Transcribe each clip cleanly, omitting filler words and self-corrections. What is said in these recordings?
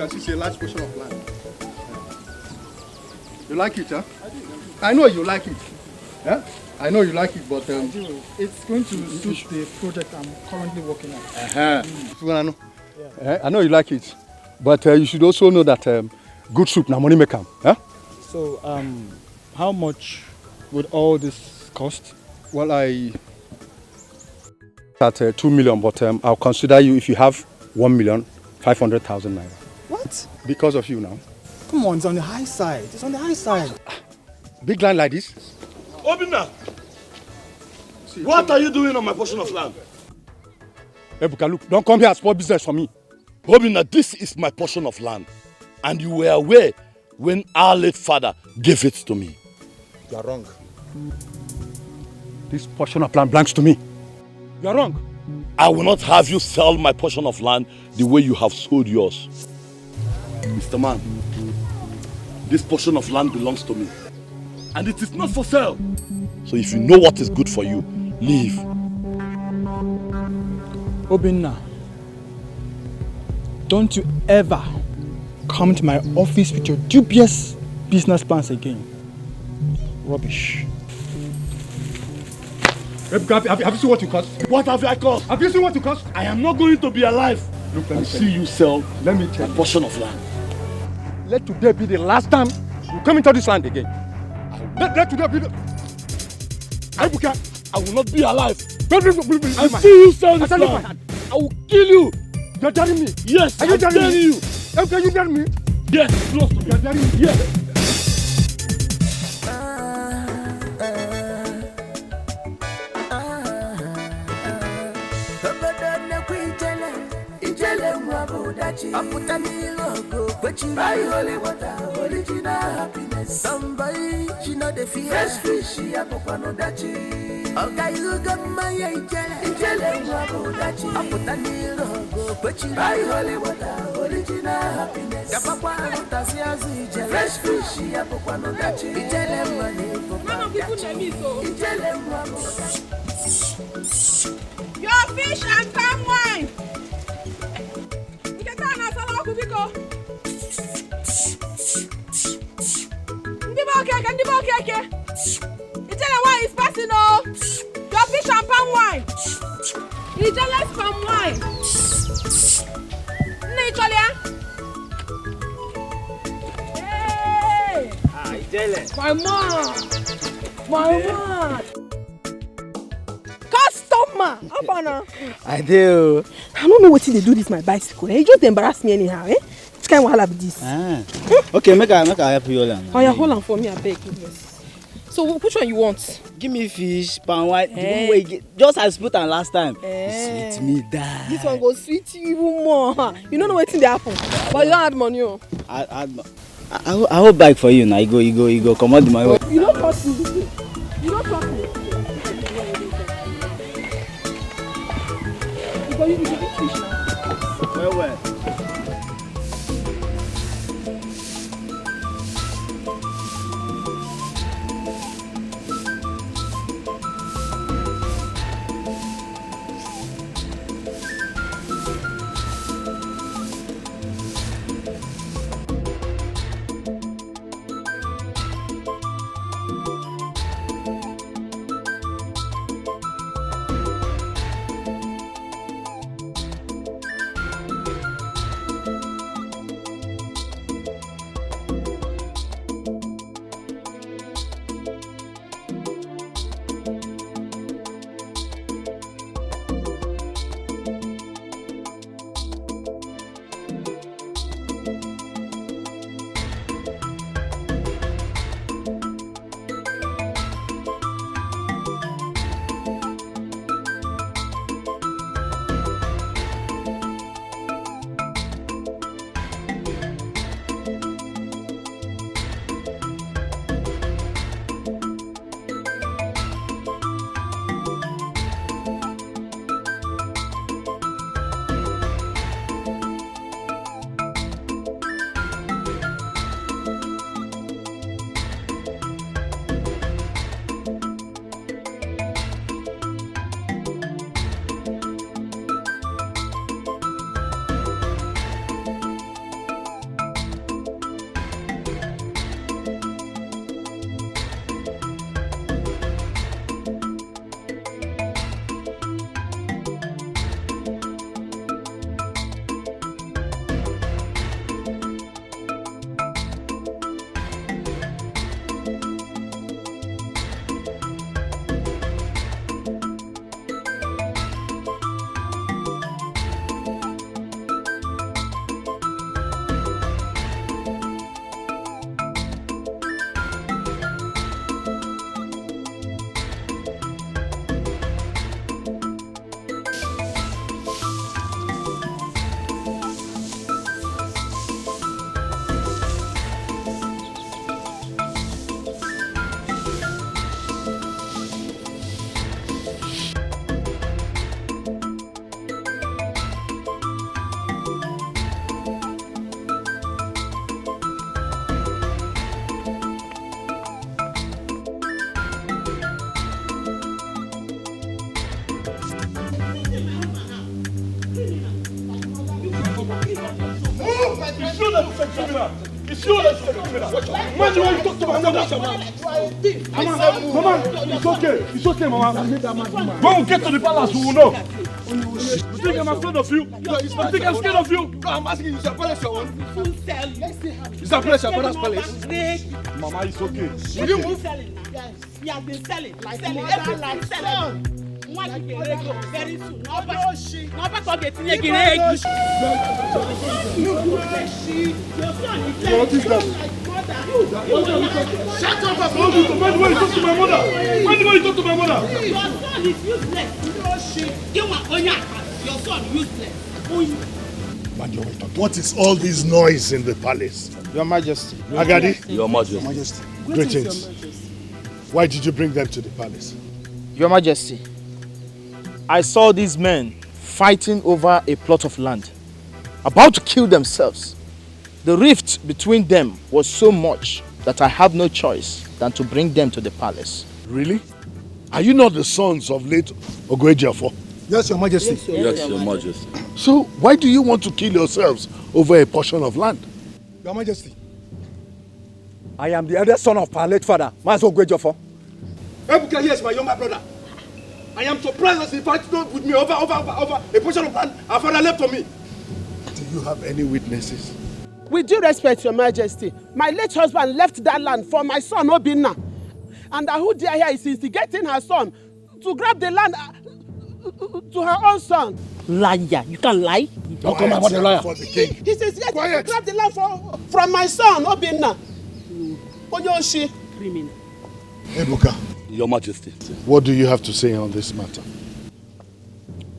can see it's a large portion of land. You like it, huh? I know you like it. Yeah? I know you like it, but it's going to suit the project I'm currently working on. I know you like it, but you should also know that good soup na money make am. Huh? So, how much would all this cost? Well, at 2 million, but I'll consider you if you have 1,500,000 naira. What? Because of you now. Come on, it's on the high side. It's on the high side. Big land like this. Obina! What are you doing on my portion of land? Ebuka, look, don't come here and spoil business for me. Obina, this is my portion of land. And you were aware when our late father gave it to me. You are wrong. This portion of land belongs to me. You are wrong. I will not have you sell my portion of land the way you have sold yours. Mr. Man, this portion of land belongs to me. And it is not for sale. So if you know what is good for you, leave. Obinna, don't you ever come to my office with your dubious business plans again. Rubbish. Have you seen what you cost? What have I cost? Have you seen what you cost? I am not going to be alive. Look, let me see you sell a portion of land. Let today be the last time you come into this land again. Let today be the... I will not be alive. I see you sell this land. I will kill you. You're daring me? Yes, are you daring you? Okay, you daring me? Yes, close to me. You're daring me? Yes. Somebody, she know the fear. Fresh fish, she a popano dachi. Okay, you got my ijele wabo dachi. I put a logo, but you buy holy water, original happiness. Ya papa anastasia ijele. Fresh fish, she a popano dachi. Ijele money, popano dachi. Ijele wabo dachi. Your fish and palm wine. You can tell us how to go. Okay. Ijele wine is passing oh. Your fish and palm wine. Ijele's palm wine. Nicholia. Hey. Ijele. My man. Customer. I do. I don't know what they do this my bicycle. You just embarrass me anyhow, eh? Which kind of wahala be this? Okay, make I help you hold on. Oh, yeah, hold on for me, I beg. So which one you want? Give me fish, palm wine, the one way just as put on last time. Sweet me die. This one go sweet you even more. You don't know what's in the happen. But you don't have money. I hold back for you now. You go come out the money. You don't trust me. You don't trust me. You eat fish now. Well. It's you that's the criminal. Imagine when you talk to my mother. Mama, it's okay. It's okay, Mama. When we get to the palace, we will know. You think I'm afraid of you? You think I'm scared of you? No, I'm asking you, is your palace your own? Is that place your father's palace? Mama, it's okay. Will you move? Yes, he has been selling. Everything selling. Very soon. Nobody forget to get egg. Shut up! When do you talk to my mother? When do you talk to my mother? Your son is useless. Your son useless. What is all this noise in the palace? Your Majesty. Agadi? Your Majesty. Greetings. Why did you bring them to the palace? Your Majesty, I saw these men fighting over a plot of land, about to kill themselves. The rift between them was so much that I have no choice than to bring them to the palace. Really? Are you not the sons of late Ogwejiafo? Yes, Your Majesty. Yes, Your Majesty. So why do you want to kill yourselves over a portion of land? Your Majesty, I am the eldest son of our late father, Master Ogwejiafo. Ebuka here is my younger brother. I am surprised as he fights with me over a portion of land our father left for me. Do you have any witnesses? With due respect, Your Majesty, my late husband left that land for my son Obinna. And Ahudia here is instigating her son to grab the land to her own son. Liar, you can lie. Don't come about the liar. For the king. He says yes, to grab the land from my son Obinna. Onyoshi. Criminal. Ebuka, Your Majesty. what do you have to say on this matter?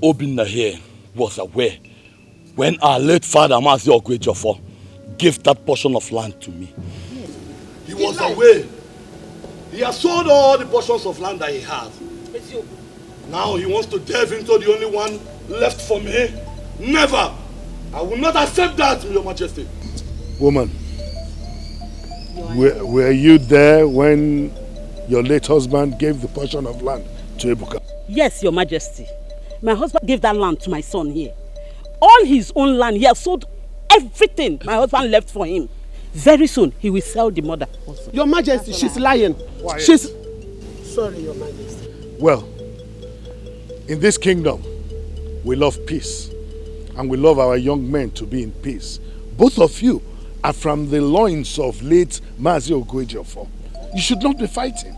Obinna here was aware when our late father, Master Ogwejiafo, gave that portion of land to me. He was aware. He has sold all the portions of land that he has. Now he wants to delve into the only one left for me. Never! I will not accept that, Your Majesty. Woman, were you there when your late husband gave the portion of land to Ebuka? Yes, Your Majesty. My husband gave that land to my son here. All his own land, he has sold everything my husband left for him. Very soon, he will sell the mother also. Your Majesty, she's lying. Quiet. She's... Sorry, Your Majesty. Well, in this kingdom, we love peace. And we love our young men to be in peace. Both of you are from the loins of late Mazi Ogwejiafo. You should not be fighting.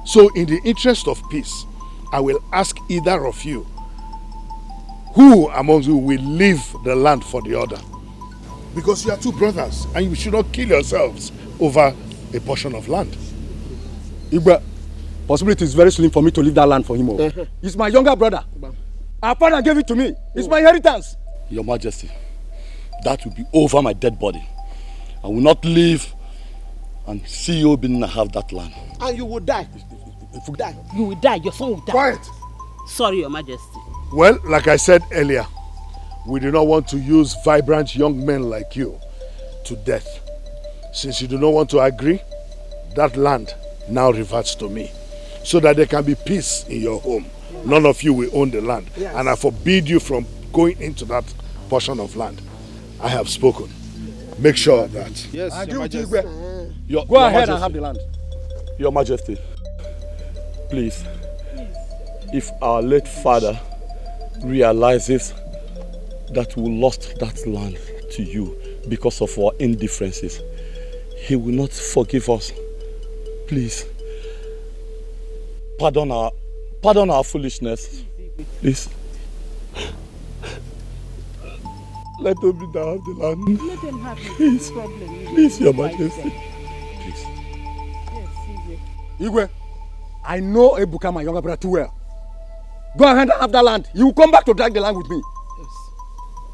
So in the interest of peace, I will ask either of you, who among you will leave the land for the other? Because you are two brothers and you should not kill yourselves over a portion of land. Igwe, possibility is very slim for me to leave that land for him. He's my younger brother. Our father gave it to me. It's my inheritance. Your Majesty, that will be over my dead body. I will not leave and see Obinna have that land. And you will die. If you die. You will die, your son will die. Quiet! Sorry, Your Majesty. Well, like I said earlier, we do not want to use vibrant young men like you to death. Since you do not want to agree, that land now reverts to me, so that there can be peace in your home. None of you will own the land, and I forbid you from going into that portion of land. I have spoken. Make sure of that. Yes, I Your agree with you, Majesty. Igwe. Go ahead and have the land. Your Majesty, please, if our late father realizes that we lost that land to you because of our indifferences, he will not forgive us. Please, pardon our foolishness. Please. Let Obinna have the land. Let them have it. Please. Please, Your Majesty. Please. Igwe, I know Ebuka, my younger brother, too well. Go ahead and have that land. You will come back to drag the land with me.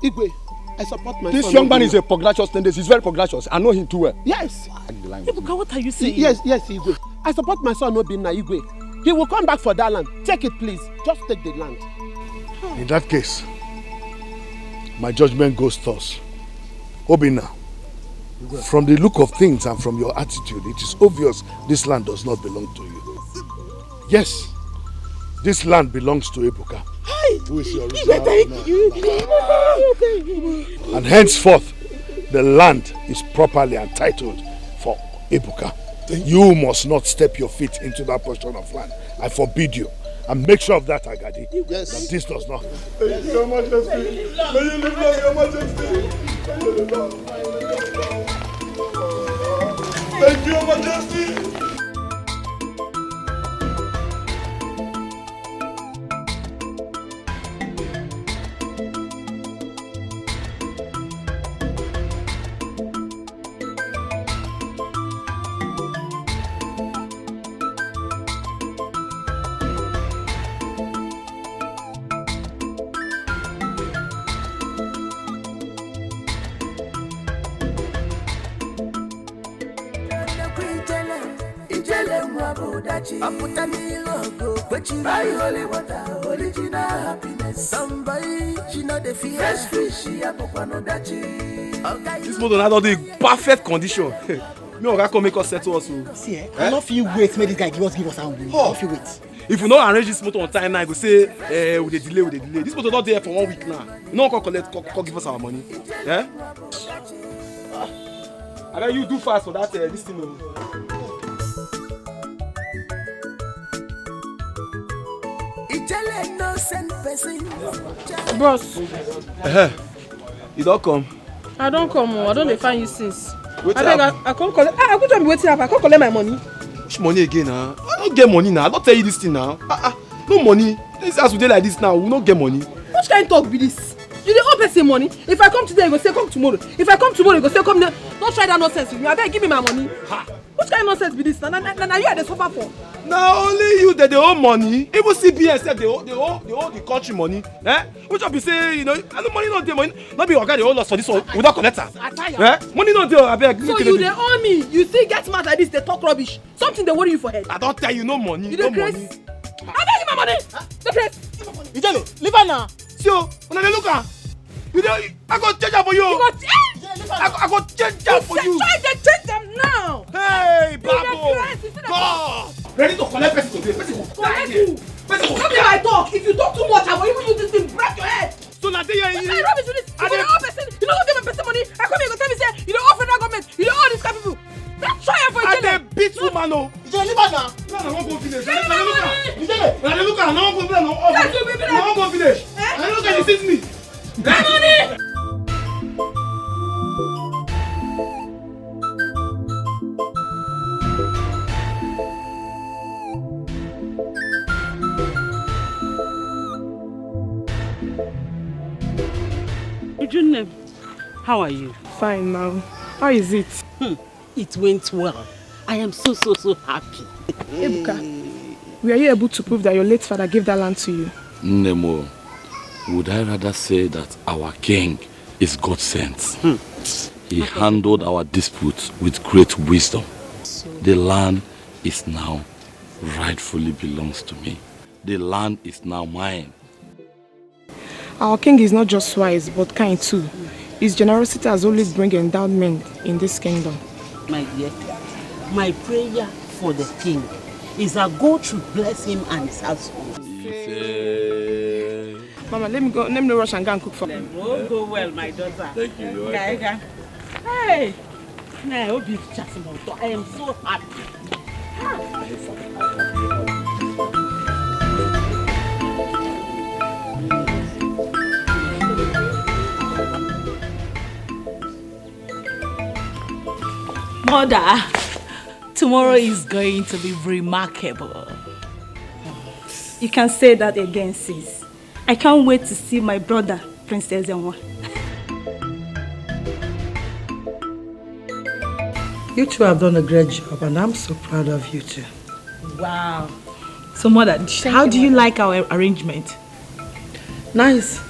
Igwe, I support my son. This young man is a pugnacious tendency. He's very pugnacious. I know him too well. Yes. Ebuka, what are you saying? Yes, Igwe. I support my son Obinna, Igwe. He will come back for that land. Take it, please. Just take the land. In that case, my judgment goes thus. Obinna, from the look of things and from your attitude, it is obvious this land does not belong to you. Yes, this land belongs to Ebuka, who is your original owner. And henceforth, the land is properly entitled for Ebuka. You must not step your feet into that portion of land. I forbid you. And make sure of that, Agadi. Yes. That this does not. Thank you, Your Majesty. May you live long, Your Majesty. May you live long. Thank you, Your Majesty. This motor now the perfect condition. Me oga come make us settle us. See, I no fit wait make this guy give us our money. I no fit wait. If you no arrange this motor on time now, you go say, we dey delay. This motor not there for 1 week now. You no come collect, come give us our money. Yeah? I bet you do fast for that this thing. Boss. You don't come. I don't come. I don't dey find you since. Wait I come collect. I go to be waiting up. I come collect my money. Which money again now? I don't get money now. I don't tell you this thing now. No money. This as we dey like this now, we don't get money. Which kind of talk be this? You dey owe person money. If I come today, you go say come tomorrow. If I come tomorrow, you go say come there. Don't try that nonsense with me. I beg, give me my money. Ha. Which kind of nonsense be this? Now you are the suffer for. Now only you that they owe money. Even CBN said they owe the country money. Which of you say, the money not there, money. Not be okay, they owe us for this one without collector. Money not there, I beg. So you they owe me. You see, get mad like this, they talk rubbish. Something they worry you for head. I don't tell you no money. You no money. I beg you my money. The place. Ijele, leave her now. So, when I look at I go change up for you. I go change up for you. Try to change them now. Hey, Babo. God. Ready to collect person today. Person will die here. Person will die. I talk. If you talk too much, I will even use this thing break your head. So now they are in. I rubbish with this. You don't owe person. You don't give a person money. I come here and tell me say you don't owe federal government. You don't owe this kind of people. That's try for each other. I beat you, man. No. Ijele, leave her now. No, I won't go village. Ijele. When I look at, no one go village. No one go village. I look at, you see me. Money. Ujunne, how are you? Fine now. How is it? It went well. I am so happy. Ebuka, were you able to prove that your late father gave that land to you? Nemo, would I rather say that our king is God sent? He handled our disputes with great wisdom. The land is now rightfully belongs to me. The land is now mine. Our king is not just wise, but kind too. His generosity has always brought endowment in this kingdom. My dear, my prayer for the king is that God should bless him and his household. Mama, let me rush and go and cook for them. Oh, go well, my daughter. Thank you. You're welcome. Hey, I hope you chat about. I am so happy. Mother, tomorrow is going to be remarkable. You can say that again, sis. I can't wait to see my brother, Princess Enwa. You two have done a great job, and I'm so proud of you two. Wow. So, Mother, how do you like our arrangement? Nice.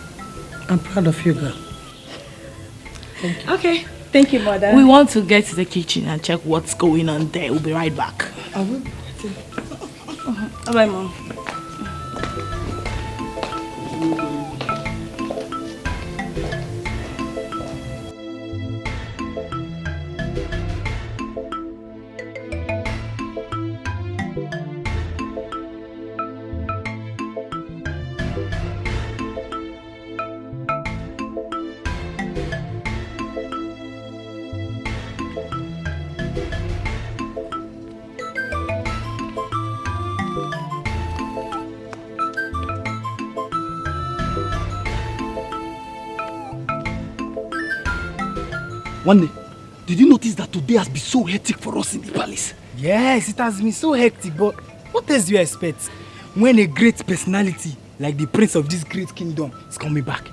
I'm proud of you, girl. Thank you. Okay. Thank you, Mother. We want to get to the kitchen and check what's going on there. We'll be right back. I will. Bye, Mom. One day, did you notice that today has been so hectic for us in the palace? Yes, it has been so hectic, but what else do you expect when a great personality like the prince of this great kingdom is coming back?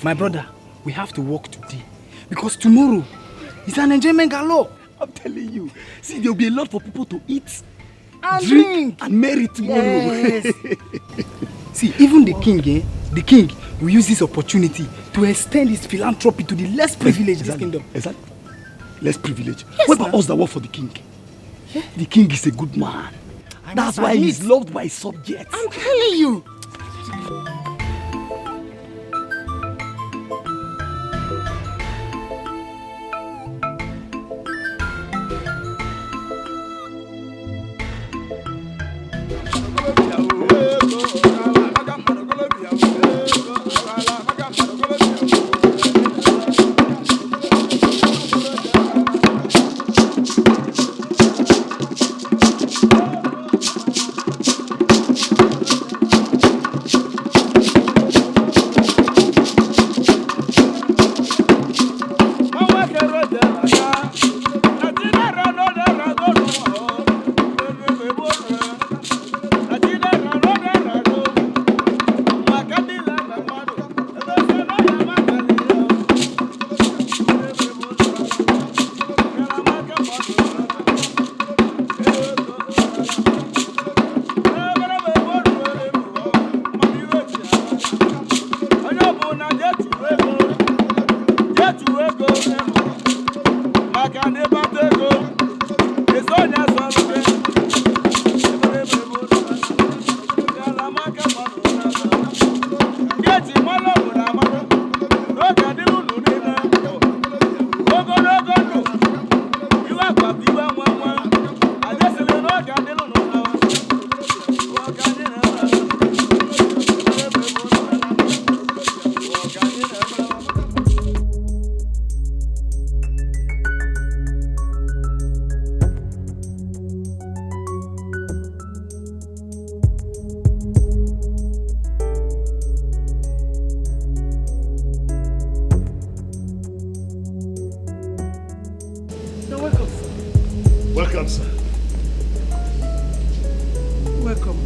My brother, we have to work today because tomorrow is an enjoyment galore. I'm telling you. See, there will be a lot for people to eat, and drink, and marry tomorrow. Yes. See, even the king will use this opportunity to extend his philanthropy to the less privileged in this kingdom. Exactly. Less privileged. Yes, what about us that work for the king? Yeah. The king is a good man. That's why he's loved by his subjects. I'm telling you. Welcome, sir. Welcome.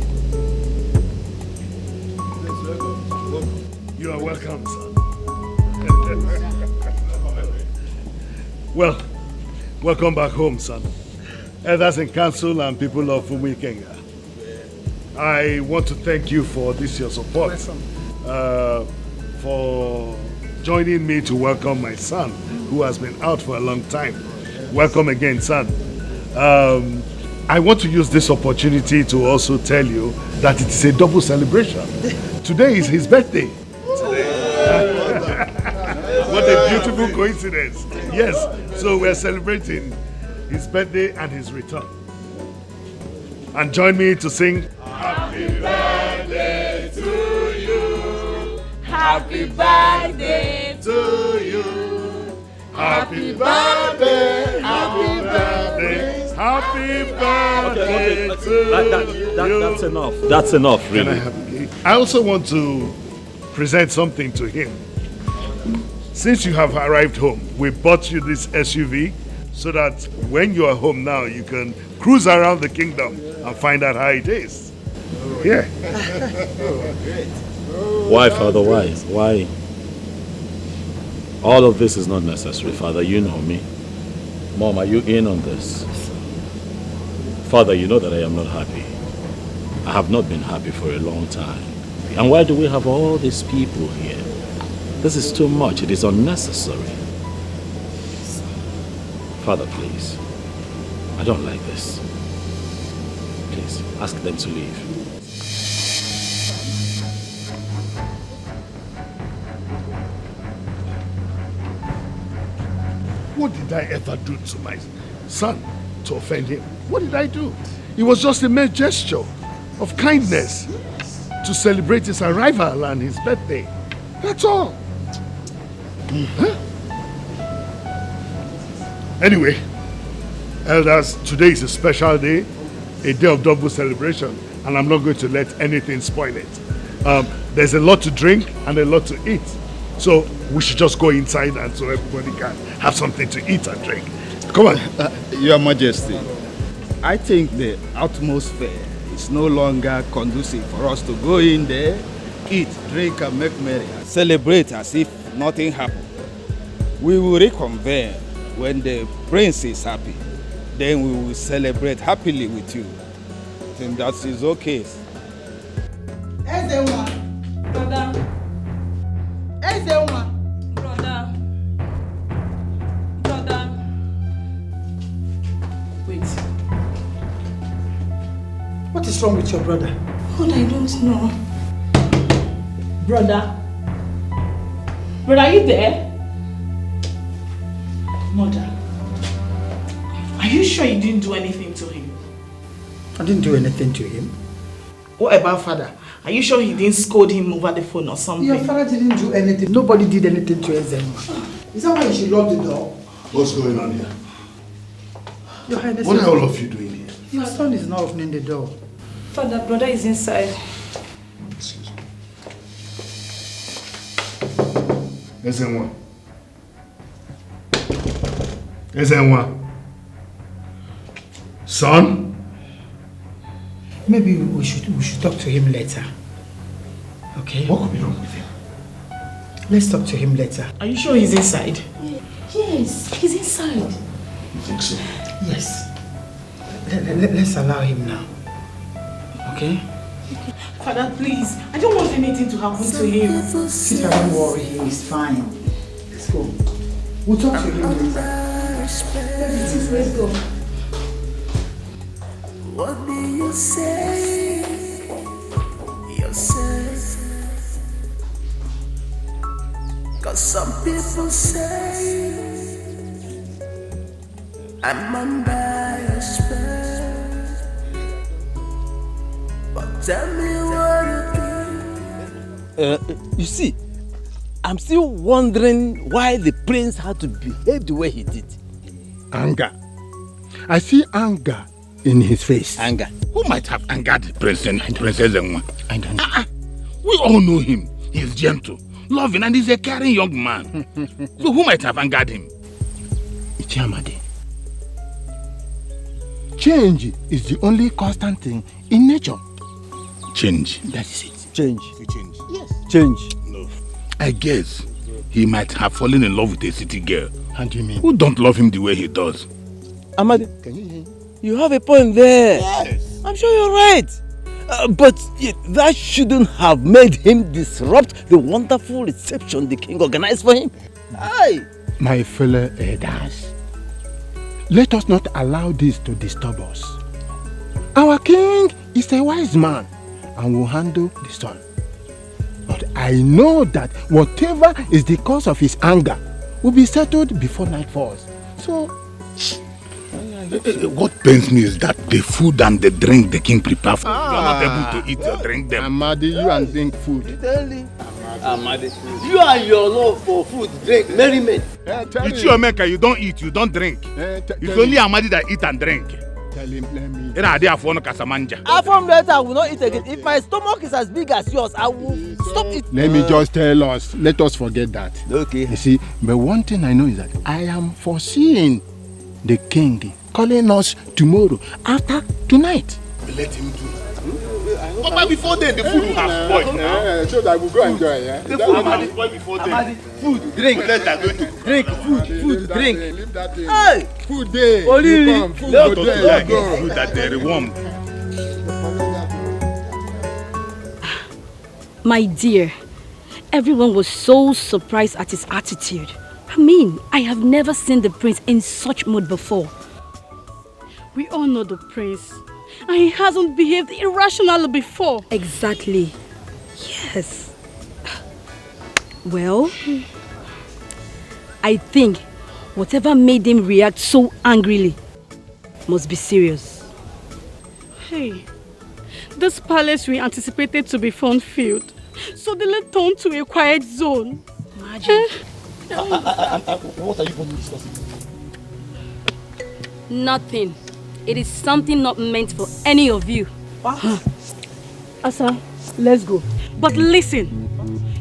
You are welcome, sir. Well, welcome back home, son. Elders in council and people of Umuikenga. I want to thank you for this your support. For joining me to welcome my son, who has been out for a long time. Welcome again, son. I want to use this opportunity to also tell you that it is a double celebration. Today is his birthday. What a beautiful coincidence. Yes, so we're celebrating his birthday and his return. And join me to sing Happy birthday to you. Happy birthday to you. Happy birthday, happy birthday, happy birthday to you. That's enough. That's enough, really. Can I have a cake? I also want to present something to him. Since you have arrived home, we bought you this SUV so that when you are home now, you can cruise around the kingdom and find out how it is. Yeah. Why, Father? Why? Why? All of this is not necessary, Father. You know me. Mom, are you in on this? Father, you know that I am not happy. I have not been happy for a long time. And why do we have all these people here? This is too much. It is unnecessary. Father, please. I don't like this. Please, ask them to leave. What did I ever do to my son to offend him? What did I do? It was just a mere gesture of kindness to celebrate his arrival and his birthday. That's all. Huh? Anyway, elders, today is a special day, a day of double celebration, and I'm not going to let anything spoil it. There's a lot to drink and a lot to eat. So we should just go inside and so everybody can have something to eat and drink. Come on. Your Majesty, I think the atmosphere is no longer conducive for us to go in there, eat, drink, and make merry. Celebrate as if nothing happened. We will reconvene when the prince is happy. Then we will celebrate happily with you. I think that is okay. Ezewa. Brother. Ezewa. Brother. Brother. Wait. What is wrong with your brother? Lord, I don't know. Brother? Brother, are you there? Mother. Are you sure you didn't do anything to him? I didn't do anything to him. What about father? Are you sure he didn't scold him over the phone or something? Your father didn't do anything. Nobody did anything to Ezema. Is that why you should lock the door? What's going on here? Your Highness, What are all of you doing here? Your son is not opening the door. Father, brother is inside. Excuse me. Ezenwa. Ezenwa. Son? Maybe we should talk to him later. Okay? What could be wrong with him? Let's talk to him later. Are you sure he's inside? Yes, he's inside. You think so? Yes. Let's allow him now. Okay? Father, please. I don't want anything to happen to him. Sister, don't worry. He's fine. Let's go. We'll talk to him later. Let's go. What do you say? Yourself. 'Cause some people say I'm under your spell. But tell me what You see, I'm still wondering why the prince had to behave the way he did. Anger. I see anger in his face. Anger. Who might have angered Princess Enwa? I don't know. We all know him. He's gentle, loving, and he's a caring young man. So who might have angered him? Ichiamadi. Change is the only constant thing in nature. Change. That is it. Change. Change. Yes. Change. No. I guess he might have fallen in love with a city girl. How do you mean? Who don't love him the way he does. Amadi, can you hear? You have a point there. Yes. I'm sure you're right. But that shouldn't have made him disrupt the wonderful reception the king organized for him. Aye. My fellow elders, let us not allow this to disturb us. Our king is a wise man and will handle the son. But I know that whatever is the cause of his anger will be settled before night falls. So, what pains me is that the food and the drink the king prepared for you are not able to eat or drink them. Amadi, you and drink food. Amadi, you and your love for food, drink, merriment. It's your maker, you don't eat, you don't drink. It's only Amadi that eat and drink. Tell him, let me. From later, I will not eat again. If my stomach is as big as yours, I will stop eating. Let me just tell us, let us forget that. Okay. You see, but one thing I know is that I am foreseeing the king calling us tomorrow after tonight. Let him do. But before then, the food will have spoiled now. So that we go enjoy, yeah? The food will have spoiled before then. Amadi, food, drink. Drink, food, drink. Leave that thing. Hey! Food day. Only You come, food Let go us there. like Go. food that they rewarmed. My dear, everyone was so surprised at his attitude. I mean, I have never seen the prince in such mood before. We all know the prince. And he hasn't behaved irrationally before. Exactly. Yes. Well, I think whatever made him react so angrily must be serious. Hey, this palace we anticipated to be fun-filled suddenly turned to a quiet zone. Imagine. What are you going to discuss? Nothing. It is something not meant for any of you. Asa, let's go. But listen,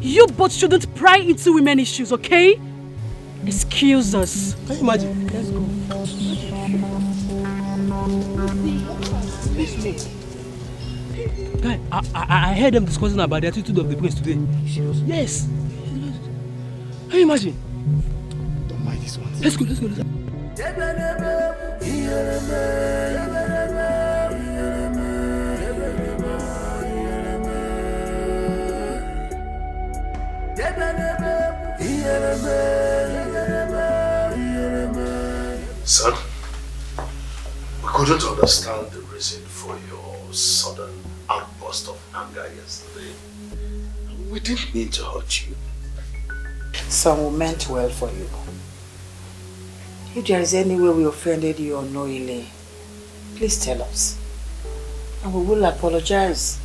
You both shouldn't pry into women issues, okay? Excuse us. Can you imagine? Let's go. Guy, I heard them discussing about the attitude of the prince today. Yes. Can you imagine? Don't mind this one. Let's go, let's go, let's go. Son, we couldn't understand the reason for your sudden outburst of anger yesterday. We didn't mean to hurt you. Son, we meant well for you. If there is any way we offended you unknowingly, please tell us. And we will apologize.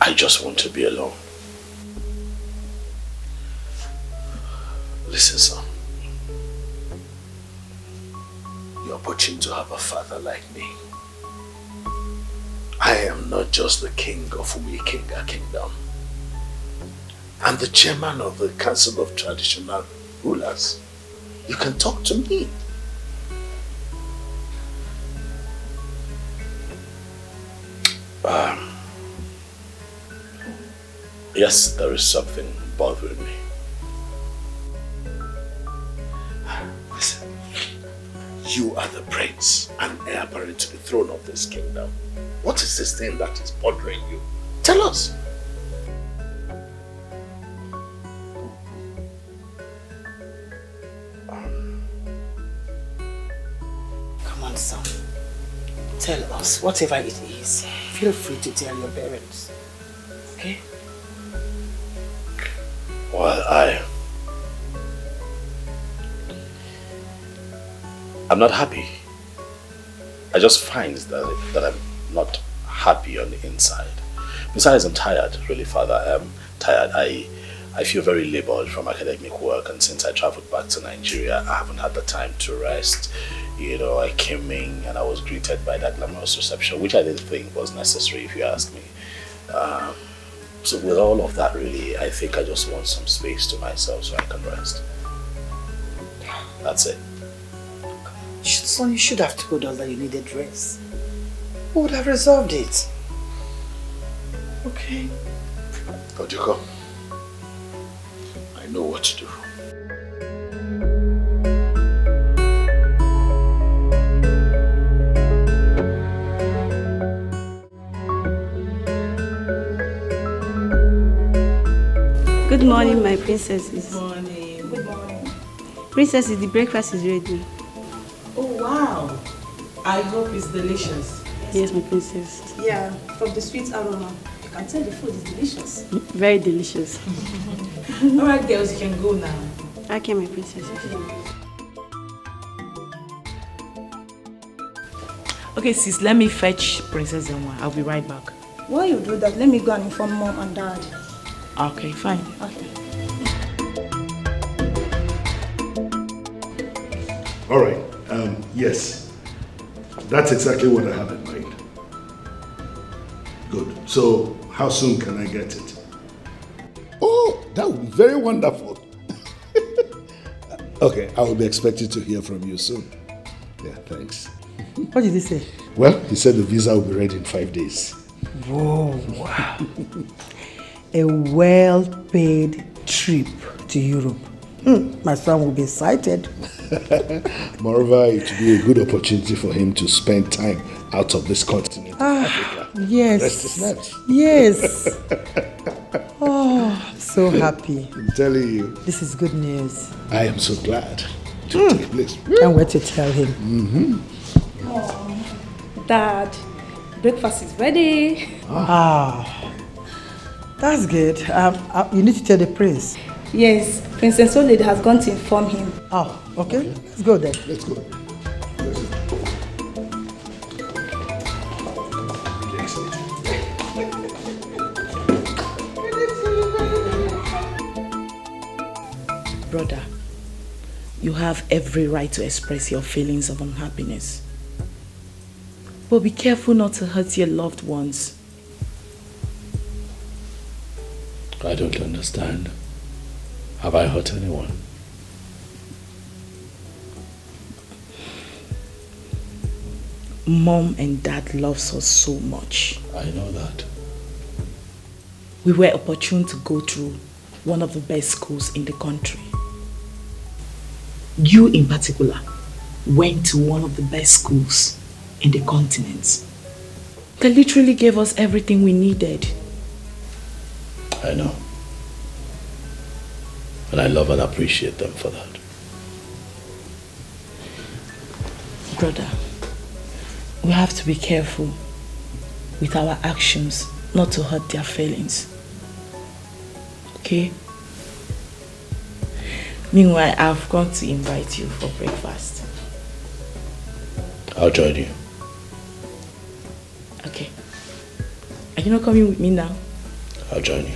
I just want to be alone. Listen, son. You're opportune to have a father like me. I am not just the king of Wikinga Kingdom. I'm the chairman of the Council of Traditional Rulers. You can talk to me. Yes, there is something bothering me. Listen, you are the prince and heir apparent to the throne of this kingdom. What is this thing that is bothering you? Tell us. Come on, son. Tell us, whatever it is. Feel free to tell your parents. Okay? Well, I'm not happy. I just find that I'm not happy on the inside. Besides, I'm tired, really, Father. I'm tired. I feel very labored from academic work, and since I traveled back to Nigeria, I haven't had the time to rest. You know, I came in and I was greeted by that glamorous reception, which I didn't think was necessary, if you ask me. So with all of that, really, I think I just want some space to myself so I can rest. That's it. Son, you should have told us that you needed rest. We would have resolved it. Okay. Ojoko, I know what to do. Good morning, my princesses. Good morning. Good morning. Princesses, the breakfast is ready. Oh, wow. I hope it's delicious. Yes, my princess. Yeah, from the sweet aroma. You can tell the food is delicious. Very delicious. Alright, girls, you can go now. Okay, my princesses. Okay, sis, let me fetch Princess Emma. I'll be right back. While you do that, let me go and inform Mom and Dad. Okay, fine. Okay. All right. Yes. That's exactly what I have in mind. Good. So, how soon can I get it? Oh, that would be very wonderful. Okay, I will be expecting to hear from you soon. Yeah, thanks. What did he say? Well, he said the visa will be ready in 5 days. Whoa, wow. A well-paid trip to Europe. My son will be excited. Moreover, it will be a good opportunity for him to spend time out of this continent, Africa. Yes. Rest his nerves. Yes. Oh, I'm so happy. I'm telling you. This is good news. I am so glad to take place. Can't wait to tell him. Oh, Dad, breakfast is ready. That's good. You need to tell the prince. Yes, Princess Olid has gone to inform him. Oh, okay. Let's go then. Let's go. Brother, you have every right to express your feelings of unhappiness. But be careful not to hurt your loved ones. I don't understand. Have I hurt anyone? Mom and Dad loves us so much. I know that. We were opportune to go through one of the best schools in the country. You in particular went to one of the best schools in the continent. They literally gave us everything we needed. I know. And I love and appreciate them for that. Brother, we have to be careful with our actions, not to hurt their feelings. Okay? Meanwhile, I've come to invite you for breakfast. I'll join you. Okay. Are you not coming with me now? I'll join you.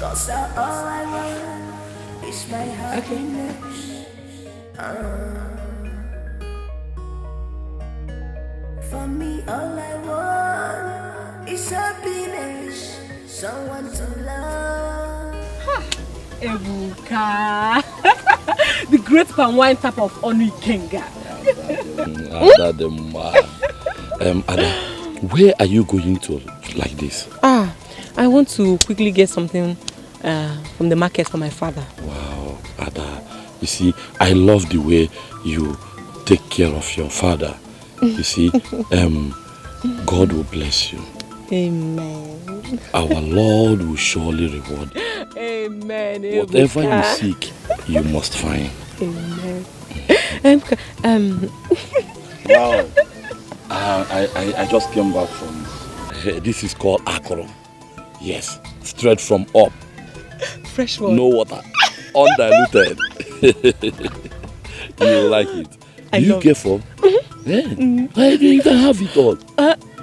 Okay. For me, all I want is happiness, someone to love. Ebuka, the great palm wine type of Onu Kenga. Ada, where are you going to like this? I want to quickly get something from the market for my father. Wow, Ada, you see, I love the way you take care of your father. You see, God will bless you. Amen. Our Lord will surely reward you. Amen. Whatever you seek, you must find. Amen. Wow. I just came back from... this is called akoro. Yes, straight from up. Fresh water. No water. Undiluted. You will like it. You get for? You can have it all.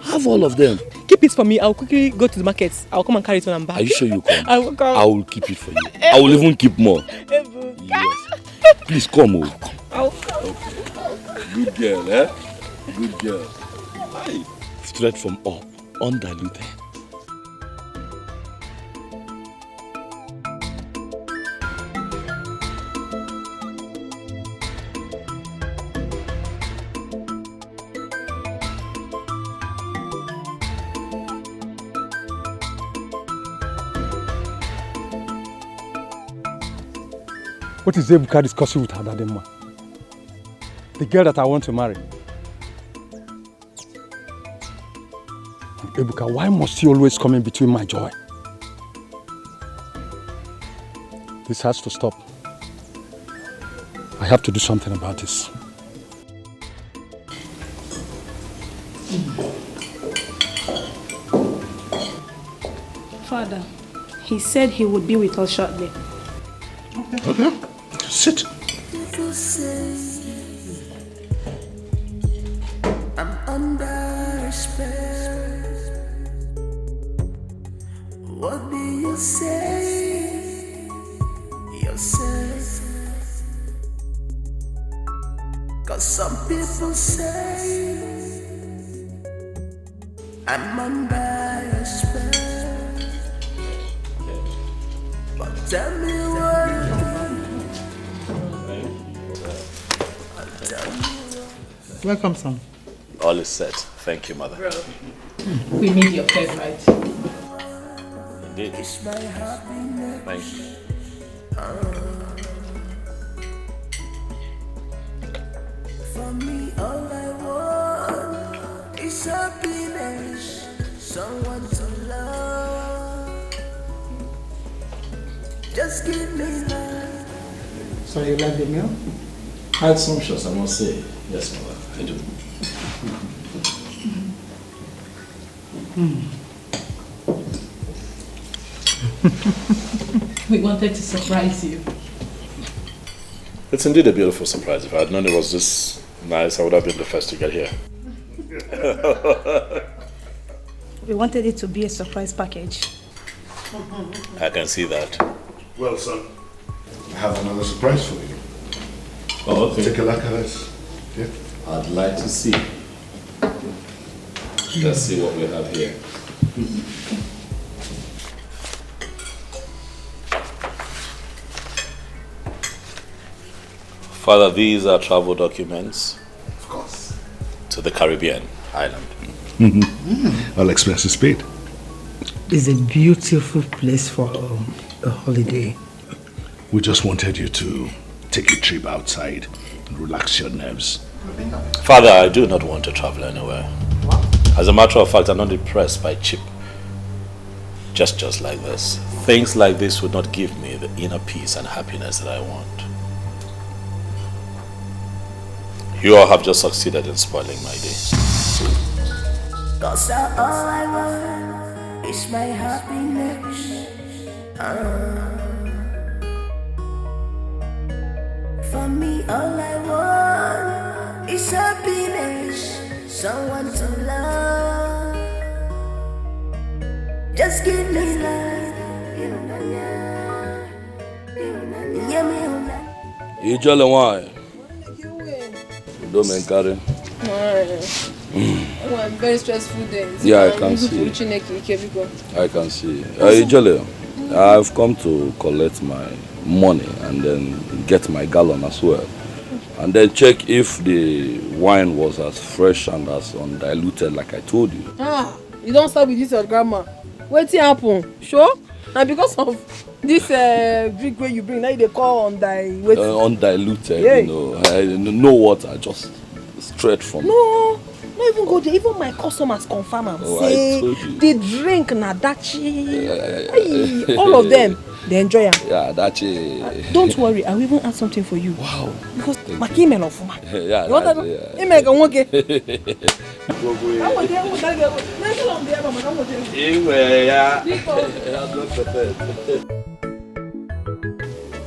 Have all of them. Keep it for me. I'll quickly go to the market. I'll come and carry it when I'm back. Are you sure you come? I will come. I will keep it for you. I will even keep more. Yes. Please come. I'll come. Okay. Good girl, eh? Good girl. Aye. Straight from up. Undiluted. What is Ebuka discussing with her Dadema? The girl that I want to marry. Ebuka, why must you always come in between my joy? This has to stop. I have to do something about this. Father, he said he would be with us shortly. Okay. Sit. People say I'm under spell. What do you say yourself? 'Cause some people say I'm under a spell. But tell me what. Welcome, son. All is set. Thank you, mother. We made your favorite. Indeed. Thank you. For me, all I want is happiness, someone to love. Just give me love. So you like the meal? I had some shots, I must say. Yes, mother, I do. We wanted to surprise you. It's indeed a beautiful surprise. If I had known it was this nice, I would have been the first to get here. We wanted it to be a surprise package. I can see that. Well, son, I have another surprise for you. Oh, okay. Take a look at this. Okay? I'd like to see. Let's see what we have here. Father, these are travel documents. Of course. To the Caribbean island. All expenses paid. It's a beautiful place for a holiday. We just wanted you to take a trip outside and relax your nerves. Father, I do not want to travel anywhere. What? As a matter of fact, I'm not impressed by cheap gestures like this. Things like this would not give me the inner peace and happiness that I want. You all have just succeeded in spoiling my day. Cause all I want is my happiness. For me, all I want is happiness. Someone to love. Just give me love. You tell them why. Don't make carry. Very stressful days. Yeah, I can see. I can see. Ijele, I've come to collect my money and then get my gallon as well. And then check if the wine was as fresh and as undiluted like I told you. You don't start with this your grandma. What's happen? Sure? And because of this drink where you bring, now they call undiluted, yeah. You know. I know what I just straight from. No, not even go there. Even my customers confirm and say the drink na dachi. All of them, they enjoy it. Yeah, dachi. Don't worry, I will even add something for you. Wow. Because my email of my. Yeah, you want that? Email can work.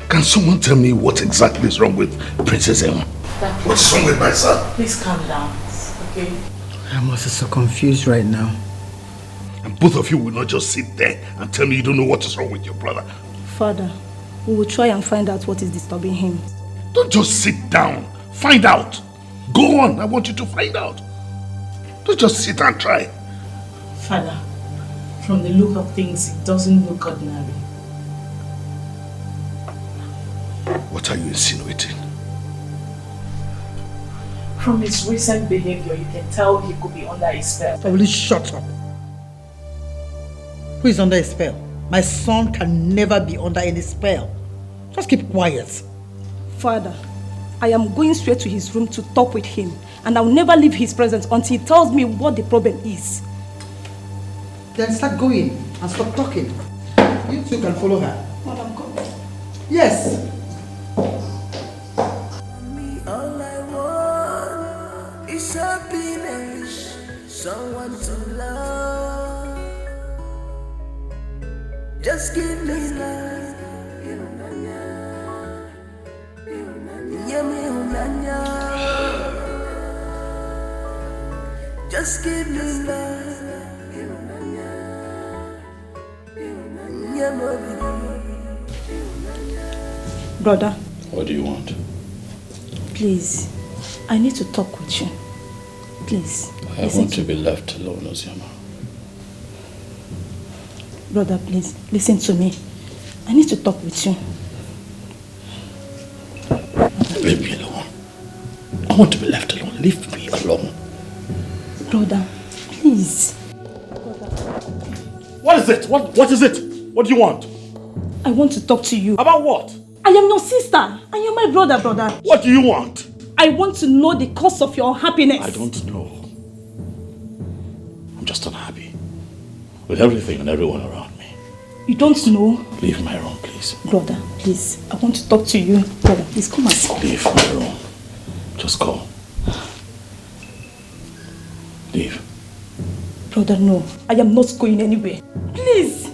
Can someone tell me what exactly is wrong with Princess Emma? What's wrong with my son? Please calm down, okay? I'm also so confused right now. And both of you will not just sit there and tell me you don't know what is wrong with your brother. Father, we will try and find out what is disturbing him. Don't just sit down. Find out. Go on. I want you to find out. Don't just sit and try. Father, from the look of things, it doesn't look ordinary. What are you insinuating? From his recent behavior, you can tell he could be under a spell. Will you shut up? Who is under a spell? My son can never be under any spell. Just keep quiet. Father, I am going straight to his room to talk with him, and I'll never leave his presence until he tells me what the problem is. Then start going and stop talking. You two can follow her. Madam, come. Yes. All I want is happiness, someone to love. Just give me love. Just give me love. Brother. What do you want? Please, I need to talk with you. Please. I want to be left alone, Oziama. Brother, please, listen to me. I need to talk with you. Leave me alone. I want to be left alone. Leave me alone. Brother, please. What is it? What is it? What do you want? I want to talk to you. About what? I am your sister, and you're my brother. What do you want? I want to know the cause of your unhappiness. I don't know. I'm just unhappy with everything and everyone around me. You don't know? Leave my room, please. Brother, please. I want to talk to you. Brother, please come and sit. Leave my room. Just go. Leave. Brother, no. I am not going anywhere. Please.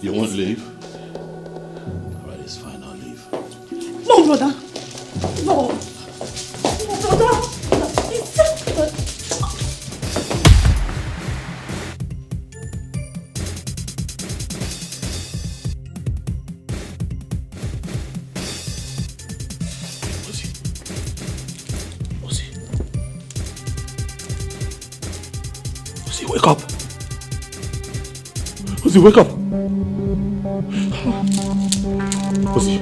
You won't leave? Alright, it's fine. I'll leave. No, brother. No. No, brother. Wake up! Ozzy, wake up! Ozzy.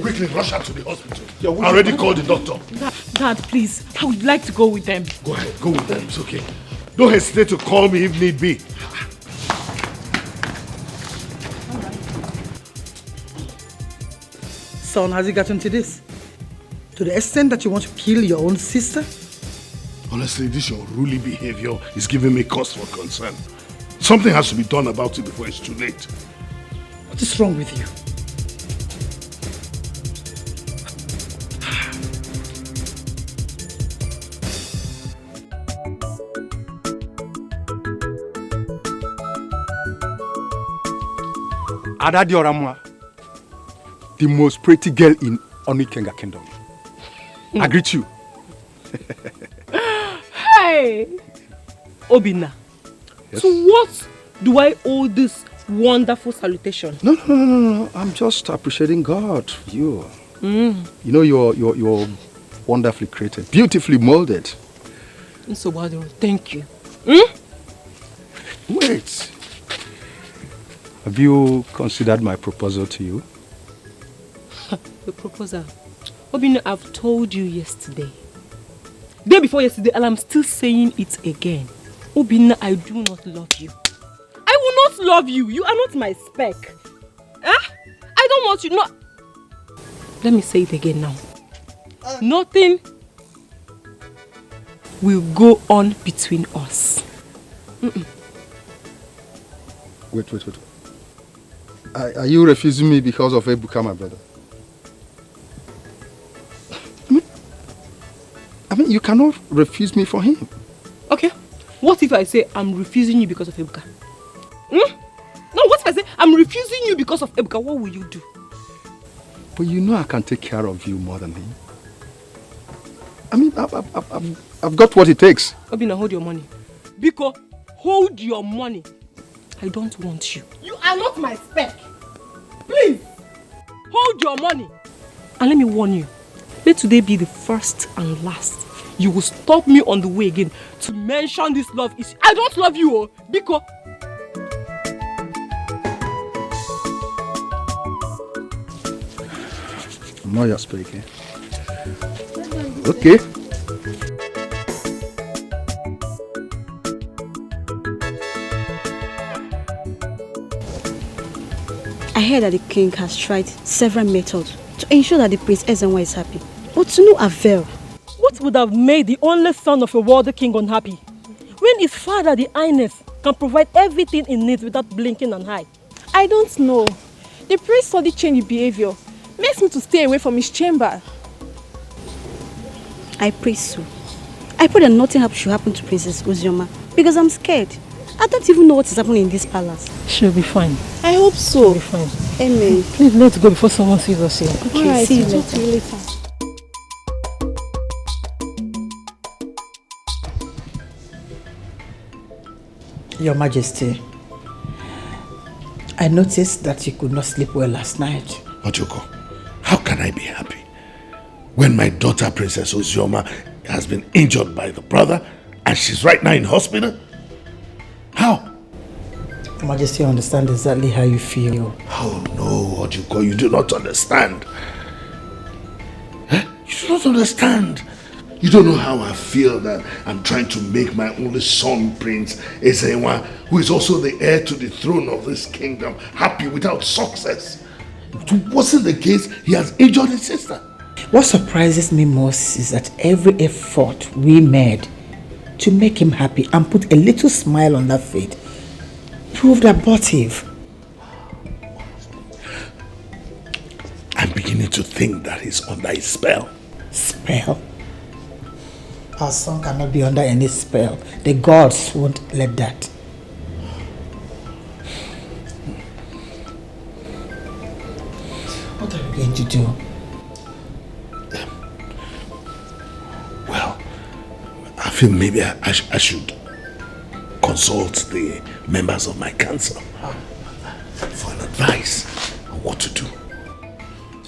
Quickly rush her to the hospital. I already called the doctor. Dad, please, I would like to go with them. Go ahead, go with them, it's okay. Don't hesitate to call me if need be. Son, has it gotten to this? To the extent that you want to kill your own sister? Honestly, this your unruly behavior is giving me cause for concern. Something has to be done about it before it's too late. What is wrong with you? Ada Dioramwa, the most pretty girl in Onikenga Kingdom. I greet you. Hey! Obina, yes? So what do I owe this wonderful salutation? No. I'm just appreciating God. You know, you're wonderfully created, beautifully molded. So, thank you. Wait. Have you considered my proposal to you? The proposal? Obina, I've told you yesterday. Day before yesterday, and I'm still saying it again. Obina, I do not love you. I will not love you. You are not my spec. I don't want you. No. Let me say it again now. Nothing will go on between us. Wait. Are you refusing me because of Ebuka, my brother? I mean, you cannot refuse me for him. Okay. What if I say I'm refusing you because of Ebuka? No, what if I say I'm refusing you because of Ebuka? What will you do? But you know I can take care of you more than him. I mean, I've got what it takes. Obina, hold your money. Biko, hold your money. I don't want you. You are not my spec. Please, hold your money. And let me warn you, let today be the first and last. You will stop me on the way again to mention this love issue. I don't love you, Biko. Now you're speaking. Okay. I heard that the king has tried several methods to ensure that the Prince Ezenwa is happy, but to no avail. What would have made the only son of a worthy king unhappy? When his father, the Highness, can provide everything he needs without blinking an eye? I don't know. The prince suddenly changed behavior. Makes me to stay away from his chamber. I pray so. I pray that nothing should happen to Princess Ozioma because I'm scared. I don't even know what is happening in this palace. She'll be fine. I hope so. She'll be fine. Amen. Please let's go before someone sees us here. Okay, alright, see you talk to you later. Your Majesty, I noticed that you could not sleep well last night. Ojoko, how can I be happy when my daughter Princess Ozioma has been injured by the brother and she's right now in hospital? How? Your Majesty, I understand exactly how you feel. Oh no, Ojoko, you do not understand. You do not understand. You don't know how I feel that I'm trying to make my only son, Prince Ezenwa, who is also the heir to the throne of this kingdom, happy without success. It wasn't the case. He has injured his sister. What surprises me most is that every effort we made to make him happy and put a little smile on that face proved abortive. I'm beginning to think that he's under a spell. Spell? Our son cannot be under any spell. The gods won't let that. What are you going to do? Well, I feel maybe I should consult the members of my council for an advice on what to do.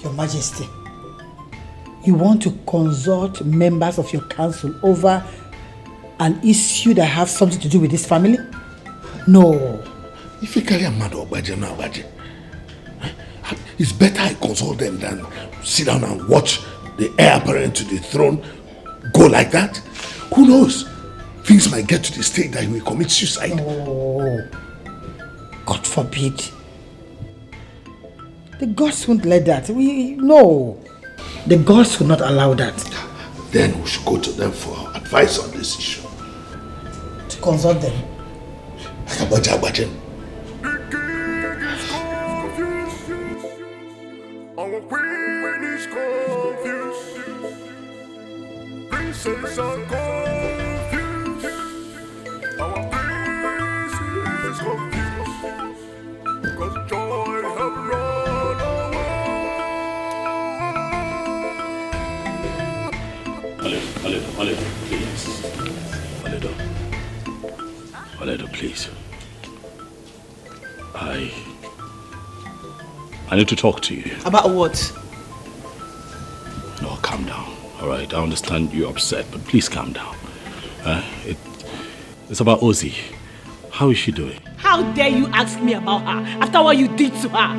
Your Majesty, you want to consult members of your council over an issue that has something to do with this family? No. If you carry a man or Obaje, no Obaje, it's better I consult them than sit down and watch the heir apparent to the throne go like that. Who knows? Things might get to the state that he will commit suicide. Oh, God forbid. The gods won't let that. No. The gods will not allow that. Then we should go to them for advice on this issue. To consult them. Abaje. Our queen is confused. Princess are confused. Our prince is confused. Because joy have run away. Aledo, please. Aledo, please. I need to talk to you. About what? No, calm down. All right, I understand you're upset, but please calm down. It's about Ozzy. How is she doing? How dare you ask me about her after what you did to her?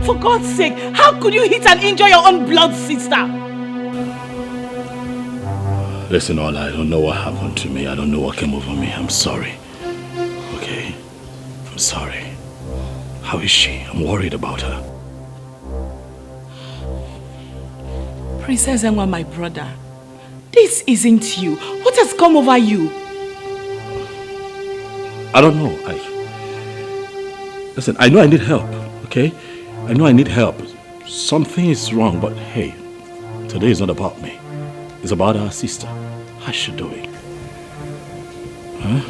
For God's sake, how could you hit and injure your own blood sister? Listen, Ola, I don't know what happened to me. I don't know what came over me. I'm sorry. Okay? I'm sorry. How is she? I'm worried about her. Princess Enwa, my brother, this isn't you. What has come over you? I don't know. Listen, I know I need help, okay? I know I need help. Something is wrong, but hey, today is not about me. It's about our sister. How's she doing? Huh?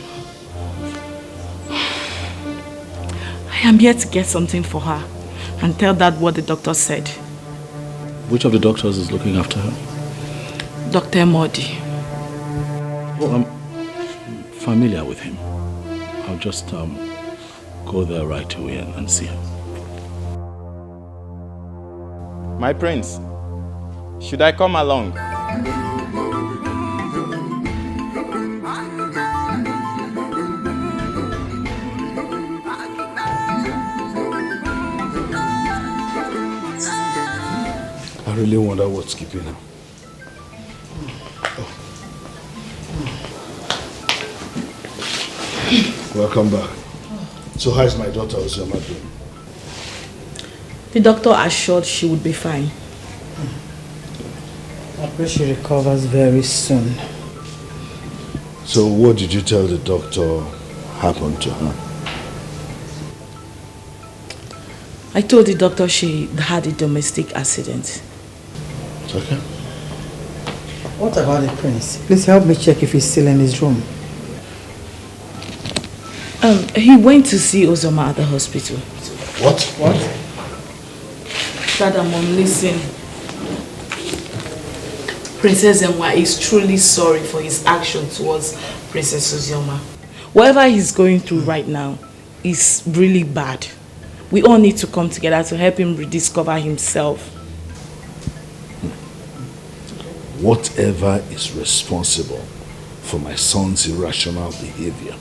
I am here to get something for her and tell Dad what the doctor said. Which of the doctors is looking after her? Dr. Modi. Oh, I'm familiar with him. I'll just go there right away and see him. My prince, should I come along? I really wonder what's keeping her. Oh. Welcome back. So how is my daughter Ozoma doing? The doctor assured she would be fine. I pray she recovers very soon. So what did you tell the doctor happened to her? I told the doctor she had a domestic accident. It's okay. What about the prince? Please help me check if he's still in his room. He went to see Ozoma at the hospital. What? Dad, listen. Princess Enwa is truly sorry for his action towards Princess Ozoma. Whatever he's going through right now is really bad. We all need to come together to help him rediscover himself. Whatever is responsible for my son's irrational behavior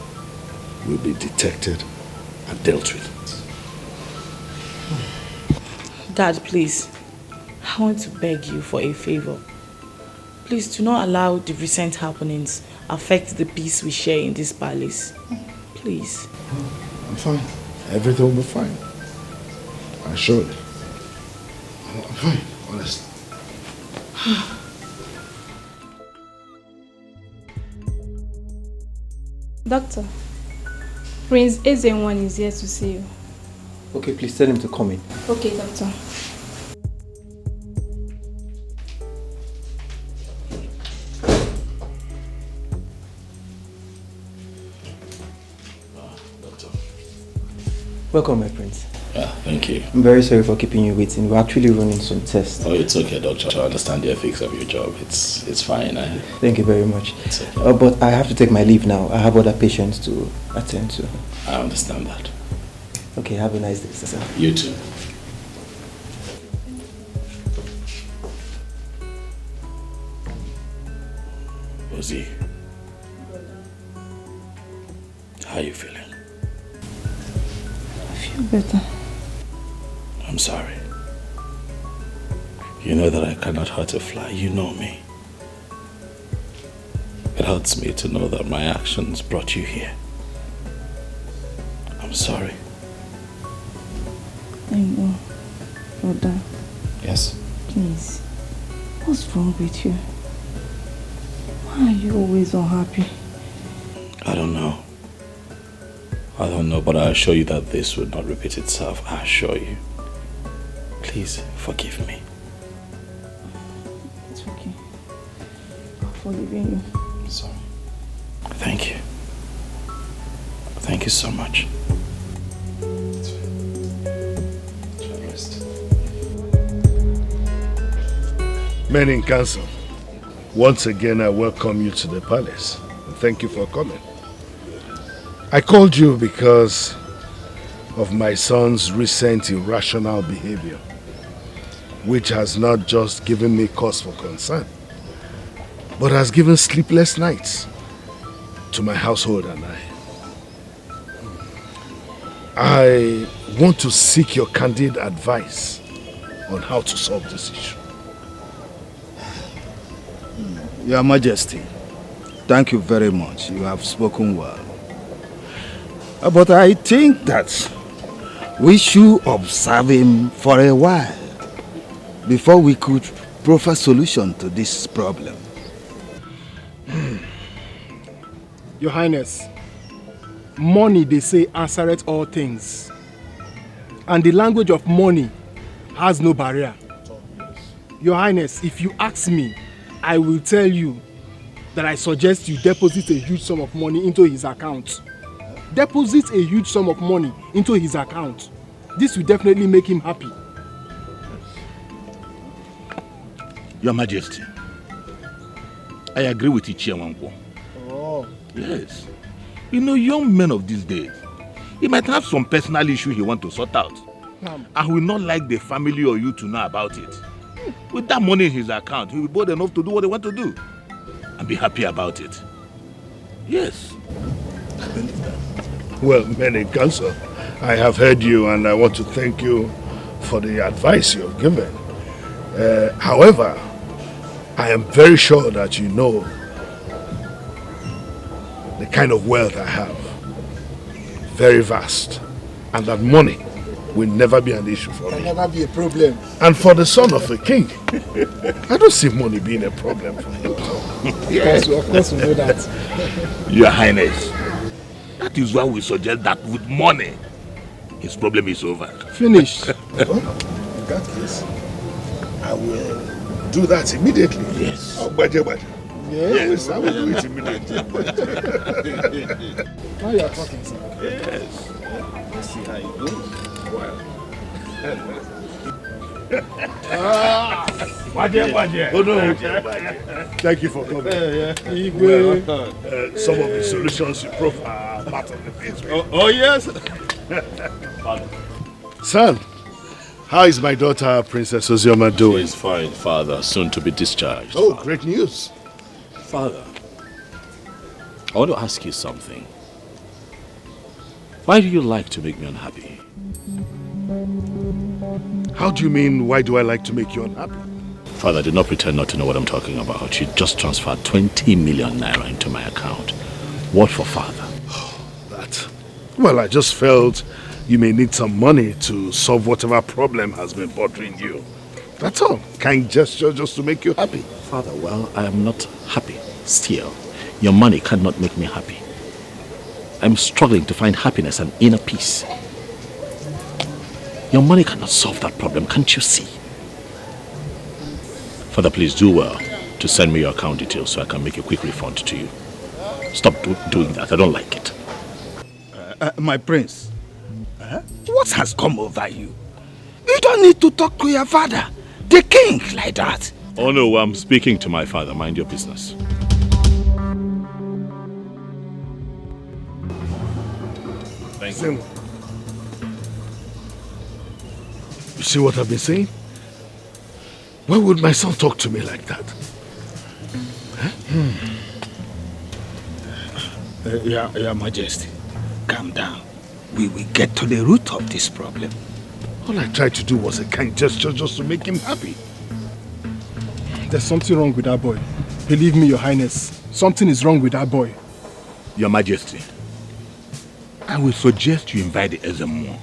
will be detected and dealt with. Dad, please, I want to beg you for a favor. Please do not allow the recent happenings affect the peace we share in this palace. Please. I'm fine. Everything will be fine. I assure you. I'm fine, honestly. Doctor, Prince Ezenwan is here to see you. Okay, please tell him to come in. Okay, doctor. Welcome, my prince. Yeah, thank you. I'm very sorry for keeping you waiting. We're actually running some tests. Oh, it's okay, doctor. I understand the ethics of your job. It's fine. Thank you very much. It's okay. But I have to take my leave now. I have other patients to attend to. I understand that. Okay, have a nice day, sir. You too. Ozzy, how are you feeling? I feel better. I'm sorry. You know that I cannot hurt a fly. You know me. It hurts me to know that my actions brought you here. I'm sorry. I know, brother. Yes? Please, what's wrong with you? Why are you always unhappy? I don't know. I don't know, but I assure you that this would not repeat itself. I assure you. Please forgive me. It's okay. I'm forgiving you. Sorry. Thank you. Thank you so much. Men in council, once again I welcome you to the palace. Thank you for coming. I called you because of my son's recent irrational behavior, which has not just given me cause for concern, but has given sleepless nights to my household and I want to seek your candid advice on how to solve this issue. Your Majesty, thank you very much. You have spoken well. But I think that we should observe him for a while before we could proffer a solution to this problem. Your Highness, money, they say, answereth all things. And the language of money has no barrier. Your Highness, if you ask me, I will tell you that I suggest you deposit a huge sum of money into his account. Deposit a huge sum of money into his account. This will definitely make him happy. Your Majesty, I agree with Ichie. Oh. Yes. You know, young men of these days, he might have some personal issue he wants to sort out. And will not like the family or you to know about it. With that money in his account, he will be bold enough to do what he wants to do. And be happy about it. Yes. Well, men in council, I have heard you and I want to thank you for the advice you have given. However, I am very sure that you know the kind of wealth I have. Very vast. And that money will never be an issue for me. Can never be a problem. And for the son of a king, I don't see money being a problem for him. Yes, of course we know that. Your Highness, that is why we suggest that with money, his problem is over. Finished. Well, in that case, I will do that immediately. Yes. Oh, yes, I will do it immediately. Now you are talking, sir. Yes. Let's see how it goes. Well. Oh no. Thank you for coming. Some of the solutions you provide are part of the things. Oh yes. Son, how is my daughter, Princess Ozioma, doing? She's fine, Father. Soon to be discharged. Oh, Father. great news. Father, I want to ask you something. Why do you like to make me unhappy? How do you mean, why do I like to make you unhappy? Father, do not pretend not to know what I'm talking about. You just transferred 20 million naira into my account. What for, Father? That? Well, I just felt you may need some money to solve whatever problem has been bothering you. That's all. Kind gesture just to make you happy. Father, well, I am not happy. Still, your money cannot make me happy. I'm struggling to find happiness and inner peace. Your money cannot solve that problem, can't you see? Father, please do well to send me your account details so I can make a quick refund to you. Stop doing that. I don't like it. My prince, what has come over you? You don't need to talk to your father, the king, like that. Oh no, I'm speaking to my father. Mind your business. Thank you. You see what I've been saying? Why would my son talk to me like that? Huh? Your Majesty, calm down. We will get to the root of this problem. All I tried to do was a kind gesture just to make him happy. There's something wrong with that boy. Believe me, Your Highness. Something is wrong with that boy. Your Majesty, I will suggest you invite the Ezemo.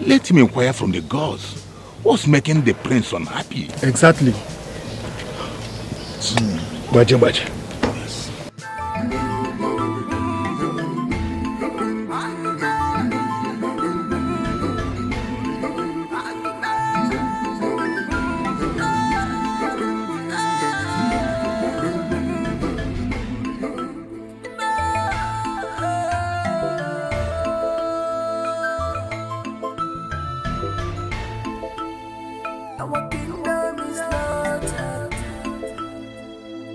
Let him inquire from the gods. What's making the prince unhappy? Exactly. Baja. Our kingdom is not up.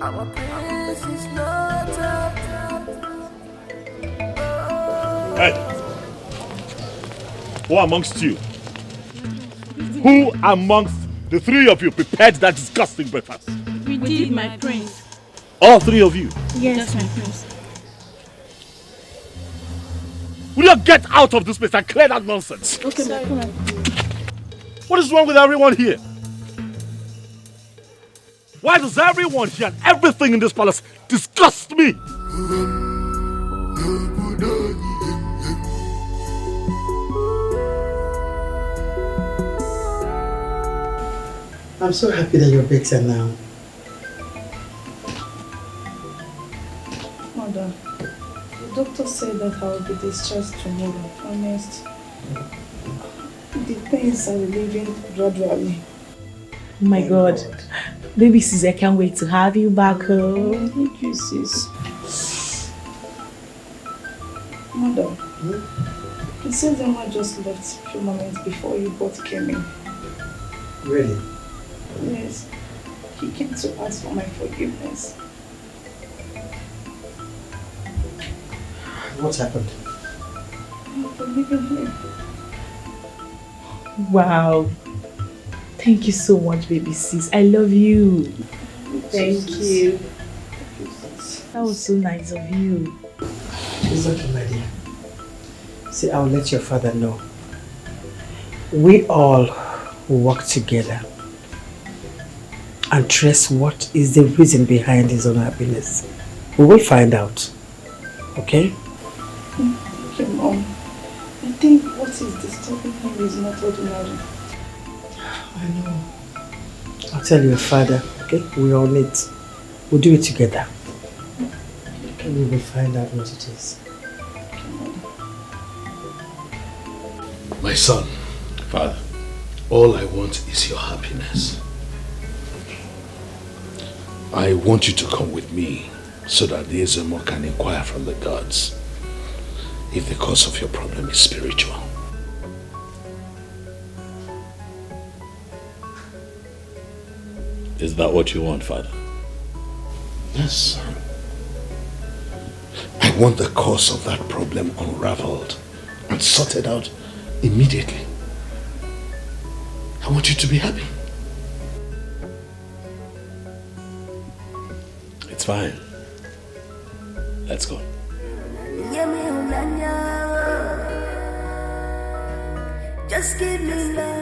Our prince is not up. Hey! Who amongst you? Who amongst the three of you prepared that disgusting breakfast? We did, my prince. All three of you? Yes, my prince. Will you get out of this place and clear that nonsense? Okay, my prince. What is wrong with everyone here? Why does everyone here and everything in this palace disgust me? I'm so happy that you're better now. Mother, the doctor said that I will be discharged tomorrow. Honest. The pains are relieving gradually. Oh my God. Baby sis, I can't wait to have you back home. Thank you, sis. Mother, he said Emma just left a few moments before you both came in. Really? Yes. He came to ask for my forgiveness. What happened? I'm forgiving him. Wow. Thank you so much, baby sis. I love you. Thank you. That was so nice of you. It's okay, my dear. See, I'll let your father know. We all will work together and trace what is the reason behind his unhappiness. We will find out. Okay? Thank you, Mom. I think what is disturbing him is not ordinary. I know. I'll tell your father, okay? We're on it. We'll do it together. Okay, we will find out what it is. My son, Father, all I want is your happiness. I want you to come with me so that the Ezemo can inquire from the gods if the cause of your problem is spiritual. is that what you want, Father? Yes, son. I want the cause of that problem unraveled and sorted out immediately. I want you to be happy. It's fine. Let's go. Just give me love.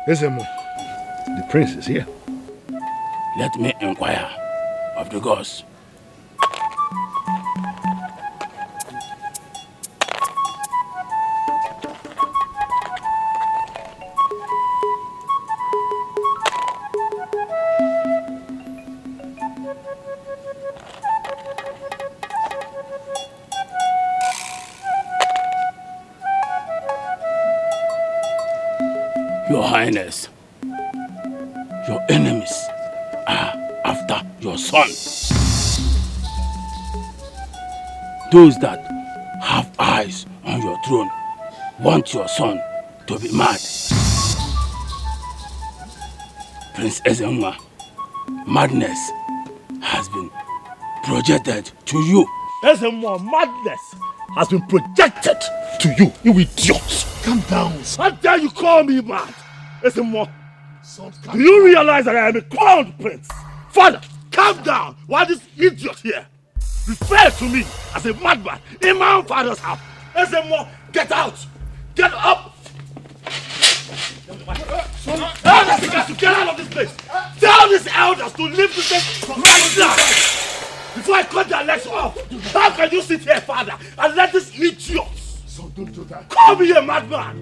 Ezemo, the prince is here. Let me inquire of the gods. Your Highness, your enemies are after your son. Those that have eyes on your throne want your son to be mad. Prince Ezemo, madness has been projected to you. Ezemo, madness has been projected to you, you idiot. Calm down. How dare you call me mad? Ezemo, do you realize that I am a crowned prince? Father, calm down while this idiot here refers to me as a madman in my own father's house. Ezemo, get out! Get up! Elders, you got to get out of this place! Tell these elders to leave this place right now! Before I cut their legs off! How can you sit here, father, and let this idiot don't do that. call me a madman?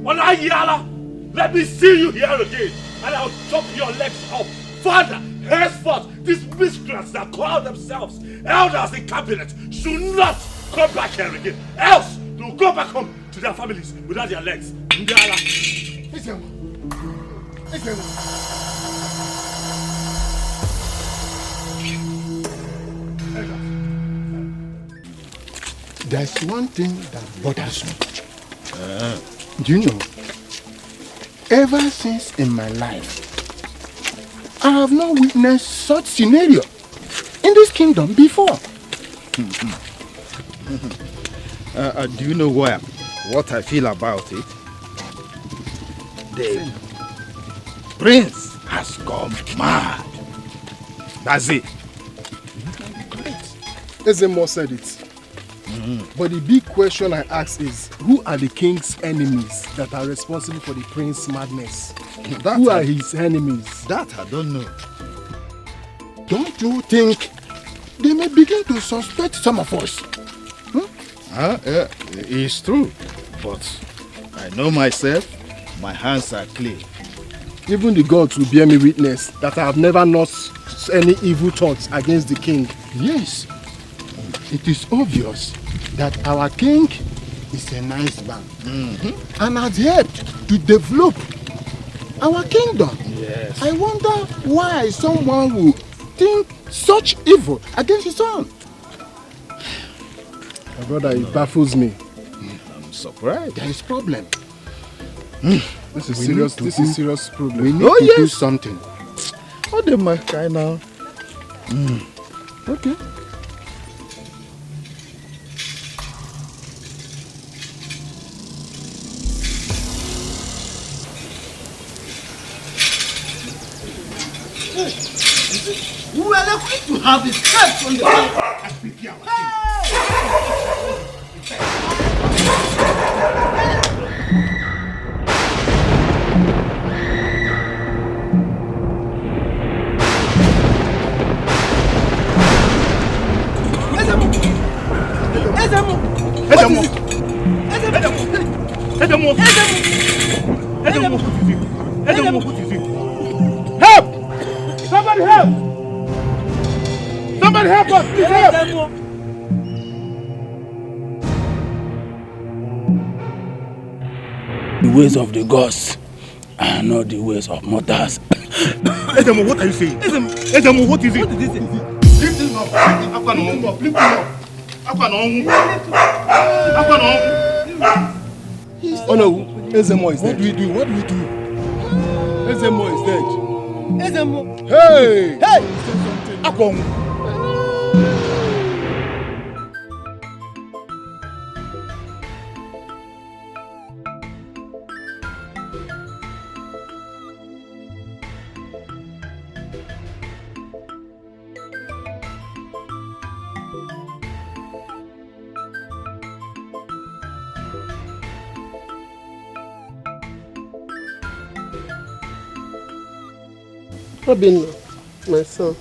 Yala, let me see you here again, and I'll chop your legs off. Father, henceforth, these miscreants that call themselves elders in cabinet should not come back here again. Else, they'll go back home to their families without their legs. Yala. There's one thing that bothers me. Do you know? Ever since in my life, I have not witnessed such scenario in this kingdom before. Do you know what I feel about it? The prince has gone mad. That's it. Ezemo said it. But the big question I ask is, who are the king's enemies that are responsible for the prince's madness? Who are his enemies? That I don't know. Don't you think they may begin to suspect some of us? It's true. But I know myself, my hands are clean. Even the gods will bear me witness that I have never nursed any evil thoughts against the king. Yes. It is obvious that our king is a nice man and has helped to develop our kingdom. Yes. I wonder why someone would think such evil against his son. My brother, it baffles me. I'm surprised. There is problem. This is serious. This is serious problem. We need to do something. What am I kind now? Okay. We are lucky to have his steps on the Help! Somebody help! Somebody help us! Please help! The ways of the gods are not the ways of mortals. Ezemo, what are you saying? Ezemo, what is it? What is it? Lift him up. Lift him up. Oh no, Ezemo is dead. What do we do? What do we do? Ezemo is dead. Ezemo. Hey! Hey! Akong. Obinna, my son.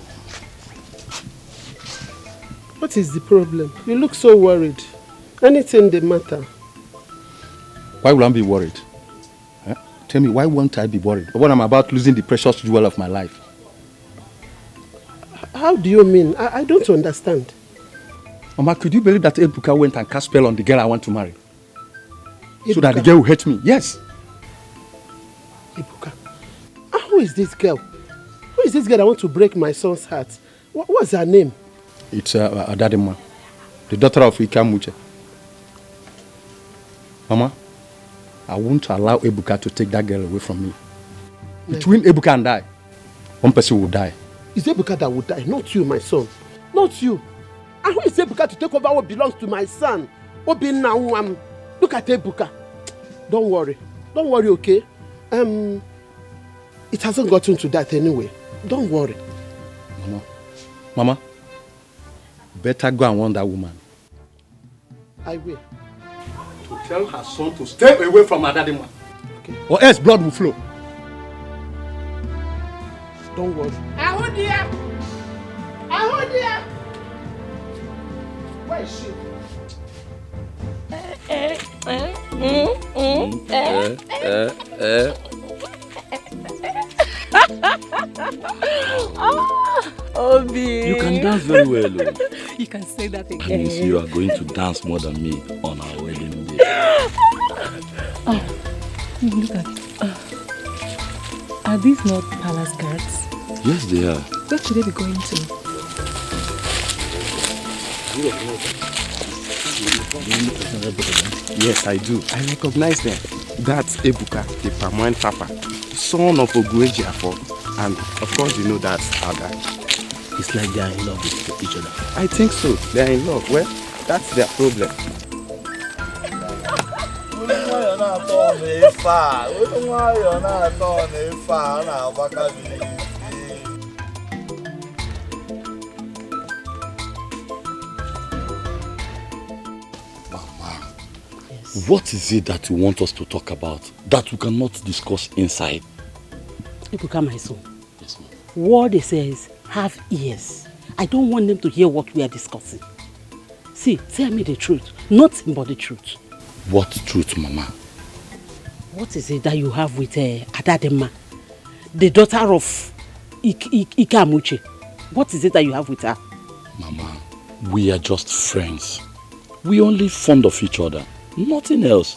What is the problem? You look so worried. Anything the matter? Why will I be worried? Huh? Tell me, why won't I be worried when I'm about losing the precious jewel of my life? How do you mean? I don't understand. Mama, could you believe that Ebuka went and cast spell on the girl I want to marry? Ebuka? So that the girl will hate me? Yes. Ebuka. Who is this girl? Who is this girl that wants to break my son's heart? What's her name? It's Adadema, the daughter of Ikamuche. Mama, I won't allow Ebuka to take that girl away from me. Between Ebuka and I, one person will die. It's Ebuka that will die, not you, my son. Not you. And who is Ebuka to take over what belongs to my son? Obinna, look at Ebuka. Don't worry. Don't worry, okay? It hasn't gotten to that anyway. Don't worry. Mama, Mama, better go and warn that woman. I will. To tell her son to stay away from her daddy man. Okay. Or else blood will flow. Don't worry. Ahodia! Ahodia! Where is she? Obi. You can dance very well, Lord. You can say that again. And you see, you are going to dance more than me on our wedding day. Oh, look at it. Are these not palace guards? Yes, they are. Where should they be going to? Yes, I do. I recognize them. That's Ebuka, the Pamoine Papa, son of Oguejiafo, and of course you know that's Ada. It's like they are in love with each other. I think so. They are in love. Well, that's their problem. What is it that you want us to talk about that we cannot discuss inside? Ebuka, my son. Yes, ma'am. What they say is, have ears. I don't want them to hear what we are discussing. See, tell me the truth. Nothing but the truth. What truth, Mama? What is it that you have with Adadema, the daughter of Ikamuche? What is it that you have with her? Mama, we are just friends. We only fond of each other. Nothing else.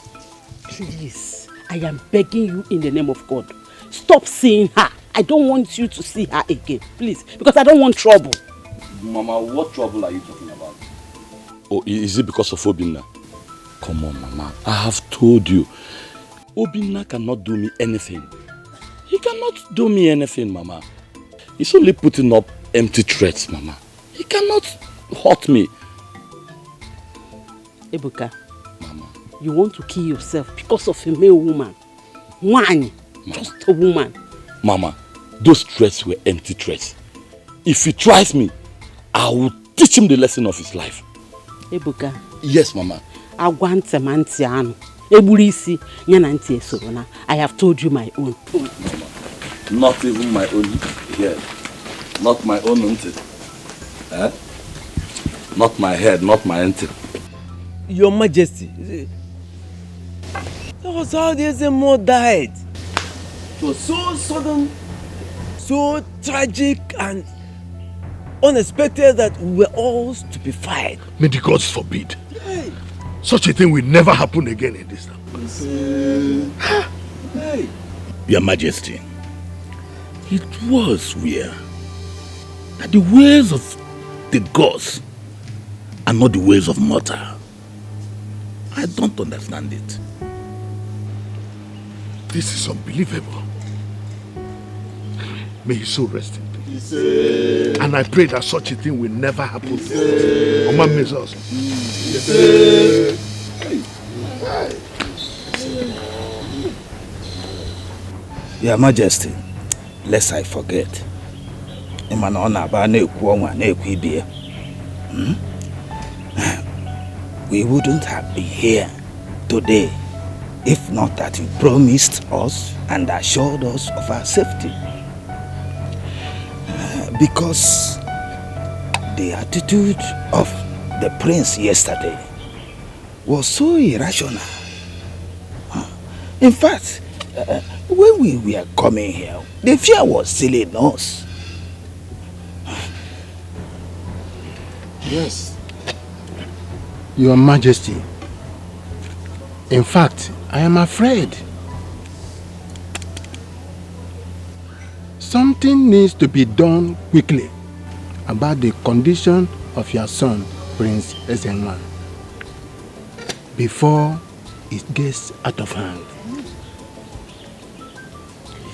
Please, I am begging you in the name of God. Stop seeing her. I don't want you to see her again. Please, because I don't want trouble. Mama, what trouble are you talking about? Oh, is it because of Obinna? Come on, Mama. I have told you. Obinna cannot do me anything. He cannot do me anything, Mama. He's only putting up empty threats, Mama. He cannot hurt me. Ebuka, Mama, you want to kill yourself because of a male woman. One, just a woman. Mama, those threats were empty threats. If he tries me, I will teach him the lesson of his life. Ebuka. Yes, Mama. I have told you my own. Mama, not even my own head. Not my own auntie. Eh? Not my head, not my auntie. Your Majesty, that was how the Ezemo died. It was so sudden, so tragic and unexpected that we were all stupefied. May the gods forbid. Hey. Such a thing will never happen again in this town. Hey. Your Majesty, it was weird that the ways of the gods are not the ways of mortal. I don't understand it. This is unbelievable. May his soul rest in peace. And I pray that such a thing will never happen. Oma Mezos. Your Majesty, lest I forget. We wouldn't have been here today if not that you promised us and assured us of our safety. Because the attitude of the prince yesterday was so irrational. In fact, when we were coming here, the fear was still in us. Yes. Your Majesty, in fact, I am afraid. Something needs to be done quickly about the condition of your son, Prince Ezenwa, before it gets out of hand.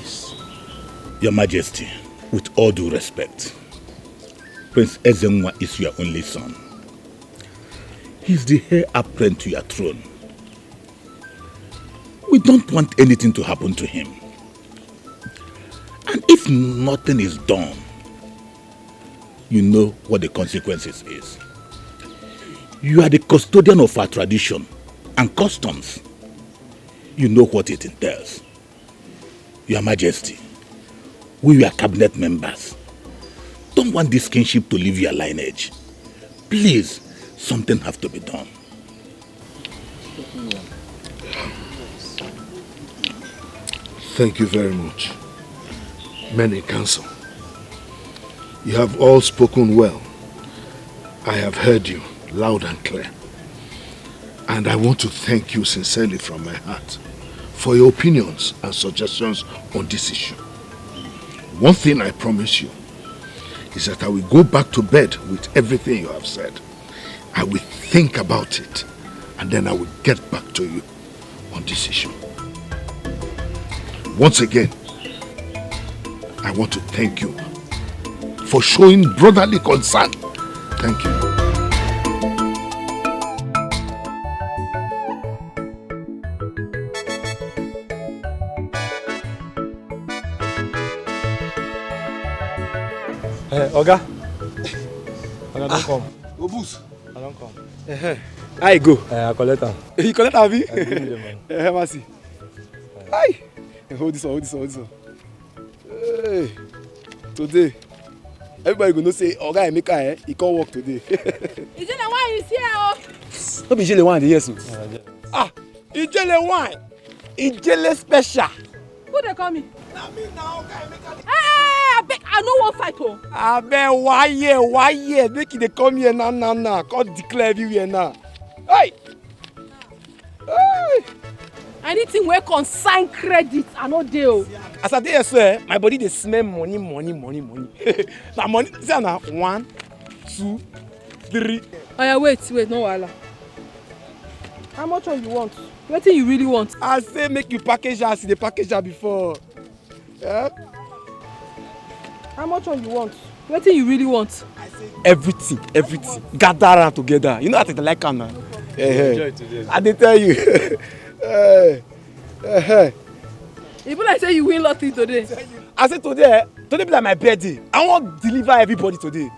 Yes. Your Majesty, with all due respect, Prince Ezenwa is your only son. He's the heir apparent to your throne. We don't want anything to happen to him. And if nothing is done, you know what the consequences is. You are the custodian of our tradition and customs. You know what it entails. Your Majesty, we are cabinet members. Don't want this kingship to leave your lineage. Please, something has to be done. Thank you very much. Men in council, you have all spoken well. I have heard you loud and clear. And I want to thank you sincerely from my heart for your opinions and suggestions on this issue. One thing I promise you is that I will go back to bed with everything you have said. I will think about it and then I will get back to you on this issue. Once again, I want to thank you for showing brotherly concern. Thank you. Oga, don't come. Obus. I don't come. I go. I collect am. You collect am, abi? I give you the money. Mercy. Hi. Hold this one. Hey. Today, everybody gonna say, Oga Emeka, he can't work today. Is it the one you see? No be Ijele wine, yes. Ijele wine. Ijele special. Who they call me? Na me now, Oga Emeka. Hey, I no wan fight oh. Abeg, why here? Make they come here now. Can't declare everywhere now. Hey. Anything wey concern credit, I no dey o. As I dey here, sir, my body dey smell money. Na money, see na 1, 2, 3. Oh yeah, wait, no wahala. How much one you want? Wetin you really want? I say make you package as the package before. Yeah? How much one you want? Wetin you really want? Everything. Gather around together. You know what I like now. Enjoy today. I dey tell you. E be like say you win lottery today. I say today be like my birthday. I wan deliver everybody today.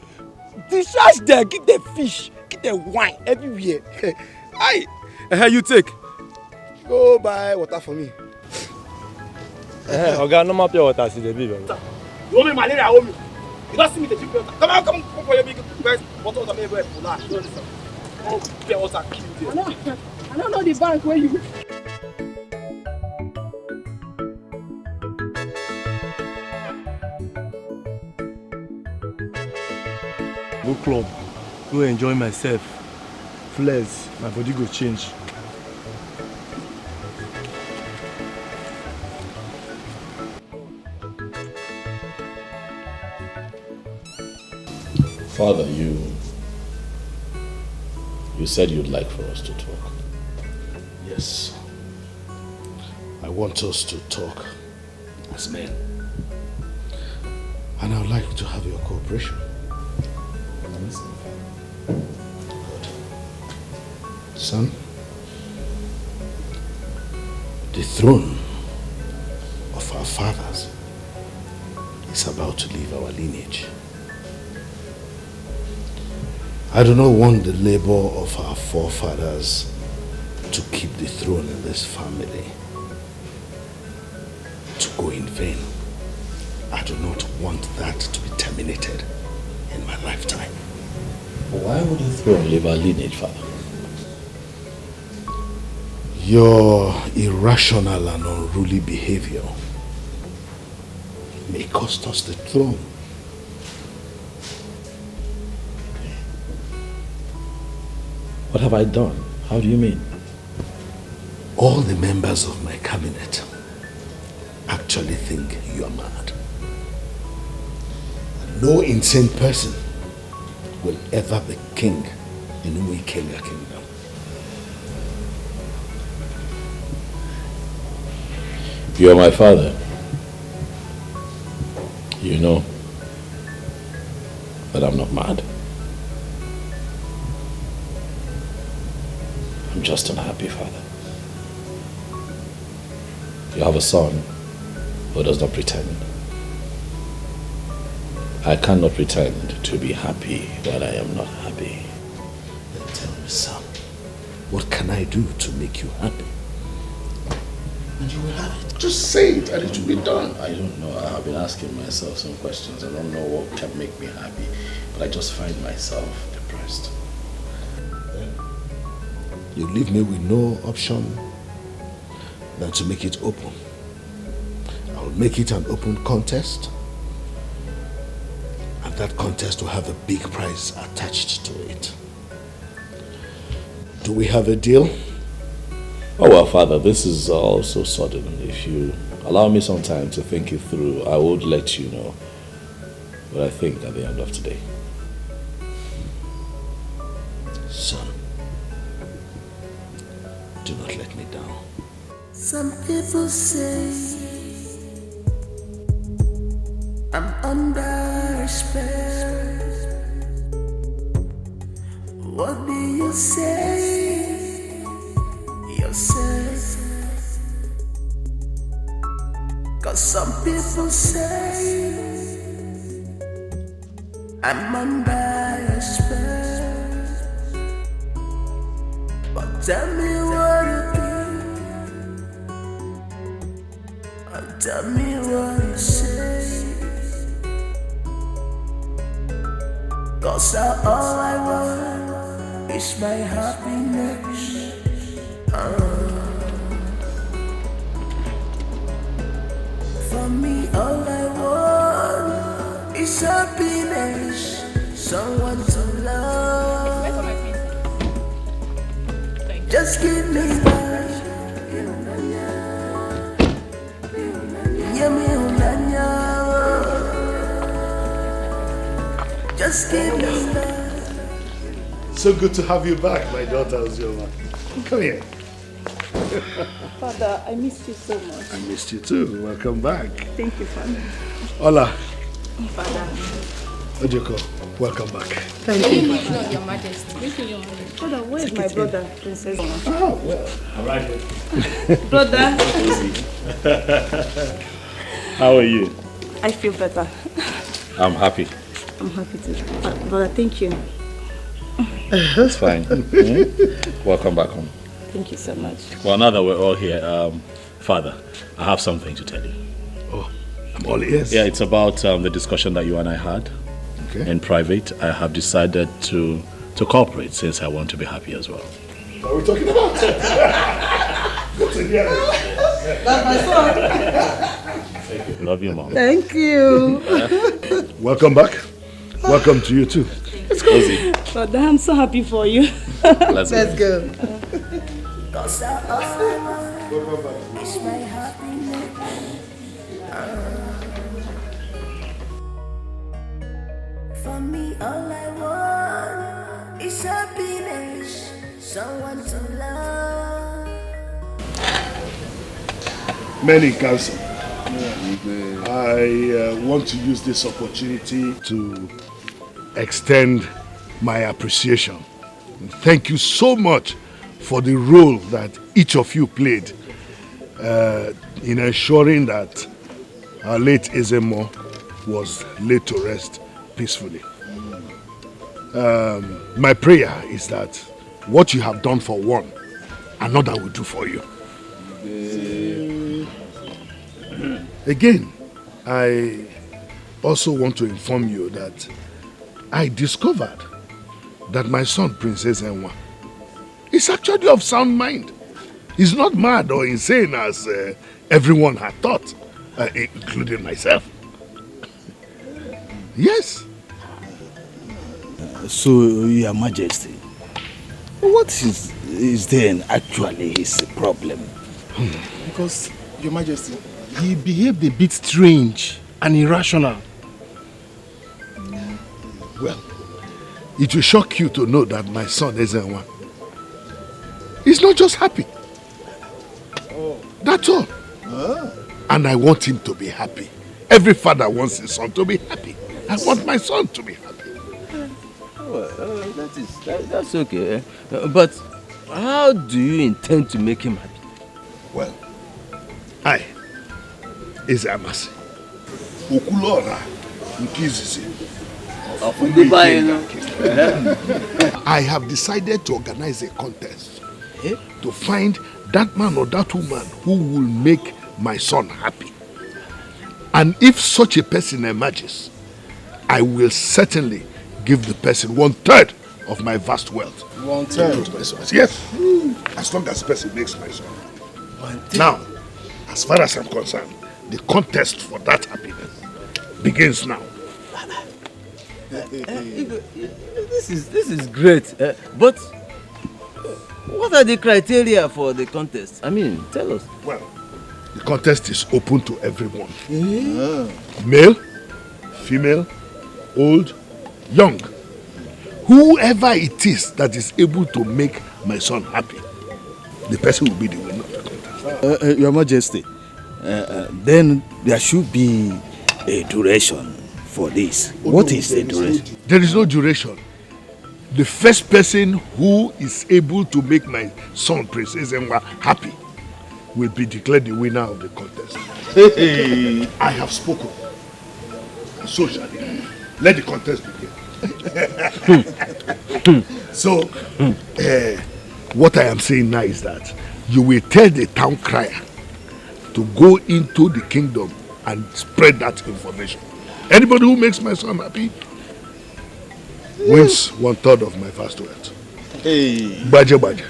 Discharge them, give them fish, give them wine everywhere. Aye. You take. Go buy water for me. Oga, normal pure water see the bill. You want me malaria, you don't see me the cheap water. Come for your big guys. Water water me everywhere. You don't listen. Oh, pure water kill you. I don't know the bank where you. Go club, go enjoy myself. Flex, my body go change. Father, you said you'd like for us to talk. Yes. I want us to talk as men. And I would like to have your cooperation. Good. Son, the throne of our fathers is about to leave our lineage. I do not want the labor of our forefathers to keep the throne in this family to go in vain. I do not want that to be terminated in my lifetime. Why would the throne leave our lineage, Father? Your irrational and unruly behavior may cost us the throne. What have I done? How do you mean? All the members of my cabinet actually think you are mad. No insane person will ever be king in Ini Edo kingdom. You are my father. You know that I'm not mad. I'm just unhappy, Father. You have a son who does not pretend. I cannot pretend to be happy when I am not happy. Then tell me, son, what can I do to make you happy? And you will have it. Just say it and it will be done. I don't know. I have been asking myself some questions. I don't know what can make me happy, but I just find myself depressed. You leave me with no option than to make it open. I'll make it an open contest, and that contest will have a big prize attached to it. Do we have a deal? Oh well, Father, this is all so sudden. If you allow me some time to think it through, I would let you know what I think at the end of today. Son, do not let me down. Some people say I'm under spell. What do you say yourself? 'Cause some people say I'm under spell. But tell me what it is. Tell me what you say. 'Cause all I want is my happiness. For me, all I want is happiness. Someone to love. Just give me love. Just give me love. So good to have you back, my daughter Ozioma. Come here. Father, I missed you so much. I missed you too. Welcome back. Thank you, Father. Hola. Father. Ojoko, welcome back. Thank you. Your Majesty. Father, where is my brother, Princess? Oh, well. All right. Brother. How are you? I feel better. I'm happy. I'm happy to. Brother, thank you. That's fine. Welcome back home. Thank you so much. Well, now that we're all here, Father, I have something to tell you. Oh, I'm all ears. Yeah, it's about the discussion that you and I had in private. I have decided to cooperate since I want to be happy as well. What are we talking about? Good to hear it. That's my son. Thank you. Love you, Mom. Thank you. Welcome back. Welcome to you too. Let's go. Brother, I'm so happy for you. Let's go. Cause all I want is my happiness. For me, all I want is happiness. Someone to love. Many counsel. I want to use this opportunity to extend my appreciation. Thank you so much for the role that each of you played in ensuring that our late Ezemo was laid to rest peacefully. My prayer is that what you have done for one, another will do for you. Again, I also want to inform you that I discovered that my son, Princess Enwa, is actually of sound mind. He's not mad or insane as everyone had thought, including myself. Yes. So, Your Majesty, what is then actually his problem? Because, Your Majesty, he behaved a bit strange and irrational. Well, it will shock you to know that my son Ezenwa is not just happy. That's all. And I want him to be happy. Every father wants his son to be happy. I want my son to be happy. That's okay. But how do you intend to make him happy? Well, I is Amasi. Okulora I have decided to organize a contest to find that man or that woman who will make my son happy. And if such a person emerges, I will certainly give the person 1/3 of my vast wealth. 1/3? Yes. As long as the person makes my son. Now, as far as I'm concerned, the contest for that happiness begins now. This is great. But what are the criteria for the contest? I mean, tell us. Well, the contest is open to everyone. Male, female, old, young. Whoever it is that is able to make my son happy, the person will be the winner of the contest. Your Majesty, then there should be a duration for this. What is the duration? There is no duration. The first person who is able to make my son, Princess Enwa, happy will be declared the winner of the contest. I have spoken. So shall it. Let the contest begin. So, what I am saying now is that you will tell the town crier to go into the kingdom and spread that information. Anybody who makes my son happy wins 1/3 of my vast wealth. Baje baje.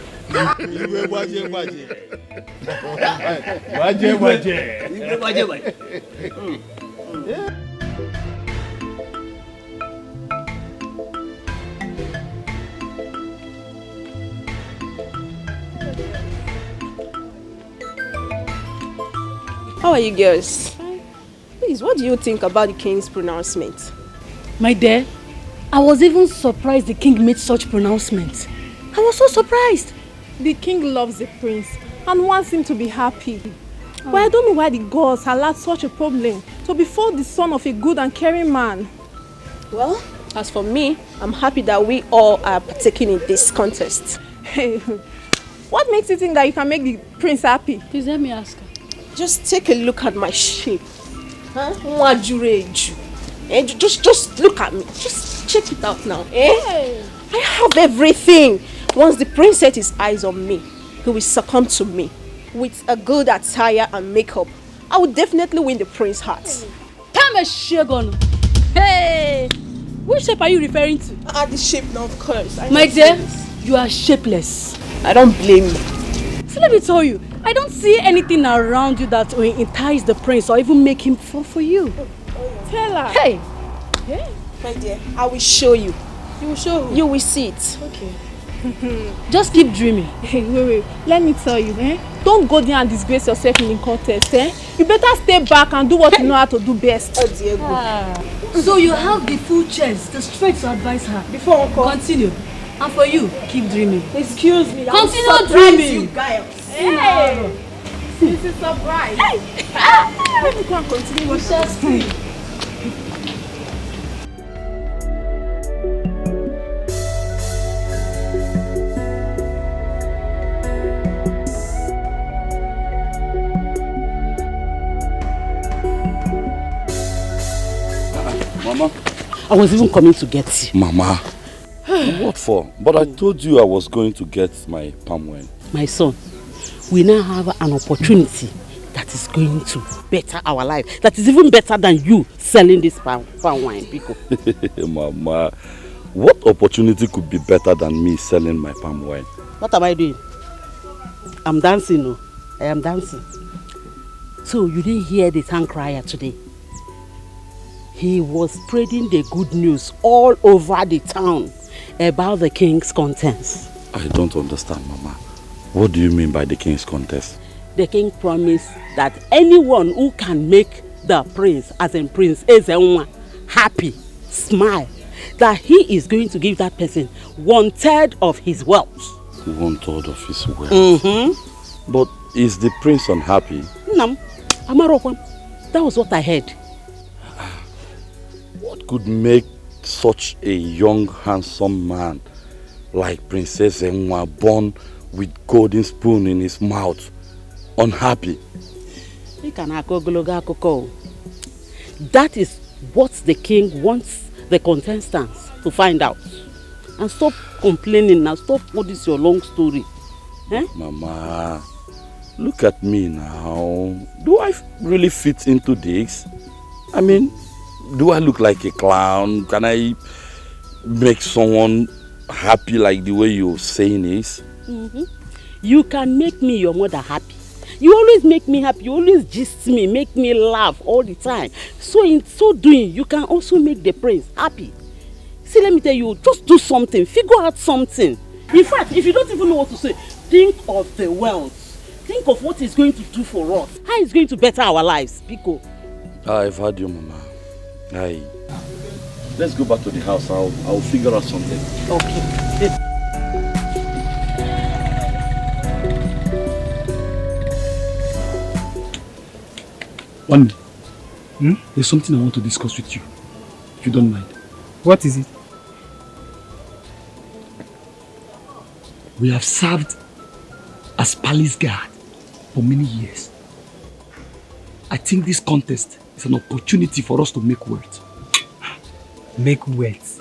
How are you girls? Please, what do you think about the king's pronouncement? My dear, I was even surprised the king made such pronouncements. I was so surprised. The king loves the prince and wants him to be happy. But I don't know why the gods allowed such a problem to befall the son of a good and caring man. Well, as for me, I'm happy that we all are partaking in this contest. Hey, what makes you think that you can make the prince happy? Please let me ask her. Just take a look at my shape. Just look at me. Just check it out now. Hey. I have everything. Once the prince set his eyes on me, he will succumb to me. With a good attire and makeup, I will definitely win the prince's heart. Come a shagon. Hey! Which shape are you referring to? The shape now, of course. My dear, you are shapeless. I don't blame you. So let me tell you, I don't see anything around you that will entice the prince or even make him fall for you. Tell her. Hey! Yeah. My dear, I will show you. You will show her? You will see it. Okay. Just keep dreaming. Hey, wait. Let me tell you, don't go there and disgrace yourself in the contest, You better stay back and do what you know how to do best. Oh, Diego. So you have the full chance, the strength to advise her. Before Uncle. Continue. And for you, keep dreaming. Excuse me. Continue dreaming. You guys. Hey! This is surprise. Hey! Let me go and continue what shall see. Mama. I was even coming to get you. Mama. What for? But I told you I was going to get my palm wine. My son, we now have an opportunity that is going to better our life. That is even better than you selling this palm wine, Pico. Mama, what opportunity could be better than me selling my palm wine? What am I doing? I'm dancing, no. I am dancing. So you didn't hear the town crier today? He was spreading the good news all over the town about the king's contest. I don't understand, Mama. What do you mean by the king's contest? The king promised that anyone who can make the prince, as in Prince Ezenwa, happy, smile, that he is going to give that person 1/3 of his wealth. 1/3 of his wealth? But is the prince unhappy? No, Amarokwam. That was what I heard. What could make such a young, handsome man like Princess Enwa, born with golden spoon in his mouth, unhappy? That is what the king wants the contestants to find out. And stop complaining now. Stop all this your long story. Eh? Mama, look at me now. Do I really fit into this? I mean, do I look like a clown? Can I make someone happy like the way you're saying is? You can make me your mother happy. You always make me happy. You always gist me, make me laugh all the time. So in so doing, you can also make the prince happy. See, let me tell you, just do something. Figure out something. In fact, if you don't even know what to say, think of the world. Think of what it's going to do for us. How it's going to better our lives, Biko. I've heard you, Mama. Let's go back to the house. I'll figure out something. Okay. One, there's something I want to discuss with you, if you don't mind. What is it? We have served as palace guard for many years. I think this contest is an opportunity for us to make words. Make words?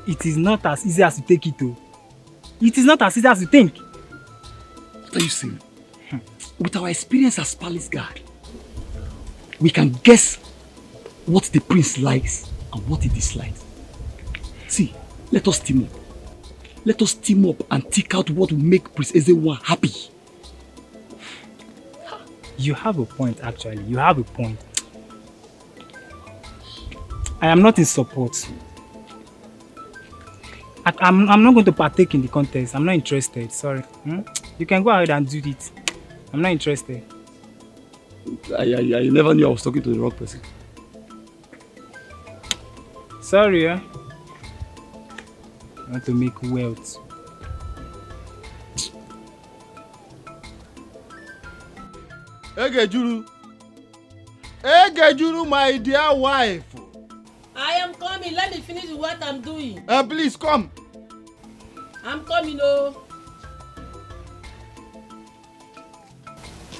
It is not as easy as you take it, though. It is not as easy as you think. What are you saying? With our experience as palace guard, we can guess what the prince likes and what he dislikes. See, let us team up. Let us team up and take out what will make Prince Ezewa happy. You have a point, actually. You have a point. I am not in support. I'm not going to partake in the contest. I'm not interested. Sorry. You can go ahead and do it. I'm not interested. I never knew I was talking to the wrong person. Sorry, I want to make wealth. Egejuru, my dear wife. I am coming. Let me finish what I'm doing. Please come. I'm coming, oh.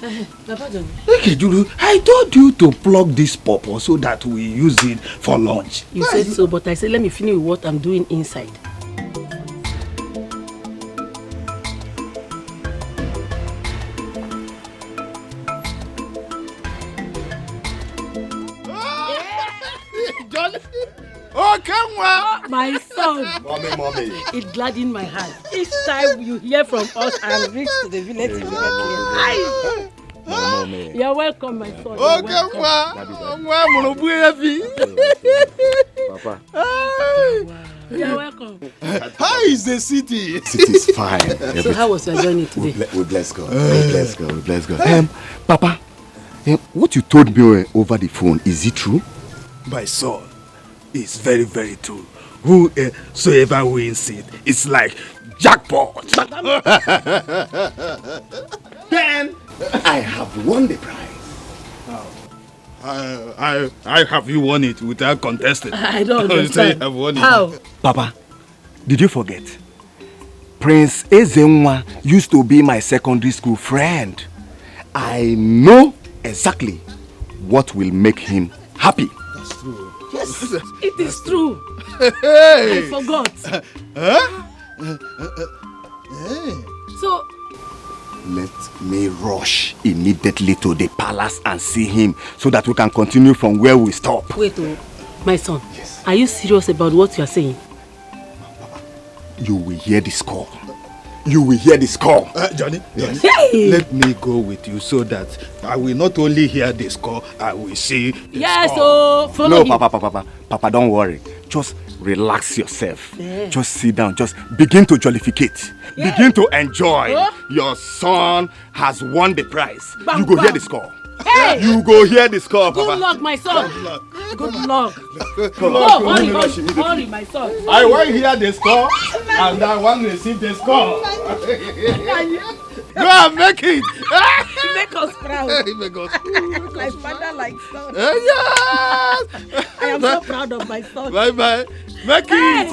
Egejuru, I told you to plug this pawpaw so that we use it for lunch. You said so, but I said let me finish what I'm doing inside. My son. Mommy. It gladdened my heart. Each time you hear from us and reach to the village immediately. Mommy. You're welcome, my son. Papa. You're welcome. How is the city? The city is fine. So how was your journey today? We bless God. We bless God. Papa, what you told me over the phone, is it true? My son, it's very, very true. Whosoever wins it, it's like jackpot. Then I have won the prize. I have you won it without contesting. I don't understand. I have won it. How? Papa, did you forget? Prince Ezenwa used to be my secondary school friend. I know exactly what will make him happy. That's true. Yes, it is true. Hey. I forgot. So, let me rush immediately to the palace and see him so that we can continue from where we stop. Wait, my son. Yes. Are you serious about what you are saying? You will hear the score. You will hear the score. Johnny, hey. Let me go with you so that I will not only hear the score, I will see the score. Follow him. Papa, don't worry. Just relax yourself. Yeah. Just sit down. Just begin to jollificate. Yeah. Begin to enjoy. Your son has won the prize. You go hear the score. Hey. You go hear the score, Papa. Good luck, my son. Good luck. Hurry, my son. I want to hear the score and I want to receive the score. Go and make it. Make us proud. Make us proud. Like father, like son. Yes. I am so proud of my son. Bye. Make it.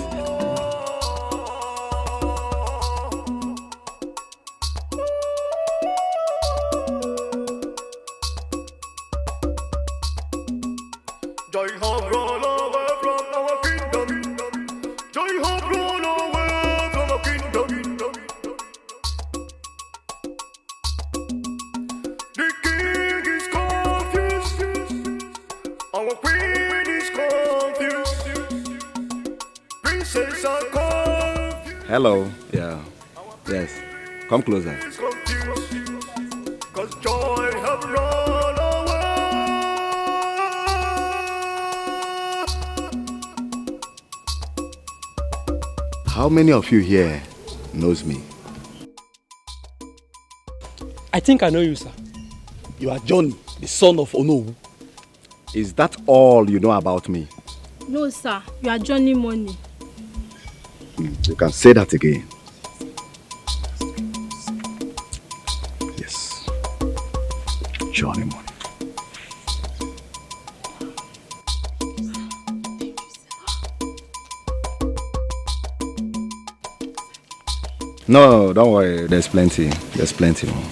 Joy have run away from our kingdom. Joy have run away from our kingdom. The king is confused. Our queen is confused. Princess are confused. Hello. Yeah. Yes. Come closer. Cause joy have run away. How many of you here knows me? I think I know you, sir. You are Johnny, the son of Onowu. Is that all you know about me? No, sir. You are Johnny Money. You can say that again. Yes. Johnny Money. No, don't worry. There's plenty. There's plenty more.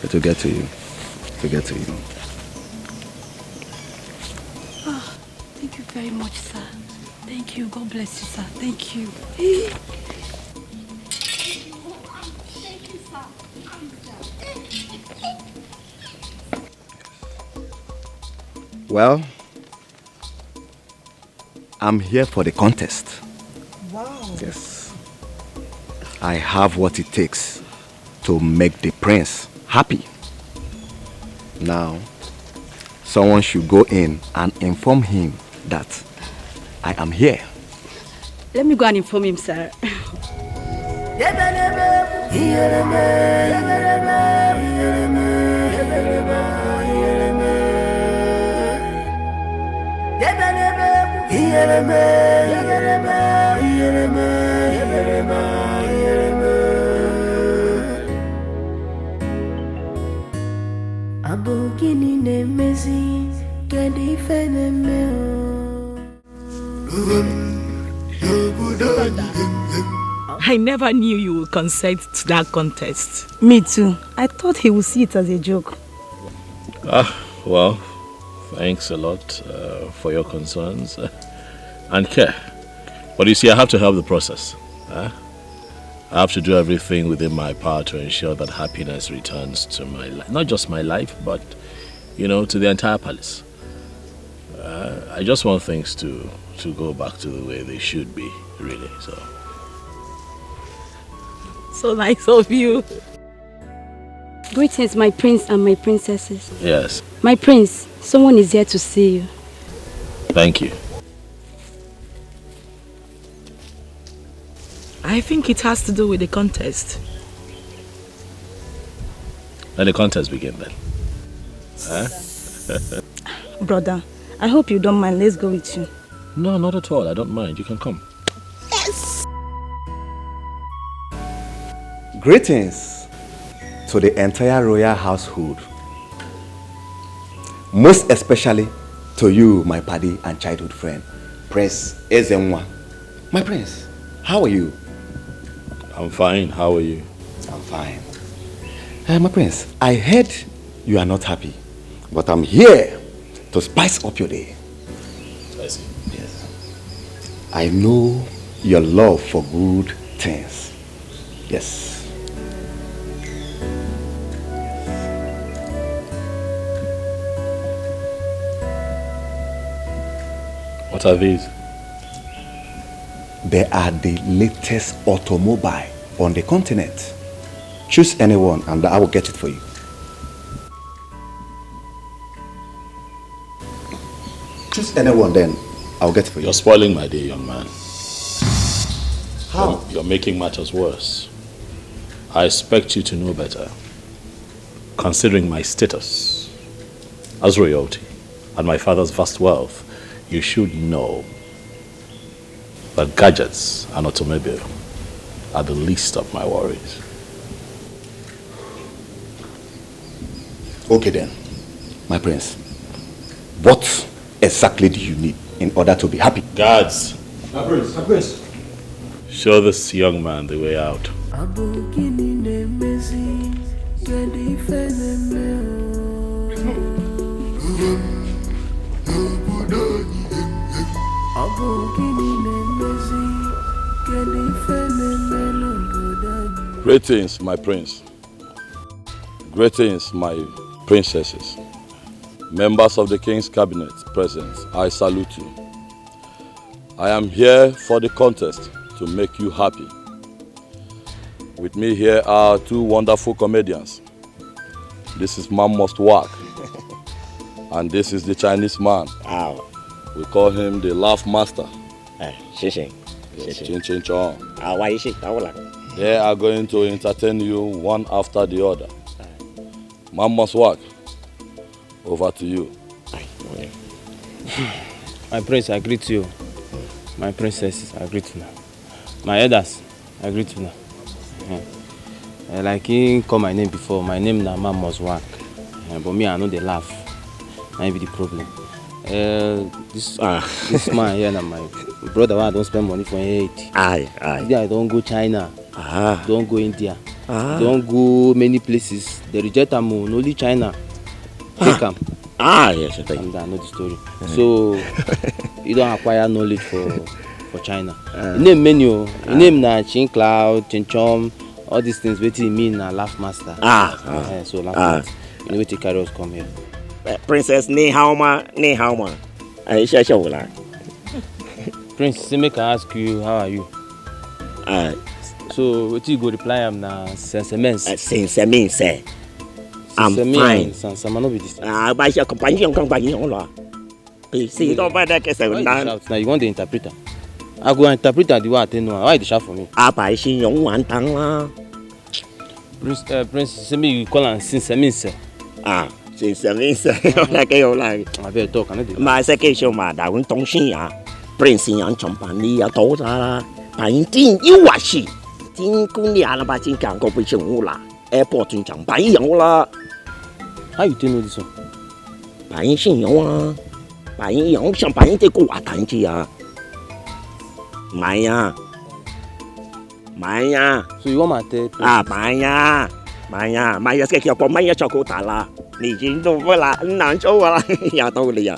It will get to you. It will get to you. Oh, thank you very much, sir. Thank you. God bless you, sir. Thank you. Well, I'm here for the contest. Wow. Yes. I have what it takes to make the prince happy. Now, someone should go in and inform him that I am here. Let me go and inform him, sir. I never knew you would consent to that contest. Me too. I thought he would see it as a joke. Well, thanks a lot for your concerns and care. But you see, I have to help the process. I have to do everything within my power to ensure that happiness returns to my life. Not just my life, but, you know, to the entire palace. I just want things to go back to the way they should be, really. So nice of you. Greetings, my prince and my princesses. Yes. My prince, someone is here to see you. Thank you. I think it has to do with the contest. Let the contest begin then. Brother, I hope you don't mind. Let's go with you. No, not at all. I don't mind. You can come. Yes! Greetings to the entire royal household. Most especially to you, my paddy and childhood friend, Prince Ezenwa. My prince, how are you? I'm fine. How are you? I'm fine. My prince, I heard you are not happy, but I'm here to spice up your day. I see. Yes. I know your love for good things. Yes. What are these? They are the latest automobile on the continent. Choose anyone and I will get it for you. Choose anyone, then I'll get it for you. You're spoiling my day, young man. How? You're making matters worse. I expect you to know better. Considering my status as royalty and my father's vast wealth, you should know that gadgets and automobile are the least of my worries. Okay then, my prince. What exactly do you need in order to be happy? Guards! My prince. Show this young man the way out. Greetings, my prince. Greetings, my princesses. Members of the king's cabinet present, I salute you. I am here for the contest to make you happy. With me here are two wonderful comedians. This is Man Must Work. And this is the Chinese man. We call him the Laugh Master. Chin Chin Chong. They are going to entertain you one after the other. Man Must Work. Over to you. My prince, I greet you. My princesses, I greet you. My elders, I greet you. Like he call my name before, my name na Man Must Work. But me, I know they laugh. That be the problem. This man here, na my brother, I don't spend money for it. I don't go China. Don't go India. Don't go many places. They reject them only China. Take them. Yes, I think. And I know the story. So you don't acquire knowledge for China. Name menu. Name na Chin Cloud, Chin Chom, all these things. What you mean na Laugh Master. So Laugh Master. You know what the carriers come here. Princess ni hao ma. Prince, say make I ask you, how are you? So what you go reply am na sensemens. Sensemens. I'm fine. Sama be this. Ba sia compagnon la. See, don't buy that case now you want the interpreter. I go interpreter the way I tell you. Why you shout for me? Ba xin yong wan tang la. Prince, say me you call am sensemens. Sensemens. Like you like. I better talk, I know. Ma se ke show ma da won dong xin ya. Prince yang chompan li ya do za la. Ban jin yu wa xi. Jin gu li la ba jin gang go bu xin wu la. Airport jin chang ban yang la. How you know this one? 白银信用啊，白银用像白银这个话谈起啊，买呀，买呀。So you want my tape? 买呀，买呀，买呀，这叫个买呀，照顾大啦，你已经都不啦，很难做啦，有道理啊。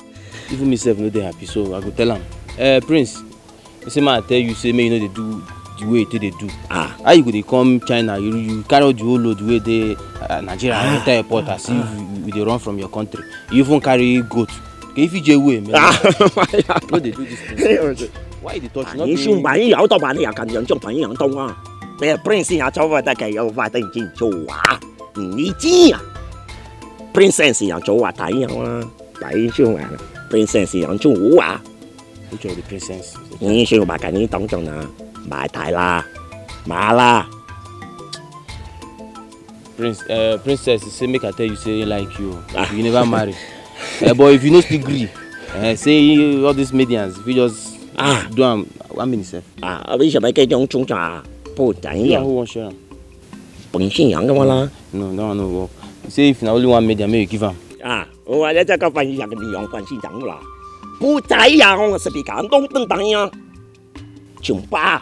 Even myself no dey happy, so I go tell am. Prince, you say I tell you, say me you know they do the way they do. How you go dey come China? You carry out the whole load the way they Nigeria enter airport as if we dey run from your country. You even carry goat. Okay, if you dey away, man. No dey do this thing. Why you dey touch? You should buy有多买你也咁样做朋友东啊。你 Prince 也做得嘅有快定先做啊，你知啊 ？Princess 也做啊睇樣啦，睇出嚟 Princess 也做啊。你做啲 princess？ 你需要買緊啲當中啊，買睇啦，買啦。Princess, say make I tell you, say like you never marry. But if you no still gree, say all these medians, if you just do am, 1 minute sef. 為什麼嘅種種啊不怎樣？ Who wan share am? 本信仰嘅嘛啦。No, that one no work. Say if na only one median, make you give am. 我話你這個本信仰嘅利用本信仰啦，不怎樣，我是比較都等等樣，窮吧。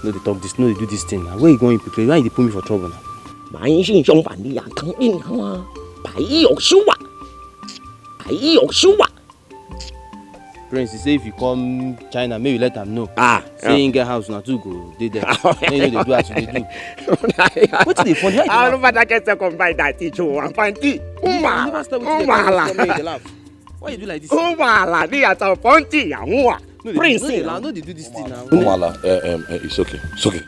No dey talk this, no dey do this thing. Where you going, Pique? Why you dey put me for trouble now? 本信仰版的呀，肯定啊，白有修啊，白有修啊。Prince, say if you come China, maybe let them know. Say in get house now too go, they there. Then you know they do as you do. What's the funny? I don't want to get to combine that teacher and find it. Why you do like this? They are so funny, Prince, no, they do this thing now. It's okay. It's okay.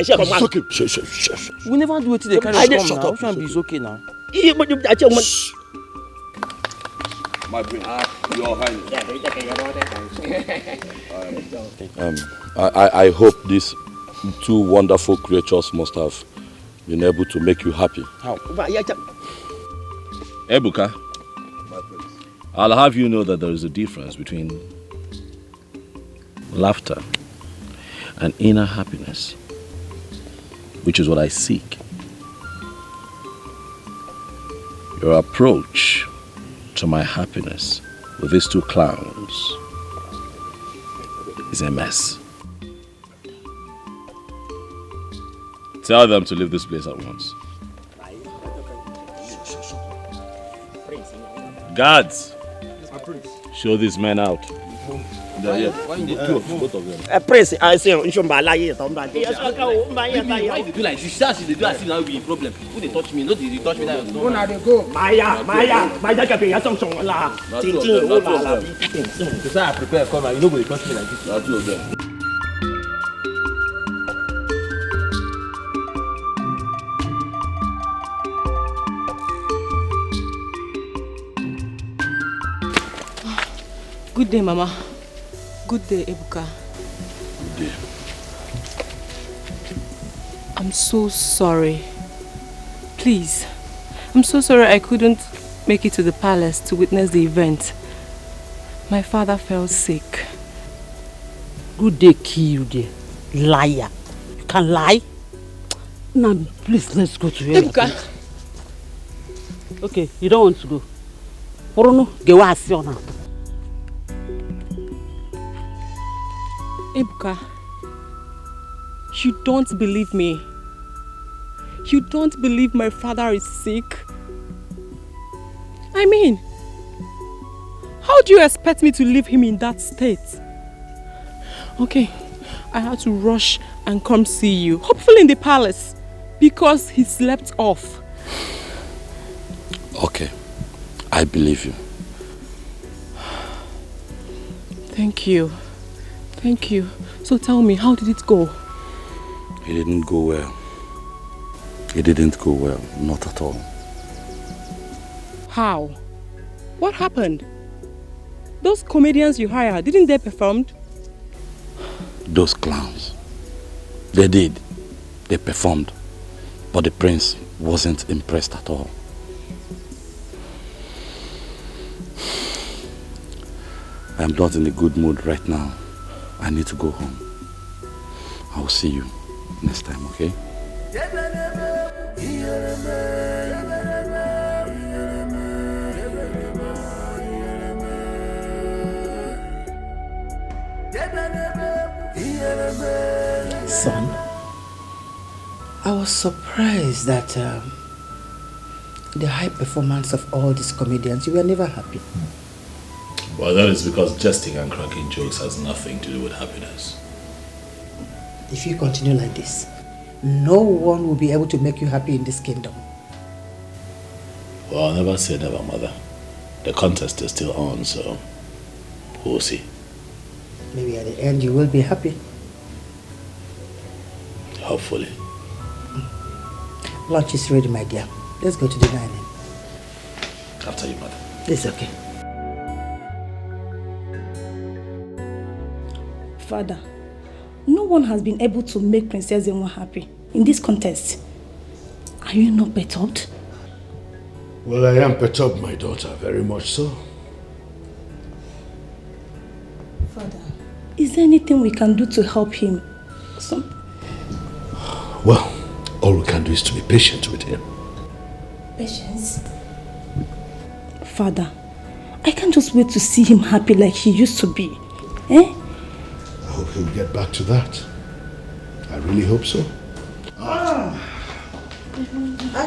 It's okay. Shh. We never do it till they carry us come now. Which one be it's okay now? My prince, Your Highness. I hope these two wonderful creatures must have been able to make you happy. How? Ebuka, I'll have you know that there is a difference between laughter and inner happiness, which is what I seek. Your approach to my happiness with these two clowns is a mess. Tell them to leave this place at once. Guards, show these men out. Why you two of both of them? Prince, I say, you should buy Why you do like this? She do as if now be a problem. Who they touch me? No, they touch me now. Go now, they go. Maya, can be a song la. That's why I prepare come and you know go touch me like this. That's two of them. Good day, Mama. Good day, Ebuka. Good day. I'm so sorry. Please, I'm so sorry I couldn't make it to the palace to witness the event. My father fell sick. Good day, Kirude. Liar. You can lie? Now, please, let's go to your Ebuka. Okay, you don't want to go. Porono, get what I see now. Ebuka, you don't believe me. You don't believe my father is sick. I mean, how do you expect me to leave him in that state? Okay, I had to rush and come see you, hopefully in the palace, because he slept off. Okay, I believe you. Thank you. Thank you. So tell me, how did it go? It didn't go well. It didn't go well, not at all. How? What happened? Those comedians you hired, didn't they perform? Those clowns. They did. They performed. But the prince wasn't impressed at all. I am not in a good mood right now. I need to go home. I will see you next time, okay? Son, I was surprised that the high performance of all these comedians, you were never happy. Well, that is because jesting and cracking jokes has nothing to do with happiness. If you continue like this, no one will be able to make you happy in this kingdom. Well, never say never, Mother. The contest is still on, so we'll see. Maybe at the end you will be happy. Hopefully. Lunch is ready, my dear. Let's go to the dining. After you, Mother. It's okay. Father, no one has been able to make Princess Zenwa happy in this contest. Are you not perturbed? Well, I am perturbed, my daughter, very much so. Father, is there anything we can do to help him? Well, all we can do is to be patient with him. Patience? Father, I can't just wait to see him happy like he used to be. Eh? I hope he'll get back to that. I really hope so. I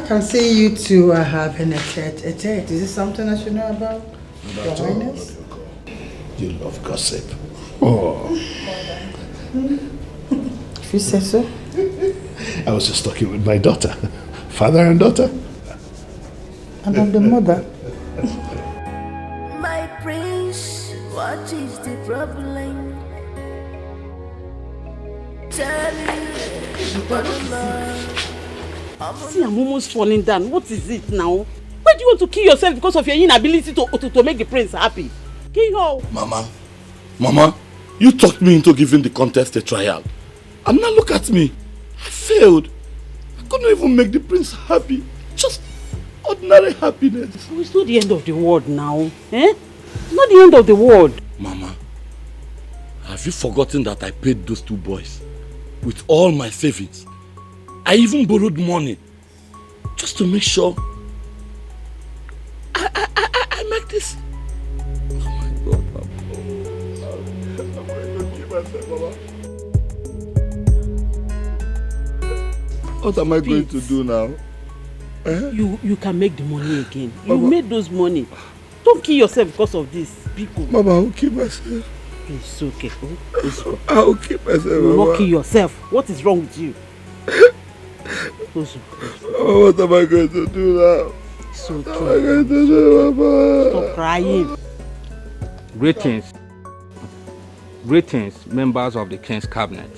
can see you two are having a tete-a-tete. Is this something I should know about? Not at all. You love gossip. Oh. If you say so. I was just talking with my daughter. Father and daughter. And I'm the mother. My prince, what is the problem? Tell me, See, I'm almost falling down. What is it now? Why do you want to kill yourself because of your inability to make the prince happy? Kill her. Mama, you talked me into giving the contest a trial. And now look at me. I failed. I couldn't even make the prince happy. Just ordinary happiness. It's not the end of the world now. Eh? It's not the end of the world. Mama, have you forgotten that I paid those two boys with all my savings? I even borrowed money just to make sure I make this. Oh my God, Mama. I'm going to kill myself, Mama. What am I going to do now? Eh? You can make the money again. You made those money. Don't kill yourself because of this. People. Mama, I'll kill myself. It's okay. Oh, I'll keep myself. You're not kill yourself. What is wrong with you? Oh, what am I going to do now? It's okay. What am I going to do, Mama? Stop crying. Greetings. Greetings, members of the King's Cabinet.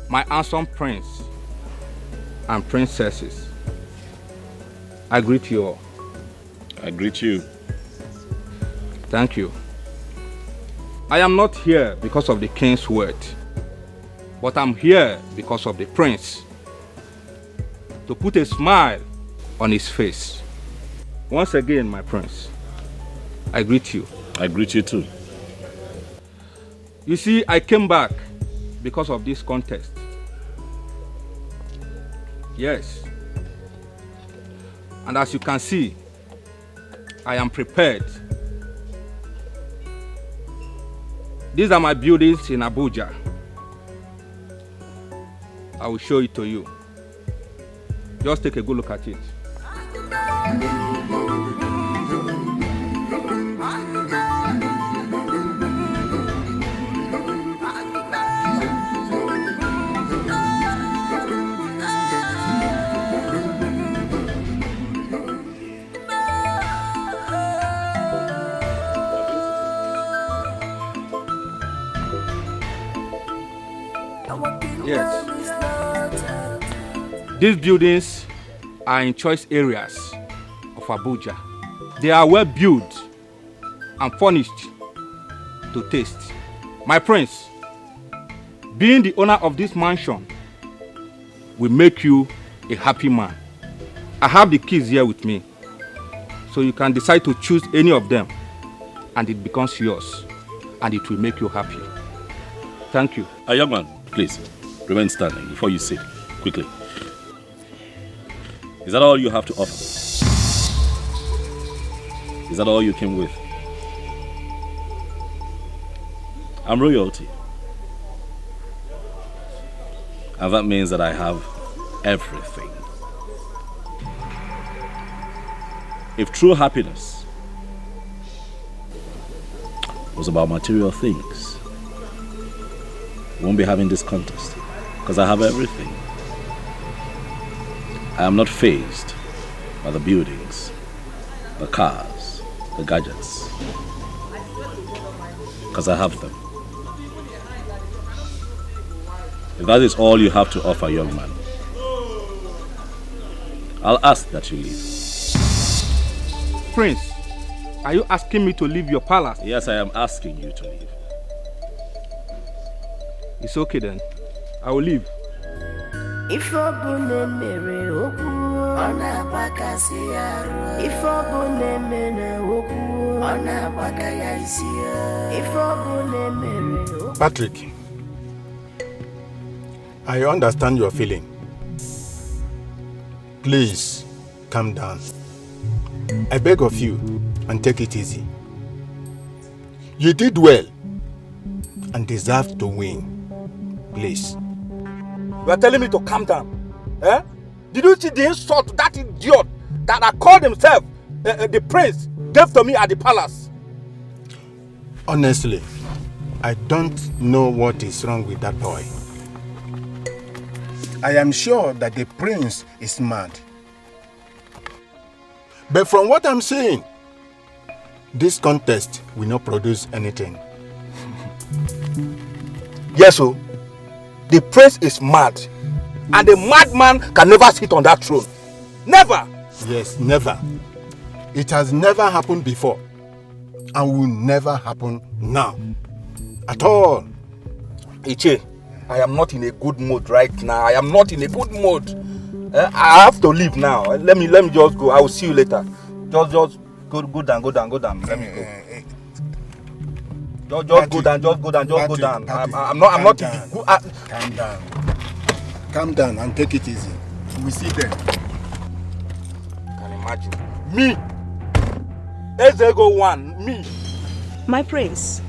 My handsome prince and princesses. I greet you all. I greet you. Thank you. I am not here because of the king's word, but I'm here because of the prince. To put a smile on his face. Once again, my prince, I greet you. I greet you too. You see, I came back because of this contest. Yes. And as you can see, I am prepared. These are my buildings in Abuja. I will show it to you. Just take a good look at it. Yes. These buildings are in choice areas of Abuja. They are well built and furnished to taste. My prince, being the owner of this mansion will make you a happy man. I have the keys here with me, so you can decide to choose any of them and it becomes yours and it will make you happy. Thank you. A young man, please, remain standing before you sit. Quickly. Is that all you have to offer? Is that all you came with? I'm royalty. And that means that I have everything. If true happiness was about material things, we won't be having this contest, because I have everything. I am not fazed by the buildings, the cars, the gadgets, because I have them. If that is all you have to offer, young man, I'll ask that you leave. Prince, are you asking me to leave your palace? Yes, I am asking you to leave. It's okay then. I will leave. If mere okwu ọ na-agbakasị arụ. If mere okwu ọ na-agbaka ya isi. If mere okwu. Patrick, I understand your feeling. Please, calm down. I beg of you, and take it easy. You did well, and deserve to win. Please. You are telling me to calm down. Eh? Did you see the insult that idiot that I called himself the prince gave to me at the palace? Honestly, I don't know what is wrong with that boy. I am sure that the prince is mad. But from what I'm seeing, this contest will not produce anything. Yes, so the prince is mad. And a madman can never sit on that throne. Never! Yes, never. It has never happened before. And will never happen now. At all. Iche, I am not in a good mood right now. I am not in a good mood. I have to leave now. Let me just go. I will see you later. Just go down. Let me go. Just go down. I'm not in the good. Calm down. Calm down and take it easy. We see them. Can imagine. Me. Ezego one. Me. My prince,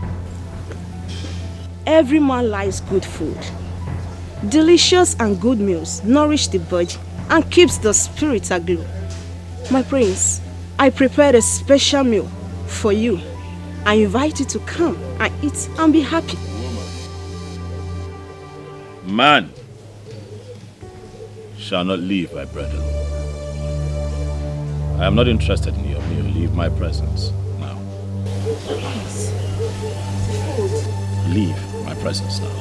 every man likes good food. Delicious and good meals nourish the body and keeps the spirit aglow. My prince, I prepared a special meal for you I invite you to come and eat and be happy. Man shall not leave my bread alone. I am not interested in your meal. Leave my presence now. Leave my presence now.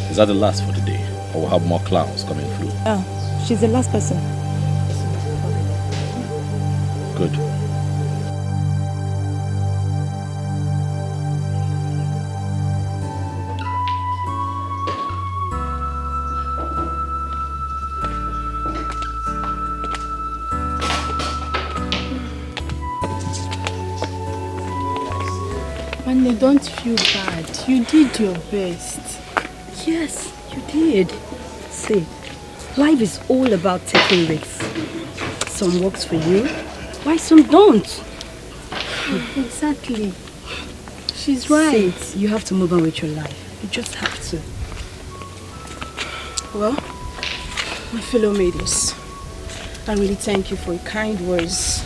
Is that the last for the day? Or we'll have more clowns coming through? Oh, she's the last person. Good. Manny, don't feel bad. You did your best. Yes, you did. See, life is all about taking risks. Some works for you, while some don't. Exactly. She's right. See, you have to move on with your life. You just have to. Well, my fellow ladies, I really thank you for your kind words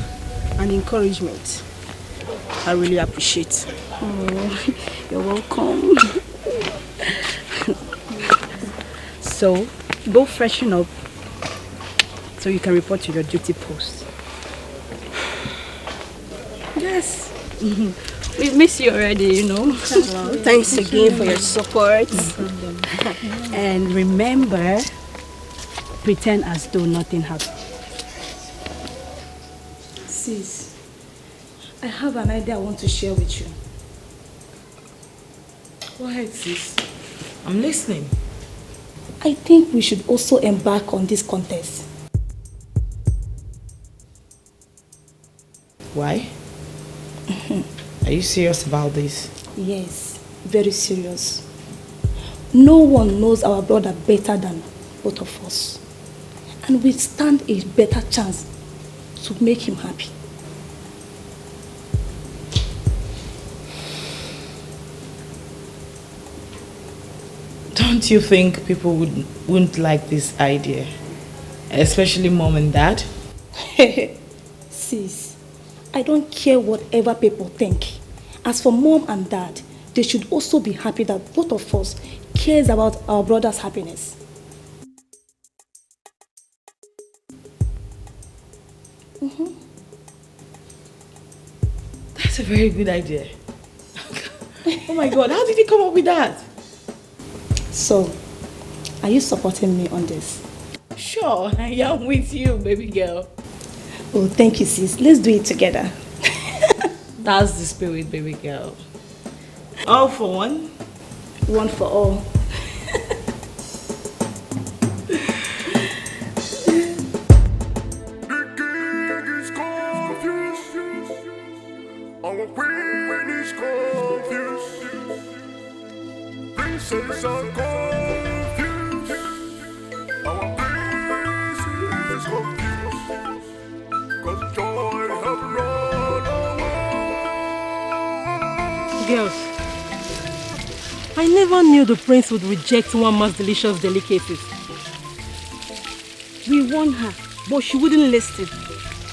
and encouragement. I really appreciate. Oh, you're welcome. So, go freshen up so you can report to your duty post. Yes. We miss you already, you know. Thanks again for your support. And remember, pretend as though nothing happened. Sis, I have an idea I want to share with you. Go ahead, sis. I'm listening. I think we should also embark on this contest. Why? Are you serious about this? Yes, very serious. No one knows our brother better than both of us. And we stand a better chance to make him happy. Don't you think people wouldn't like this idea? Especially mom and dad? Sis, I don't care whatever people think. As for mom and dad, they should also be happy that both of us cares about our brother's happiness. That's a very good idea. Oh my God, how did you come up with that? So, are you supporting me on this? Sure, I am with you, baby girl. Oh, thank you, sis. Let's do it together. That's the spirit, baby girl. All for one. One for all. Our queen is confused. Princess are confused. Our prince is confused. 'Cause joy have run away. Girls, I never knew the prince would reject one man's delicious delicacies. We warned her, but she wouldn't listen.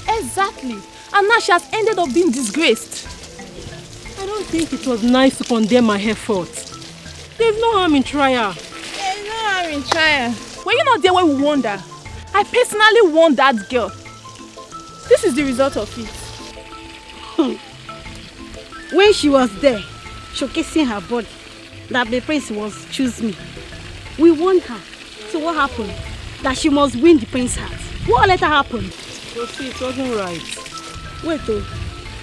Exactly. And now she has ended up being disgraced. I don't think it was nice to condemn her efforts. There's no harm in trial. There's no harm in trial. Were you not there when we warned her? I personally warned that girl. This is the result of it. When she was there, showcasing her body, that the prince was choose me. We warned her. So what happened? That she must win the prince's heart. What later happened? So see, it wasn't right. Wait, oh.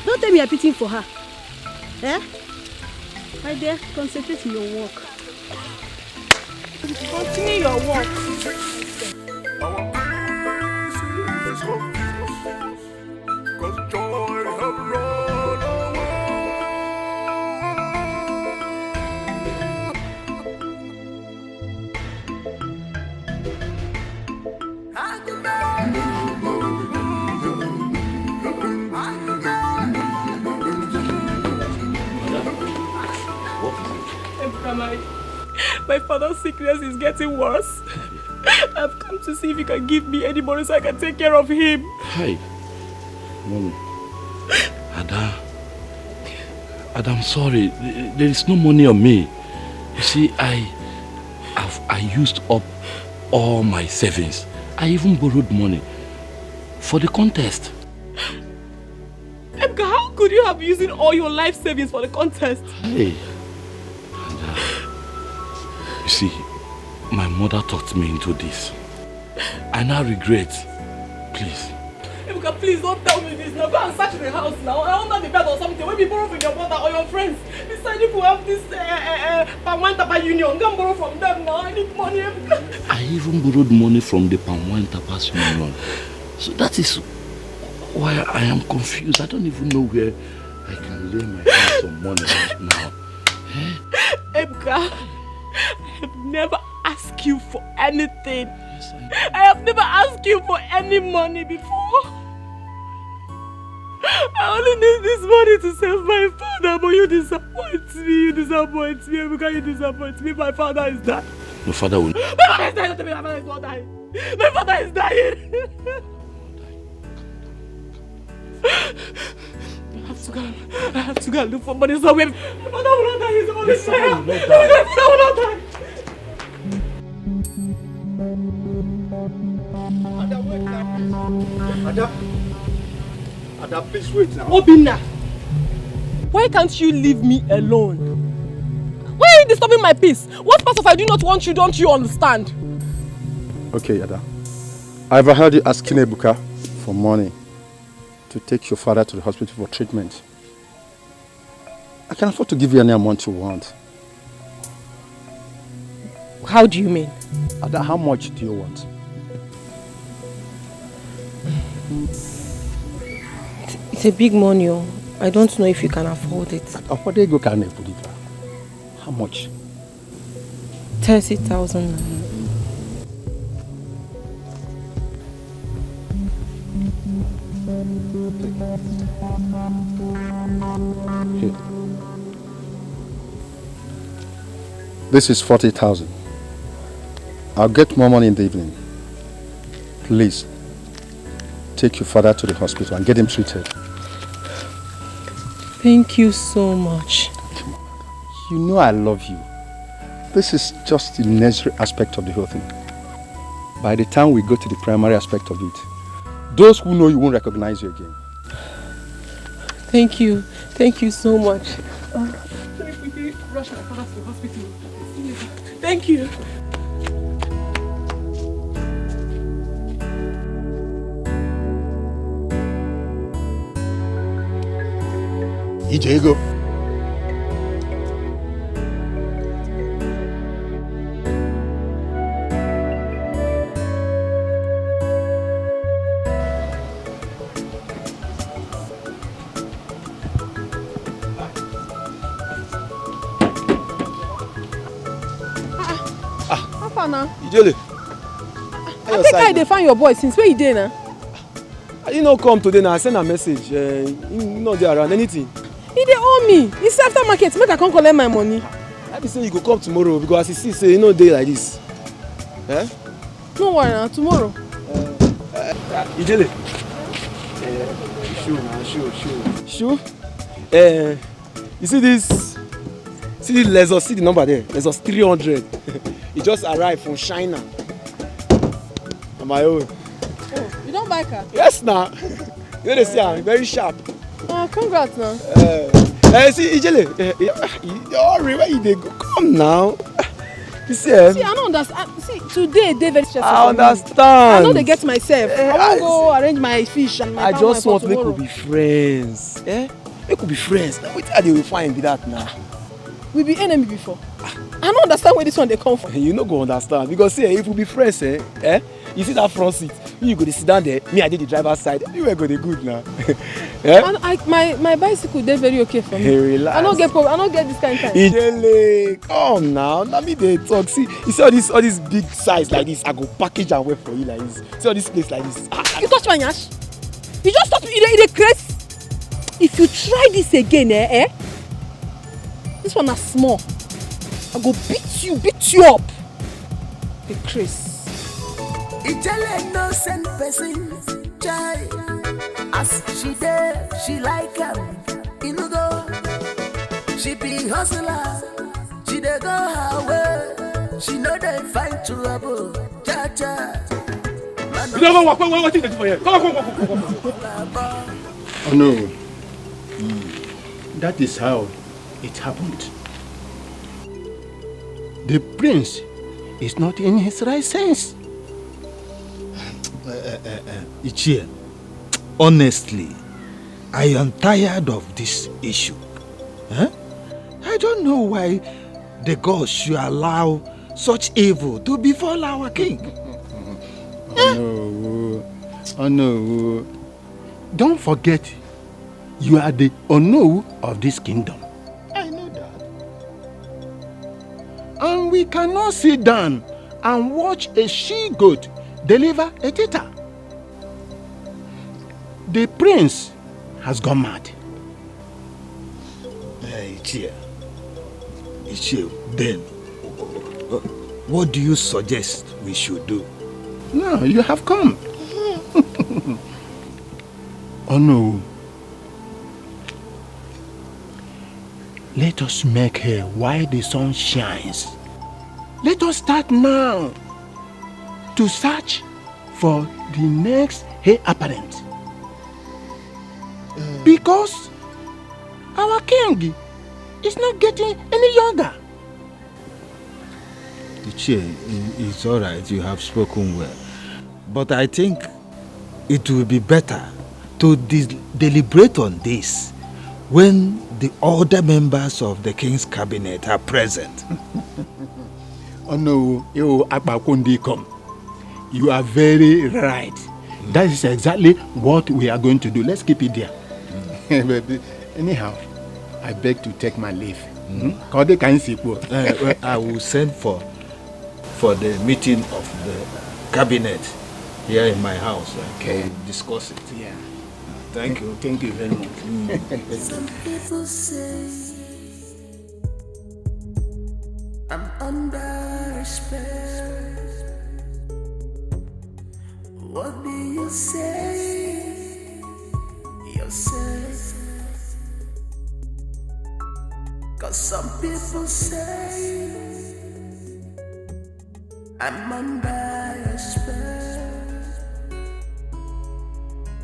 Don't tell me you're pitting for her. Eh? My dear, concentrate on your work. Continue your work. Our prince is confused. 'Cause joy have run away. My father's sickness is getting worse. I've come to see if you can give me any money so I can take care of him. Hi. Mommy. Ada, I'm sorry. There is no money on me. You see, I used up all my savings. I even borrowed money for the contest. Emka, how could you have used all your life savings for the contest? Hey. Ada, you see, my mother talked me into this. I now regret. Please. Emka, please don't tell me this now. Go and search the house now. I under the bed or something. Maybe borrow from your mother or your friends. Besides, if you have this Pamwanta Union, go and borrow from them now. I need money, Emka. I even borrowed money from the Palm Tapas Union. So that is why I am confused. I don't even know where I can lay my hands on money right now. Emka, I have never asked you for anything. Yes, I have never asked you for any money before. I only need this money to save my father, but you disappoint me. You disappoint me. Emka, you disappoint me. My father is dying. Your father will... My father is dying. Don't tell me my father is not dying. My father is dying. I have to go and look for money somewhere. My father will not die. He's only dying. My father will not die. Ada, please wait now. Obinna, why can't you leave me alone? Why are you disturbing my peace? What part of I do not want you don't you understand? Okay, Ada. I've heard you asking Ebuka for money to take your father to the hospital for treatment. I can afford to give you any amount you want. How do you mean? Ada, how much do you want? It's a big money. I don't know if you can afford it. Afford it, go can I put it? How much? 30,000. Here. This is 40,000. I'll get more money in the evening. Please, take your father to the hospital and get him treated. Thank you so much. You know I love you. This is just the necessary aspect of the whole thing. By the time we go to the primary aspect of it, those who know you won't recognize you again. Thank you. Thank you so much. Let me quickly rush my father to the hospital. Thank you. Ijego. How far now? Ijele. I think I find your boy since where you dey now? I did not come today now. I sent a message. He not there around anything. He dey owe me. It's after market. Make I come collect my money. I be say you go come tomorrow because as you see say you no dey like this. Eh? No worry now. Tomorrow. Ijele. Shoe. You see this? See the Lexus? See the number there? Lexus 300. It just arrived from China. On my own. Oh, you don't buy car? Yes, now. You know they say I'm very sharp. Oh, congrats now. See, Ijele, hurry, where you dey go? Come now. You see, See, I don't understand. See, today they very stressful. I understand. I know they get myself. I want to go arrange my fish and my I just want to make we be friends. Make we be friends. Now, what they will find be that now? We be enemy before. I don't understand where this one they come from. You no go understand because see, if we be friends, you see that front seat. You go to sit down there. Me, I did the driver's side. You will go the good now. And my bicycle they very okay for me. Hey, relax. I don't get problem. I don't get this kind of time. Ijele, come now. Now me they talk. See, you see all this big size like this. I go package and wait for you like this. See all this place like this. You touch my nyash. You just touch me. You crazy. If you try this again, this one is small. I go beat you up. The Chris. Ijele no send person, chai. As she there, she like him. Inugo, she be hustler. She dey go her way. She know they find trouble. Cha cha. You don't go what is it for here? Come. Oh no. That is how it happened. The prince is not in his right sense. Ichie, honestly, I am tired of this issue. Huh? I don't know why the gods should allow such evil to befall our king. Oh no. Don't forget, you are the Ono of this kingdom. I know that. And we cannot sit down and watch a she-goat deliver a tita. The prince has gone mad. Ichie, then, what do you suggest we should do? Now you have come. Oh no. Let us make hay while the sun shines. Let us start now to search for the next hay apparent. Because our king is not getting any younger. Ichie, it's all right, you have spoken well. But I think it will be better to deliberate on this when the other members of the king's cabinet are present. Oh no, you are very right. That is exactly what we are going to do. Let's keep it there. But anyhow, I beg to take my leave. I will send for the meeting of the cabinet here in my house. Okay, we'll discuss it. Yeah. Thank you. Thank you very much. Some people say I'm under a spell. What do you say yourself? 'Cause some people say I'm under a spell.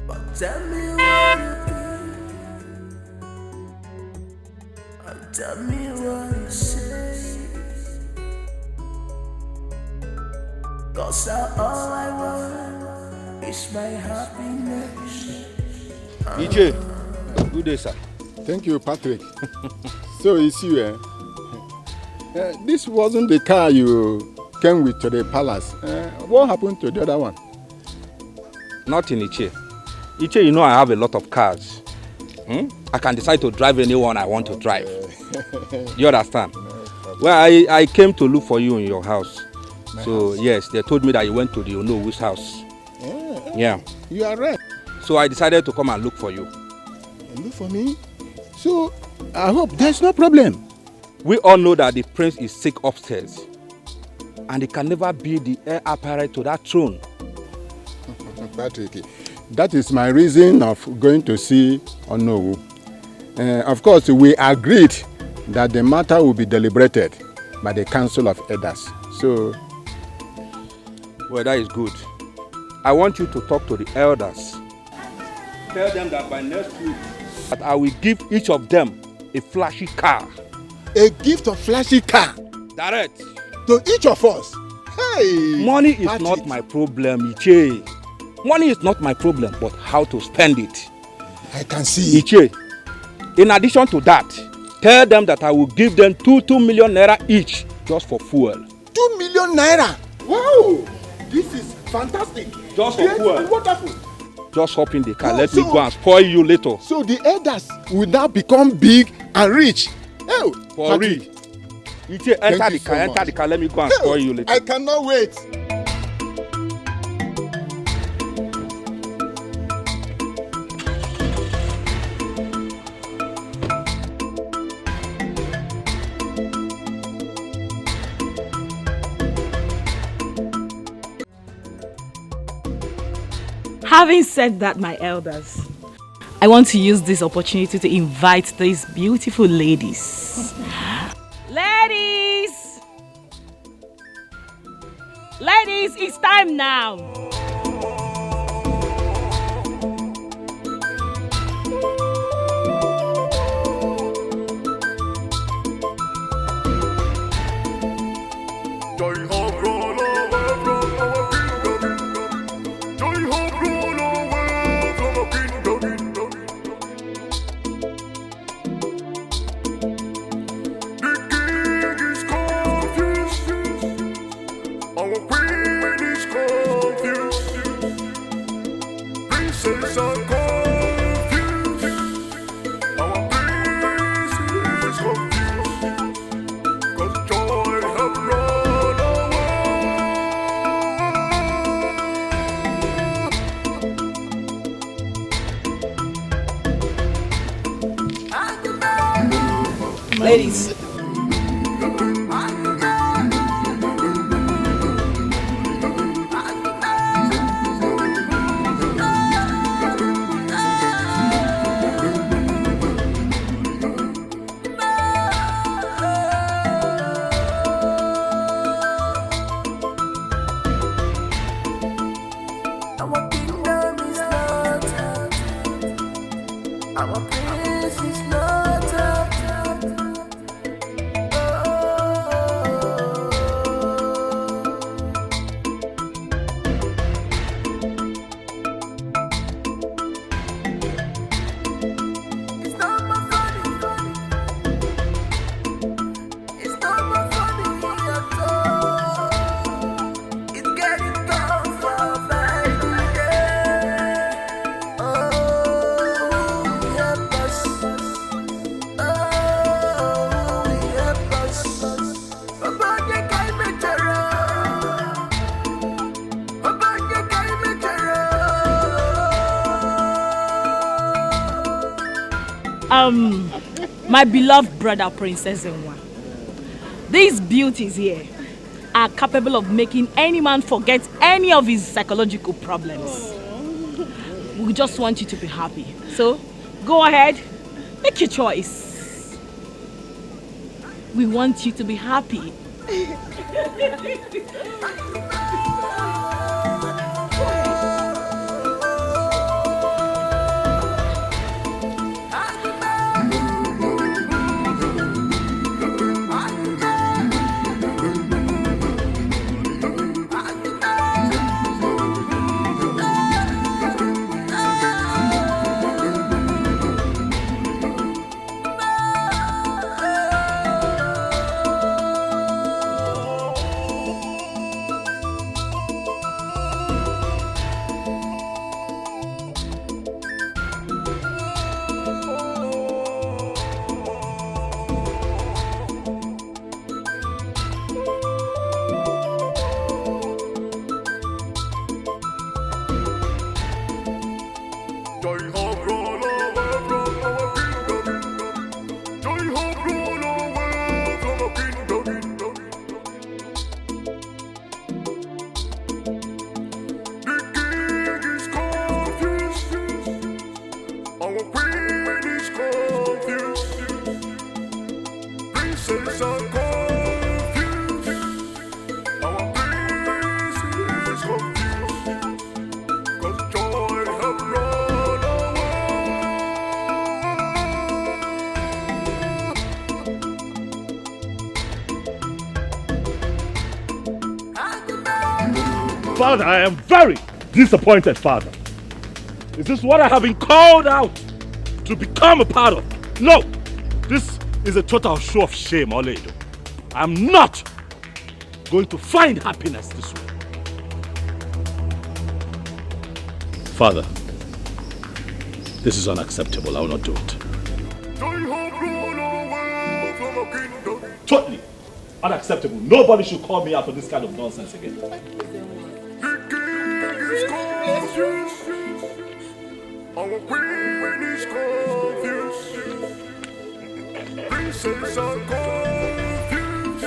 But tell me what you think. And tell me what you say. 'Cause all I want is my happiness. DJ, good day, sir. Thank you, Patrick. So it's you, eh? This wasn't the car you came with to the palace. What happened to the other one? Nothing, Ichie. Ichie, you know I have a lot of cars. I can decide to drive anyone I want to drive. You understand? Well, I came to look for you in your house. So, yes, they told me that you went to the Onowo's house. Yeah. You are right. So I decided to come and look for you. Look for me? So, I hope there's no problem. We all know that the prince is sick upstairs. And he can never be the heir apparent to that throne. Patrick, that is my reason of going to see Onowu. Of course, we agreed that the matter will be deliberated by the Council of Elders. So, well, that is good. I want you to talk to the elders. Tell them that by next week, that I will give each of them a flashy car. A gift of flashy car? Direct. To each of us? Hey! Money is not my problem, Ichie. Money is not my problem, but how to spend it. I can see. Ichie, in addition to that, tell them that I will give them 2 million naira each just for fuel. 2 million naira? Wow! This is fantastic. Just for fuel. Wonderful. Just hop in the car. Let me go and spoil you later. So the elders will now become big and rich. Oh, for real. Ichie, enter the car. Let me go and spoil you later. I cannot wait. Having said that, my elders, I want to use this opportunity to invite these beautiful ladies. Ladies! Ladies, it's time now. Ladies. My beloved brother, Princess Nwa. These beauties here are capable of making any man forget any of his psychological problems. We just want you to be happy. So, go ahead, make your choice. We want you to be happy. Father, I am very disappointed, Father. Is this what I have been called out to become a part of? No! This is a total show of shame, Ini Edo. I'm not going to find happiness this way. Father, this is unacceptable. I will not do it. Totally unacceptable. Nobody should call me out for this kind of nonsense again. Our queen is confused. Princess are confused.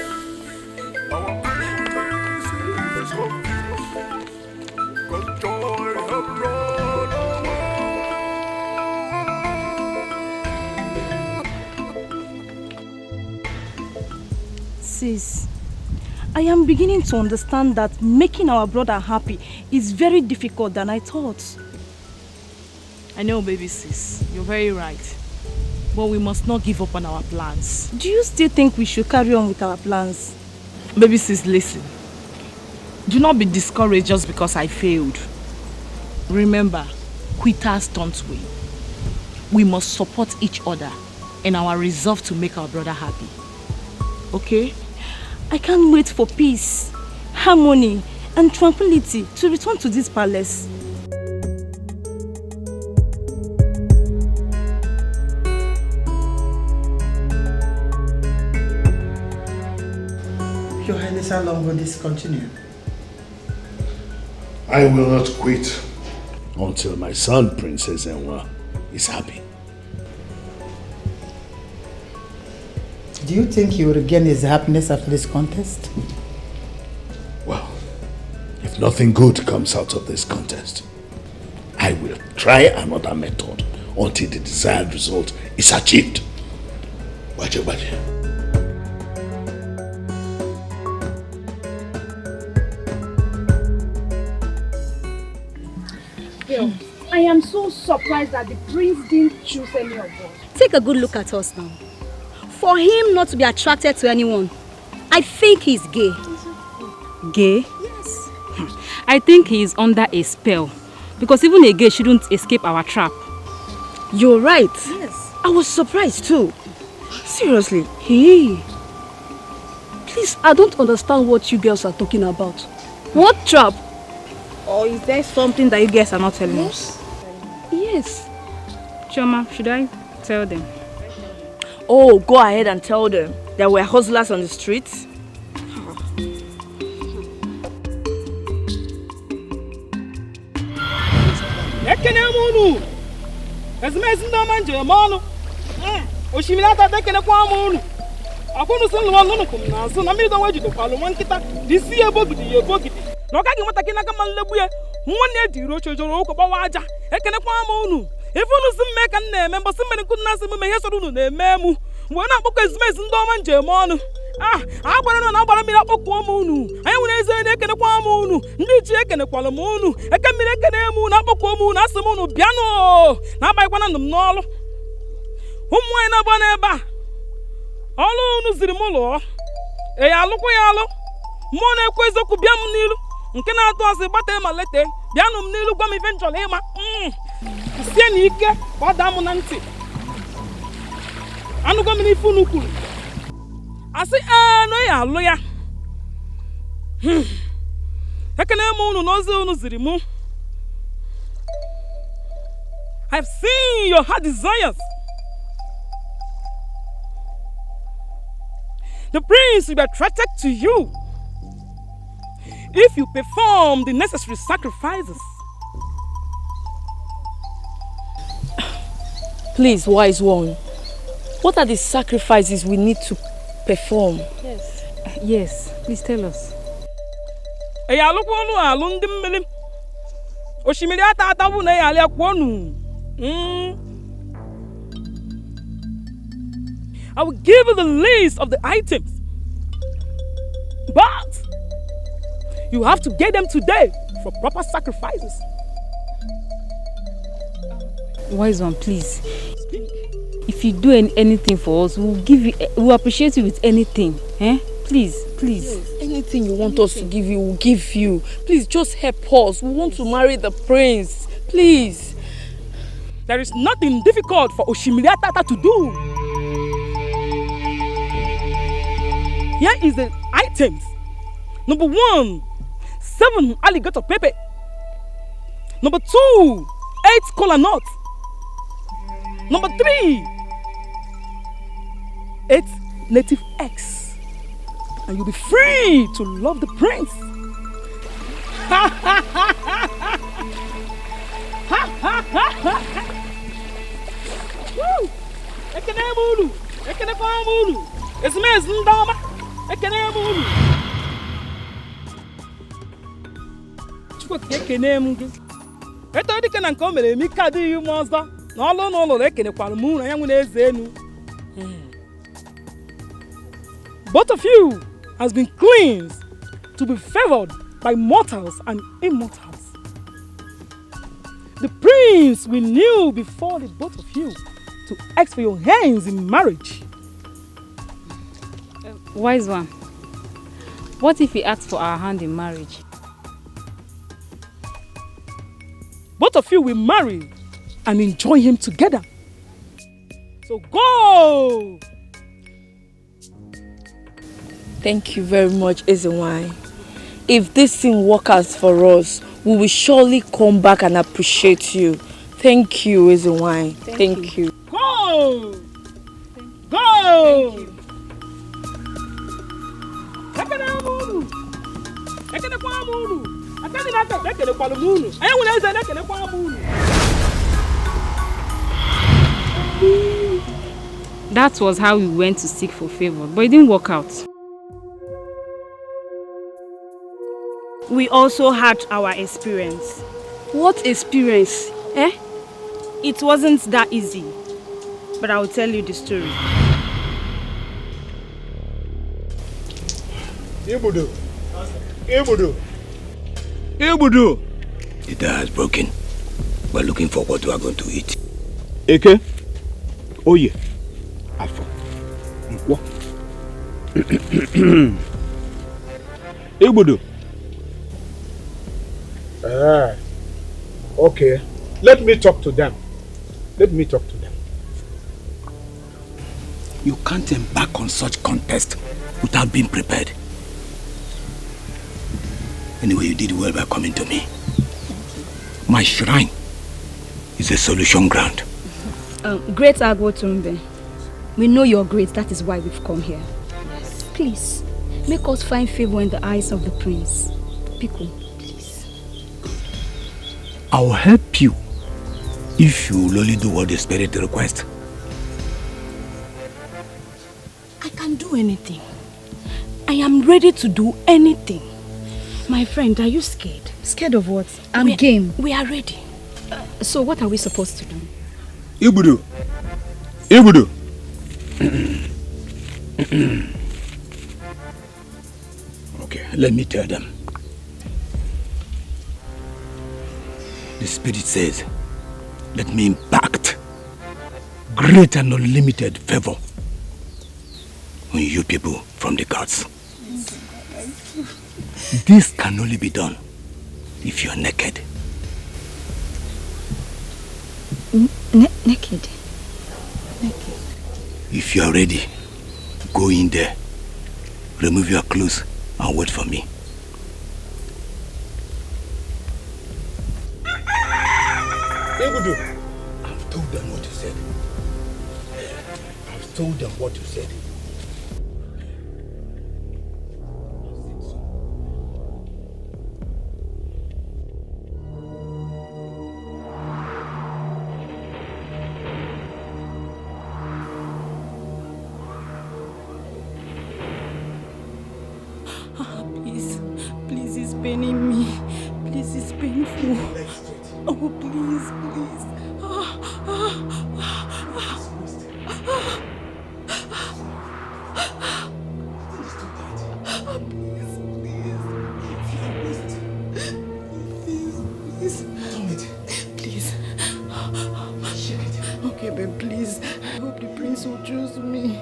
Our prince is confused. 'Cause joy have run. sis, I am beginning to understand that making our brother happy is very difficult than I thought. I know, baby sis, you're very right. But we must not give up on our plans. Do you still think we should carry on with our plans? Baby sis, listen. Do not be discouraged just because I failed. Remember, quitters don't win. We must support each other in our resolve to make our brother happy. Okay? I can't wait for peace, harmony, and tranquility to return to this palace. Your Highness, how long will this continue? I will not quit until my son, Princess Enwa, is happy. Do you think he will regain his happiness after this contest? Well, if nothing good comes out of this contest, I will try another method until the desired result is achieved. Baje, baje. I am so surprised that the prince didn't choose any of us. Take a good look at us now. For him not to be attracted to anyone, I think he's gay. Gay? Yes. I think he is under a spell. Because even a gay shouldn't escape our trap. You're right. Yes. I was surprised too. Seriously. Hey. Please, I don't understand what you girls are talking about. What trap? Or is there something that you guys are not telling us? Yes. Choma, should I tell them? Oh, go ahead and tell them. There were hustlers on the streets. I've seen your heart desires. The prince will be attracted to you if you perform the necessary sacrifices. Please, wise one, what are the sacrifices we need to perform? Yes, please tell us. I will give you the list of the items, but you have to get them today for proper sacrifices. Wise one, please. If you do anything for us, we'll appreciate you with anything. Please, please. Yes, anything you want us to give you, we'll give you. Please, just help us. We want to marry the prince. Please. There is nothing difficult for Oshimiriatata to do. Here is the items. Number 1, 7 alligator pepper. Number 2, 8 kola nuts. Number 3, 8 native eggs. And you'll be free to love the prince. Woo! Ekenemulu, ekenefamulu. Esmez ndama. Ekenemulu. Chukwu ekenemu. Eto dike na nke o mere mi ka dị ime ọzọ. Na ọlụ n'ụlọ ekenekwara m na ya nwe na-eze enu. Both of you, has been cleansed to be favored by mortals and immortals. The prince will kneel before the both of you to ask for your hands in marriage. Wise one, what if he asks for our hand in marriage? Both of you will marry and enjoy him together. So go! Thank you very much, Ezenwai. If this thing works out for us, we will surely come back and appreciate you. Thank you, Ezenwai. Thank you. Go! Go! That was how we went to seek for favor, but it didn't work out. We also had our experience. What experience? It wasn't that easy, but I will tell you the story. Ibudu. Ibudu. Ibudu. The die has broken. We're looking for what we are going to eat. Eke? Oh yeah. Alpha. What? Ibudu. Okay. Let me talk to them. Let me talk to them. You can't embark on such contest without being prepared. Anyway, you did well by coming to me. My shrine is a solution ground. Great Agwotumbe, we know you're great, that is why we've come here. Yes. Please, make us find favor in the eyes of the prince. Piku, please. I'll help you if you will only do what the spirit requests. I can do anything. I am ready to do anything. My friend, are you scared? Scared of what? I'm game. We are ready. So what are we supposed to do? Ibudu. Ibudu. Okay, let me tell them. The spirit says, let me impact great and unlimited favor on you people from the gods. This can only be done if you're naked. Naked? Naked. If you are ready, go in there, remove your clothes and wait for me. Ibudu. I've told them what you said. I've told them what you said. Please, it's paining me. Please, it's painful. Oh, please. Please. Okay, babe, please. I hope the prince will choose me.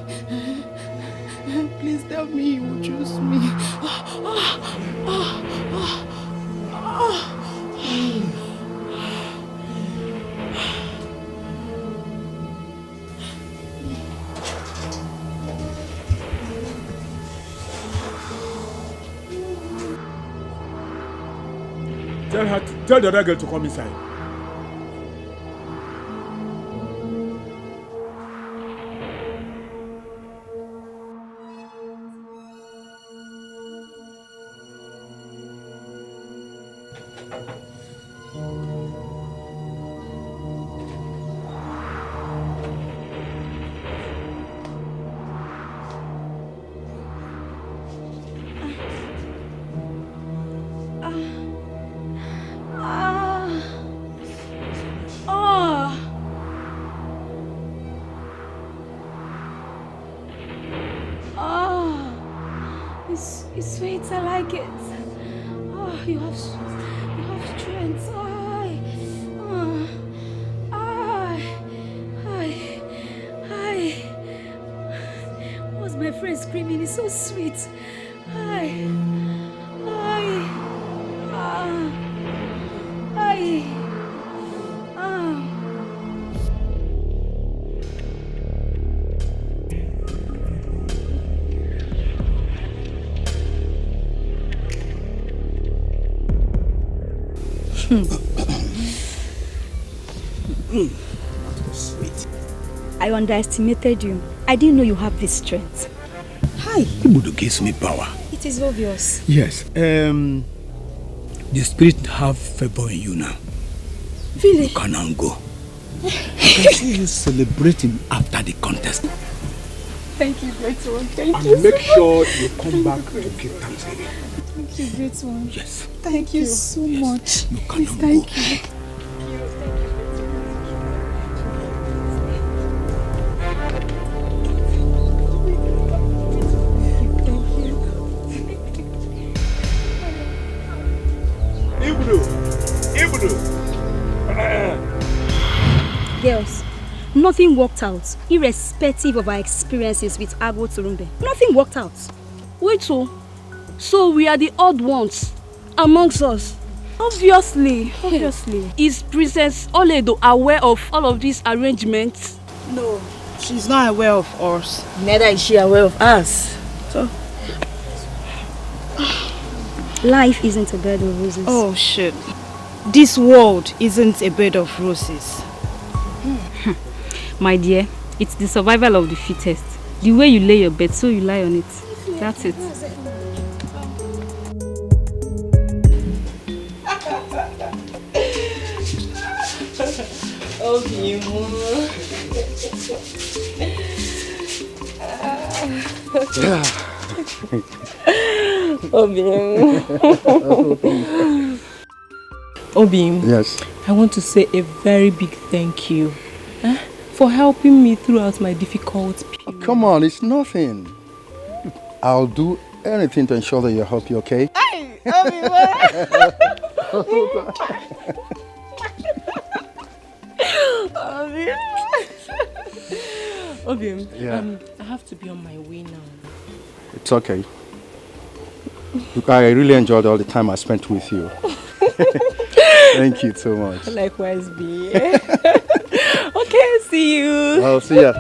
Please tell me he will choose me. Tell the other girl to come inside. It's sweet, I like it. Oh, you have strength. What's my friend screaming? It's so sweet. Sweet. I underestimated you. I didn't know you have this strength. Hi. Ibudu gives me power. It is obvious. Yes. The spirit have favor in you now. Really? You can now go. I can see you celebrating after the contest. Thank you, great one. Thank And you. make so sure you come back to give thanks again. Thank you, great one. Yes. Thank you so much. You Please, can thank go. you. Girls, nothing worked out, irrespective of our experiences with Agwo Turumbe. Nothing worked out. Wait, so we are the odd ones amongst us? Obviously. Is Princess Oledo aware of all of these arrangements? No, she's not aware of us. Neither is she aware of us. So, Life isn't a bed of roses. oh shit. This world isn't a bed of roses. My dear, it's the survival of the fittest. The way you lay your bed, so you lie on it. That's it. Obim, Yes. I want to say a very big thank you for helping me throughout my difficult period. Come on, it's nothing. I'll do anything to ensure that you're happy, okay? Hey, Obim, Yeah. I have to be on my way now. It's okay. Look, I really enjoyed all the time I spent with you. Thank you so much. Likewise, B. Okay, see you. I'll see ya.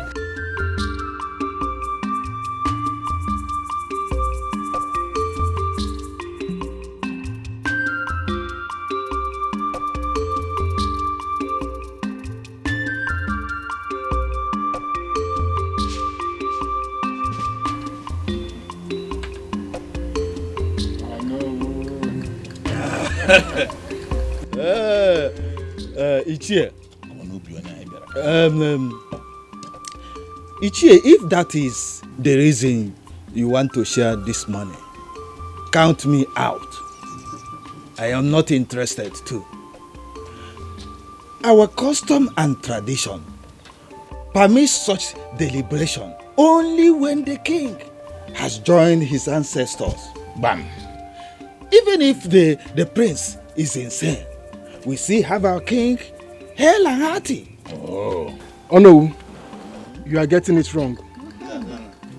Ichie. Ichie, if that is the reason you want to share this money, count me out. I am not interested too. Our custom and tradition permits such deliberation only when the king has joined his ancestors. Bam. Even if the prince is insane, we still have our king hale and hearty. Oh no, you are getting it wrong.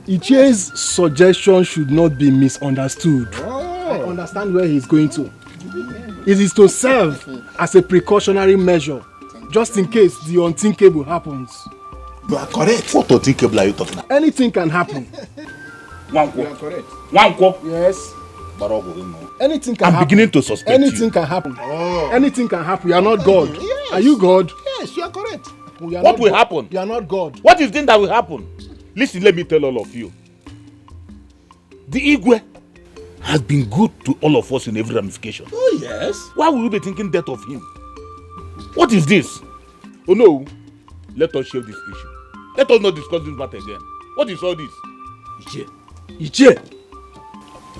Ichie's suggestion should not be misunderstood. I understand where he's going to. It is to serve as a precautionary measure, just in case the unthinkable happens. You are correct. What unthinkable are you talking about? Anything can happen. You are correct. Wanko. Yes. Anything can happen. I'm beginning to suspect Anything you. can happen. Anything can happen. You are not God. Yes. Are you God? Yes, you are correct. You are What not will God. happen? You are not God. What is the thing that will happen? Listen, let me tell all of you. The Igwe has been good to all of us in every ramification. Oh yes. Why will you be thinking death of him? What is this? Oh no, let us shave this issue. Let us not discuss this matter again. What is all this? Ichie,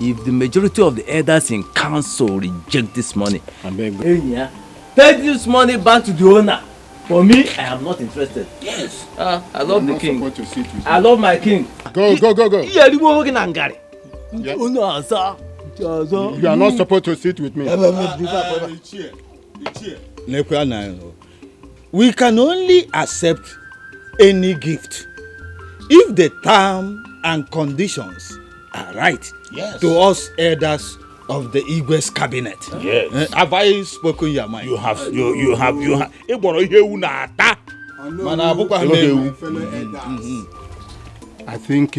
if the majority of the elders in council reject this money, take this money back to the owner. For me, I am not interested. Yes. I love the king. I love my king. Go. You are not supposed to sit with me. We can only accept any gift if the terms and conditions are right to us elders of the Igwe's cabinet. Yes. Have I spoken your mind? You have. I think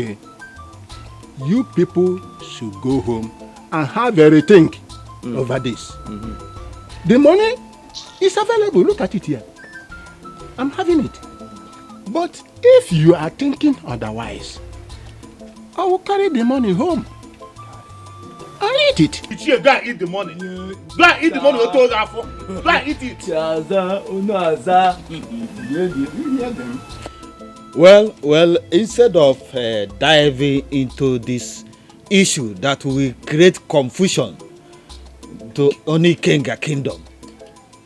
you people should go home and have a rethink over this. The money is available. Look at it here. I'm having it. But if you are thinking otherwise, I will carry the money home. I'll eat it. Go and eat the money. Go and eat the money. Go and eat it. Well, instead of diving into this issue that will create confusion to Onikenga Kingdom,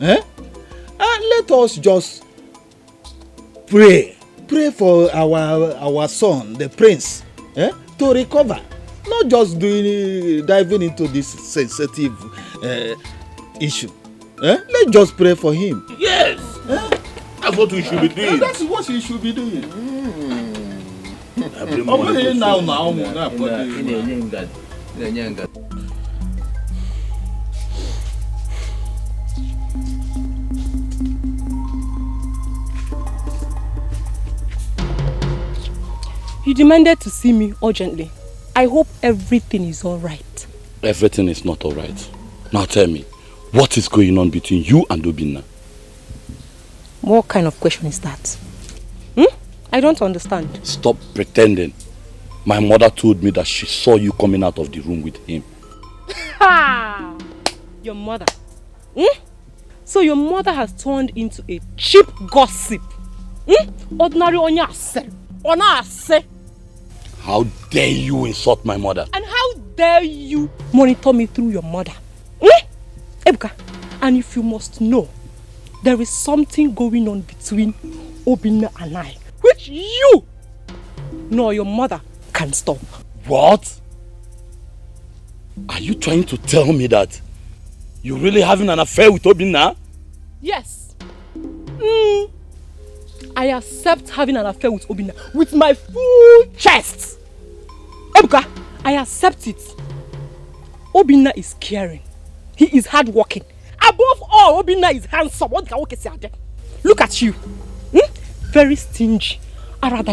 let us just pray for our son, the prince, to recover. Not just diving into this sensitive issue. Let's just pray for him. Yes. That's what we should be doing. That's what we should be doing. You demanded to see me urgently. I hope everything is all right. Everything is not all right. Now tell me, what is going on between you and Obinna? What kind of question is that? I don't understand. Stop pretending. My mother told me that she saw you coming out of the room with him. Ha! Your mother? So your mother has turned into a cheap gossip. Ordinary onyase. Onase. How dare you insult my mother? And how dare you monitor me through your mother? Ebuka, and if you must know, there is something going on between Obinna and I, which you, nor your mother, can stop. What? Are you trying to tell me that you're really having an affair with Obinna? Yes. I accept having an affair with Obinna with my full chest. Ebuka, I accept it. Obinna is caring. He is hardworking. Above all, Obinna is handsome. Look at you. Very stingy. What do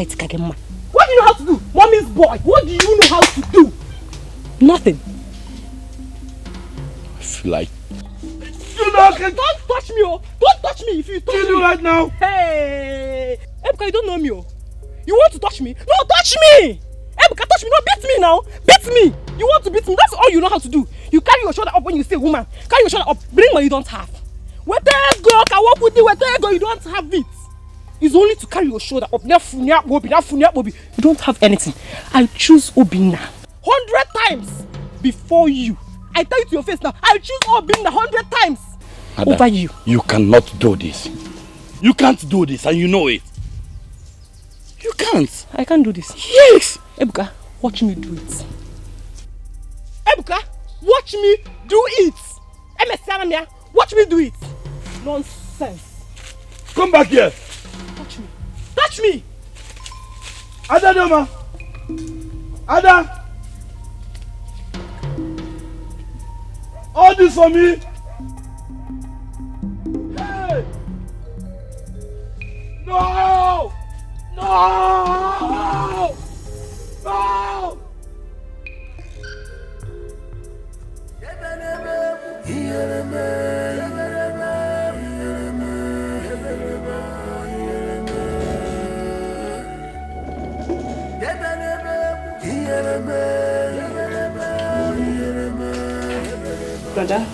you know how to do? Mommy's boy. What do you know how to do? Nothing. I feel like... Don't touch me, oh! Don't touch me if you touch me. You right now. Hey! Ebuka, you don't know me, oh! You want to touch me? No, touch me! Ebuka, touch me! No, beat me now! Beat me! You want to beat me? That's all you know how to do. You carry your shoulder up when you say woman. Carry your shoulder up. Bring what you don't have. Where there go? Can walk with you? Where there go? You don't have it. It's only to carry your shoulder up. You don't have anything. I choose Obinna 100 times before you. I tell you to your face now. I choose Obinna 100 times Ada, over you. You cannot do this. You can't do this, and you know it. You can't. I can't do this. Yes. Ebuka, watch me do it. Ebuka, watch me do it. Watch me do it. Nonsense. Come back here. Touch me. Touch me. Ada, Doma. Ada. All this for me. Hey. No. No. No. Brother,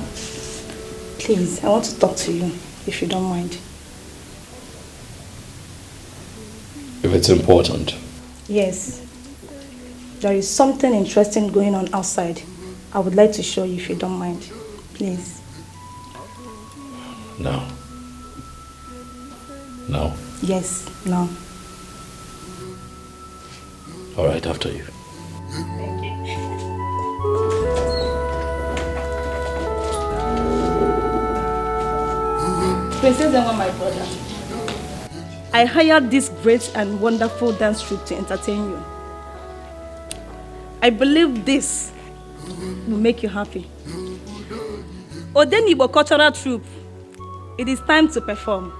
please, I want to talk to you, if you don't mind. If it's important. Yes. There is something interesting going on outside. I would like to show you if you don't mind. Please. No. No. Yes, no. All right, after you. Thank you. Princess Enwa, my brother, I hired this great and wonderful dance troupe to entertain you. I believe this will make you happy. Odenibo Cultural Troupe, it is time to perform.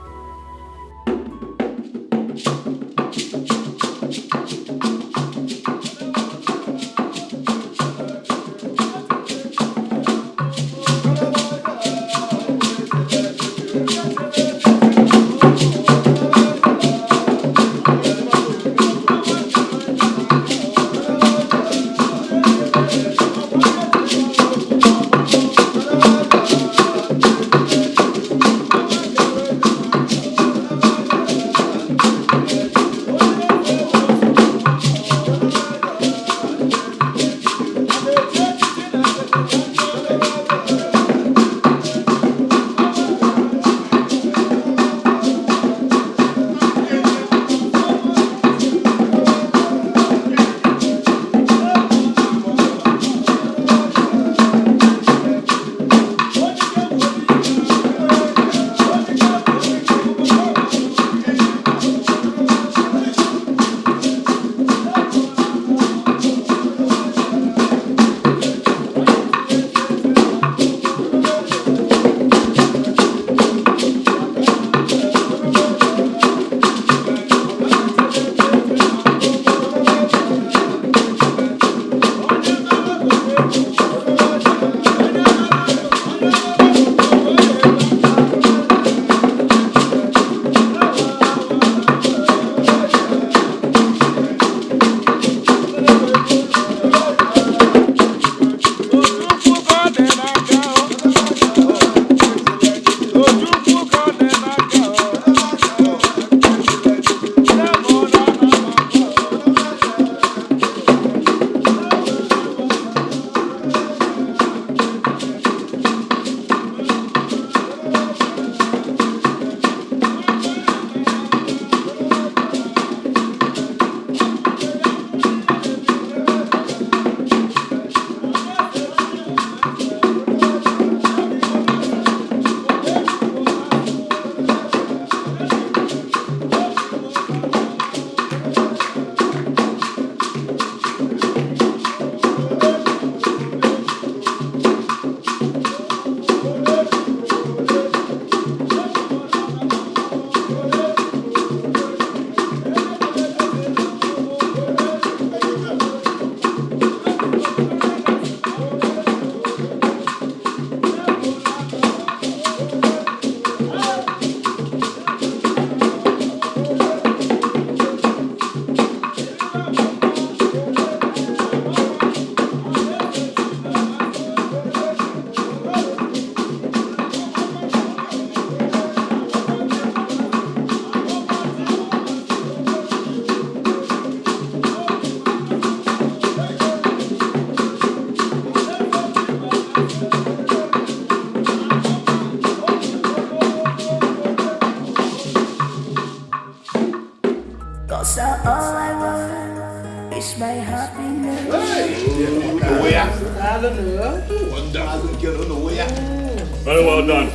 Very well done.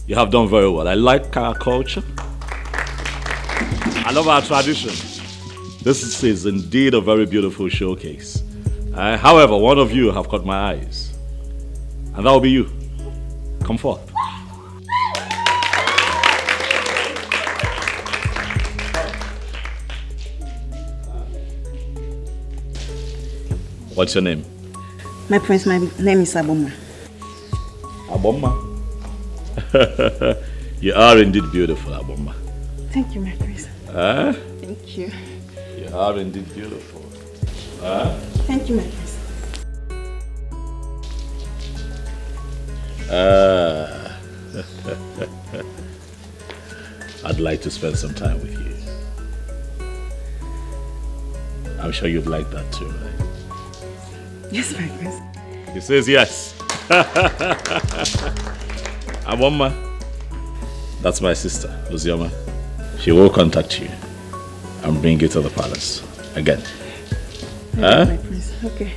You have done very well. I like our culture. I love our tradition. This is indeed a very beautiful showcase. However, one of you have caught my eyes. And that will be you. Come forth. What's your name? My prince, my name is Aboma. Aboma? You are indeed beautiful, Aboma. Thank you, my prince. Thank you. You are indeed beautiful. Thank you, my prince. I'd like to spend some time with you. I'm sure you'd like that too, right? Yes, my prince. He says yes. Aboma, that's my sister, Ozioma. She will contact you and bring you to the palace again. My prince. Okay.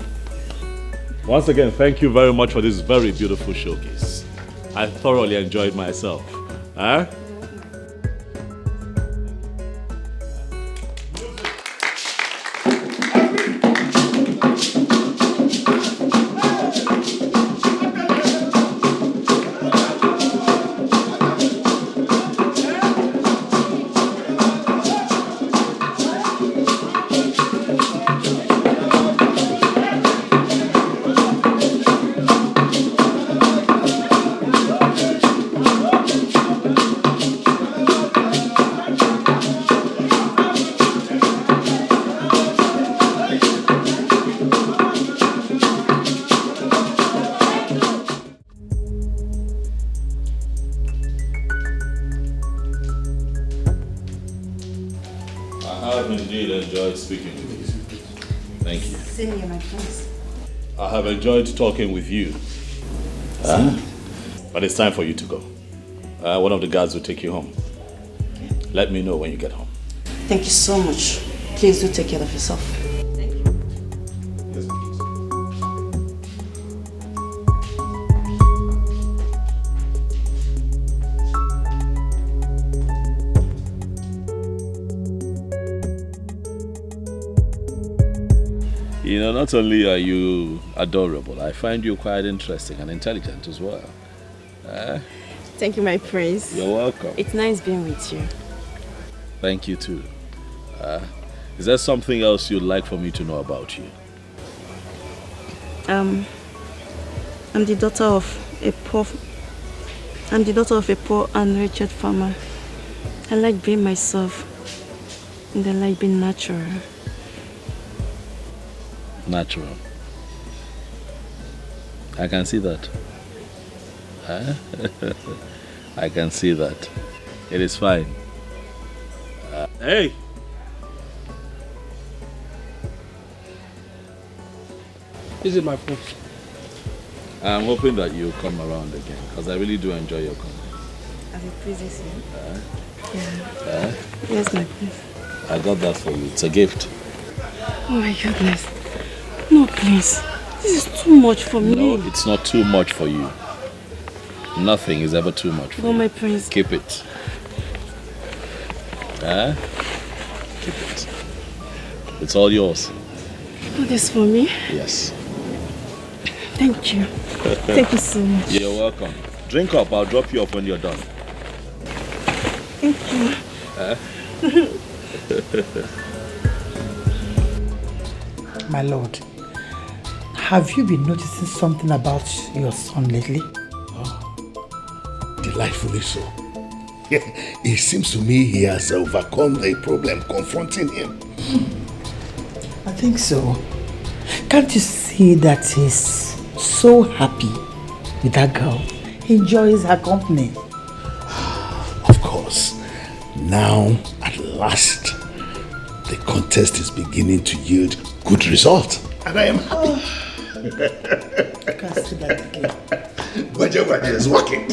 Once again, thank you very much for this very beautiful showcase. I thoroughly enjoyed myself. Huh? Speaking with you. Thank you. Same here, my friends. I have enjoyed talking with you. But it's time for you to go. One of the guards will take you home. Let me know when you get home. Thank you so much. Please do take care of yourself. You know, not only are you adorable, I find you quite interesting and intelligent as well. Thank you, my prince. You're welcome. It's nice being with you. Thank you too. Is there something else you'd like for me to know about you? I'm the daughter of a poor and wretched farmer. I like being myself, and I like being natural. Natural. I can see that. I can see that. It is fine. Hey! Is it my fault? I'm hoping that you'll come around again, because I really do enjoy your company. As it pleases you. Yeah. Yes, my prince. I got that for you. It's a gift. Oh my goodness. No, please. This is too much for me. No, it's not too much for you. Nothing is ever too much for you. Oh, my prince. Keep it. Keep it. It's all yours. Do this for me? Yes. Thank you. Thank you so much. You're welcome. Drink up. I'll drop you off when you're done. Thank you. My lord, have you been noticing something about your son lately? Delightfully so. It seems to me he has overcome the problem confronting him. I think so. Can't you see that he's so happy with that girl? He enjoys her company. Of course. Now, at last, the contest is beginning to yield good results. And I am happy. I can't see that again. Whatever is working.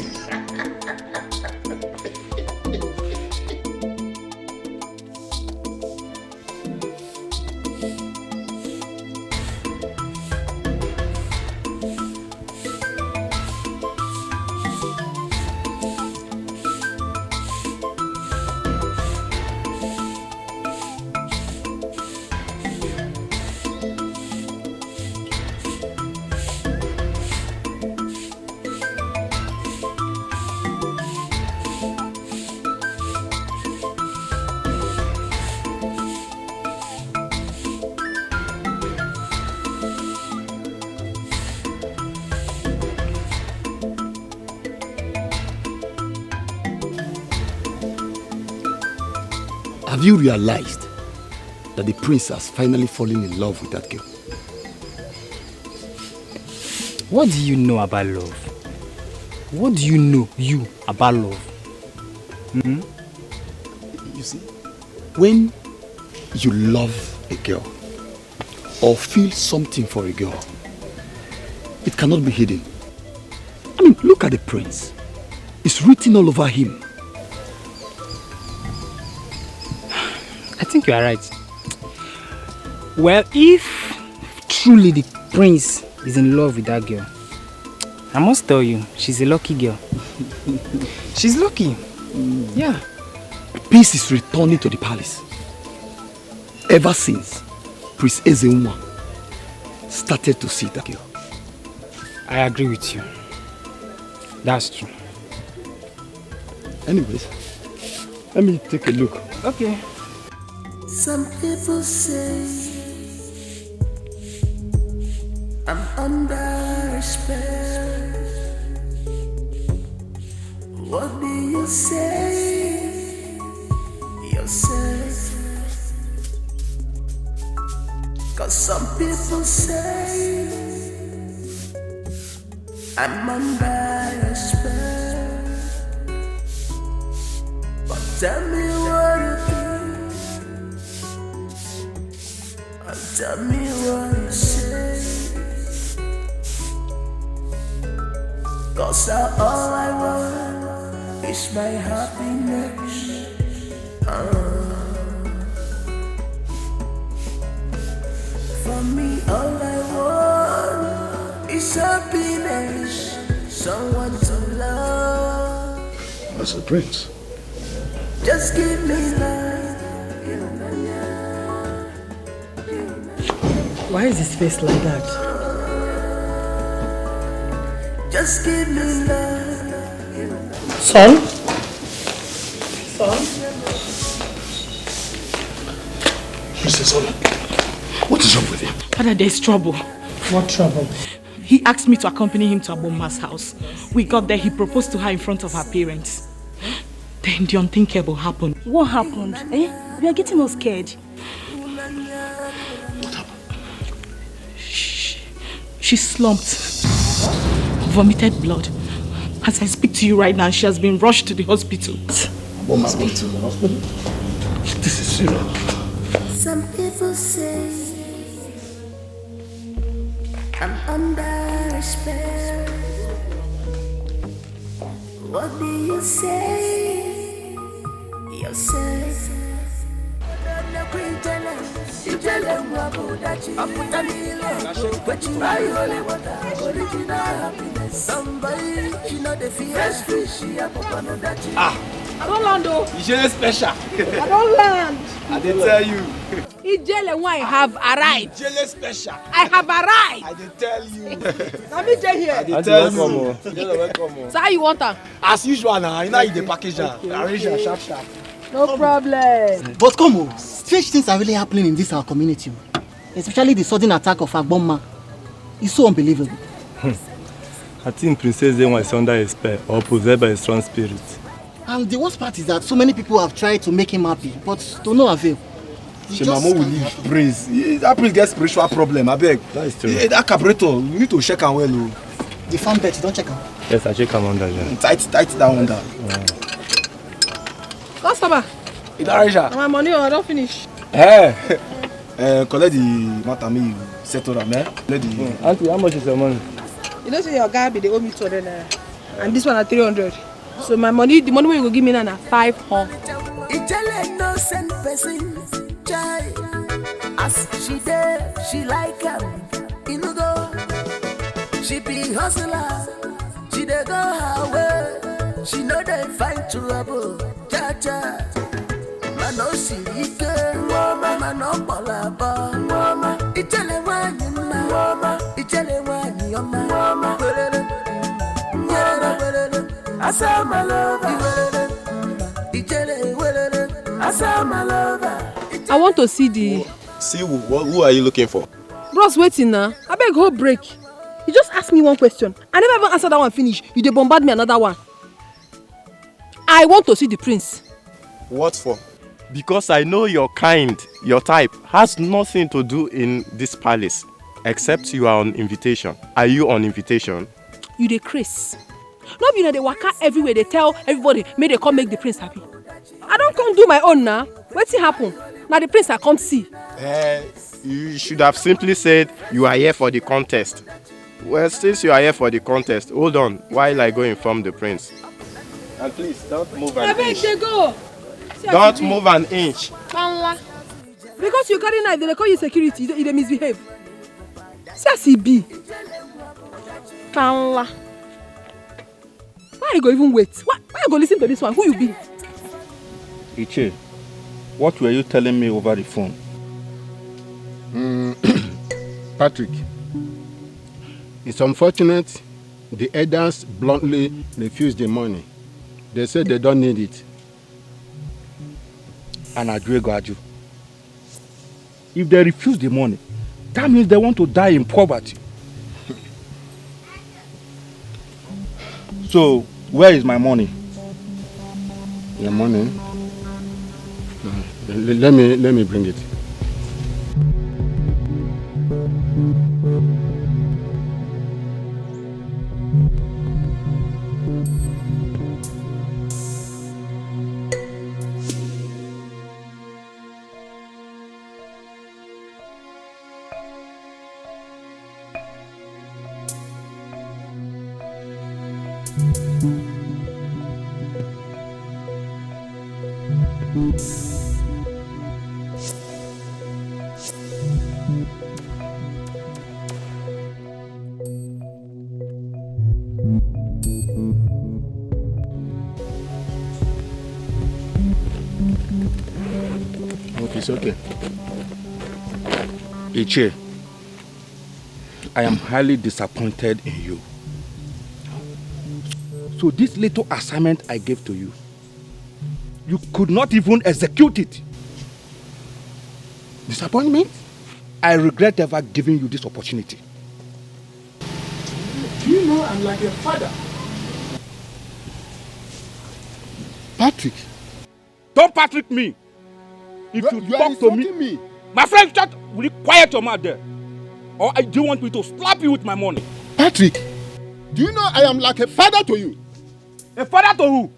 Have you realized that the prince has finally fallen in love with that girl? What do you know about love? What do you know, about love? You see, when you love a girl or feel something for a girl, it cannot be hidden. I mean, look at the prince. It's written all over him. I think you are right. Well, if truly the prince is in love with that girl. I must tell you, she's a lucky girl. She's lucky. Yeah. Peace is returning to the palace. Ever since Prince Ezenwa started to see that girl. I agree with you. That's true. Anyways, let me take a look. Okay. Some people say I'm under a spell. What do you say yourself? 'Cause some people say I'm under a spell. But tell me what you think, and tell me what you say. 'Cause all I want is my happiness. For me, all I want is happiness, someone to love. That's the prince. Just give me love. Why is his face like that? Just give me love. Son? Son? Princess Ola, what is wrong with him? Father, there's trouble. What trouble? He asked me to accompany him to Abomma's house. We got there, he proposed to her in front of her parents. Then the unthinkable happened. What happened? We are getting all scared. What happened? She slumped. Vomited blood. As I speak to you right now, she has been rushed to the hospital. Hospital? This is serious. Some people say I'm under a spell. What do you say yourself? I don't land though. Ijele special. I don't land. I did tell you. Ijele wine have arrived. Ijele special. I have arrived. I did tell you. Let me stay here. I did tell you. Welcome. So how you want her? As usual now, you know the package. Arrange her sharp. No problem. But come on, strange things are really happening in this our community. Especially the sudden attack of Agbomma. It's so unbelievable. I think Princess Zenwa is under a spell or possessed by a strong spirit. And the worst part is that so many people have tried to make him happy, but to no avail. Shemamo will leave Prince. That Prince gets spiritual problem, I beg. That is true. That carburetor, we need to check him well. The farm bet, you don't check him. Yes, I check him under there. Tight that under. Customer. It's Aisha. My money I don't finish. Hey. Collect the matami, settle them, eh? Auntie, how much is your money? You know, say your guy be they owe me 200 naira. And this one at 300. So my money, the money you go give me now na 500. Ijele no send person, chai. As she there, she like him. You go, she be hustler. She dey go her way. She know they find trouble. Cha cha. Mano sirike, mano balaba. Ijele wani ma, ijele wani oma. Asa my lover. I want to see the... See who? Who are you looking for? Bros, waiting now. I beg whole break. You just ask me one question. I never even answer that one finish. You dey bombard me another one. I want to see the prince. What for? Because I know your kind, your type, has nothing to do in this palace, except you are on invitation. Are you on invitation? You dey craze. No be they waka everywhere. They tell everybody, may they come make the prince happy. I don't come do my own now. What's happen? Now the prince I come see. You should have simply said you are here for the contest. Well, since you are here for the contest, hold on while I go inform the prince. And please, don't move an inch. They go. Don't move an inch. Because you carry knife, they call you security. You misbehave. See as he be. Kanla. Why you go even wait? Why you go listen to this one? Who you be? Iche, what were you telling me over the phone? Patrick, it's unfortunate the elders bluntly refused the money. They said they don't need it. And Aju. If they refuse the money, that means they want to die in poverty. So, where is my money? Your money? Let me bring it. It's okay. Iche, I am highly disappointed in you. So this little assignment I gave to you, you could not even execute it. Disappointment? I regret ever giving you this opportunity. Do you know I'm like your father? Patrick. Don't Patrick me. If you talk to me, my friend, will you quiet your mouth there? Or do you want me to slap you with my money? Patrick, do you know I am like a father to you? A father to who?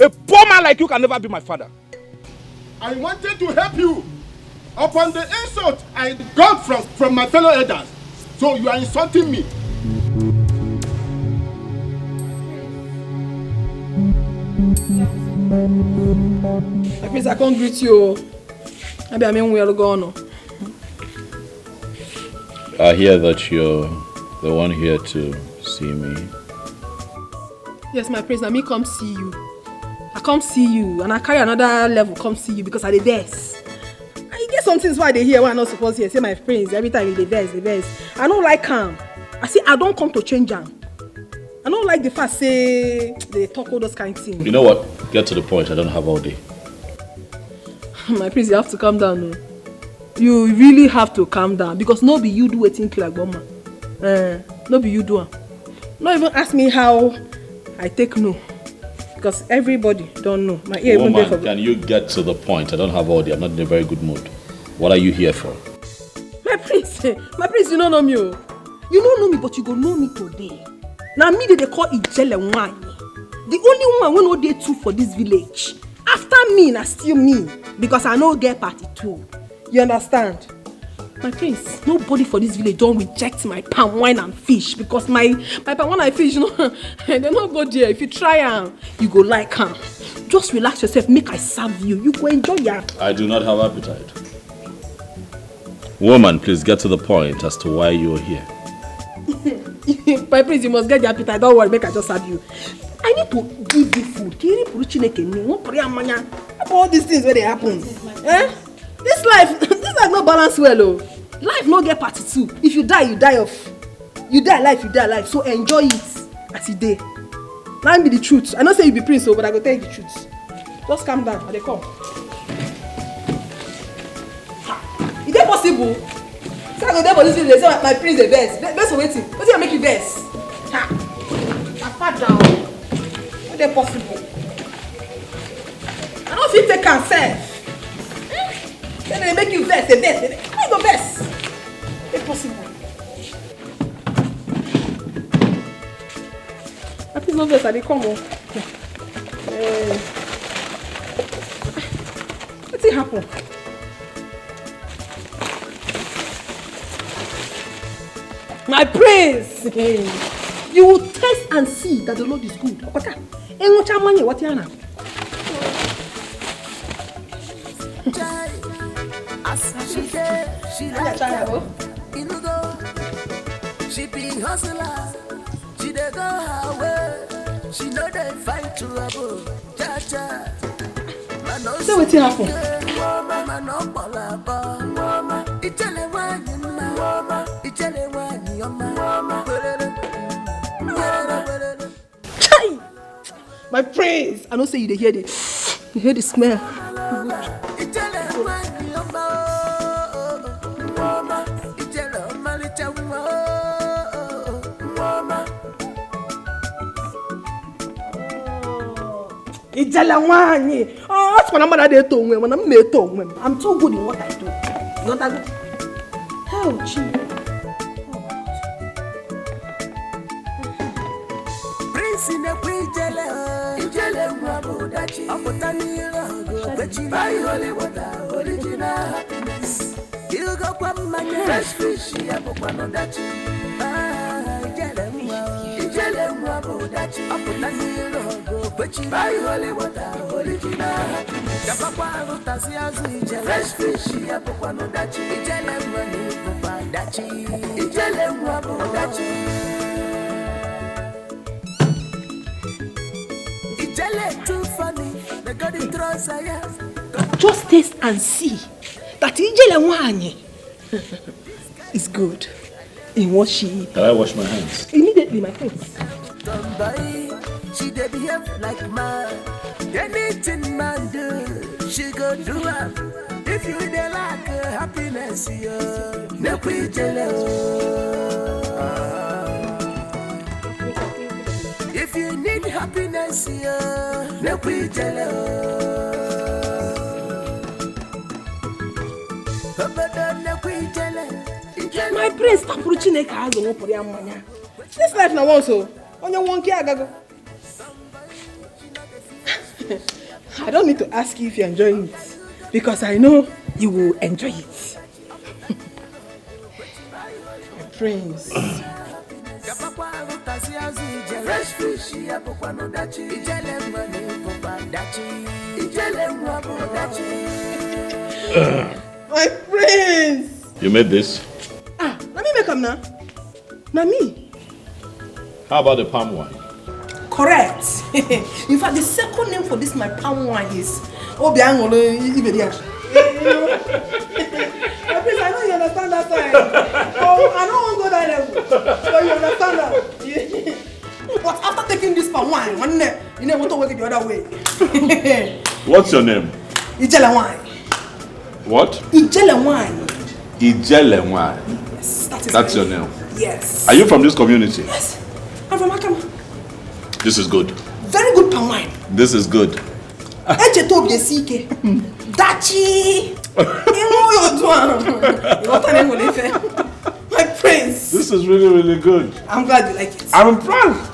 A poor man like you can never be my father. I wanted to help you upon the insult I got from my fellow elders. So you are insulting me. Prince, I can't greet you. Maybe I mean we're gone. I hear that you're the one here to see me. Yes, my prince, now me come see you. I come see you and I carry another level come see you because I the best. I get some things why they hear when I'm not supposed to hear. Say my prince, every time you the best. I don't like calm. I say I don't come to change them. I don't like the fact say they talk all those kind of things. You know what? Get to the point. I don't have all day. My prince, you have to calm down. No? You really have to calm down because no be you do waiting like bomber. No be you do. Not even ask me how I take no. Because everybody don't know. My ear Woman, even there for... can you get to the point? I don't have all day. I'm not in a very good mood. What are you here for? My prince, you don't know me. You don't know me, but you go know me today. Now me they call Ijele Wine. The only one when no dey two for this village. After me, na still me. Because I no get party too. You understand? My prince, nobody for this village don't reject my palm wine and fish. Because my palm wine and fish, they don't go there. If you try them, you go like them. Just relax yourself, make I serve you. You go enjoy ya. I do not have appetite. Woman, please get to the point as to why you're here. My prince, you must get the appetite. Don't worry, make I just serve you. I need to give you food. All these things where they happen. This life no balance well. Oh. Life no get party too. If you die, you die off. You die life. So enjoy it as you day. Now be the truth. I know say you be prince, but I go tell you the truth. Just calm down. They come. Is that possible? So I go there for this village. Say my prince the best. Best for waiting. What's gonna make you best? I fat down. Is that possible? I don't feel take yourself. Then they make you best. The best. How you go best? Is that possible? I think no best. I dey come on. What's happen? My praise! You will taste and see that the Lord is good. What you know? She be hustler, she dey go her way. She know they fight trouble, cha-cha. So wetin happen? Mama no palaba, mama. Itele wani mama, itele wani mama. Chai! My praise! I don't say you hear the smell. Itele wani mama, itele malicha mama. Ijalawani. Oh, that's what I'm gonna do. When I'm made I'm too good in what I do. Not that good. Oh, gee. Prince in the Ijele Mwabudachi. Apotani Rago, Bechi, buy holy water, original happiness. You go kwa manya, fresh fish, Apopanodachi. Ijele Mwabudachi. Apotani Rago, Bechi, buy holy water, original happiness. Kapapa Rotasi Azu, fresh fish, Apopanodachi. Ijele Mwabudachi. Ijele Mwabudachi. Too funny. They got it throws I have. Just taste and see that Ijalawani is good in what she eats. Can I wash my hands? Immediately, my friends. Somebody, she dey behave like man. Anything man do, she go do it. If you dey like happiness, yo, no be jealous. If you need happiness, yeah, no be jealous. My prince, stop preaching a car. This life now also. On your one care, I don't need to ask you if you're enjoying it, because I know you will enjoy it. My prince. Fresh fish, Apopanodachi. Ijele Mwani Popadachi. Ijele Mwabudachi. My prince! You made this? Ah, let me make them now. Now me. How about the palm wine? Correct. In fact, the second name for this my palm wine is Obiangolo Ibedia. Prince, I know you understand that side. Oh, I don't want to go that level. So you understand that. But after taking this palm wine, you never want to work it the other way. What's your name? Ijele wine. What? Ijele wine. Ijele wine. Yes, that's your name. Yes. Are you from this community? Yes. I'm from Akama. This is good. Very good palm wine. This is good. Eche to be CK. Dachi. My prince. This is really, really good. I'm glad you like it. I'm impressed.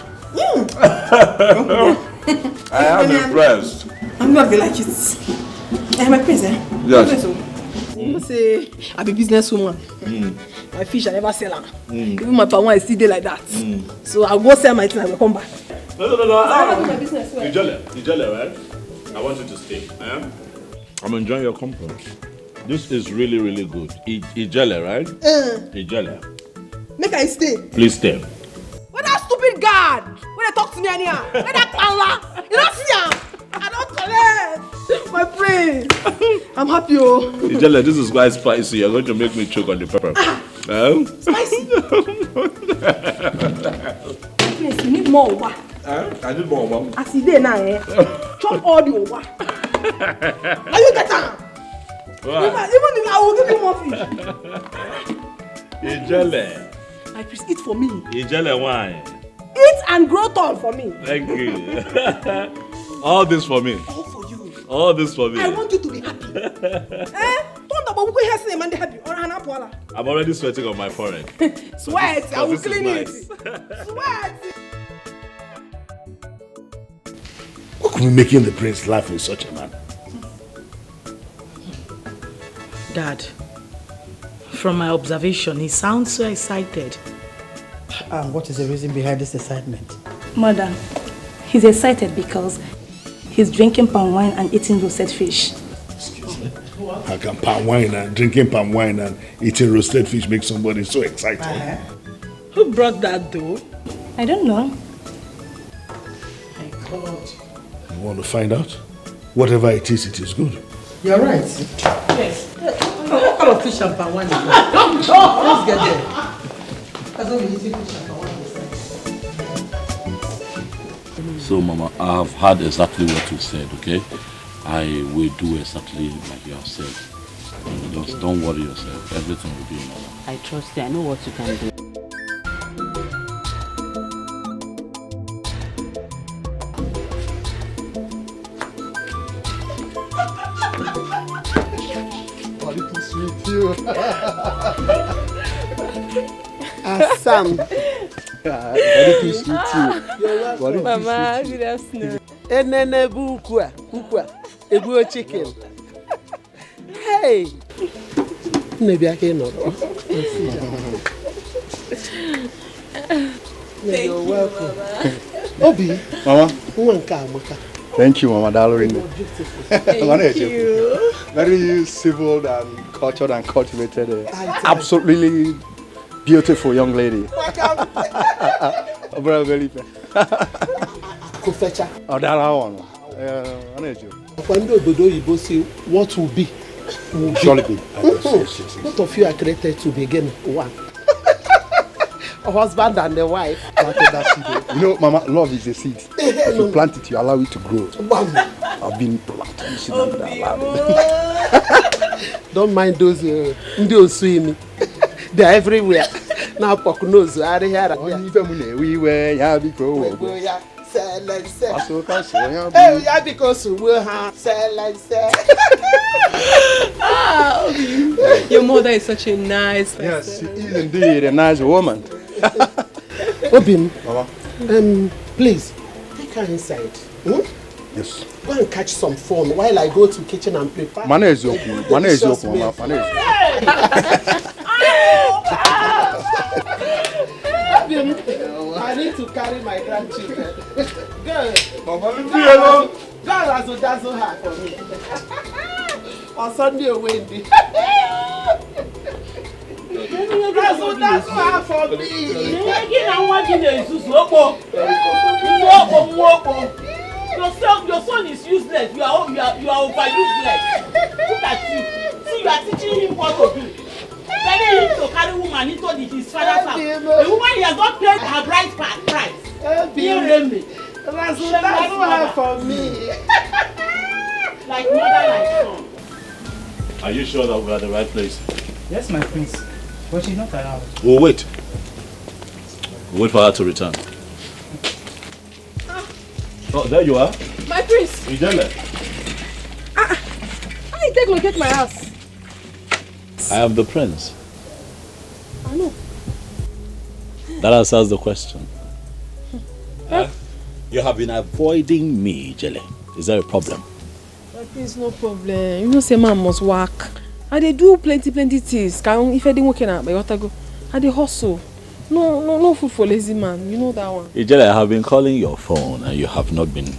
I am impressed. I'm glad you like it. My prince, eh? Yes. You say I'm a businesswoman. My fish I never sell them. Even my palm wine is still there like that. So I'll go sell my thing and I will come back. No. I do my business well. Ijele, right? I want you to stay. I'm enjoying your company. This is really, really good. Ijele, right? Ijele. Make I stay. Please stay. When that stupid guard, when they talk to me anyhow, when that pala, you don't see him. I don't collect. My prince. I'm happy, oh. Ijele, this is quite spicy. You're going to make me choke on the pepper. Spicy. Prince, you need more over. I need more, Mom. As you there now, chop all the over. Are you get that? Even if I will give you more fish. Ijele. My prince, eat for me. Ijele wine. Eat and grow tall for me. Thank you. All this for me. All for you. All this for me. I want you to be happy. Tonto, but we can hear man happy. I'm already sweating on my forehead. Sweat. I will clean it. Sweat. What could be making the prince laugh with such a man? Dad, from my observation, he sounds so excited. And what is the reason behind this excitement? Mother, he's excited because he's drinking palm wine and eating roasted fish. Excuse me? How can palm wine and drinking palm wine and eating roasted fish make somebody so excited? Who brought that though? I don't know. My God. You want to find out? Whatever it is good. You're right. Yes. What kind of fish and pan wine is that? Let's get there. That's only easy fish and pan wine. So, Mama, I have heard exactly what you said, okay? I will do exactly like you have said. Just don't worry yourself. Everything will be in order. I trust you. I know what you can do. Sam. Very good to meet you. Mama, good afternoon. Enene ukwa, ebu chicken. Hey. Maybe I can not. You're welcome. Obi. Mama. Mama. Thank you, Mama Darling. Thank you. Very civil and cultured and cultivated. Absolutely beautiful young lady. Kufecha. Oh, that one. I need you. When the Obodo Yibo say what will be, will be. Surely be. Both of you are created to begin one. A husband and a wife. You know, Mama, love is a seed. If you plant it, you allow it to grow. I've been planting seed. Don't mind those swimming. They're everywhere. Now, Pok knows we are here. We were, yeah, because Your mother is such a nice person. Yes, she is indeed a nice woman. Obim, Mama. Please, take her inside. Yes. Go and catch some phone while I go to kitchen and prepare. Mama is your I need to carry my grandchildren. Girl, Mama, leave me alone. Girl, dazzle her for me. On Sunday or Wednesday. Dazzle her for me. Your son is useless. You are over useless. Look at you. See, you are teaching him what to do. Telling him to carry woman into his father's house. A woman he has not paid her bride price. Dazzle her for me. Like mother, like son. Are you sure that we are at the right place? Yes, my prince. But she's not allowed. We'll wait. We'll wait for her to return. Oh, there you are. My prince. Ijele. I take locate my house. I am the prince. I know. That answers the question. You have been avoiding me, Ijele. Is there a problem? My prince, no problem. You know, say man must work. I dey do plenty things. If I didn't work out, I gotta go. I dey hustle. No food for lazy man. You know that one. Ijele, I have been calling your phone and you have not been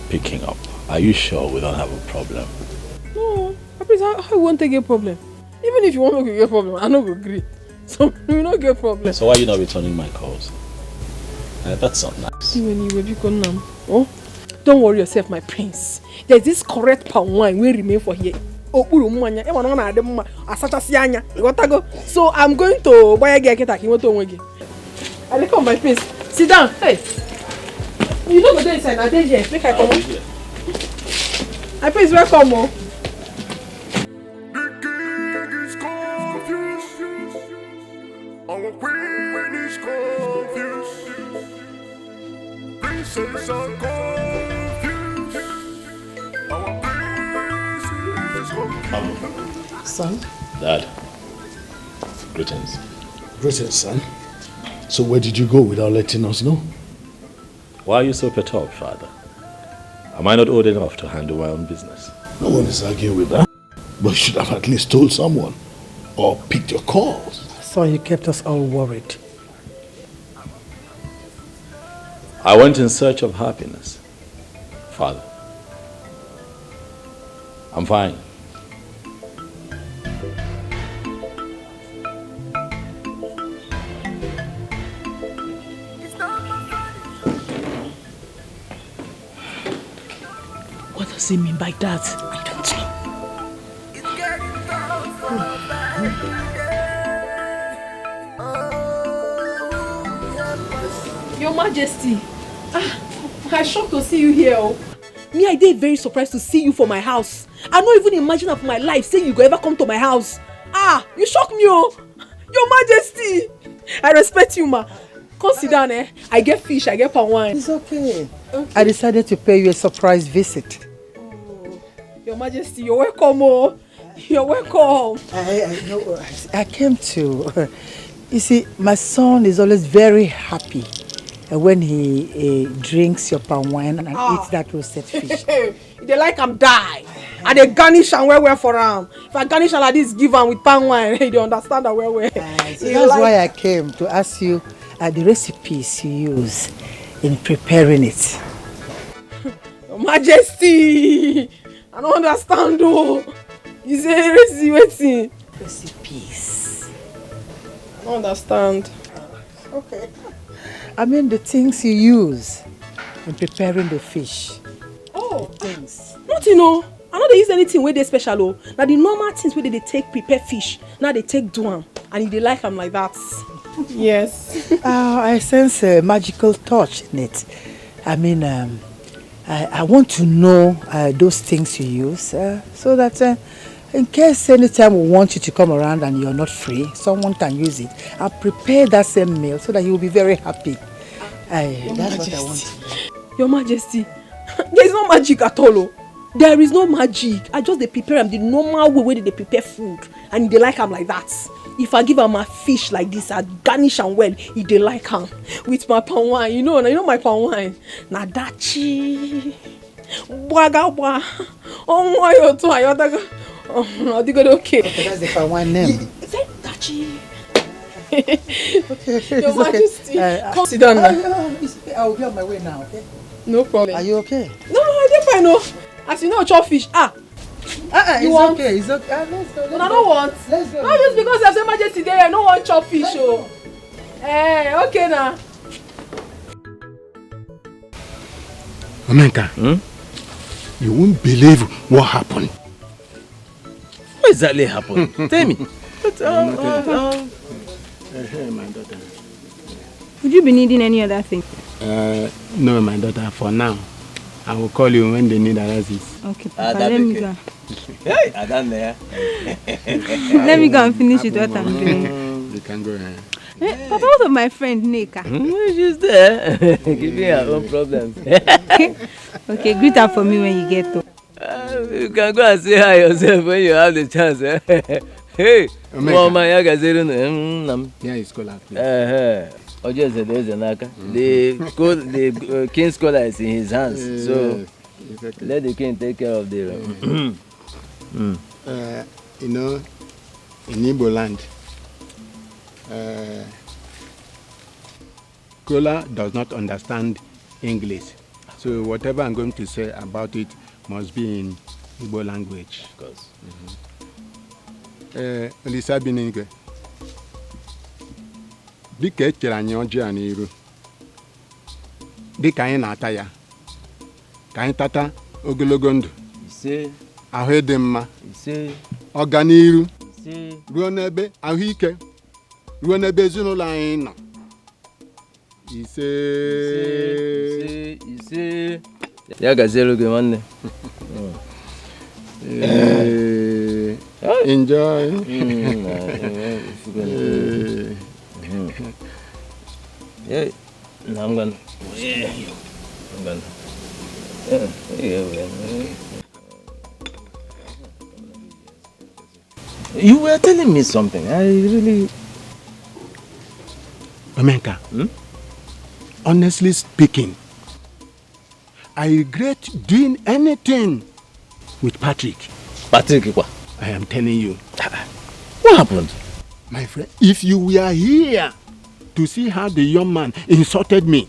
picking up. Are you sure we don't have a problem? No, prince, how you want to get a problem? Even if you want to get a problem, I don't agree. So we don't get a problem. So why are you not returning my calls? That's not nice. Oh, don't worry yourself, my prince. There's this correct palm wine will remain for here. So I'm going to buy a get I come, my prince. Sit down. Hey. You don't go there inside. I did here. Make I come. My prince, welcome. Oh. Our queen is confused. Princess are confused. Our prince is confused. Son? Dad. Greetings. Greetings, son. So where did you go without letting us know? Why are you so perturbed, Father? Am I not old enough to handle my own business? No one is arguing with that. But you should have at least told someone. Or picked your calls. Son, you kept us all worried. I went in search of happiness, Father. I'm fine. does he mean by that? I don't know. Your Majesty, I'm shocked to see you here. Oh. Me, I did very surprised to see you for my house. I don't even imagine of my life saying you go ever come to my house. You shock me, oh. Your Majesty, I respect you, ma. Come sit down, eh? I get fish, I get palm wine. It's okay. I decided to pay you a surprise visit. Oh, Your Majesty, you're welcome, oh. You're welcome. I came to... You see, my son is always very happy when he drinks your palm wine and eats that roasted fish. They like I'm die. And they garnish and well for him. If I garnish and like this, give him with palm wine, they understand that well. So that's why I came to ask you the recipes you use in preparing it. Your Majesty, I don't understand though. You say recipe. Recipes. I don't understand. Okay. I mean the things you use in preparing the fish. Oh, things. Nothing, no. I know they use anything where they special, oh. Now the normal things where they take prepare fish, now they take do them, and if they like them like that. Yes. I sense a magical touch in it. I mean, I want to know those things you use so that in case anytime we want you to come around and you're not free, someone can use it. I'll prepare that same meal so that you will be very happy. That's what I want. Your Majesty, there is no magic at all. Oh. There is no magic. I just they prepare them the normal way they prepare food, and they like them like that. If I give them a fish like this, I garnish and well, if they like them with my palm wine, you know my palm wine. Nadachi, Bwaga, oh my God, oh, I think okay. That's the palm wine name. Is that Dachi? Okay, Your Majesty, come sit down now. I will be on my way now, okay? No problem. Are you okay? No, I didn't find no. As you know, chop fish. It's want? Okay, it's okay. Let's go. I don't want. Let's go. Not just because there's a Majesty there, I don't want chop fish. Oh. Okay now. Omenka, you won't believe what happened. What exactly happened? Tell me. My daughter. Would you be needing any other thing? No, my daughter, for now. I will call you when they need analysis. Okay, Papa, let me go. Hey, I done there. Let me go and finish with what I'm doing. You can go ahead. Hey, Papa, what of my friend Nika? She's there. Give me her own problems. Okay, greet her for me when you get to. You can go and say hi yourself when you have the chance. Hey, Mama, you guys yeah, it's called please. The king's scholar is in his hands, so let the king take care of the. You know, in Igbo land, Kola does not understand English, so whatever I'm going to say about it must be in Igbo language. Of course. Olisa Biningwe. Dikeh chere anyị ọjị a n'iru dịka anyị na-ata ya ka anyị tata ogologo ndụ ahụ ịdị mma ọganiru ruo n'ebe ahụike ruo n'ebe ezinụlọ anyị nọ ise ya gaziere gị nwanne. Enjoy. Yeah, no, I'm gonna. You were telling me something. I really. Omenka, honestly speaking, I regret doing anything with Patrick. Patrick, what? I am telling you. What happened? My friend, if you were here to see how the young man insulted me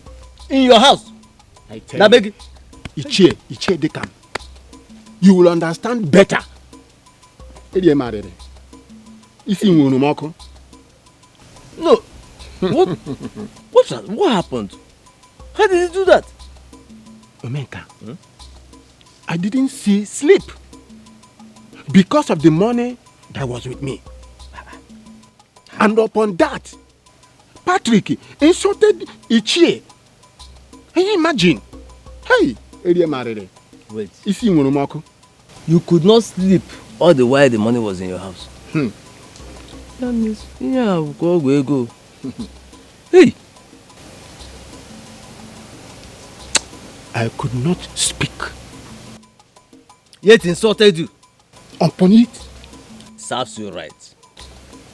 in your house, I tell you, Ichie Dekam, you will understand better. No. What happened? How did he do that? Omenka, I didn't see sleep because of the money that was with me. And upon that, Patrick insulted Ichie. Can you imagine? Hey, wait. You could not sleep all the while the money was in your house. That means, yeah, go. Hey! I could not speak. Yet insulted you. Upon it. Serves you right.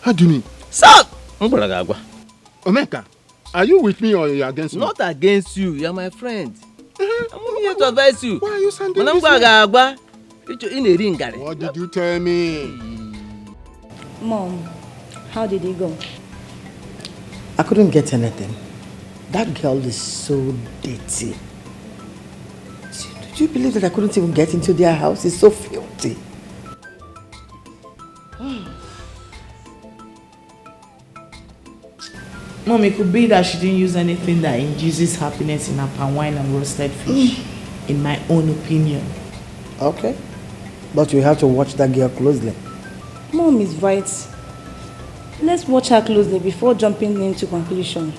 How do you mean? Sir! Omeka, are you with me or are you against me? Not against you. You are my friend. I'm here to advise you. Why are you sounding this way? What did you tell me? Mom, how did it go? I couldn't get anything. That girl is so dirty. Do you believe that I couldn't even get into their house? It's so filthy. Mom, it could be that she didn't use anything that induces happiness in her palm wine and roasted fish, in my own opinion. Okay. But you have to watch that girl closely. Mom is right. Let's watch her closely before jumping into conclusion.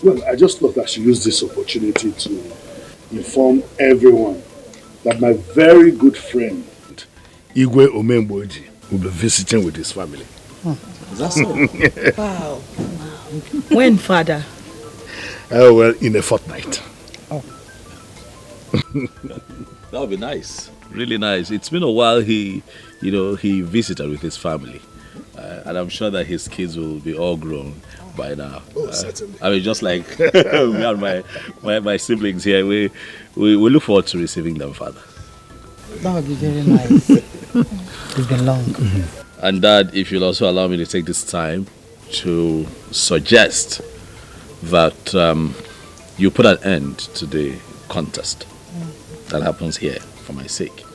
Well, I just thought I should use this opportunity to inform everyone that my very good friend, Igwe Omemboji, will be visiting with his family. Is that so? Wow. When, Father? Well, in a fortnight. Oh. That would be nice. Really nice. It's been a while he visited with his family. And I'm sure that his kids will be all grown by now. Oh, certainly. I mean, just like me and my siblings here, we look forward to receiving them, Father. That would be very nice. It's been long. And Dad, if you'll also allow me to take this time to suggest that you put an end to the contest that happens here for my sake.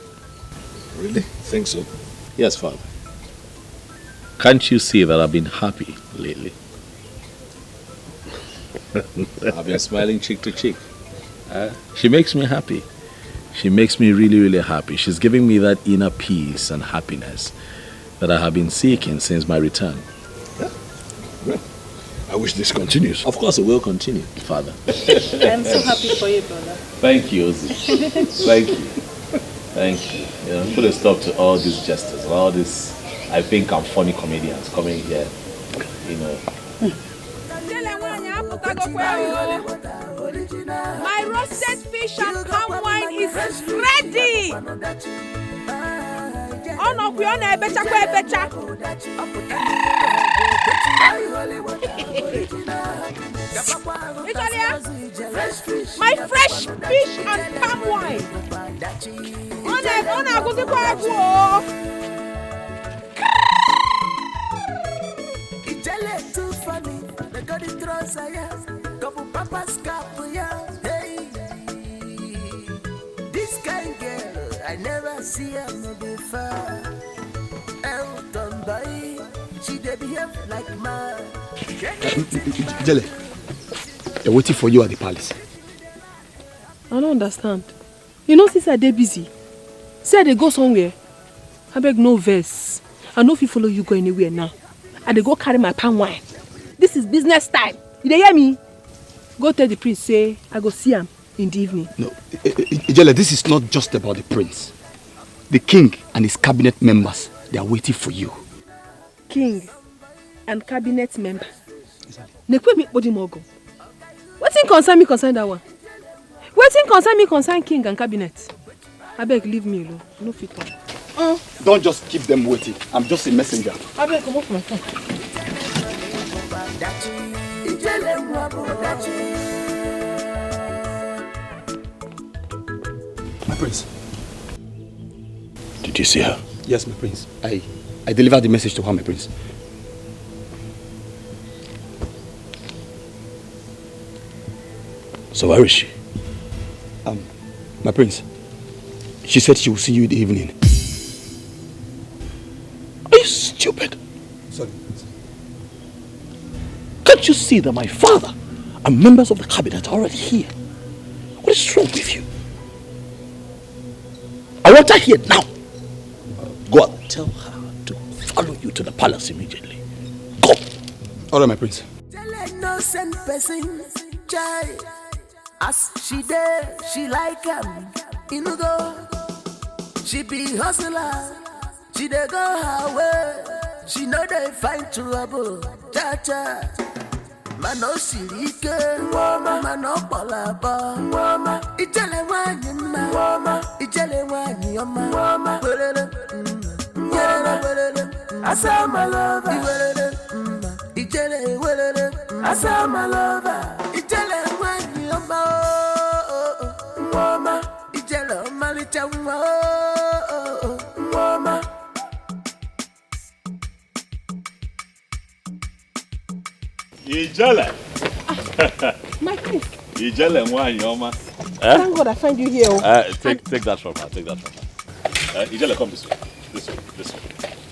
Really? Think so? Yes, Father. Can't you see that I've been happy lately? I've been smiling cheek to cheek. She makes me happy. She makes me really, really happy. She's giving me that inner peace and happiness that I have been seeking since my return. Yeah. Well, I wish this continues. Of course it will continue, Father. I'm so happy for you, brother. Thank you, Ozzy. Thank you. Thank you. Put a stop to all these jesters, all these, I think, I'm funny comedians coming here, My roasted fish and palm wine is ready. Oh no, we on a better. My fresh fish and palm wine. On a go to too funny, they got it throws couple papas hey. This kind girl, I never see her before. Elton boy, she dey behave like man. Jelle, they're waiting for you at the palace. I don't understand. You know, since I dey busy, say they go somewhere. I beg no verse. I know if you follow you go anywhere now. I dey go carry my palm wine. This is business time. You dey hear me? Go tell the prince, say I go see him in the evening. No, Ijele, this is not just about the prince. The king and his cabinet members, they are waiting for you. King and cabinet member. Nekwe me body mogo. What thing concern me concern that one? What thing concern me concern king and cabinet? I beg, leave me alone. No fit talk. Don't just keep them waiting. I'm just a messenger. I beg, come off my phone. My prince. Did you see her? Yes, my prince. I delivered the message to her, my prince. So where is she? My prince. She said she will see you in the evening. Are you stupid? Sorry. Can't you see that my father and members of the cabinet are already here? What is wrong with you? I want her here now. Go and tell her to follow you to the palace immediately. Go. All right, my prince. Innocent person, child. As she there, she like him. You know go. She be hustler. She dey go her way. She know they find trouble. Cha cha. Mano sirike, mano palaba, ijele wanyi ma, ijele wanyi oma, asa my lover, ijele asa my lover, ijele wanyi oma, ijele omalicha oma. Ijele. My prince. Ijele Mwanyoma. Thank God I find you here. Take that from her. Take that from her. Ijele, come this way.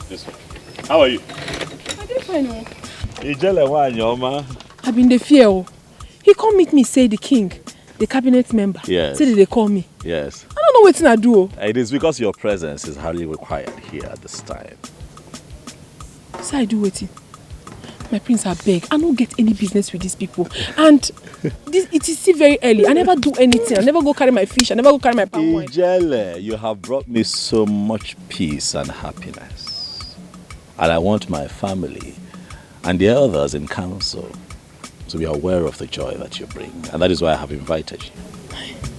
This way. How are you? I didn't find you. Ijele Mwanyoma. I've been the fear. He come meet me, say the king, the cabinet member. Yes. Say they call me. Yes. I don't know what I do. It is because your presence is highly required here at this time. So I do waiting. My prince, I beg. I don't get any business with these people. And it is still very early. I never do anything. I never go carry my fish. I never go carry my palm wine. Ijele, you have brought me so much peace and happiness. And I want my family and the others in council to be aware of the joy that you bring. And that is why I have invited you.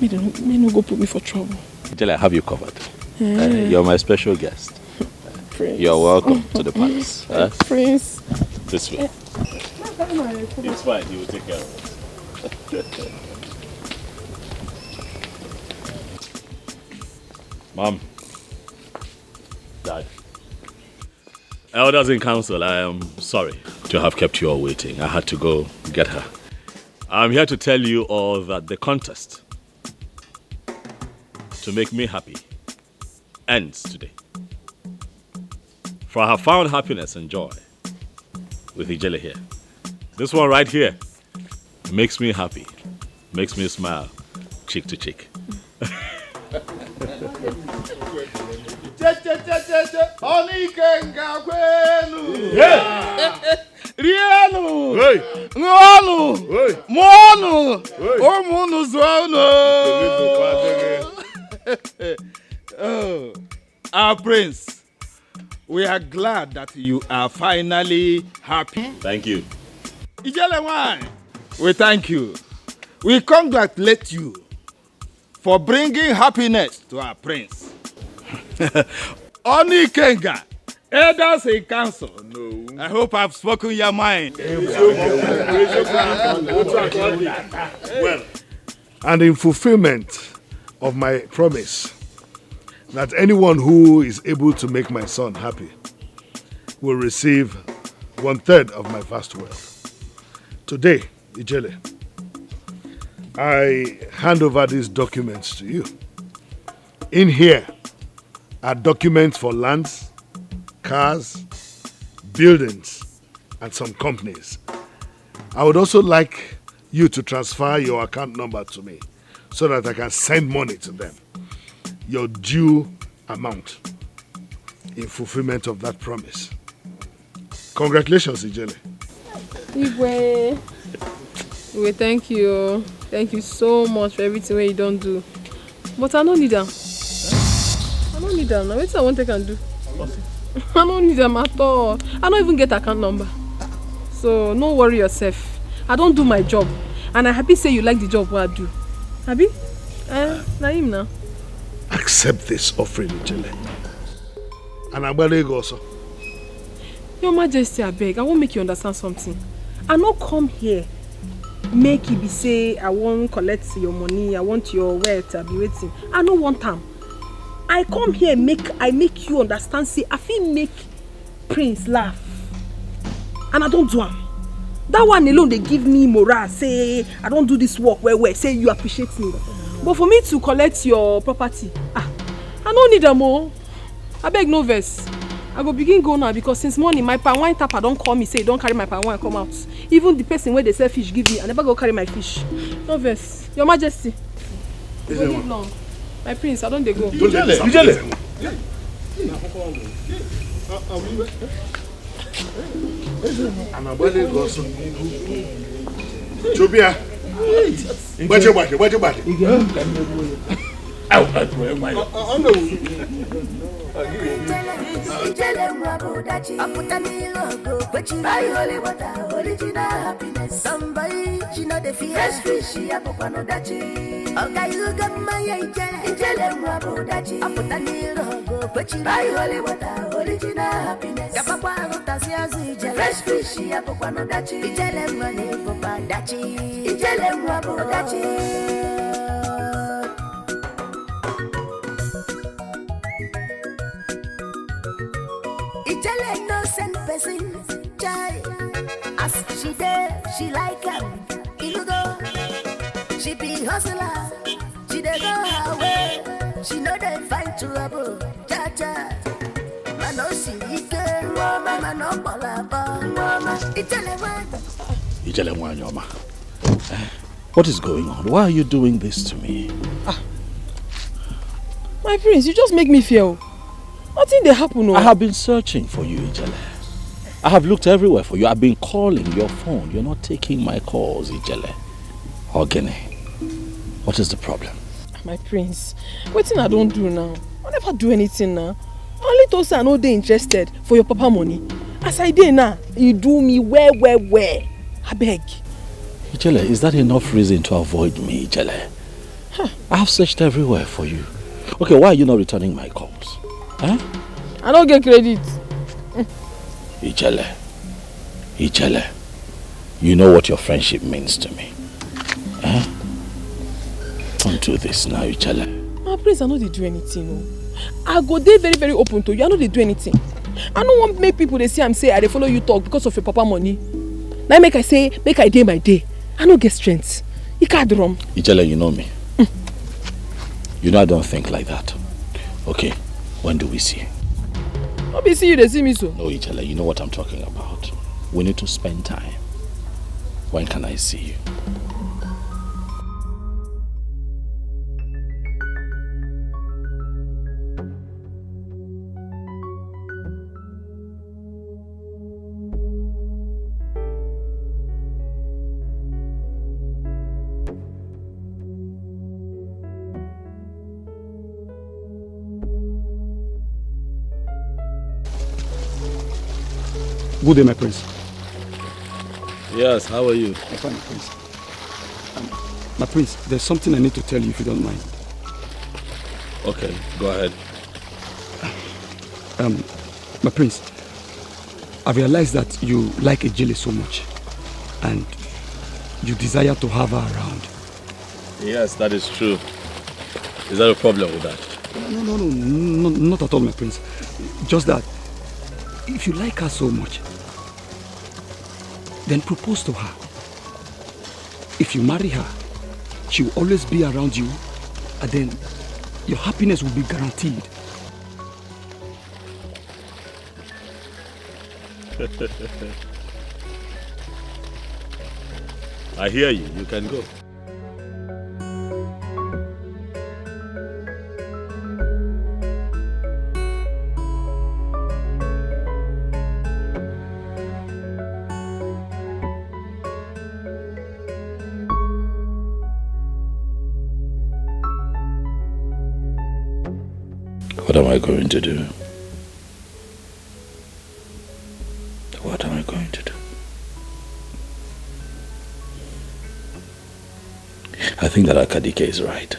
May no go put me for trouble. Ijele, I have you covered. You're my special guest. Prince. You're welcome to the palace. Prince. This way. It's fine, he will take care of it. Mom. Dad. Elders in council, I am sorry to have kept you all waiting. I had to go get her. I'm here to tell you all that the contest to make me happy ends today. For I have found happiness and joy with Ijele here. This one right here makes me happy, makes me smile, cheek to cheek. Our prince. We are glad that you are finally happy. Thank you. Ijele Wine, we thank you. We congratulate you for bringing happiness to our prince. Oni Kenga, elders in council. No. I hope I've spoken your mind. Well, and in fulfillment of my promise, that anyone who is able to make my son happy will receive 1/3 of my vast wealth. Today, Ijele, I hand over these documents to you. In here are documents for lands, cars, buildings, and some companies. I would also like you to transfer your account number to me so that I can send money to them. Your due amount in fulfillment of that promise. Congratulations, Ijele. Igwe, thank you. Thank you so much for everything you don't do. But I don't need them. I don't need them. Now, what I want I can do. I don't need them at all. I don't even get account number. So, no worry yourself. I don't do my job. And I'm happy say you like the job what I do. Happy? Naim now. Accept this offering, Ijele. And I'm going to go also. Your Majesty, I beg. I won't make you understand something. I not come here make you be say I won't collect your money, I want your wealth, I be waiting. I don't want them. I come here I make you understand, say I feel make Prince laugh. And I don't do it. That one alone they give me morale, say I don't do this work where say you appreciate me. But for me to collect your property, I don't need them more. I beg no verse. I go begin go now because since morning my palm wine tapper don't call me say don't carry my palm wine come out. Even the person where they sell fish give me, I never go carry my fish. No verse. Your Majesty. Don't live long. My prince, I don't dey go. Chubia. Somebody, she know the fresh fish, she a no dachi. Okay, you got my ijele mwabo dachi. Aputani logo, kwechi buy holy water, original happiness. Kapapa rotasi azu fresh fish, she a no dachi. Ijele mwani popa dachi. Ijele mwabo dachi. Ijele no send person, chai. As she there, she like him. You go, she be hustler. She dey go her way. She know they find trouble. Cha cha. Mano silike, woman, mano balaba, woman. Ijele Mwanyoma. What is going on? Why are you doing this to me? My prince, you just make me feel. Nothing they happen. No. I have been searching for you, Ijele. I have looked everywhere for you. I've been calling your phone. You're not taking my calls, Ijele. Ogene, what is the problem? My prince, what thing I don't do now? I never do anything now. Only to say I know they interested for your papa money. As I did now, you do me where. I beg. Ijele, is that enough reason to avoid me, Ijele? I have searched everywhere for you. Okay, why are you not returning my calls? Huh? I don't get credit. Ijele, you know what your friendship means to me. Huh? Don't do this now, Ijele. My prince, I know they do anything. No. I go there very, very open to you. I know they do anything. I don't want to make people they see I'm say I they follow you talk because of your papa money. Now make I say, make I day by day. I don't get strength. You can't drum. Ijele, you know me. You know I don't think like that. Okay, when do we see? I'll be see you, they see me so. No, Ijele, you know what I'm talking about. We need to spend time. When can I see you? Good day, my prince. Yes, how are you? I'm fine, my prince. My prince, there's something I need to tell you if you don't mind. Okay, go ahead. My prince, I realized that you like Ejele so much and you desire to have her around. Yes, that is true. Is there a problem with that? No, not at all, my prince. Just that if you like her so much, then propose to her. If you marry her, she will always be around you, and then your happiness will be guaranteed. I hear you. You can go. What am I going to do? What am I going to do? I think that Dikeh is right.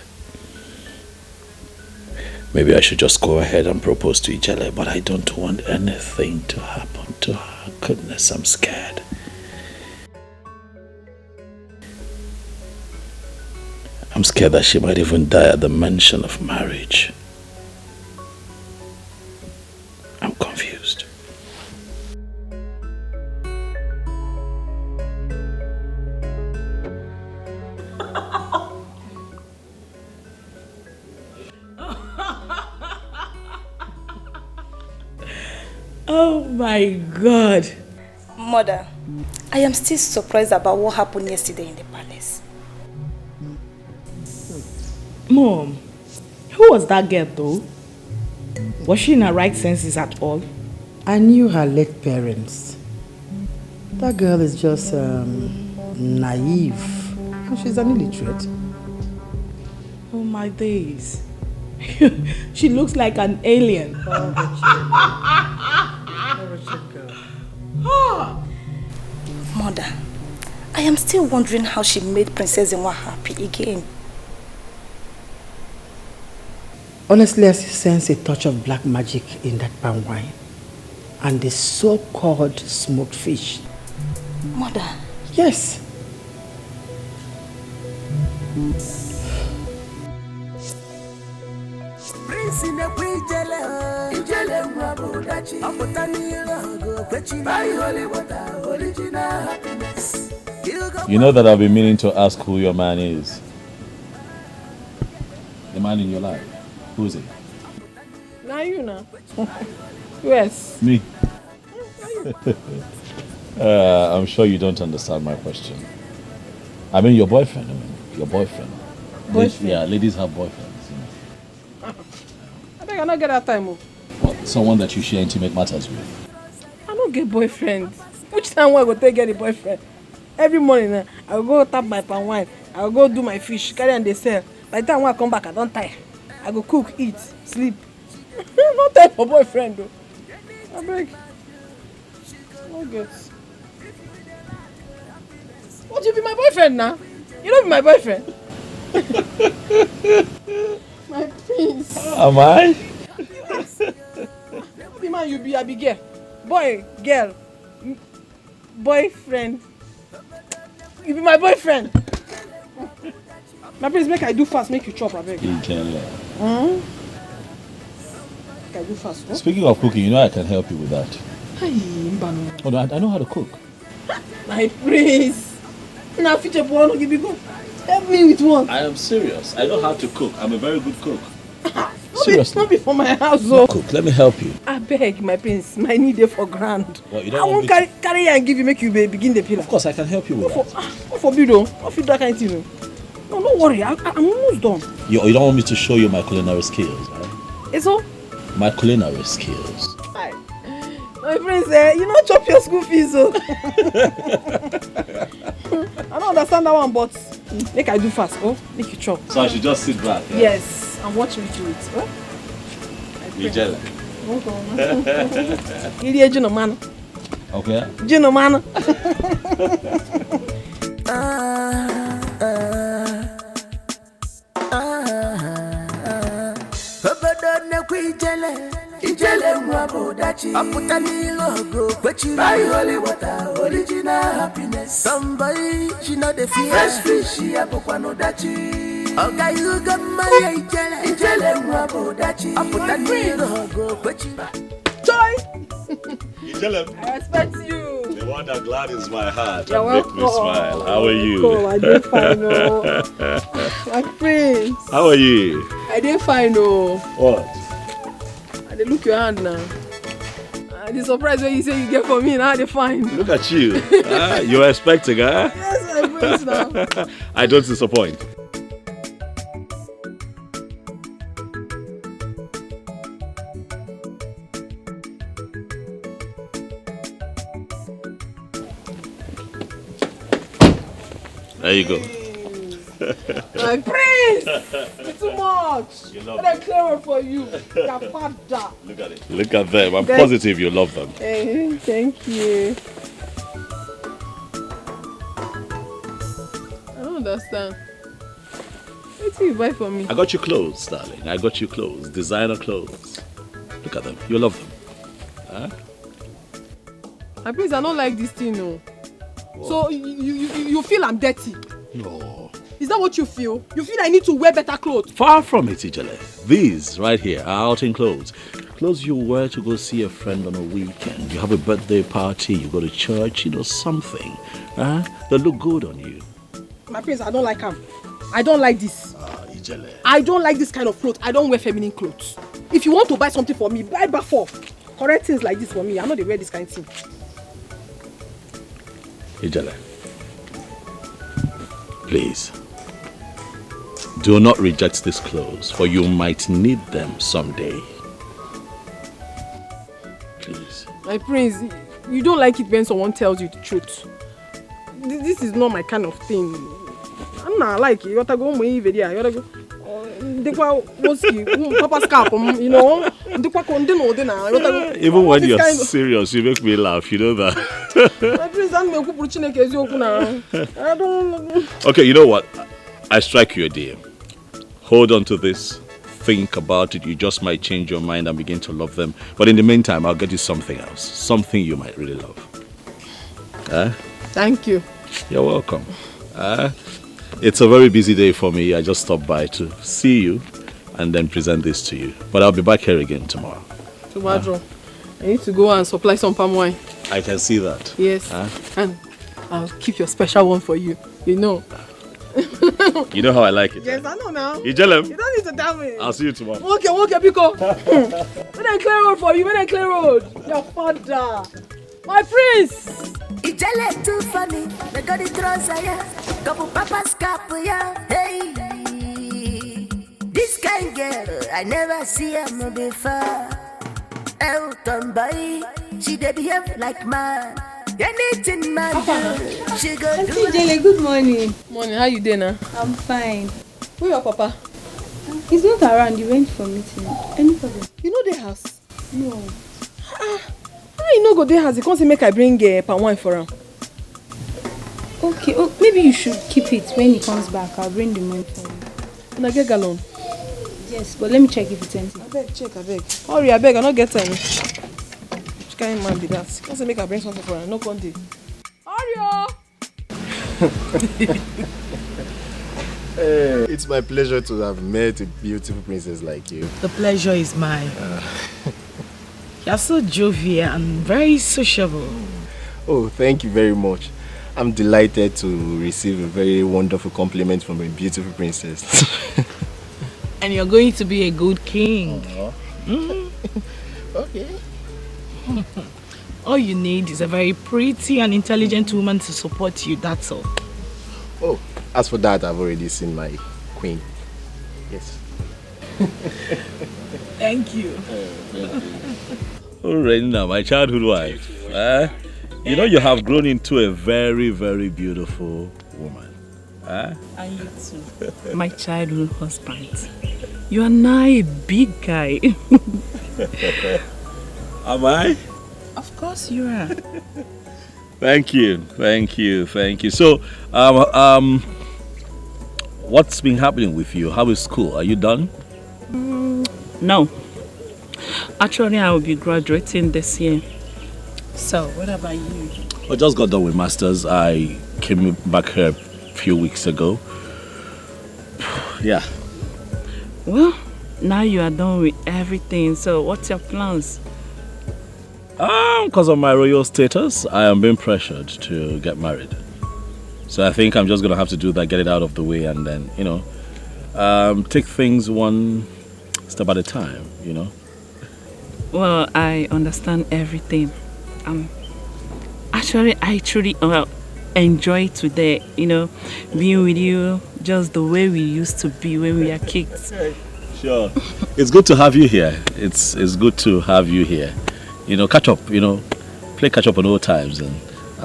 Maybe I should just go ahead and propose to Ijele, but I don't want anything to happen to her. Goodness, I'm scared. I'm scared that she might even die at the mention of marriage. I'm confused. Oh my God. Mother, I am still surprised about what happened yesterday in the palace. Mom, who was that girl though? Was she in her right senses at all? I knew her late parents. That girl is just naive. And she's an illiterate. Oh my days. She looks like an alien. Mother, I am still wondering how she made Princess Nwa happy again. Honestly, I sense a touch of black magic in that palm wine. And the so-called smoked fish. Mother? Yes. You know that I've been meaning to ask who your man is. The man in your life. Who is it? Now you know. Yes. Me. I'm sure you don't understand my question. I mean your boyfriend. Your boyfriend. Boyfriend? Ladies have boyfriends. I think I don't get that time. What? Someone that you share intimate matters with. I don't get boyfriend. Which time will I go take get a boyfriend? Every morning I will go tap my palm wine. I will go do my fish, carry and they sell. By the time when I come back, I don't tire. I go cook, eat, sleep. No time for boyfriend though. I beg. No get. What, you be my boyfriend now? You don't be my boyfriend. My prince. Am I? Yes. What be man you be? I be girl. Boy, girl. Boyfriend. You be my boyfriend. My prince, make I do fast, make you chop, I beg. You can learn. Make I do fast. Huh? Speaking of cooking, you know I can help you with that. Hi, Mbano. Oh, no, I know how to cook. My prince. Now future boy, give me go. Help me with one. I am serious. I know how to cook. I'm a very good cook. Seriously. Not be for my house, though. Cook, let me help you. I beg, my prince. My need there for grand. Well, you I don't won't want me carry and give you, make you begin the pillar. Of course, I can help you with that. What forbid, though? What forbid that kind of thing? No, don't worry. I'm almost done. You don't want me to show you my culinary skills, right? It's all? My culinary skills. Hi. My prince, you not chop your school fees, so. I don't understand that one, but make I do fast, oh? Make you chop. So I should just sit back? Yeah? Yes, and watch me do it. Oh? You jealous? You're a man. Okay. Man. Ijele mwabodachi aputa nilogo kwechi buy holy water original happiness. Somebody she know the fear fresh fish apokwa no dachi. Oga you got my ijele mwabodachi aputa nilogo kwechi. Joy. Ijele. I respect you. The one that gladdens my heart You're and makes me smile. How are you? Oh, I did fine, oh. My prince. How are you? I did fine, oh. What? They look your hand now. The surprise when you say you get for me now, they fine. Look at you. You're expecting, huh? Yes, my prince now. I don't disappoint. There you go. My prince! It's too much. You love What I'm clever for you. Your father. Look at it. Look at them. I'm positive you love them. Hey, thank you. I don't understand. What do you buy for me? I got you clothes, darling. I got you clothes. Designer clothes. Look at them. You love them. Huh? My prince, I don't like this thing, no. So you feel I'm dirty? No. Is that what you feel? You feel I need to wear better clothes? Far from it, Ijele. These right here are outing clothes. Clothes you wear to go see a friend on a weekend. You have a birthday party, you go to church, something. They look good on you. My prince, I don't like them. I don't like this. Ijele. I don't like this kind of clothes. I don't wear feminine clothes. If you want to buy something for me, buy back for. Correct things like this for me. I know they wear this kind of thing. Ijele, please, do not reject these clothes, for you might need them someday. Please. My prince, you don't like it when someone tells you the truth. This is not my kind of thing. I'm not like it. You gotta go you gotta go. Papa's cap, you know. Even when you're serious, you make me laugh, you know that. I don't. Okay, you know what? I strike you a deal. Hold on to this. Think about it. You just might change your mind and begin to love them. But in the meantime, I'll get you something else. Something you might really love. Thank you. You're welcome. It's a very busy day for me. I just stopped by to see you and then present this to you. But I'll be back here again tomorrow. Tomorrow. I need to go and supply some palm wine. I can see that. Yes. And I'll keep your special one for you. You know. You know how I like it. Yes, I know now. You tell him. You don't need to tell me. I'll see you tomorrow. Okay, Biko. When I clear road for you, when I clear road. Your father. My prince. Ijele too funny. They got it cross couple papa's cap, yeah. Hey. This kind girl, I never see her before. Elton boy, she dey behave like man. Anything man do, she go do. Ijele, good morning. Morning, how you doing now? I'm fine. Where your papa? He's not around. He went for meeting. Any problem? You know the house? No. How you know go there house? You can't say make I bring palm wine for him. Okay, maybe you should keep it. When he comes back, I'll bring the money for you. Can I get gallon? Yes, but let me check if it's empty. I beg, check, I beg. Hurry, I beg, I don't get time. Which kind of man be that? Can't say make I bring something for him. No conde. Hurry, It's my pleasure to have met a beautiful princess like you. The pleasure is mine. You're so jovial and very sociable. Oh, thank you very much. I'm delighted to receive a very wonderful compliment from a beautiful princess. And you're going to be a good king. Okay. All you need is a very pretty and intelligent woman to support you, that's all. Oh, as for that, I've already seen my queen. Yes. Thank you. Oh, Reina, my childhood wife. You know you have grown into a very, very beautiful woman. And you too. My childhood husband. You are now a big guy. Am I? Of course you are. Thank you, thank you, thank you. So, what's been happening with you? How is school? Are you done? No. Actually, I will be graduating this year. So, what about you? I just got done with masters. I came back here a few weeks ago. Yeah. Well, now you are done with everything. So, what's your plans? Because of my royal status, I am being pressured to get married. So I think I'm just going to have to do that, get it out of the way, and then, you know, take things one step at a time, you know. Well, I understand everything. Actually, I truly enjoy today, you know, being with you just the way we used to be when we were kids. Sure. It's good to have you here. It's good to have you here. You know, catch up, you know, play catch up on old times and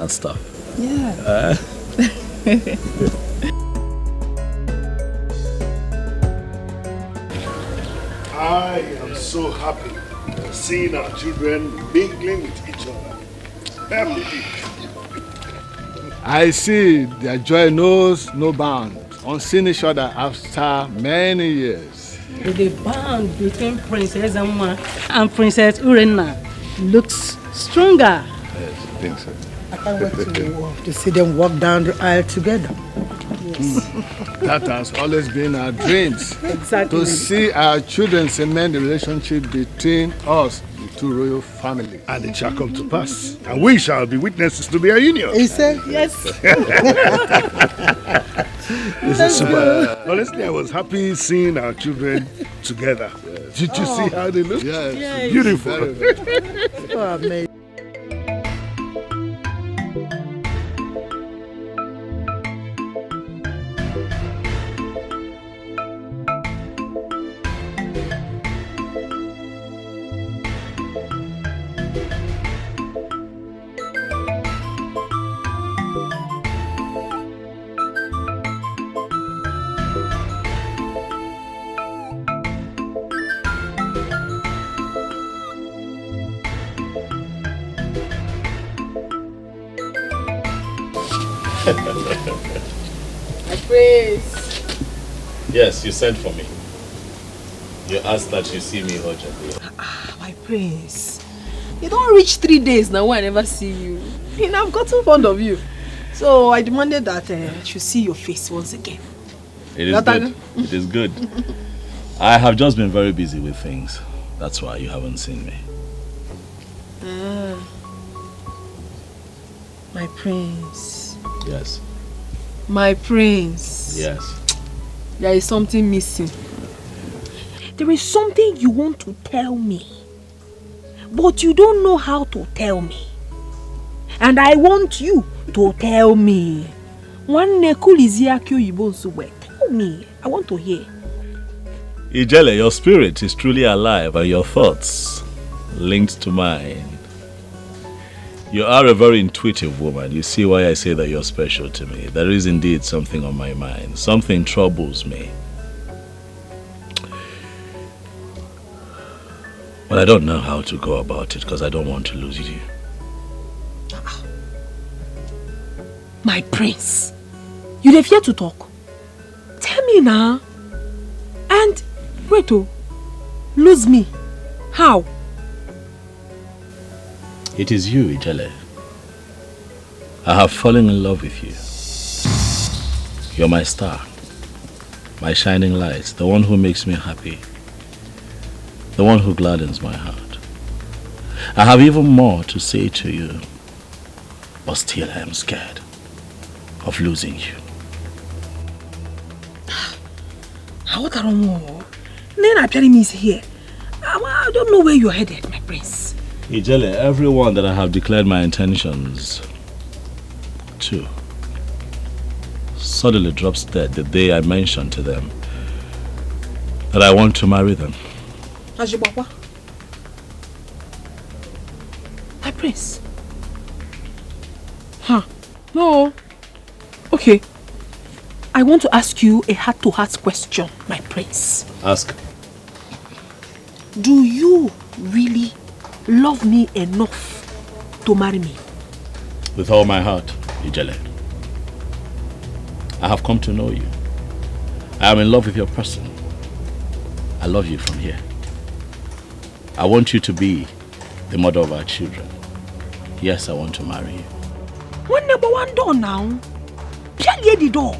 stuff. Yeah. I am so happy seeing our children mingling with each other. I see their joy knows no bounds on seeing each other after many years. The bond between Princess Amma and Princess Urena looks stronger. Yes, I think so. I can't wait to see them walk down the aisle together. Yes. That has always been our dreams. Exactly. To see our children cement the relationship between us, the two royal families. And it shall come to pass. And we shall be witnesses to their union. He said, yes. This is super. Honestly, I was happy seeing our children together. Did you see how they look? Yes. Beautiful. Oh, amazing. My prince. Yes, you sent for me. You asked that you see me urgently. My prince. You don't reach 3 days now when I never see you. And I've gotten fond of you. So I demanded that I should see your face once again. It is good. It is good. I have just been very busy with things. That's why you haven't seen me. My prince. Yes. My prince. Yes. There is something missing. There is something you want to tell me, but you don't know how to tell me. And I want you to tell me. Tell me. I want to hear. Ijele, your spirit is truly alive and your thoughts linked to mine. You are a very intuitive woman. You see why I say that you're special to me. There is indeed something on my mind. Something troubles me. But I don't know how to go about it because I don't want to lose you. My prince, you have here to talk. Tell me now. And wait, lose me. How? It is you, Ijele. I have fallen in love with you. You're my star, my shining light, the one who makes me happy, the one who gladdens my heart. I have even more to say to you, but still I am scared of losing you. What I don't know. Then appearing is here. I don't know where you're headed, my prince. Ijele, everyone that I have declared my intentions to suddenly drops dead the day I mentioned to them that I want to marry them. Ajibaba. My prince. No. Okay. I want to ask you a heart-to-heart question, my prince. Ask. Do you really love me enough to marry me? With all my heart, Ijele. I have come to know you. I am in love with your person. I love you from here. I want you to be the mother of our children. Yes, I want to marry you. One number one door now. Pia the door.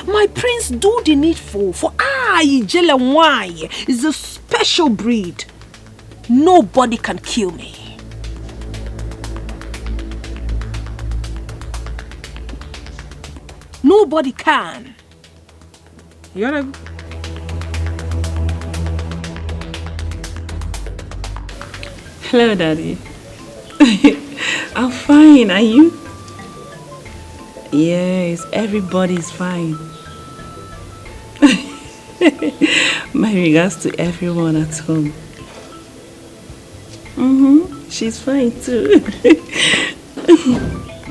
My prince, do the needful, for Ijele Nwai is a special breed. Nobody can kill me. Nobody can. You gotta... Hello, Daddy. I'm fine. Are you? Yes, everybody's fine. My regards to everyone at home. She's fine too.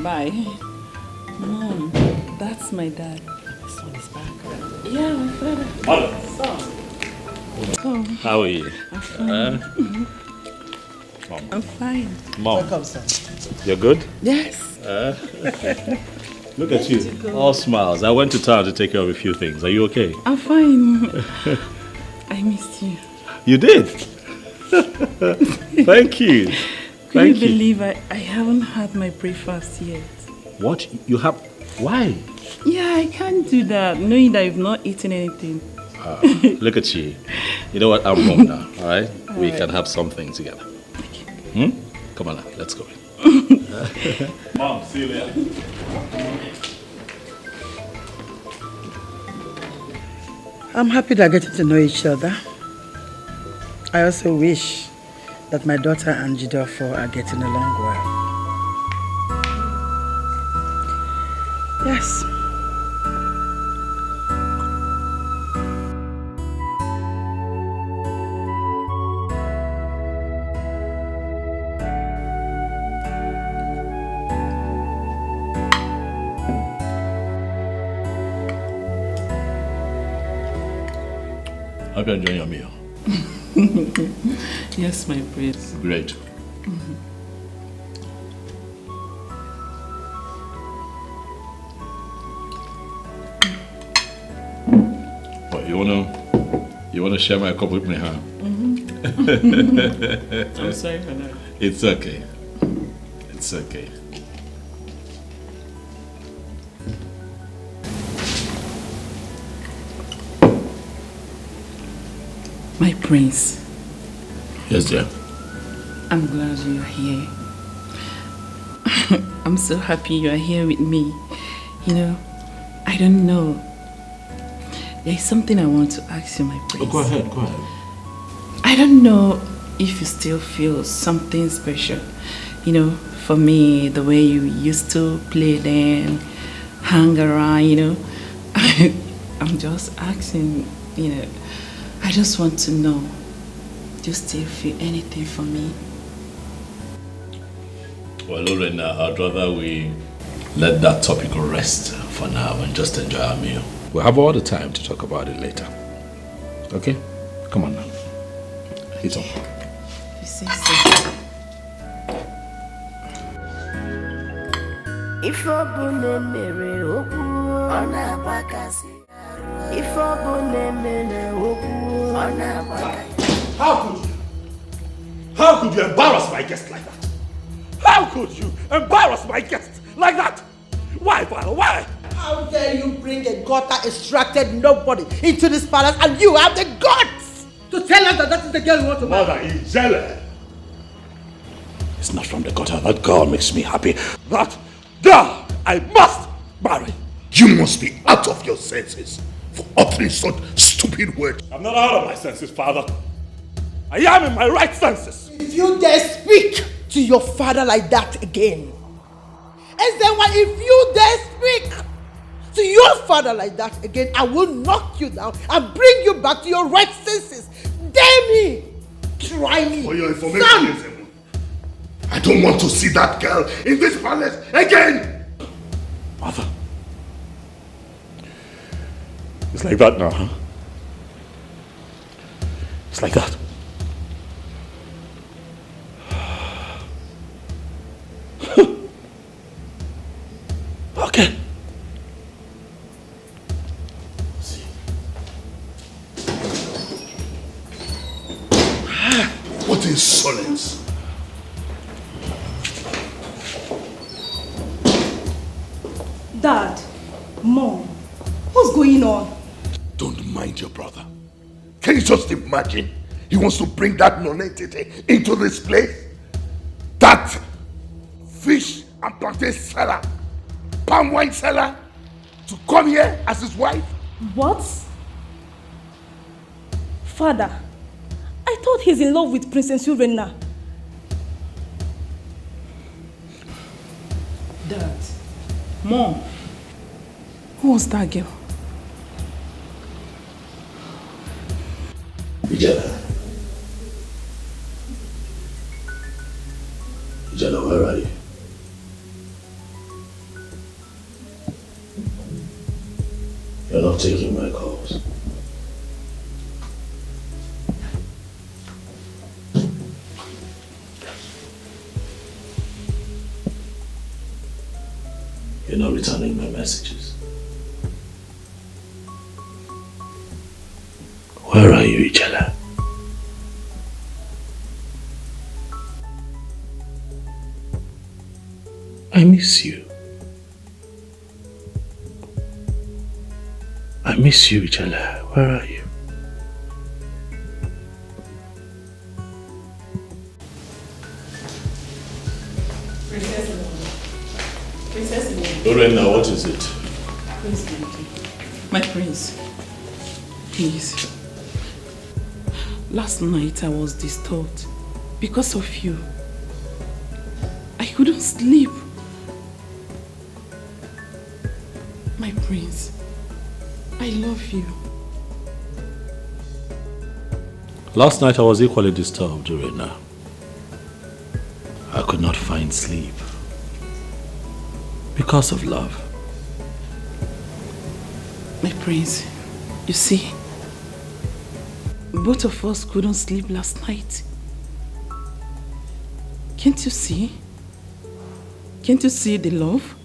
Bye. Mom, that's my dad. This one is back. Yeah, my father. Mother. Come. How are you? I'm fine. Mom. I'm fine. Mom. Welcome, son. You're good? Yes. Look at you. All smiles. I went to town to take care of a few things. Are you okay? I'm fine. I missed you. You did? Thank you. Can you believe I haven't had my breakfast yet? What? You have... Why? Yeah, I can't do that, knowing that you've not eaten anything. Look at you. You know what? I'm home now, all right? We can have something together. Come on now, let's go. Mom, see you later. I'm happy that getting to know each other. I also wish that my daughter and Jidofo are getting along well. Yes. Hope you're enjoying your meal. Yes, my prince. Great. You wanna share my cup with me, huh? I'm sorry for that. It's okay. It's okay. My prince. Yes, dear. I'm glad you're here. I'm so happy you are here with me. You know, I don't know. There is something I want to ask you, my prince. Oh, go ahead. I don't know if you still feel something special, you know, for me, the way you used to play then, hang around, you know. I'm just asking, you know, I just want to know, do you still feel anything for me? Well, Lorena, I'd rather we let that topic rest for now and just enjoy our meal. We'll have all the time to talk about it later. Okay? Come on now. Eat up. You say so. If I bone mere oku ona bakasi. If I bone mere oku ona bakasi. How could you embarrass my guest like that? How could you embarrass my guest like that? Why, father, why? How dare you bring a gutter-extracted nobody into this palace and you have the guts to tell us that is the girl you want to marry? Mother Ijele. It's not from the gutter. That girl makes me happy. That girl I must marry. You must be out of your senses for uttering such stupid words. I'm not out of my senses, father. I am in my right senses. If you dare speak to your father like that again, if you dare speak to your father like that again, I will knock you down and bring you back to your right senses. Dare me! Try me! For your information, I don't want to see that girl in this palace again! Mother. It's like that now, huh? It's like that. Okay. See. What insolence! Dad, Mom, what's going on? Don't mind your brother. Can you just imagine? He wants to bring that nonentity into this place? That fish and plantain seller, palm wine seller, to come here as his wife? What? Father, I thought he's in love with Princess Urena. Dad, Mom, who was that girl? Ijela, where are you? You're not taking my calls. You're not returning my messages. Where are you, Ijela? I miss you. I miss you, Ijela. Where are you? Princess Lorena, what is it? Prince, my prince, please. Last night I was disturbed because of you. I couldn't sleep. My prince, I love you. Last night I was equally disturbed, Lorena. I could not find sleep because of love. My prince, you see, both of us couldn't sleep last night. Can't you see? Can't you see the love?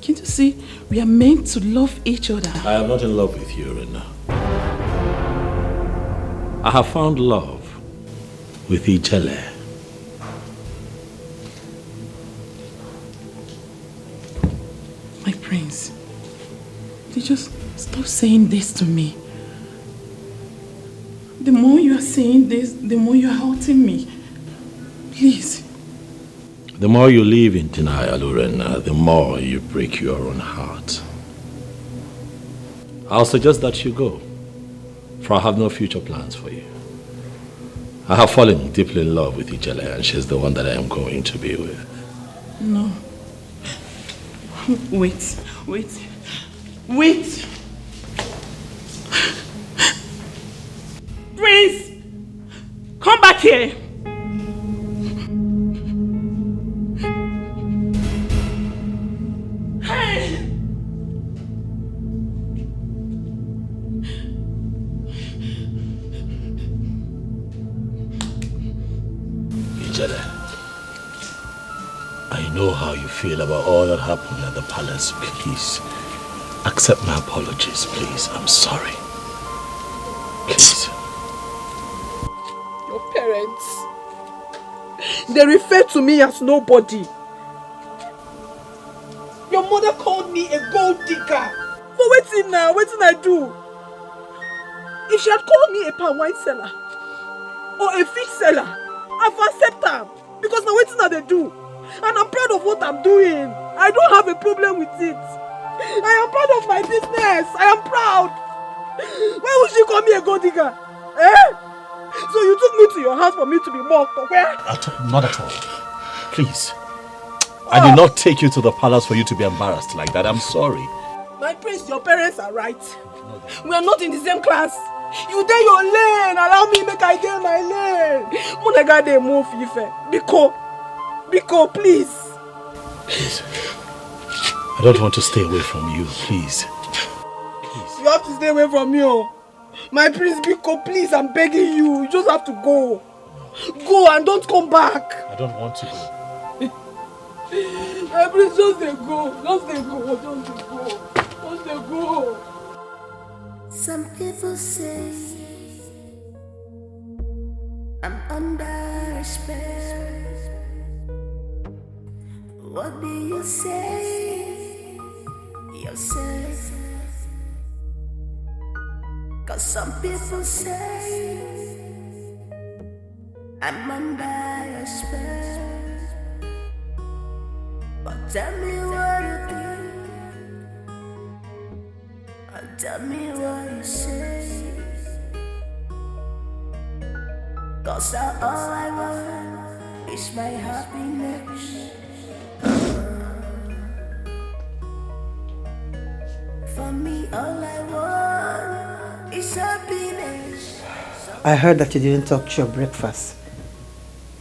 Can't you see we are meant to love each other? I am not in love with you, Lorena. I have found love with Ijele. My prince, you just stop saying this to me. The more you are saying this, the more you are hurting me. Please. The more you live in denial, Lorena, the more you break your own heart. I'll suggest that you go, for I have no future plans for you. I have fallen deeply in love with Ijele, and she's the one that I am going to be with. No. Wait. Prince! Come back here! Hey! Ijele, I know how you feel about all that happened at the palace. Please, accept my apologies, please. I'm sorry. Please. Your parents, they refer to me as nobody. Your mother called me a gold digger. For waiting now, waiting I do. If she had called me a palm wine seller or a fish seller, I've accepted her because now waiting that they do. And I'm proud of what I'm doing. I don't have a problem with it. I am proud of my business. I am proud. Why would she call me a gold digger? Eh? So you took me to your house for me to be mocked, or where? Not at all. Please. I did not take you to the palace for you to be embarrassed like that. I'm sorry. My prince, your parents are right. We are not in the same class. You dey your lane. Allow me make I dey my lane. Monega dey move Ife. Biko, please. Please. I don't want to stay away from you, please. You have to stay away from me. Oh. My prince, Biko, please, I'm begging you. You just have to go. Go and don't come back. I don't want to go. My prince, just dey go. Just dey go. Some people say I'm under a spell. What do you say yourself? 'Cause some people say I'm under a spell. But tell me what you think, and tell me what you say. 'Cause all I want is my happiness. For me, all I want is happiness. I heard that you didn't talk to your breakfast.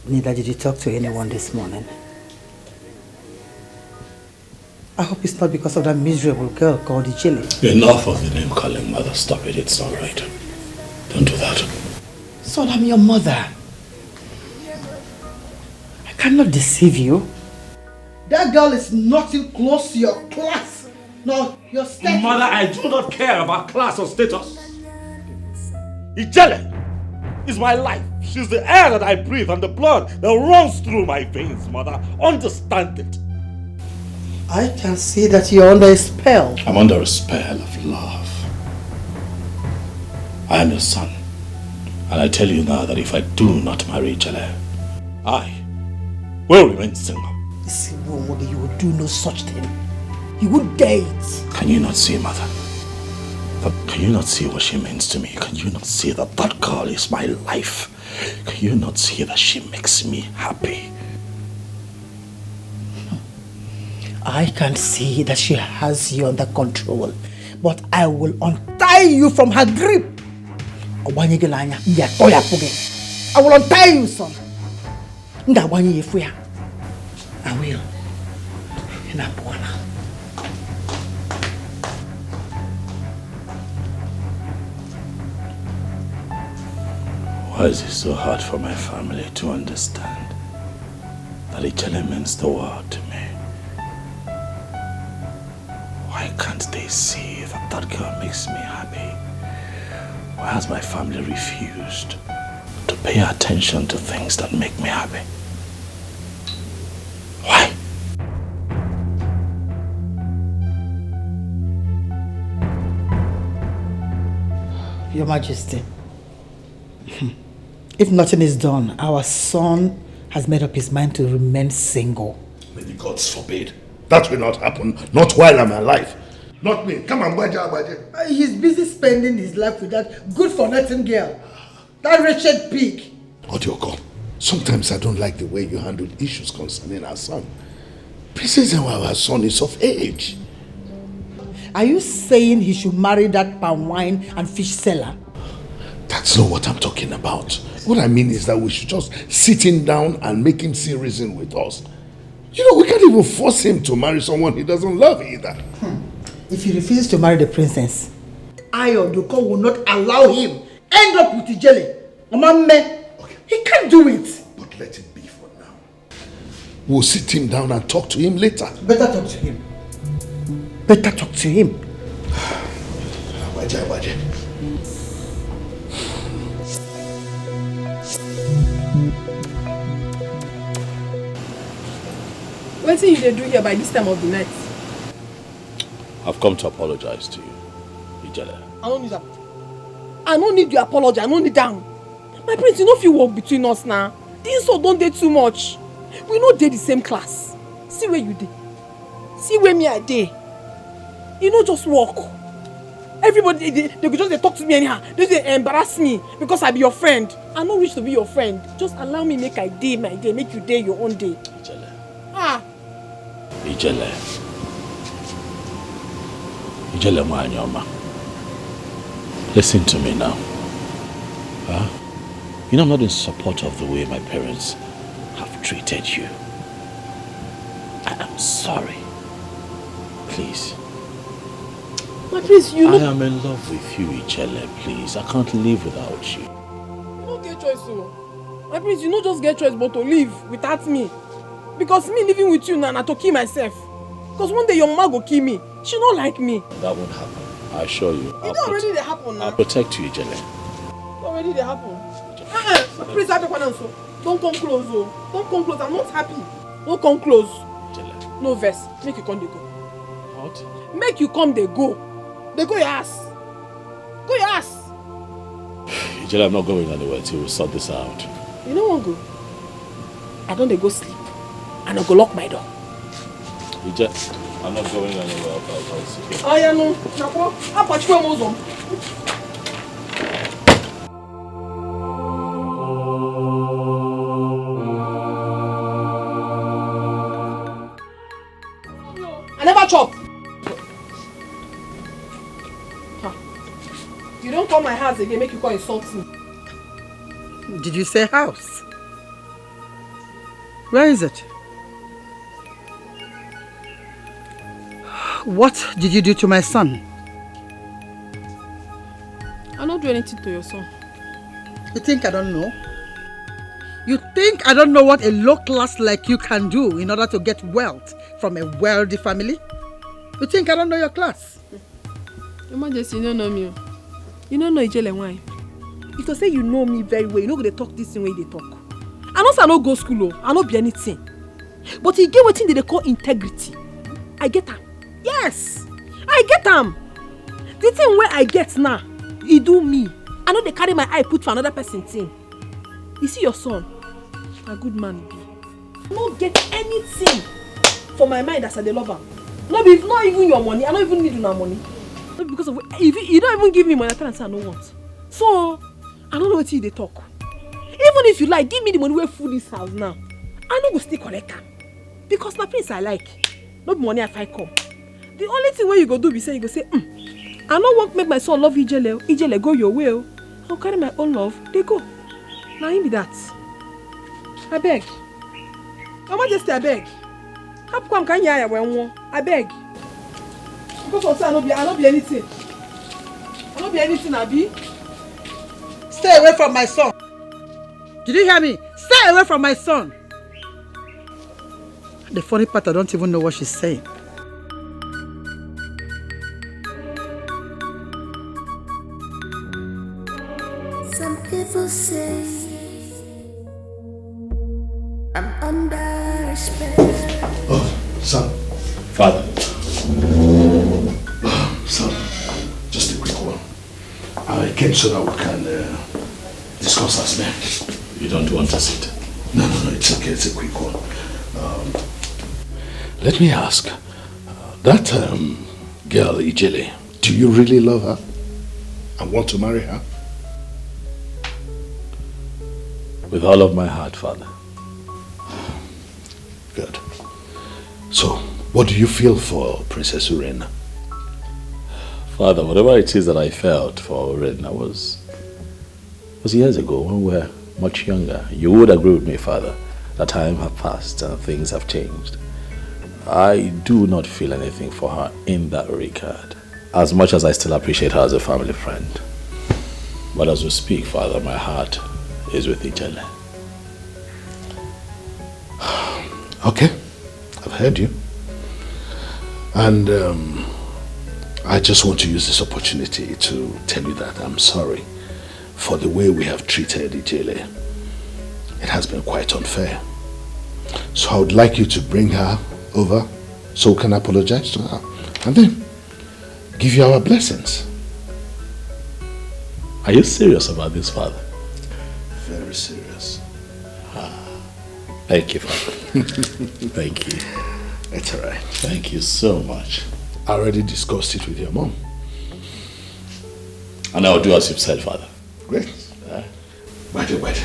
Neither did you talk to anyone this morning. I hope it's not because of that miserable girl called Ijele. Enough of the name calling, mother. Stop it. It's not right. Don't do that. Son, I'm your mother. I cannot deceive you. That girl is nothing close to your class. No, your status. Mother, I do not care about class or status. Ijele is my life. She's the air that I breathe and the blood that runs through my veins, mother. Understand it. I can see that you're under a spell. I'm under a spell of love. I am your son. And I tell you now that if I do not marry Ijele, I will remain single. You would do no such thing. You would date. Can you not see, mother? Can you not see what she means to me? Can you not see that that girl is my life? Can you not see that she makes me happy? I can see that she has you under control, but I will untie you from her grip. I will untie you, son. I will. Why is it so hard for my family to understand that Ijele means the world to me? Why can't they see that that girl makes me happy? Why has my family refused to pay attention to things that make me happy? Why? Your Majesty, if nothing is done, our son has made up his mind to remain single. May the gods forbid. That will not happen, not while I'm alive. Not me. Come on, Baja. He's busy spending his life with that good-for-nothing girl. That wretched pig. Odioko, sometimes I don't like the way you handle issues concerning our son. Princess and our son is of age. Are you saying he should marry that palm wine and fish seller? That's not what I'm talking about. What I mean is that we should just sit him down and make him see reason with us. You know, we can't even force him to marry someone he doesn't love either. If he refuses to marry the princess, I, Odioko, will not allow him end up with Ijele. Okay. He can't do it. But let it be for now. We'll sit him down and talk to him later. Better talk to him. Better talk to him. Waje. What do you do here by this time of the night? I've come to apologize to you, Ijele. I don't need that. I don't need your apology. I don't need that. My prince, you know if you walk between us now, the insult don't date too much. We not date the same class. See where you did. See where me I did. You know just walk. Everybody they could just talk to me anyhow. They embarrass me because I be your friend. I don't wish to be your friend. Just allow me make I day my day, make you day your own day. Ijele. Ijele Mwanyoma. Listen to me now. You know I'm not in support of the way my parents have treated you. I am sorry. Please. My prince, you know... I am in love with you, Ijele, please. I can't live without you. You don't get choice, so. My prince, you don't just get choice but to live without me. Because me living with you now, I to kill myself. Because one day your mama go kill me. She don't like me. That won't happen. I assure you. It already they happen now. I'll protect you, Ijele. It already they happen. My prince, don't come close, oh. Don't come close. I'm not happy. Don't come close. Ijele. No verse. Make you come, they go. What? Make you come, they go. They go your ass. Go your ass. Ijele, I'm not going anywhere till we sort this out. You know what, go? I don't they go sleep. And I go lock my door. Ijele, I'm not going anywhere. I'll see you. Oh, yeah, no. Now, how about you, Mozum? I never chop. You don't call my house again, make you call insult me. Did you say house? Where is it? What did you do to my son? I don't do anything to your son. You think I don't know? You think I don't know what a low class like you can do in order to get wealth from a wealthy family? You think I don't know your class? Your Majesty, you don't know me. You don't know Ijele why? If you say you know me very well, you know they talk this same way they talk. I know I no go school, I no be anything. But you get what thing they call integrity. I get them. Yes, I get them. The thing where I get now, he do me. I know they carry my eye put for another person thing. You see your son, a good man be. I don't get anything for my mind as I love him. Not even your money. I don't even need your money. Not because of if you don't even give me money, I tell and say I don't want. So I don't know what they talk. Even if you like, give me the money where food this house now. I no go still collect them. Because my prince I like. Not money if I come. The only thing where you go do be say you go say, I no want make my son love Ijele. Ijele go your way. I'll carry my own love. They go. Now him be that. I beg. Your Majesty, I beg. How come can you hear when I beg? Because of say I no be anything. I no be anything, Abi. Stay away from my son. Did you hear me? Stay away from my son. The funny part, I don't even know what she's saying. under spell. Oh, son. Father. Son, just a quick one. I came so that we can discuss as men. You don't want to sit? No, it's okay. It's a quick one. Let me ask, that girl, Ijele, do you really love her and want to marry her? With all of my heart, Father. Good. So, what do you feel for Princess Urena? Father, whatever it is that I felt for Urena was years ago when we were much younger. You would agree with me, Father, that time have passed and things have changed. I do not feel anything for her in that regard, as much as I still appreciate her as a family friend. But as we speak, Father, my heart is with Ijele. Okay, I've heard you. And I just want to use this opportunity to tell you that I'm sorry for the way we have treated Ijele. It has been quite unfair. So I would like you to bring her over so we can apologize to her and then give you our blessings. Are you serious about this, Father? Very serious. Thank you, Father. Thank you. It's all right. Thank you so much. I already discussed it with your mom. And I'll do as you've said, Father. Great. Wait.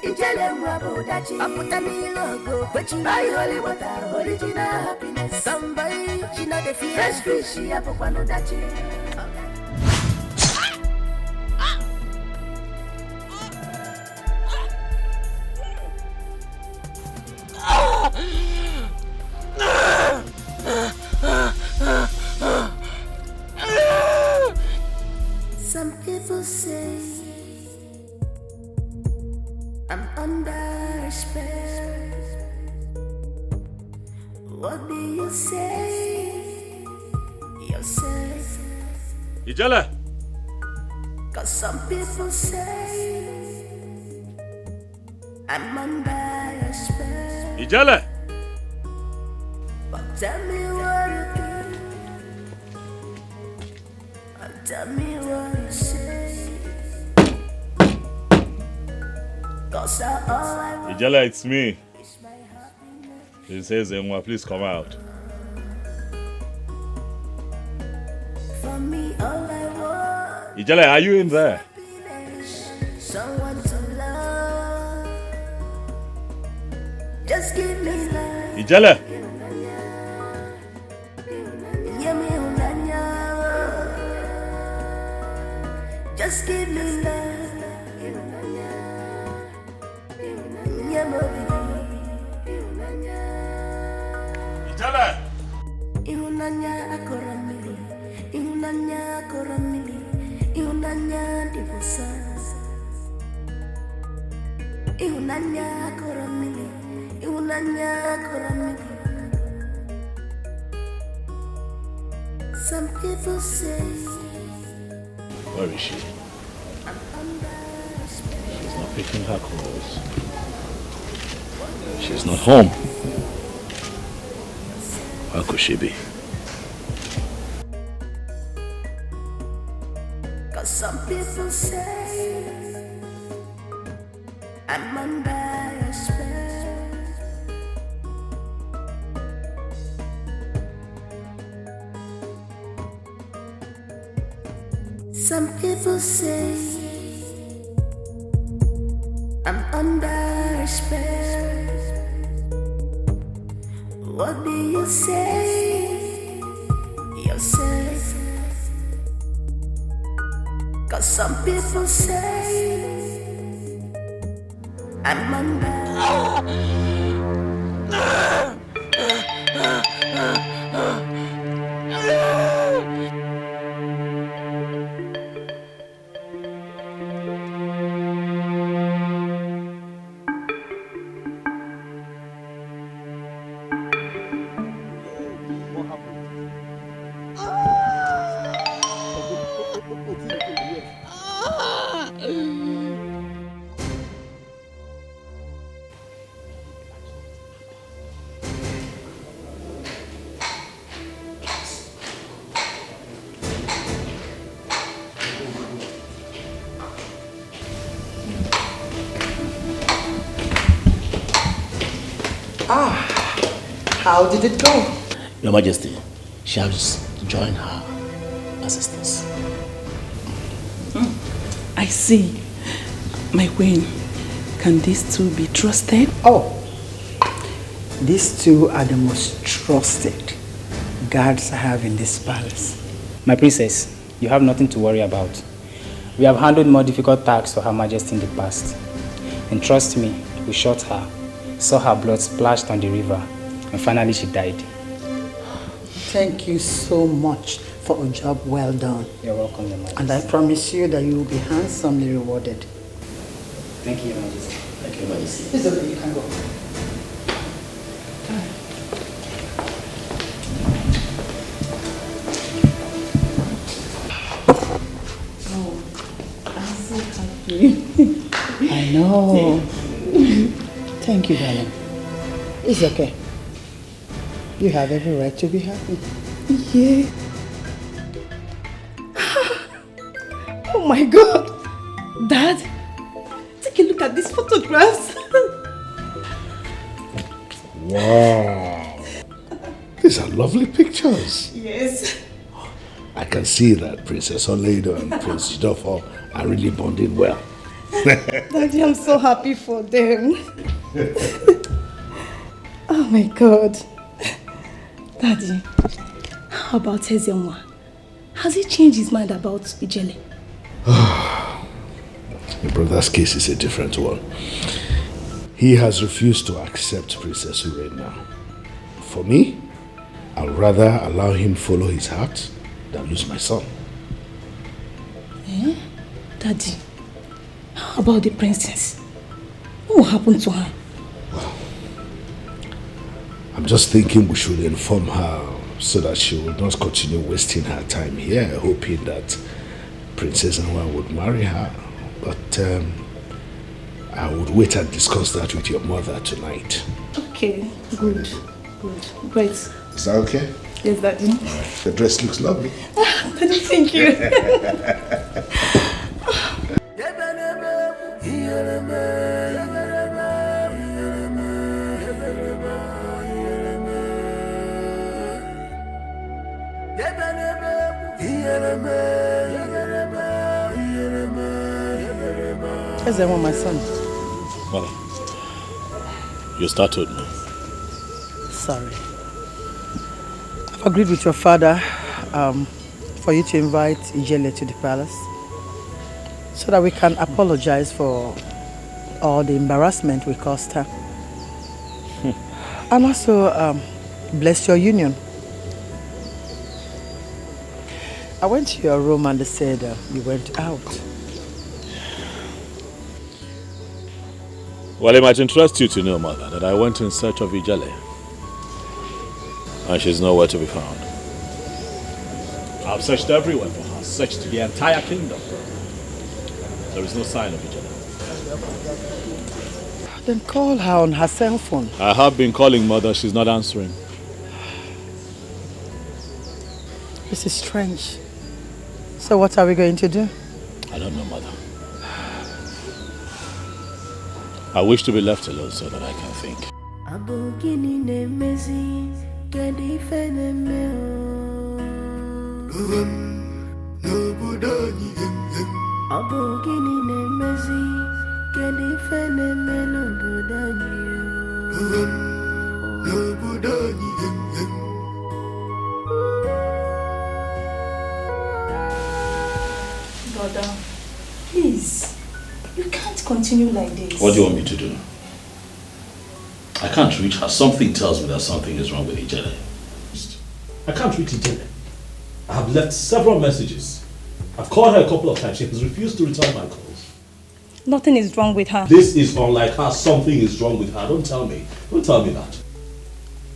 Ijele mwabudachi Aputani logo Kwechi Buy holy water Original happiness Somebody she know the fear Fresh fish she apopano dachi Some people say I'm under spell. What do you say yourself? Ijele! Cause some people say I'm under a spell. Ijele! But tell me what you think. Tell me what you say. Ijele, it's me. He says, Enwa, please come out. For me, all I want Ijele, are you in there? someone to love. Just give me love. Ijele! Just give me love. Ijele! Ihunanya akoramili, ihunanya akoramili, ihunanya divosa. Ihunanya akoramili, ihunanya akoramili. Some people say. Where is she? She's not picking her calls. She's not home. Where could she be? Cause some people say I'm under a spell. Some people say I'm under a spell. What do you say yourself? Cause some people say I'm under. How did it go? Your Majesty, she has joined her assistants. I see. My queen, can these two be trusted? Oh, these two are the most trusted guards I have in this palace. My princess, you have nothing to worry about. We have handled more difficult tasks for Her Majesty in the past. And trust me, we shot her, saw her blood splashed on the river, and finally she died. Thank you so much for a job well done. You're welcome, Your Majesty. And I promise you that you will be handsomely rewarded. Thank you, Your Majesty. Thank you, Your Majesty. It's okay, you can go. I know. Thank you, darling. It's okay. You have every right to be happy. Yeah. Oh my God. Dad, take a look at these photographs. Wow. These are lovely pictures. Yes. I can see that Princess Ini Edo and Prince Jidofo are really bonding well. Daddy, I'm so happy for them. Oh my God. Daddy, how about Ezenwa? Has he changed his mind about Ijele? Your brother's case is a different one. He has refused to accept Princess Ure now. For me, I'd rather allow him follow his heart than lose my son. Eh? Daddy, how about the princess? What will happen to her? I'm just thinking we should inform her so that she will not continue wasting her time here, hoping that Princess Anwa would marry her. But I would wait and discuss that with your mother tonight. Okay, good. Great. Is that okay? Yes, Daddy. Right. The dress looks lovely. Daddy, thank you. Ezenwa, my son. Mother, you startled me. Sorry. I've agreed with your father for you to invite Ijele to the palace so that we can apologize for all the embarrassment we caused her. And also bless your union. I went to your room and they said you went out. Well, it might interest you to know, Mother, that I went in search of Ijele. And she's nowhere to be found. I've searched everywhere for her, searched the entire kingdom. There is no sign of Ijele. Then call her on her cell phone. I have been calling, Mother. She's not answering. This is strange. So what are we going to do? I don't know, Mother. I wish to be left alone so that I can think. Brother, please, you can't continue like this. What do you want me to do? I can't reach her. Something tells me that something is wrong with Ijele. I can't reach Ijele. I have left several messages. I've called her a couple of times. She has refused to return my calls. Nothing is wrong with her. This is unlike her. Something is wrong with her. Don't tell me. Don't tell me that.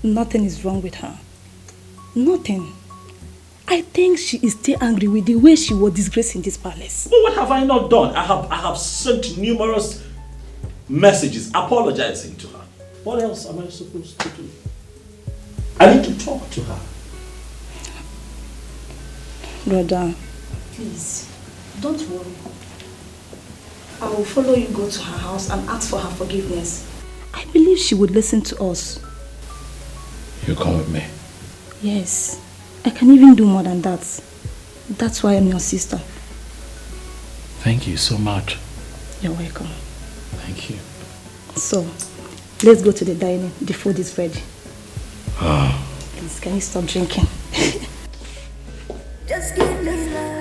Nothing is wrong with her. Nothing. I think she is still angry with the way she was disgraced in this palace. But what have I not done? I have sent numerous messages apologizing to her. What else am I supposed to do? I need to talk to her. Brother, please, don't worry. I will follow you go to her house and ask for her forgiveness. I believe she would listen to us. You come with me. Yes. I can even do more than that. That's why I'm your sister. Thank you so much. You're welcome. Thank you. So, let's go to the dining. The food is ready. Ah. Please, can you stop drinking? Just give me love.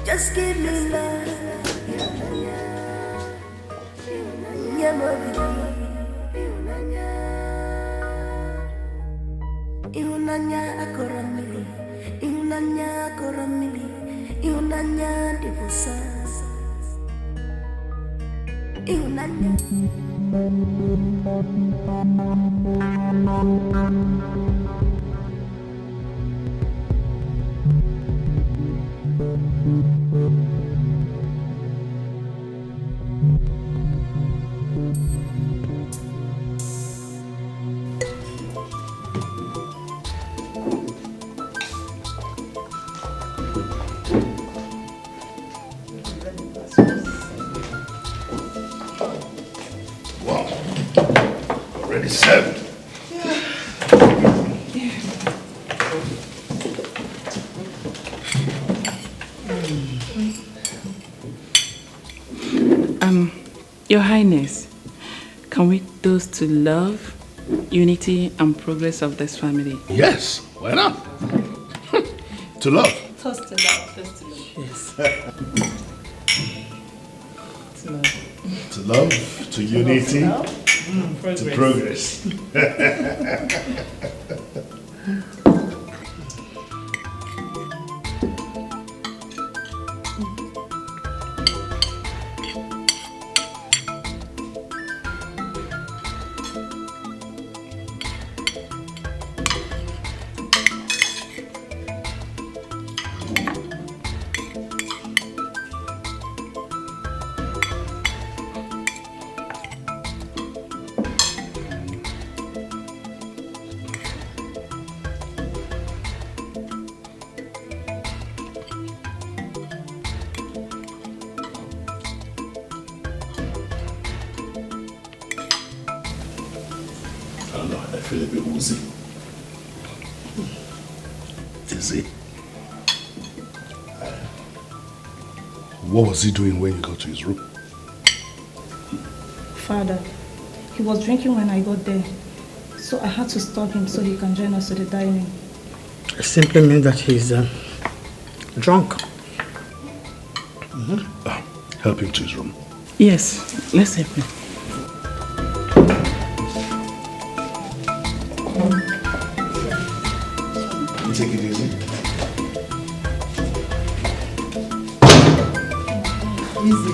Just give me love. Ihunanya akoramili, ihunanya akoramili, ihunanya dibusa, ihunanya. Wow, already served. Your Highness, can we toast to love, unity, and progress of this family? Yes, why not? To love. Toast to love, toast to love. Yes. To love. To love, to unity, to progress. I feel a bit woozy. Dizzy. What was he doing when you got to his room? Father, he was drinking when I got there. So I had to stop him so he can join us to the dining. It simply means that he's drunk. Help him to his room. Yes, let's help him. Take it easy. Easy.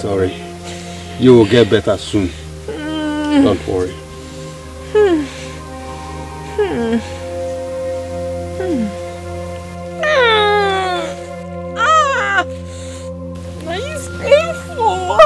Sorry. You will get better soon. Don't worry. It's painful.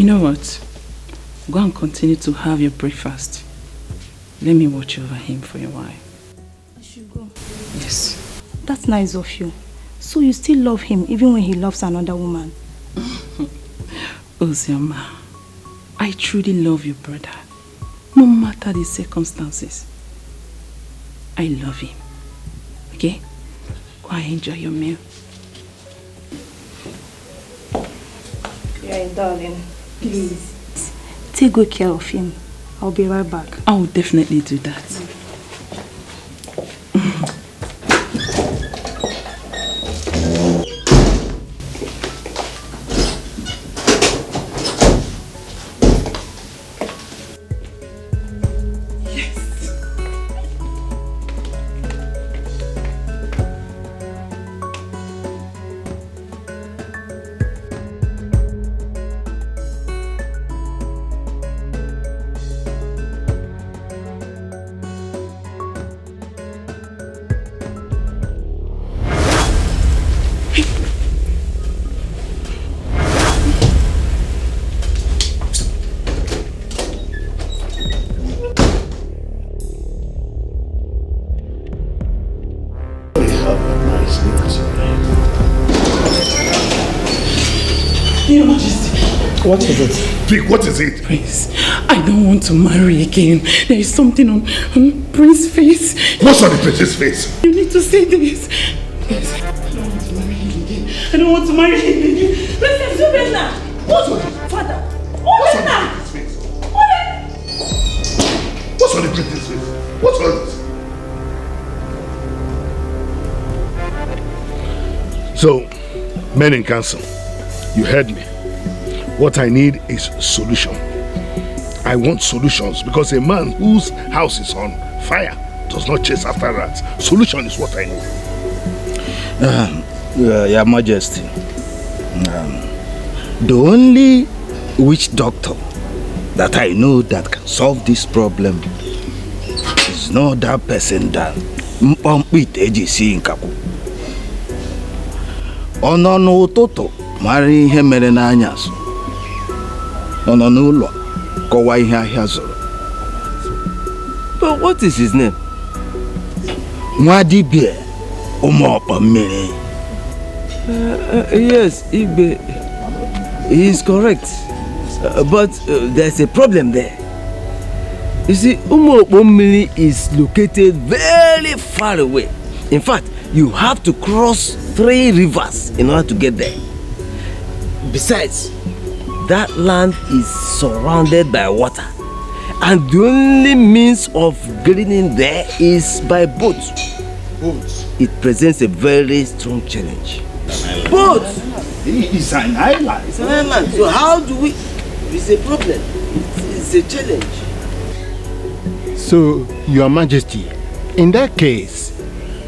You know what? Go and continue to have your breakfast. Let me watch over him for a while. I should go. Yes. That's nice of you. So you still love him even when he loves another woman? Ozioma, I truly love you, brother. No matter the circumstances. I love him. Okay? Go and enjoy your meal. Yeah, darling. Please. Take good care of him. I'll be right back. I will definitely do that. Your Majesty. What is it? Vic, what is it? Prince, I don't want to marry again. There is something on Prince's face. What's on the prince's face? You need to say this. Yes, I don't want to marry him again. I don't want to marry him again. Princess Zubena! What's on it? Father! What's on the prince's face? What's on the prince's face? What's on it? So, men in council, you heard me. What I need is solution. I want solutions because a man whose house is on fire does not chase after rats. Solution is what I need. Your Majesty, the only witch doctor that I know that can solve this problem is no other person than Mpompi AGC Nkaku. Ono n'ụtụtụ mara ihe mere n'anyasụ. Ono n'ụlọ kọwaa ihe ahịa zụrụ. But what is his name? Nwadibia Ụmụọkpa mmiri. Yes, Igbe. He is correct. But there's a problem there. You see, Ụmụọkpa mmiri is located very far away. In fact, you have to cross 3 rivers in order to get there. Besides, that land is surrounded by water. And the only means of getting in there is by boat. Boats? It presents a very strong challenge. Boats! It's an island. It's an island. So how do we... It's a problem. It's a challenge. So, Your Majesty, in that case,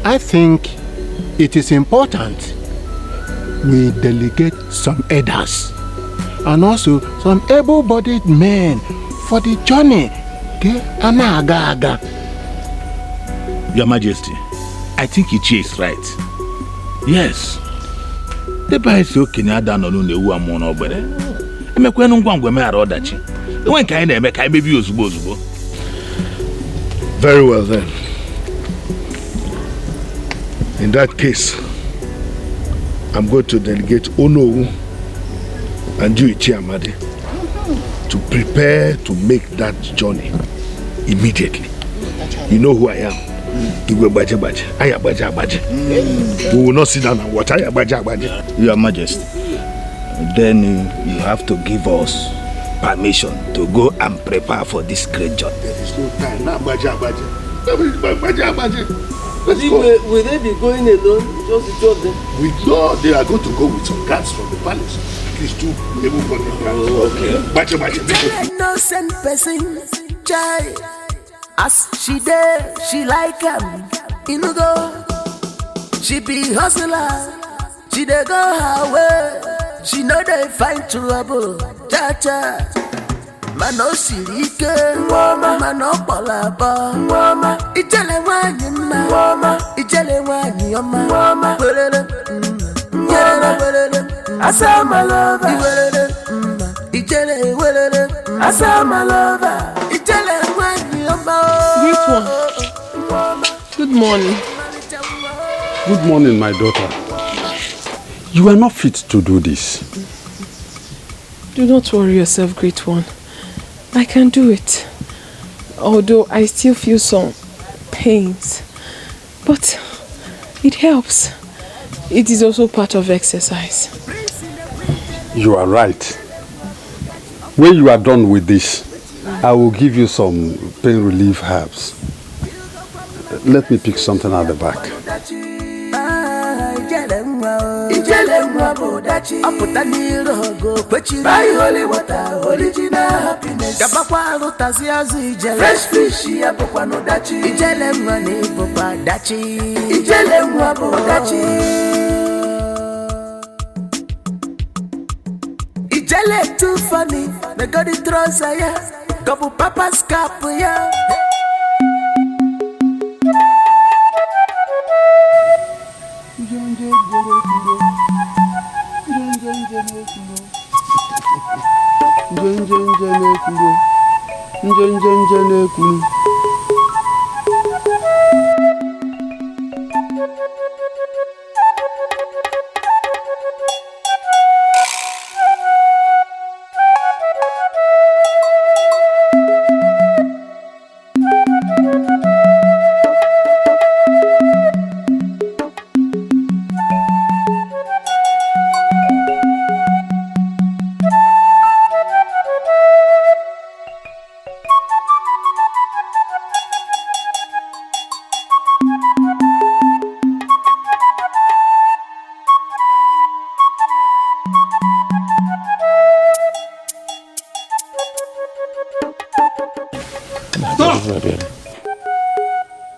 I think it is important we delegate some elders and also some able-bodied men for the journey. Your Majesty, I think Ichie is right. Yes. The price of Kenyatta no no newu amon obere. Emekwe no ngwangwe me ara odachi. When can na eme kai baby ozugbo ozugbo. Very well then. In that case, I'm going to delegate Onowu and you, Ichie Amadi, to prepare to make that journey immediately. You know who I am. We will not sit down and watch. Your Majesty, then you have to give us permission to go and prepare for this great journey. There is no time. Let's go. Will they be going alone? Just the two of them? We know they are going to go with some guards from the palace. At least 2 able-bodied guards. Okay. Innocent person, child. As she there, she like him. You know go. She be hustler. She dey go her way. She know they find trouble. Cha cha. Mano sirike, mano palaba, ijele wanyi ma, ijele wanyi oma, welele, welele, asa my lover, welele, Ijele welele, asa my lover. Ijele mwani yomba. Great one. Good morning. Good morning, my daughter. You are not fit to do this. Do not worry yourself, great one. I can do it. Although I still feel some pains. But it helps. It is also part of exercise. You are right. When you are done with this, I will give you some pain relief herbs. Let me pick something at the back. Ijele mwa bodachi aputa nirogo kwechi buy holy water original happiness kabakwa lutazi azu ijele fresh fish ya bokwa no dachi ijele mwa ni bokwa dachi ijele mwa bodachi ijele too funny me got the trouser ya couple papa's cap ya.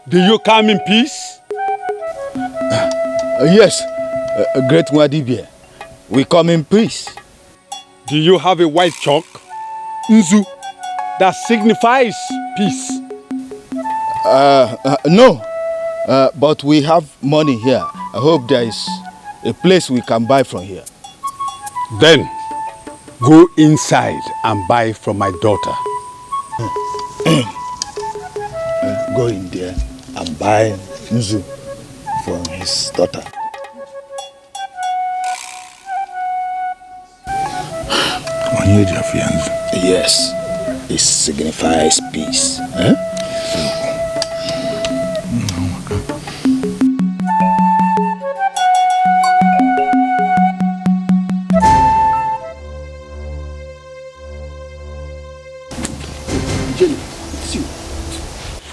Do you come in peace? Yes, Great Nwadibia. We come in peace. Do you have a white chalk, Nzu, that signifies peace? No, but we have money here. I hope there is a place we can buy from here. Then, go inside and buy from my daughter. Go in there and buy Nzu from his daughter. Yes, it signifies peace.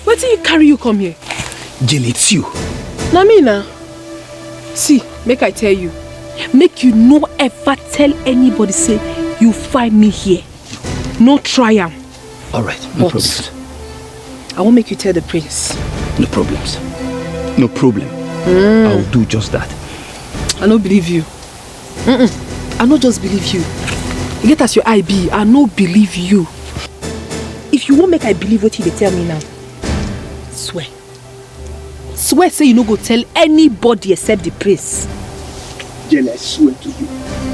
What did you carry you come here? Jenny, it's you. Namina. See, make I tell you. Make you no ever tell anybody say you find me here. No try am. Alright, no problems. I won't make you tell the prince. No problems. No problem. I will do just that. I don't believe you. I not just believe you. You get as your IB, I no believe you. If you won't make I believe what they tell me now, swear. Swear say you no go tell anybody except the prince. Jenny, I swear to you.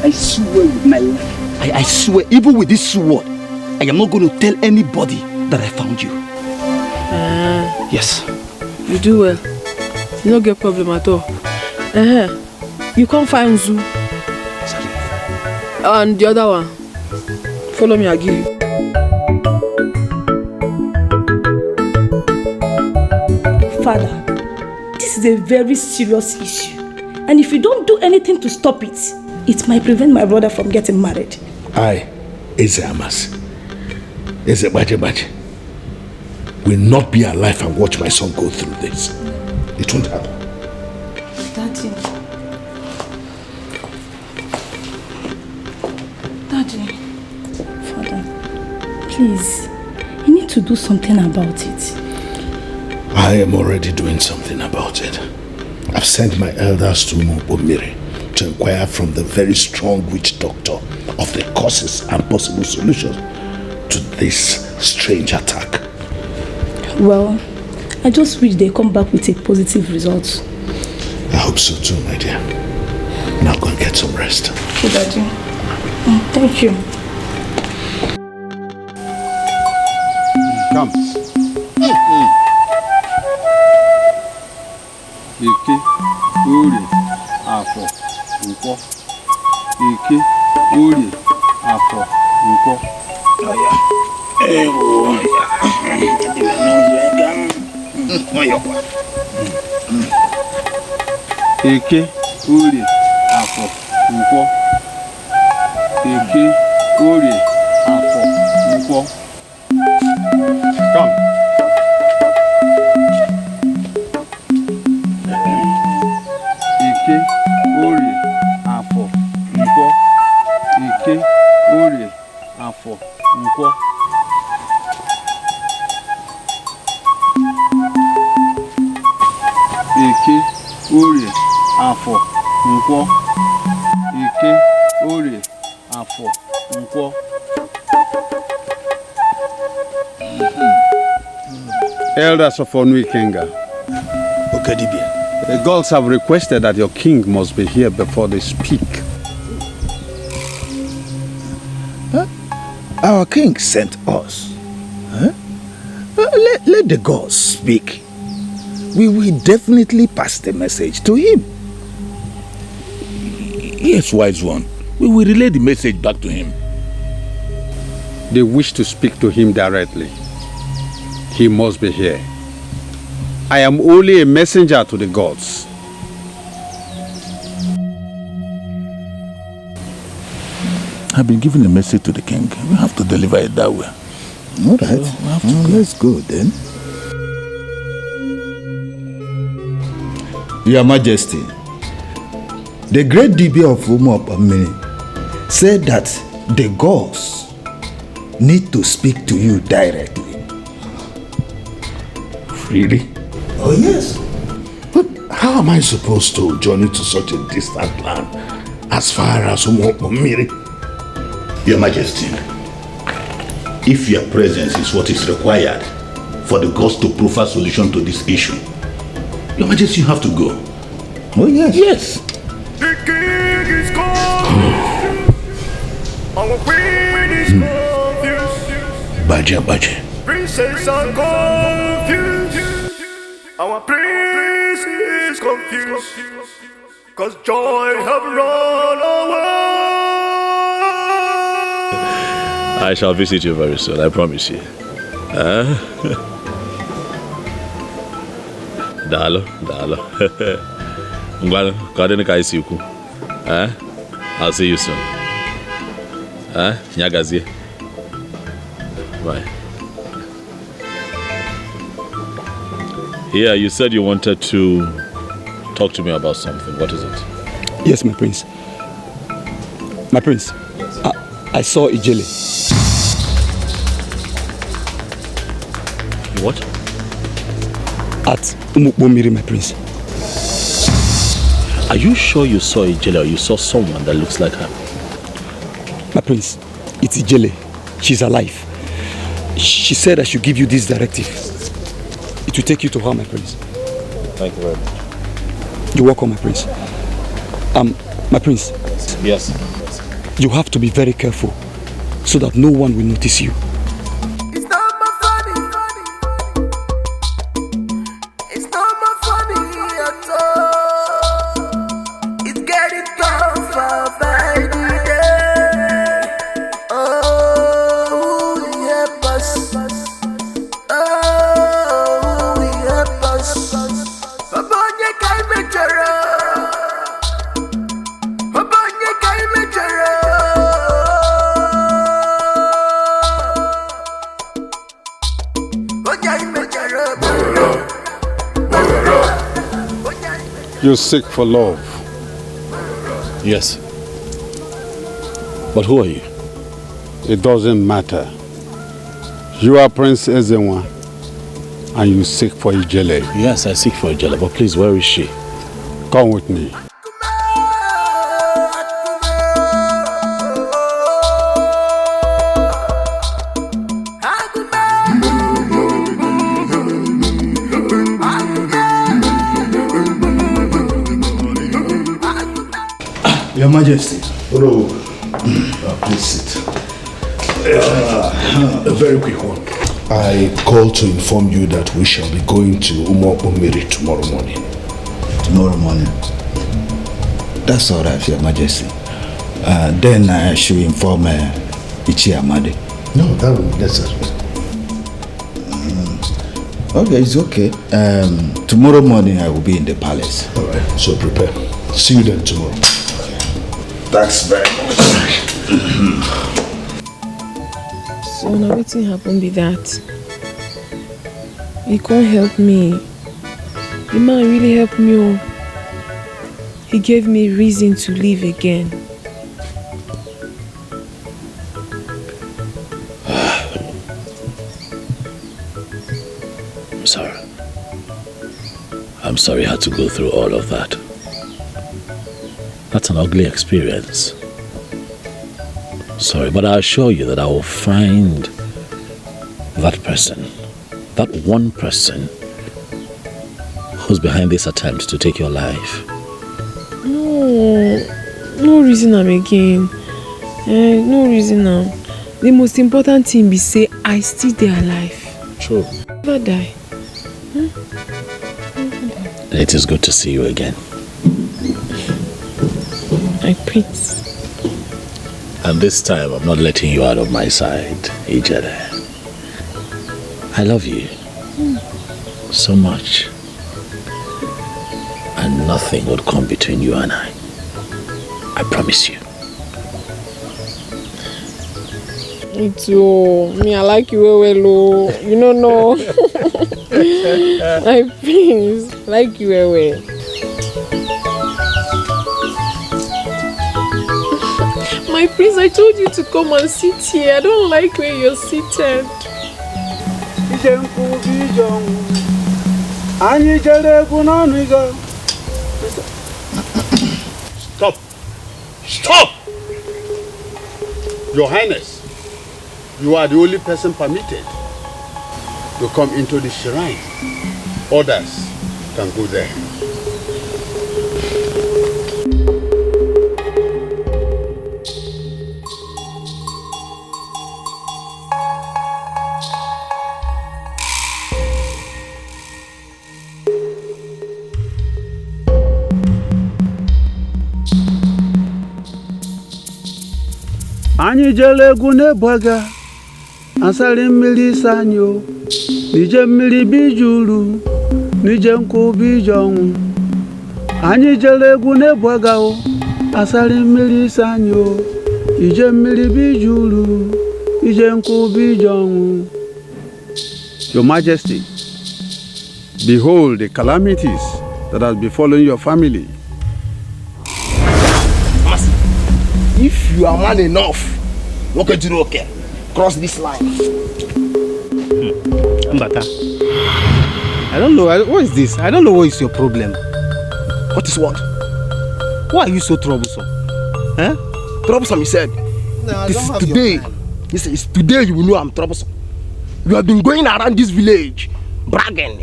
I swear with my life. I swear, even with this sword, I am not going to tell anybody that I found you. Yes. You do well. You don't get problem at all. You can't find Zoo. And the other one. Follow me, I'll give you. Father, this is a very serious issue. And if you don't do anything to stop it, it might prevent my brother from getting married. I, Eze Amas, Eze Baje, will not be alive and watch my son go through this. It won't happen. Daddy, Father, please, you need to do something about it. I am already doing something about it. I've sent my elders to Mubomiri to inquire from the very strong witch doctor of the causes and possible solutions to this strange attack. Well, I just wish they come back with a positive result. I hope so too, my dear. Now go and get some rest. Okay, Daddy. Thank you. Come. Eke, Orie, Afọ, Nkwọ. Eke, Orie, Afọ, Nkwọ. Eke, Orie, Afọ, Nkwọ. Eke, Orie, Afọ, Nkwọ. Come. Eke, Orie, Afọ, Nkwọ. Eke, Orie, Afọ, Nkwọ. Eke, Orie, Afọ, Nkwọ. Eke, Orie, Afọ, Nkwọ. Elders of Onwikenga. The gods have requested that your king must be here before they speak. Huh? Our king sent us. Huh? Let the gods speak. We will definitely pass the message to him. Yes, wise one. We will relay the message back to him. They wish to speak to him directly. He must be here. I am only a messenger to the gods. I've been given a message to the king. We have to deliver it that way. All right. So let's go then. Your Majesty, the great Dibia of Umopamini said that the gods need to speak to you directly. Really? Oh, yes. But how am I supposed to journey to such a distant land as far as Umopamiri? Your Majesty, if your presence is what is required for the gods to provide solution to this issue, Your Majesty, you have to go. Oh, yes. Yes. The king is gone. Our queen is confused. Baja. Princess are confused. Our prince is confused. Cause joy have run away. I shall visit you very soon, I promise you. Dalo. I'll see you soon. Nyagazie. Bye. Yeah, you said you wanted to talk to me about something. What is it? Yes, my prince. My prince, I saw Ijele. What? At Umukbomiri, my prince. Are you sure you saw Ijele or you saw someone that looks like her? My prince, it's Ijele. She's alive. She said I should give you this directive. It will take you to her, my prince. Thank you very much. You're welcome, my prince. My prince. Yes. You have to be very careful so that no one will notice you. You seek for love. Yes. But who are you? It doesn't matter. You are Prince Ezenwa and you seek for Ijele. Yes, I seek for Ijele, but please, where is she? Come with me. Your Majesty. Please sit. A very quick one. I called to inform you that we shall be going to Umiri tomorrow morning. Tomorrow morning? That's all right, Your Majesty. Then I should inform Ichi Amadi. No, that will be necessary. Okay, it's okay. Tomorrow morning I will be in the palace. All right, so prepare. See you then tomorrow. Thanks very much. So now what happened be that? He can't help me. The man really helped me. Oh. He gave me reason to live again. I'm sorry you had to go through all of that. That's an ugly experience. Sorry, but I assure you that I will find that person, that one person who's behind this attempt to take your life. No reason am again. No reason am. The most important thing be say I still dey alive. True. Never die. It is good to see you again. My prince. And this time I'm not letting you out of my side, Ijere. I love you so much. And nothing would come between you and I. I promise you. Me too. Me, I like you well. You don't know. My prince, like you well. My prince, I told you to come and sit here. I don't like where you're seated. Stop! Stop! Your Highness, you are the only person permitted to come into the shrine. Others can go there. Anyị jere egwu n'Ebuaga, asali mmiri sanyo, nije mmiri bijuru, nije nkwụ bijonwu. Anyị jere egwu n'Ebuaga o, asali mmiri sanyo, ije mmiri bijuru, ije nkwụ bijonwu. Your Majesty, behold the calamities that has befallen your family. If you are man enough, okay, cross this line. Mbata, I don't know. What is this? I don't know what is your problem. What is what? Why are you so troublesome? Huh? Troublesome, he said. No, this is today. It's today you will know I'm troublesome. You have been going around this village, bragging,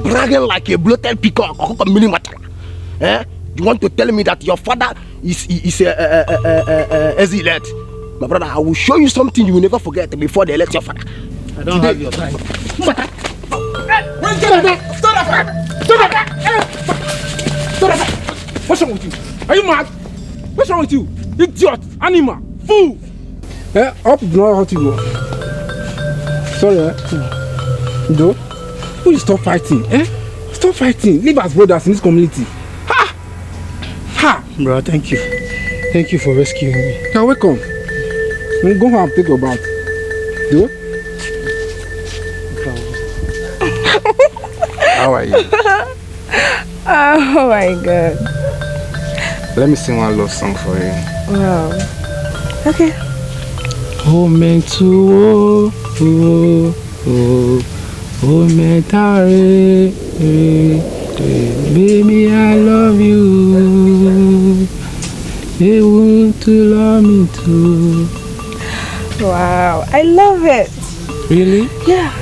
bragging like a bloated peacock. Eh? You want to tell me that your father is elect? My brother, I will show you something you will never forget before they elect your father. I don't have your time. What's wrong with you? Are you mad? What's wrong with you? Idiot, animal, fool! Up not how to go. Sorry, Do you stop fighting? Stop fighting. Live as brothers in this community. Bro, thank you. Thank you for rescuing me. You're welcome. Go home and take your bath. Do? How are you? Oh my God. Let me sing one love song for you. Wow. Okay. Oh, mentu, oh, mentare, baby, I love you. They want to love me too. Wow, I love it. Really? Yeah.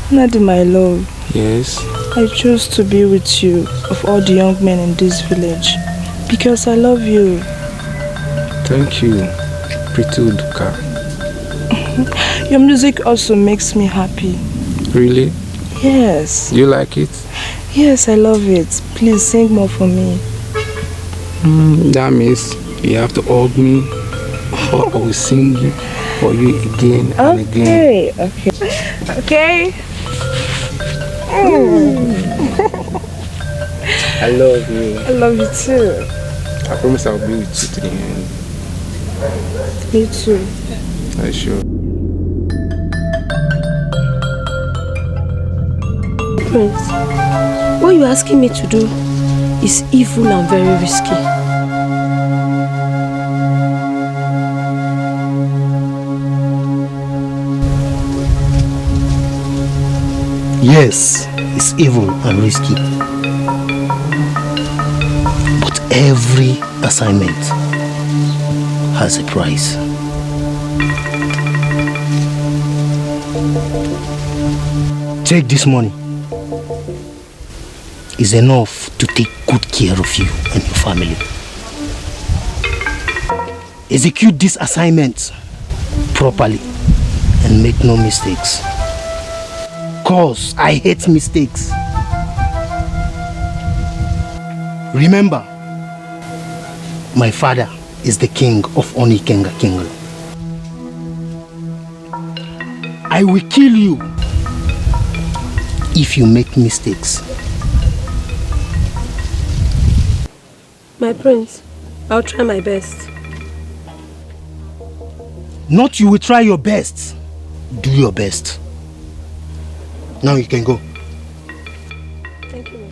Nadi, my love. Yes? I choose to be with you of all the young men in this village because I love you. Thank you, pretty Uduka. Your music also makes me happy. Really? Yes. You like it? Yes, I love it. Please sing more for me. That means you have to hug me or I will sing for you again and again. Okay. I love you. I love you too. I promise I'll be with you to the end. Me too. Are you sure? Prince, what you're asking me to do is evil and very risky. Yes, it's evil and risky. But every assignment has a price. Take this money. It's enough to take good care of you and your family. Execute this assignment properly and make no mistakes. Cause I hate mistakes. Remember, my father is the king of Onikenga Kingdom. I will kill you if you make mistakes. My prince, I'll try my best. Not you will try your best. Do your best. Now you can go. Thank you.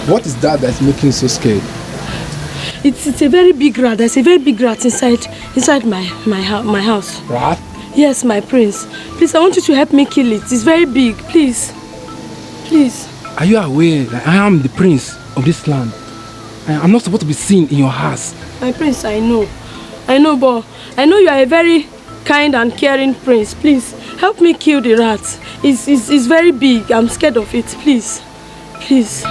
What is that that's making you so scared? It's a very big rat. There's a very big rat inside my house. Rat? Yes, my prince. Please, I want you to help me kill it. It's very big. Please. Please. Are you aware that I am the prince of this land? I'm not supposed to be seen in your house. My prince, I know. But I know you are a very kind and caring prince. Please, help me kill the rat. It's very big. I'm scared of it. Please. Please.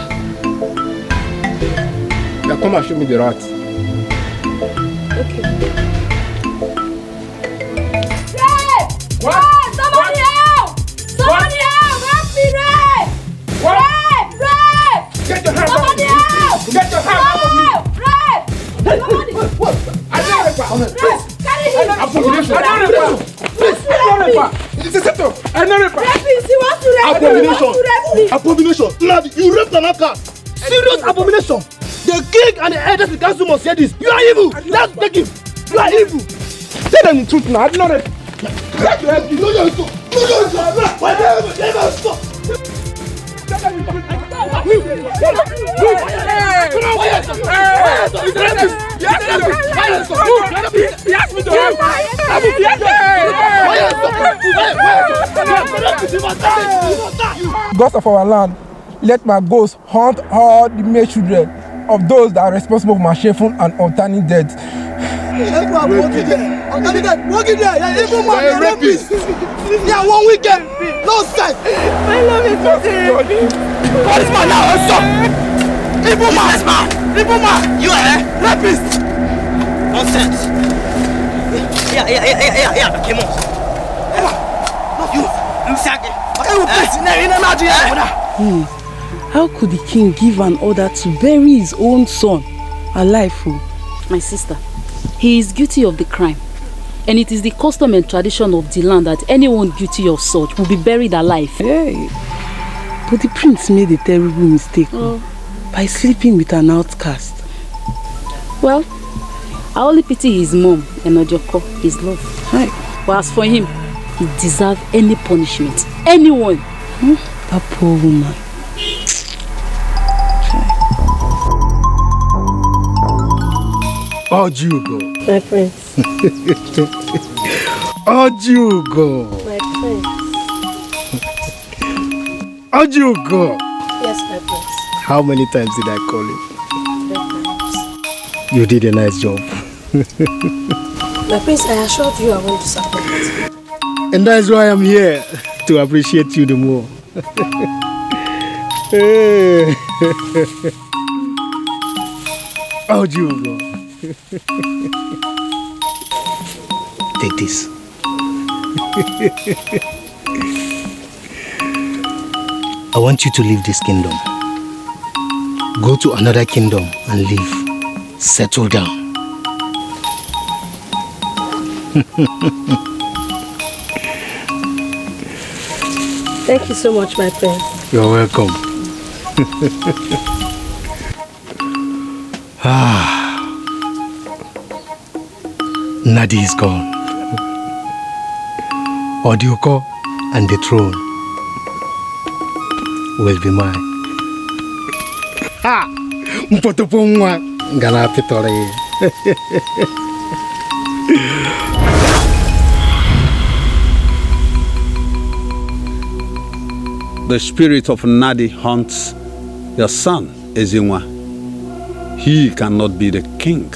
Now come and show me the rat. Okay. What? Somebody help! Somebody help! Help me, Ray! Ray! Get your hands Somebody help! Get your hands off of me! Ray! Somebody! I don't know. Ray! Carry him! Abomination! I know it. Rapist, he wants to rape me! Abomination! Abomination! Lad, you raped an outcast! Serious abomination! The king and the elders of the council must hear this. You are evil! Let's take him! You are evil! Tell them the truth now. I did not rape. Let me help you. No, no, stop! No, no, stop! Never stop! Gods of our land, let my ghost haunt all the male children of those that are responsible for my shameful and untimely death. Walk in there! Yeah, evil man, you're rapist! Yeah, 1 weekend! No sex! I love it, what is my now? Stop! Evil man! Evil man! You are rapist! Nonsense! Yeah, come on! How could the king give an order to bury his own son alive? My sister, he is guilty of the crime. And it is the custom and tradition of the land that anyone guilty of such will be buried alive. Hey, but the prince made a terrible mistake by sleeping with an outcast. Well, I only pity his mom and Ojoko, his love. But as for him, he deserves any punishment. Anyone. That poor woman. Oh, you go. My prince. Ojugo. My prince. Ojugo. Yes, my prince. How many times did I call you? 3 times. You did a nice job. My prince, I assured you I won't disappoint. And that's why I'm here, to appreciate you the more. Ojugo. Take this. I want you to leave this kingdom. Go to another kingdom and live. Settle down. Thank you so much, my prince. You're welcome. Nadi is gone. Odioko and the throne will be mine. Ha! Mpotopongwa ngana pitore. The spirit of Nadi haunts your son, Ezinwa. He cannot be the king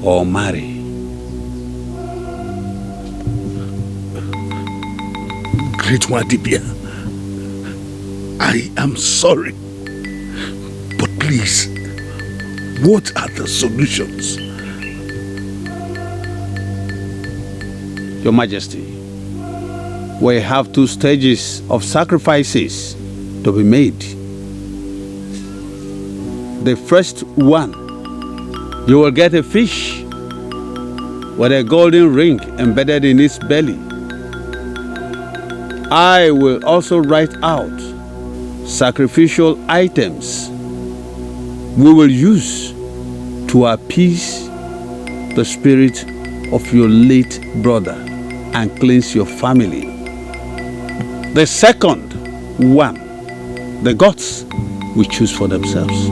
or marry. Great Wadibia, I am sorry. But please, what are the solutions? Your Majesty, we have 2 stages of sacrifices to be made. The first one, you will get a fish with a golden ring embedded in its belly. I will also write out sacrificial items we will use to appease the spirit of your late brother and cleanse your family. The second one, the gods will choose for themselves.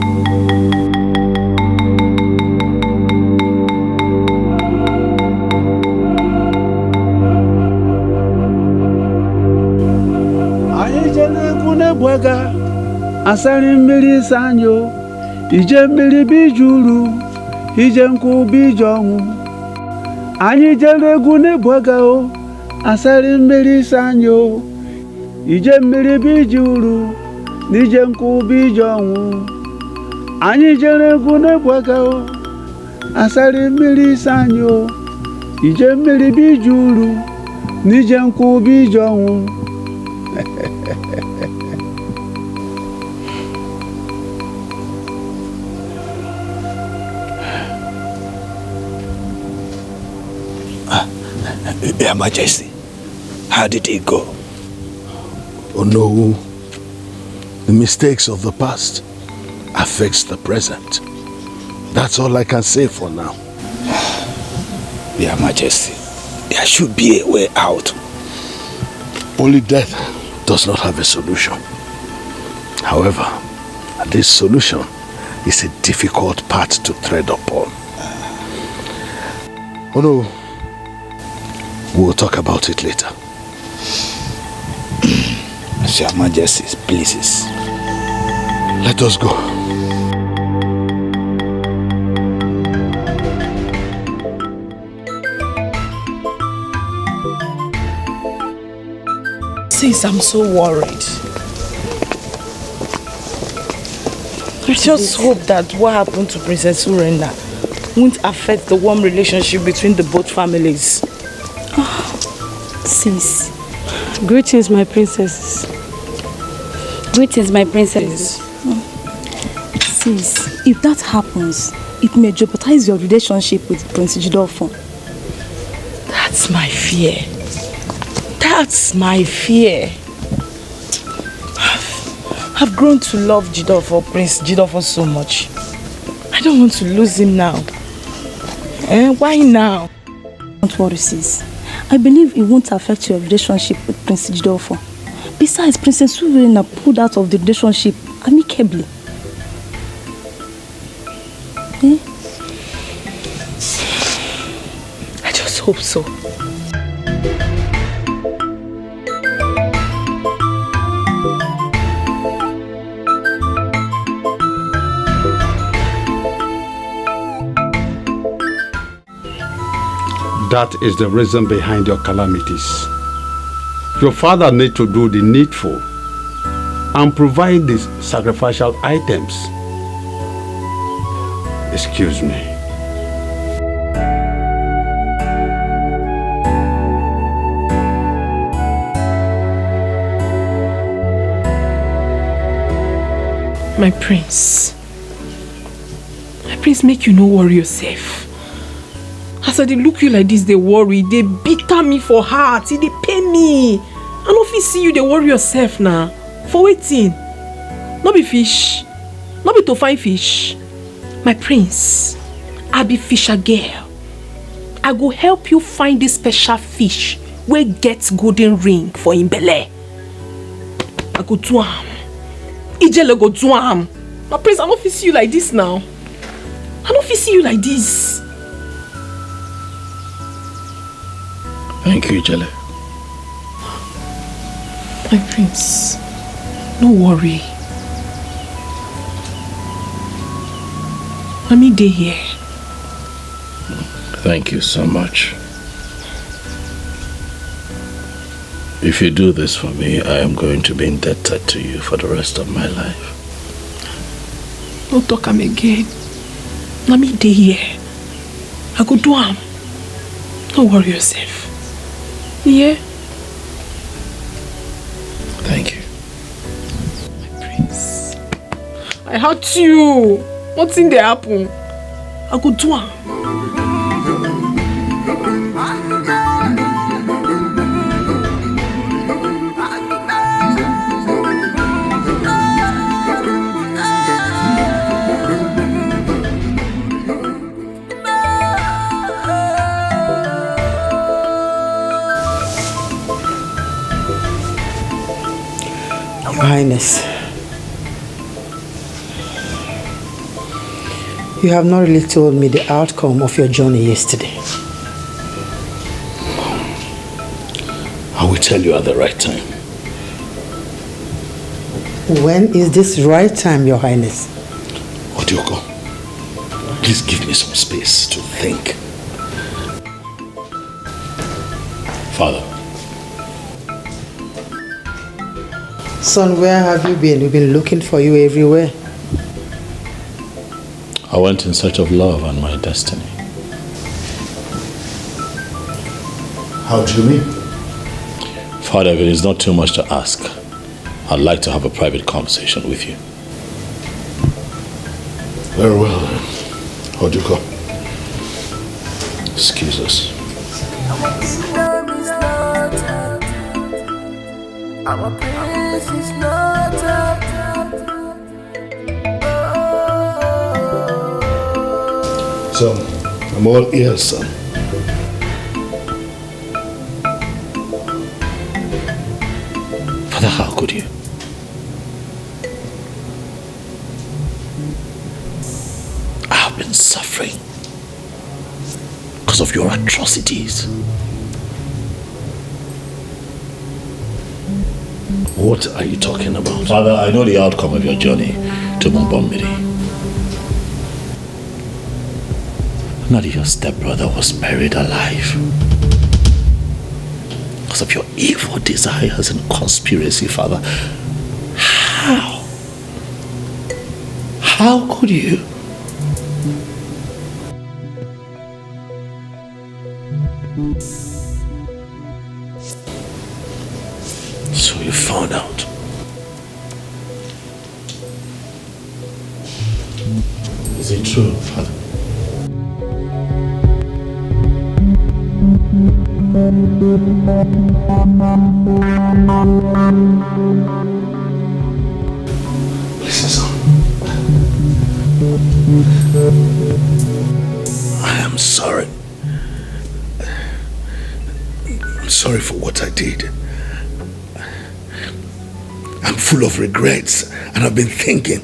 Bwega asari mmiri sanyo ije mmiri bijuru ije nku bijonwu anyị jere egwu n'ebwega o asari mmiri sanyo ije mmiri bijuru n'ije nku bijonwu anyị jere egwu n'ebwega o asari mmiri sanyo ije mmiri bijuru n'ije nku bijonwu. Your Majesty, how did it go? Oh no, the mistakes of the past affects the present. That's all I can say for now. Your Majesty, there should be a way out. Only death does not have a solution. However, this solution is a difficult path to tread upon. Oh no, we'll talk about it later. Your Majesty pleases. Let us go. Sis, I'm so worried. I just hope that what happened to Princess Urenda won't affect the warm relationship between the both families. Sis, greetings, my princesses. Greetings, my princesses. Sis, if that happens, it may jeopardize your relationship with Prince Jidofo. That's my fear. That's my fear. I've grown to love Jidofo, Prince Jidofo so much. I don't want to lose him now. Why now? Don't worry, sis. I believe it won't affect your relationship with Prince Jidofo. Besides, Princess Suverena pulled out of the relationship amicably. I just hope so. That is the reason behind your calamities. Your father needs to do the needful and provide these sacrificial items. Excuse me. My prince, make you no worry yourself. As I dey look you like this, they worry, they bitter me for heart, they pain me. I no fit see you, they worry yourself now. For waiting, no be fish, no be to find fish. My prince, I be fisher girl. I go help you find this special fish wey get golden ring for him belly. I go do am. Ijele go do am. My prince, I no fit see you like this now. I no fit see you like this. Thank you, Ijele. My prince, no worry. Mommy dey here. Thank you so much. If you do this for me, I am going to be indebted to you for the rest of my life. No talk am again. Mommy dey here. I go do am. Don't worry yourself. Yeah? Thank you. My prince. I hurt you. What's in the happen? I go do am. Your Highness, you have not really told me the outcome of your journey yesterday. I will tell you at the right time. When is this right time, Your Highness? Odioko, please give me some space to think. Father. Son, where have you been? We've been looking for you everywhere. I went in search of love and my destiny. How do you mean? Father, if it is not too much to ask, I'd like to have a private conversation with you. Very well then. Odioko. Excuse us. Our prince is not up. So, I'm all ears, son. Father, how could you? I have been suffering because of your atrocities. What are you talking about? Father, I know the outcome of your journey to Mumbomiri. Not your stepbrother was buried alive. Because of your evil desires and conspiracy, Father. How? How could you? So you found out. Is it true, Father? Listen, son. I am sorry. I'm sorry for what I did. I'm full of regrets, and I've been thinking.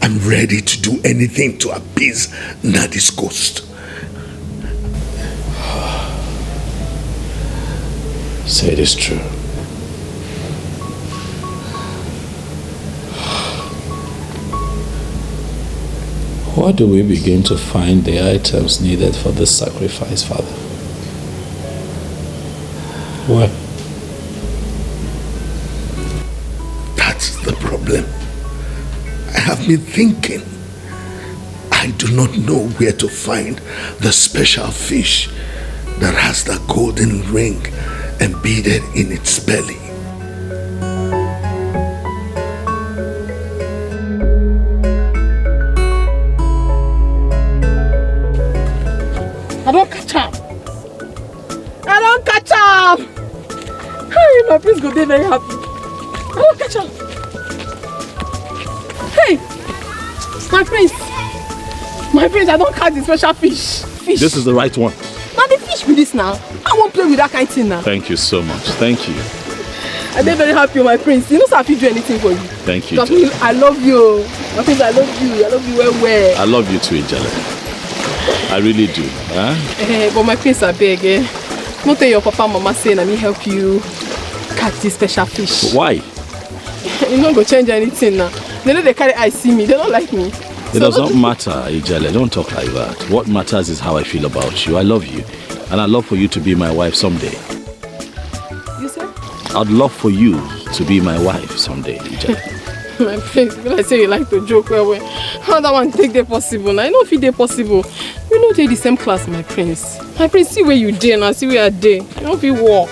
I'm ready to do anything to appease Nadi's ghost. Say it is true. Where do we begin to find the items needed for this sacrifice, Father? Where? That's the problem. I have been thinking. I do not know where to find the special fish that has the golden ring embedded in its belly. I don't catch up. I don't catch up. Hey, my prince go there very happy. I don't catch up. Hey, my prince. My prince, I don't catch the special fish. This is the right one. Now the fish with this now. I won't play with that kind of thing now. Thank you so much. Thank you. I'm very happy, my prince. You know, so I feel do anything for you. Thank you. I love you. My prince, I love you. I love you well. I love you too, Ijele. I really do. Huh? But my prince, I beg. Not tell your papa and mama saying I me help you catch this special fish. Why? You not go change anything now. They know they carry eyes see me. They don't like me. It does not matter, Ijele. Don't talk like that. What matters is how I feel about you. I love you. And I'd love for you to be my wife someday. You say? I'd love for you to be my wife someday, Ijele. My prince, when I say you like to joke, how that one take the possible? I know if it possible. We don't take the same class, my prince. My prince, see where you dare and see where I dare. You don't feel walk.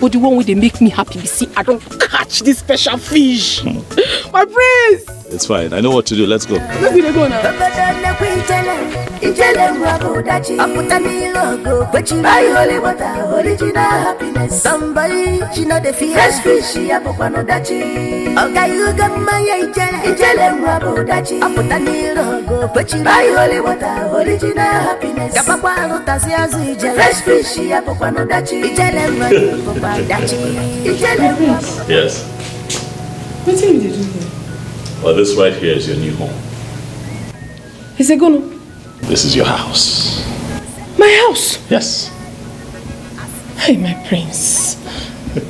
But the one where they make me happy, see, I don't catch this special fish. My prince! It's fine. I know what to do. Let's go. Let's go now. Somebody, she know the fear. Fresh fish, she a no dachi. Okay, you got my ijele rabo dachi. Aputani logo, pechi buy holy water, original happiness. Kapapa no tasiazu ijele. Fresh fish, she a no dachi. Ijele rabo dachi. Ijele. Yes. What thing did you do here? Well, this right here is your new home. Is it gonna? This is your house. My house? Yes. Hey, my prince.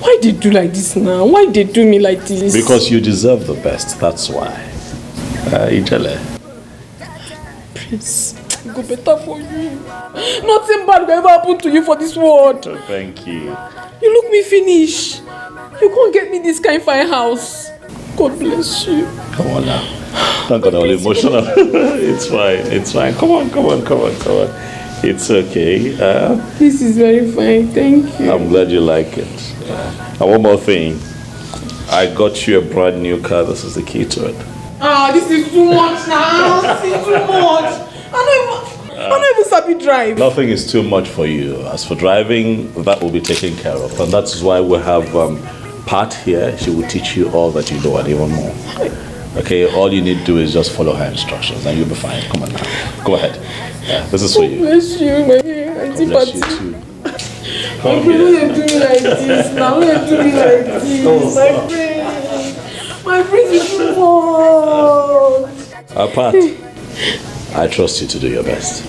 Why did you do like this now? Why did you do me like this? Because you deserve the best, that's why. Ijele. Prince, it go better for you. Nothing bad will ever happen to you for this world. Oh, thank you. You look me finish. You can't get me this kind of fine house. God bless you. Come on now. Don't get all emotional. It's fine. It's fine. Come on. It's okay. This is very fine. Thank you. I'm glad you like it. And one more thing. I got you a brand new car. This is the key to it. This is too much now. This is too much. I don't even sabi drive. Nothing is too much for you. As for driving, that will be taken care of. And that's why we have Pat here. She will teach you all that you know and even more. Okay, all you need to do is just follow her instructions and you'll be fine. Come on now. Go ahead. This is for you. Bless you, my auntie Bless you Patty. too. My friend, why you do me like this now? Why you do me like this? My friend is too much. Pat, I trust you to do your best.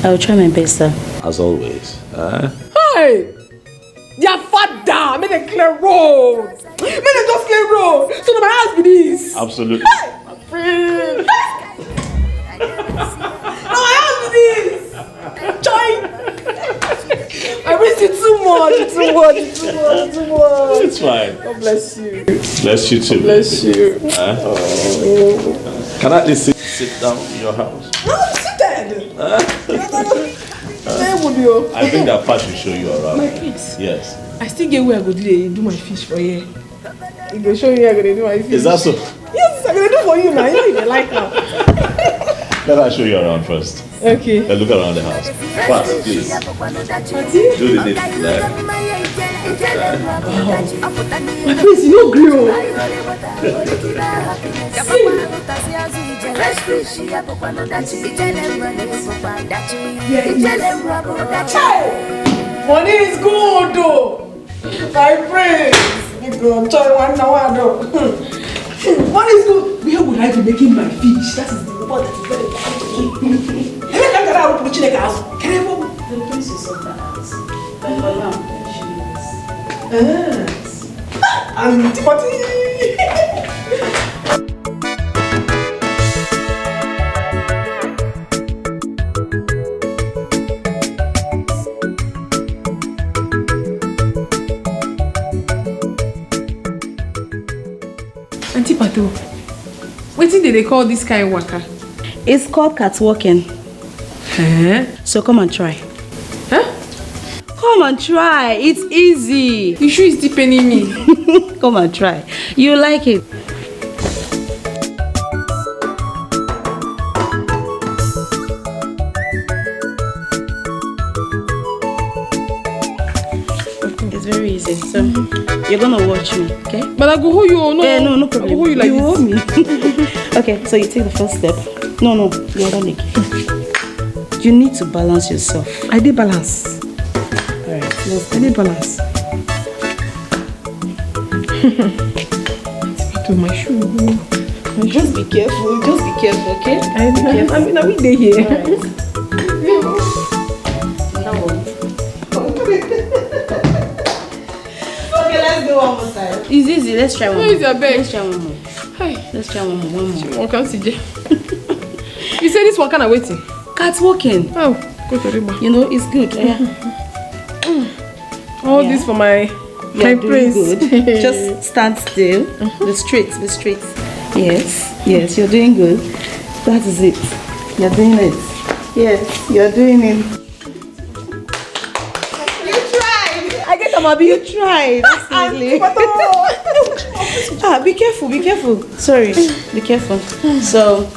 I will try my best, sir. As always. Hey! Their father made a clear road. Made a just clear road. So my house be this. Absolutely. Hey! My friend. No, my house be this. Join. I miss you too much. It's fine. God bless you. Bless you too. Bless you. Can I at least sit down in your house? No, sit down. I think that Pat will show you around. My kids. Yes. I still get where I go do my fish for you. He go show you where I go do my fish. Is that so? Yes, I'm gonna do for you now. You know you like now. Let us show you around first. Okay. Let's look around the house. Pat, please. Do the next left. My face is no glow. Money is good though. My friends. You go try one now. Money is good. Where would I be making my fish? That is the report that is very important. The prince is of the house. But for now, Auntie Pato, what did they call this kind of waka? It's called catwalking. So come and try. Come and try. It's easy. You sure it's deepening me? Come and try. You like it. It's very easy. So you're gonna watch me, okay? But I go hold you. No, no problem. I go hold you like you this. hold me. Okay, so you take the first step. No, the other leg. You need to balance yourself. I did balance. Alright, let's I did balance. To my shoe. Just be careful, okay? I mean, we day here. That one. Okay, let's do one more time. It's easy, let's try one more. Where is your bed? Let's try one more. Hi. Let's try one more. One can see. You say this one kind of waiting? Catwalking. Oh, go to Rima. You know, it's good. Yeah. All this for my You're doing prince. good. Just stand still. Be straight. Yes, you're doing good. That is it. You're doing it. Yes, you're doing it. You tried. I get Amabi. You tried. Absolutely. Be careful. Sorry, be careful. So,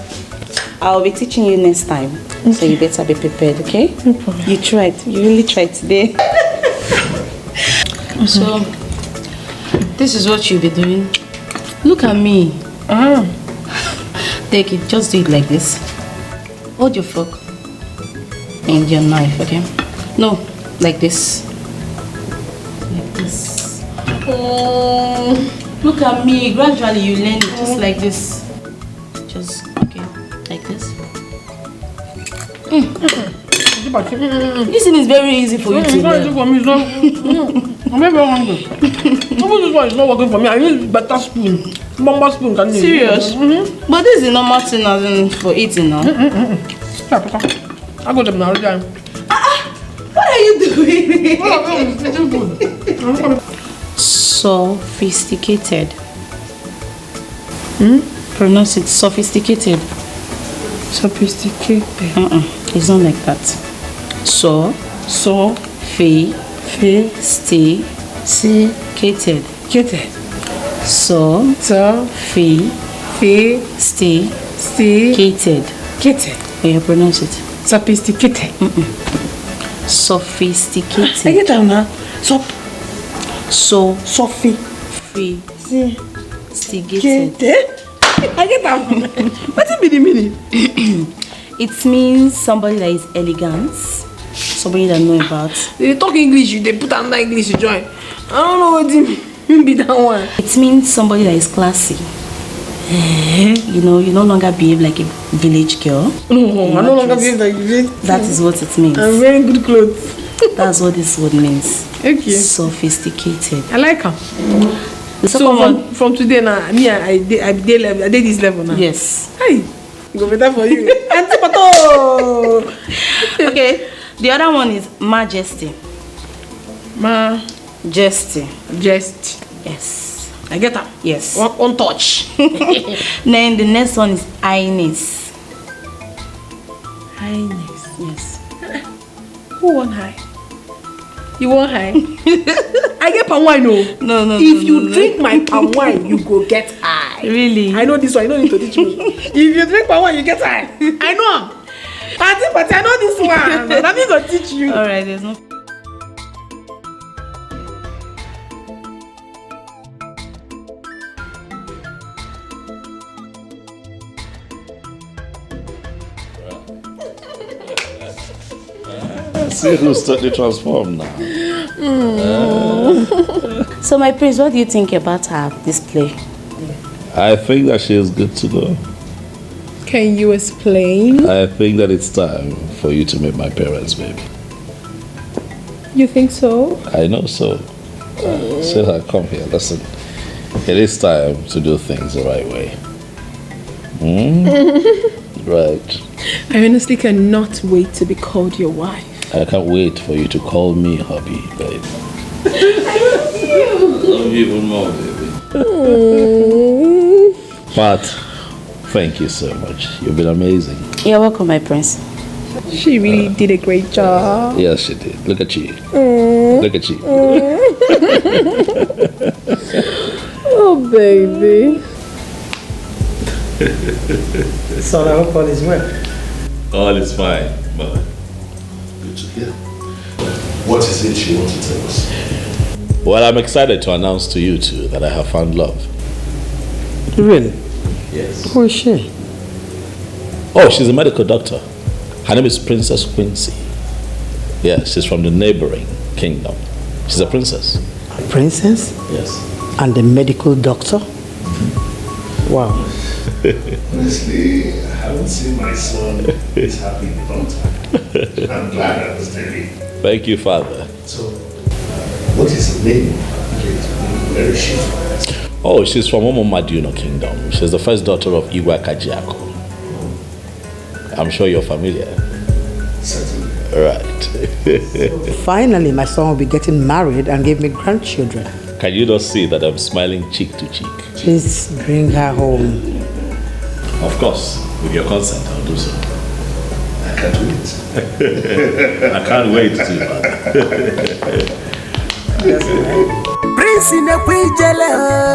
I'll be teaching you next time. So you better be prepared, okay? No problem. You tried. You really tried today. So, this is what you'll be doing. Look at me. Take it. Just do it like this. Hold your fork and your knife, okay? No, like this. Like this. Look at me. Gradually you learn it. Just like this. Just, okay. Like this. This thing is very easy for you to It's not easy for me. It's not. I'm very hungry. This one is not working for me. I need better spoon. Bomba spoon. Can you? Serious? But this is the normal thing as in for eating now. I go to them now. What are you doing? Sophisticated. Pronounce it sophisticated. Sophisticated. It's not like that. Sophisticated. Sophisticated. Yeah, pronounce it. Sophisticated. Sophisticated. I get that now. Sophisticated. I get that one. What be the meaning? It means somebody that is elegant, somebody that know about. They talk English, they put another English to join. I don't know what it be that one. It means somebody that is classy. You know, you no longer behave like a village girl. No, I no longer behave like a village. That is what it means. I'm wearing good clothes. That's what this word means. Okay. Sophisticated. I like her. So from today now, me I did this level now. Yes. Hey, go better for you. Auntie Pato. Okay. The other one is majesty. Majesty. Jest. Yes. I get her. Yes. One touch. Then the next one is highness. Highness. Yes. Who want high? You want high? I get palm wine, no. No. If you drink my palm wine, you go get high. Really? I know this one. You don't need to teach me. If you drink palm wine, you get high. I know. But I know this one. Let me go teach you. All right. There's no. See who's totally transformed now. So, my prince, what do you think about her display? I think that she is good to go. Can you explain? I think that it's time for you to meet my parents, baby. You think so? I know so. Sweetheart, come here. Listen. It is time to do things the right way. Right. I honestly cannot wait to be called your wife. I can't wait for you to call me hubby, babe. I love you even more, baby. But thank you so much. You've been amazing. You're welcome, my prince. She really did a great job. Yes, she did. Look at you. Look at you. Oh, baby. So I hope all is well. All is fine, mother. Good to hear. What is it you want to tell us? Well, I'm excited to announce to you two that I have found love. Really? Yes. Who is she? Oh, she's a medical doctor. Her name is Princess Quincy. Yes, she's from the neighboring kingdom. She's a princess. A princess? Yes. And a medical doctor? Wow. Honestly, I haven't seen my son this happy in a long time. I'm glad I was there. Thank you, Father. So, what is her name? Where is she from? Oh, she's from Omomaduno Kingdom. She's the first daughter of Igwe Kajiako. I'm sure you're familiar. Certainly. Right. Finally, my son will be getting married and give me grandchildren. Can you not see that I'm smiling cheek to cheek? Please bring her home. Of course, with your consent, I'll do so. I can't wait. I can't wait to. Prince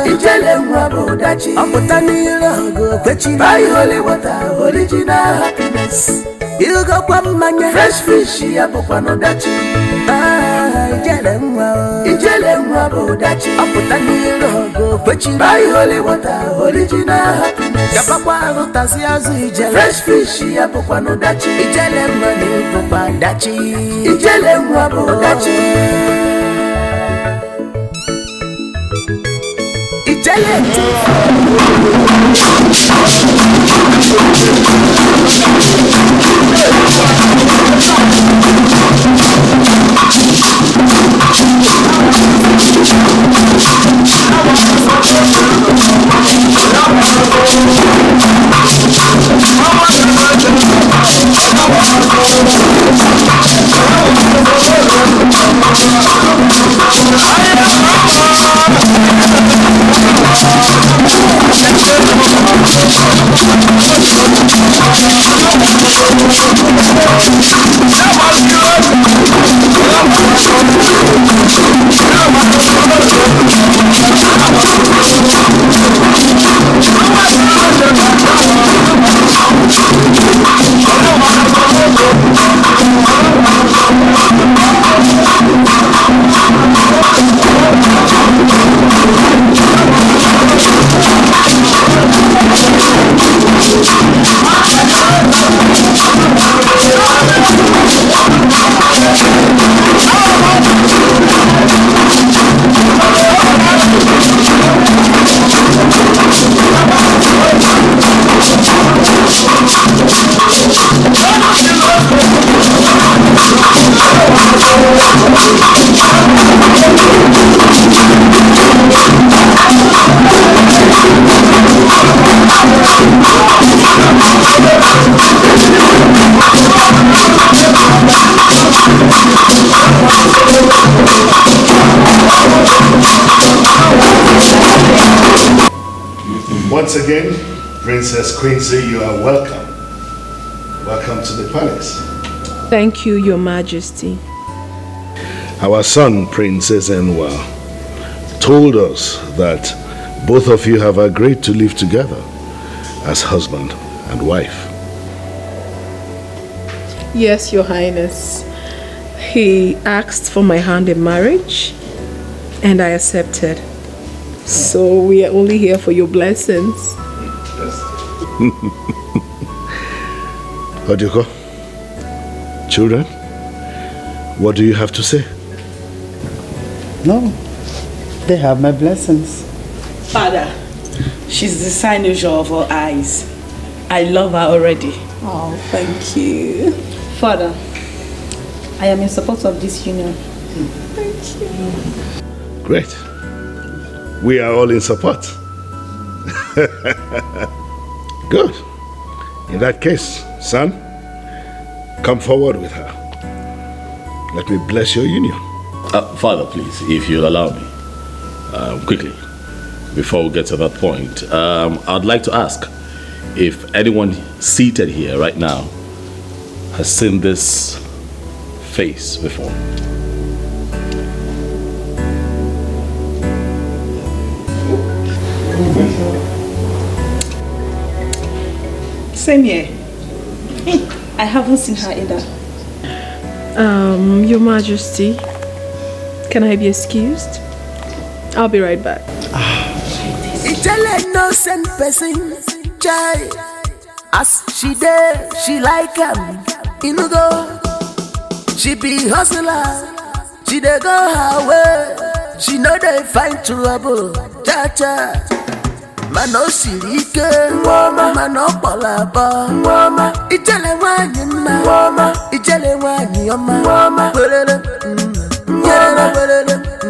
ijele mwabo dachi apotani logo kwechi buy holy water original happiness ilugo kwa manya fresh fish yapokwa no dachi ijele mwabo dachi apotani logo kwechi buy holy water original happiness yapakwa rotasi azu ijele fresh fish yapokwa no dachi ijele mwani pokwa dachi ijele mwabo dachi Once again, Princess Quincy, you are welcome. Welcome to the palace. Thank you, Your Majesty. Our son, Princess Enwa, told us that both of you have agreed to live together as husband and wife. Yes, Your Highness. He asked for my hand in marriage, and I accepted. So we are only here for your blessings. Odiko, children, what do you have to say? No, they have my blessings. Father, she's the signature of our eyes. I love her already. Oh, thank you. Father, I am in support of this union. Thank you. Great. We are all in support. Good. In that case, son, come forward with her. Let me bless your union. Father, please, if you'll allow me, quickly, before we get to that point, I'd like to ask if anyone seated here right now has seen this face before. Same here. I haven't seen her either. Your Majesty, can I be excused? I'll be right back. Italian no send person, chai. As she there, she like him. You know go. She be hustler. She dey go her way. She know they find trouble. Cha cha. Mano sirike, mano palaba, Italian wani ma, Italian wani oma,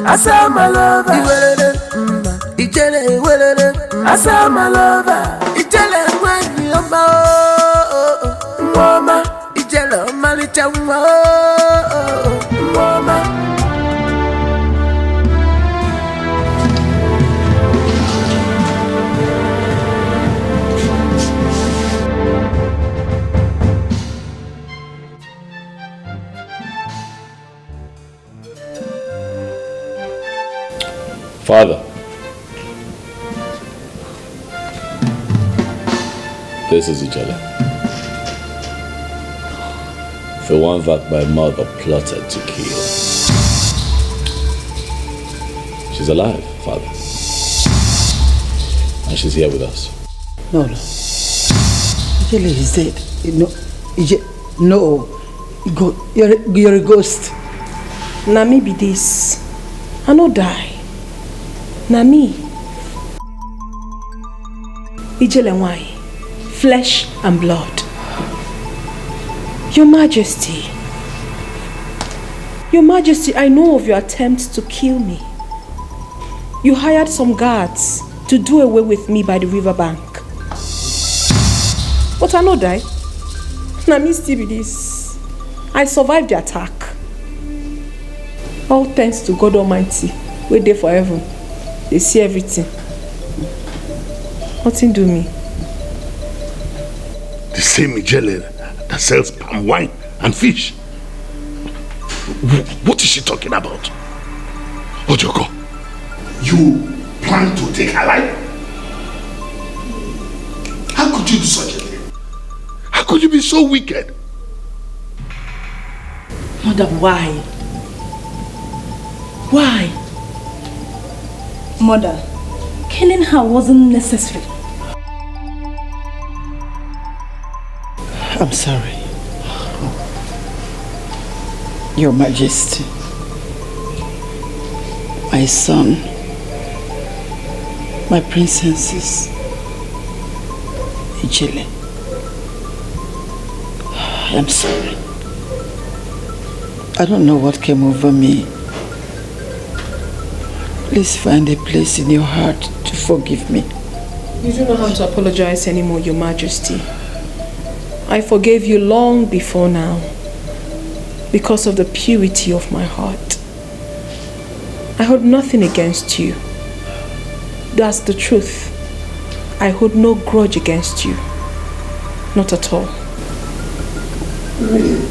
Asa my lover, Italian, Asa my lover, Italian wani oma, Italian malita oma. Father, this is Ijele, the one that my mother plotted to kill. She's alive, Father, and she's here with us. No. Ijele is dead. No. You're a ghost. Na me be this. I no die. Na me. Ijele why? Flesh and blood. Your Majesty. Your Majesty, I know of your attempts to kill me. You hired some guards to do away with me by the riverbank. But I no die. Na me still be this. I survived the attack. All thanks to God Almighty. We there for heaven. They see everything. Nothing do me. The same Ijele that sells palm wine and fish. What is she talking about? Ojoko, you plan to take her life? How could you do such a thing? How could you be so wicked? Mother, why? Why? Mother, killing her wasn't necessary. I'm sorry. Your Majesty. My son. My princesses. Ijele. I'm sorry. I don't know what came over me. Please find a place in your heart to forgive me. You do not have to apologize anymore, Your Majesty. I forgave you long before now because of the purity of my heart. I hold nothing against you. That's the truth. I hold no grudge against you. Not at all. Really?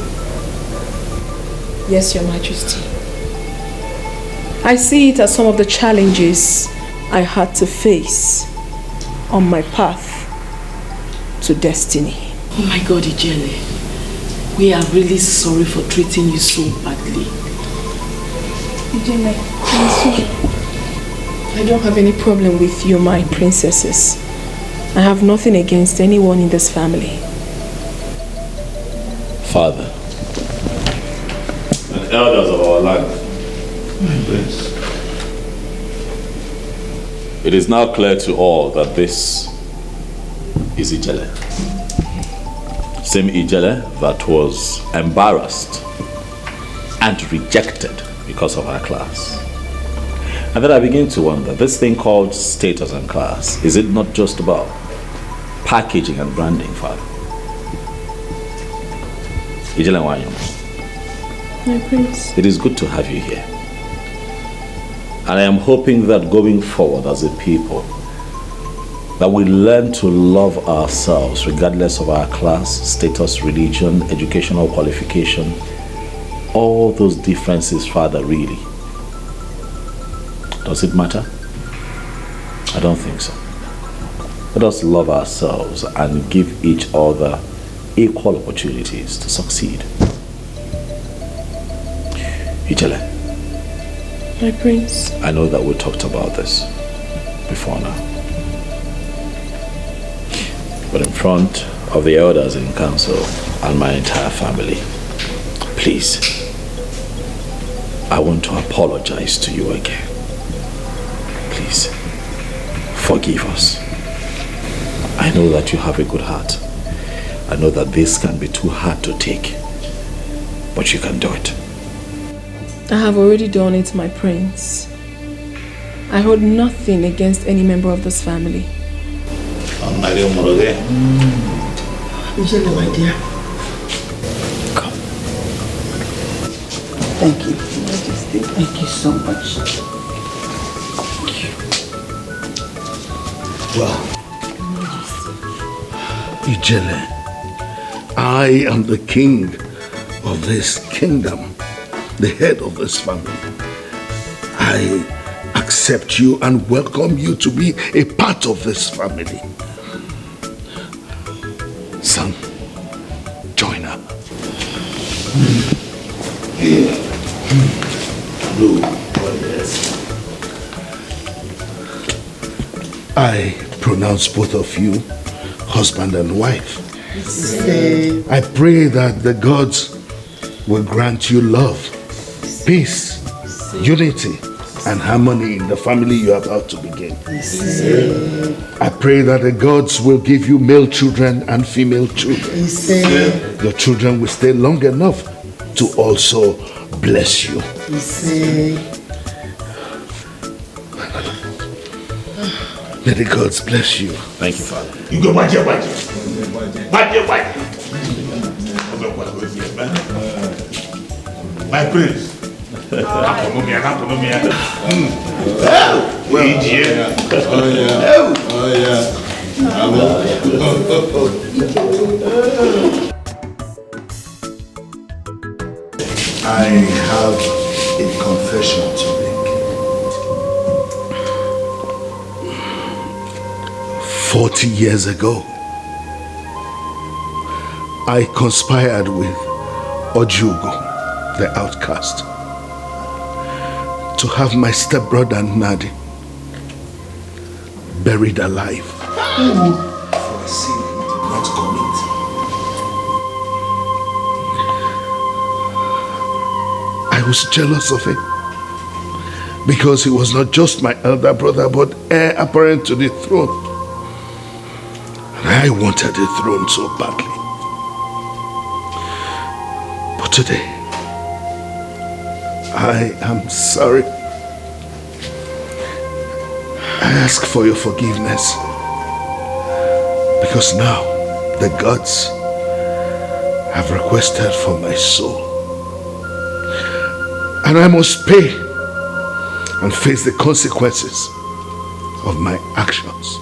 Yes, Your Majesty. I see it as some of the challenges I had to face on my path to destiny. Oh my God, Ijele. We are really sorry for treating you so badly. Ijele, I don't have any problem with you, my princesses. I have nothing against anyone in this family. Father, and elders of our land, it is now clear to all that this is Ijele. Same Ijele that was embarrassed and rejected because of her class. And then I begin to wonder, this thing called status and class, is it not just about packaging and branding, Father? Ijele Wanyama, My prince. it is good to have you here. And I am hoping that going forward as a people, that we learn to love ourselves regardless of our class, status, religion, educational qualification, all those differences, Father, really. Does it matter? I don't think so. Let us love ourselves and give each other equal opportunities to succeed. Ijele, My prince. I know that we talked about this before now. But in front of the elders in council and my entire family, please, I want to apologize to you again. Please, forgive us. I know that you have a good heart. I know that this can be too hard to take, but you can do it. I have already done it, my prince. I hold nothing against any member of this family. Ijele, my dear. Come. Thank you, Majesty. Thank you so much. Thank you. Well, Ijele, I am the king of this kingdom, the head of this family. I accept you and welcome you to be a part of this family. Son, join her. Here. Blue. Oh, yes. I pronounce both of you husband and wife. I pray that the gods will grant you love, peace, unity, and harmony in the family you are about to begin. I pray that the gods will give you male children and female children. Your children will stay long enough to also bless you. May the gods bless you. Thank you, Father. You go back here. My prince. I have a confession to make. 40 years ago, I conspired with Ojugo, the outcast, to have my stepbrother Nadi buried alive for a sin he did not commit. I was jealous of him because he was not just my elder brother but heir apparent to the throne. And I wanted the throne so badly. But today, I am sorry. I ask for your forgiveness because now the gods have requested for my soul. And I must pay and face the consequences of my actions.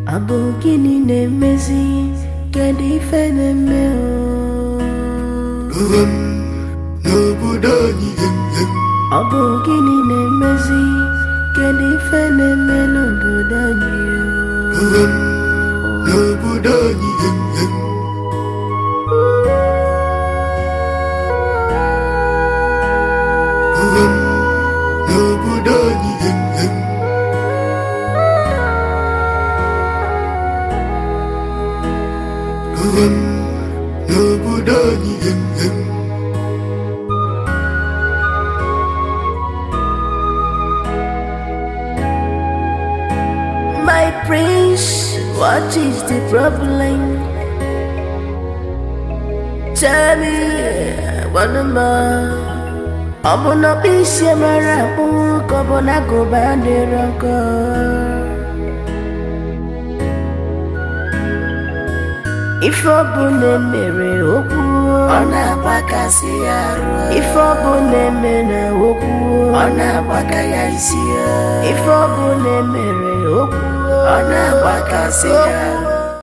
Abu gini nemezi kedi feneme Abu gini nemezi kedi feneme nobudanyi My prince, what is the problem? Tell me, one more. I'm gonna be Samara, I'm gonna go back If I bune mere oku ona baka siaro If I bune mere oku ona baka yaisia If I bune mere oku ona baka siaro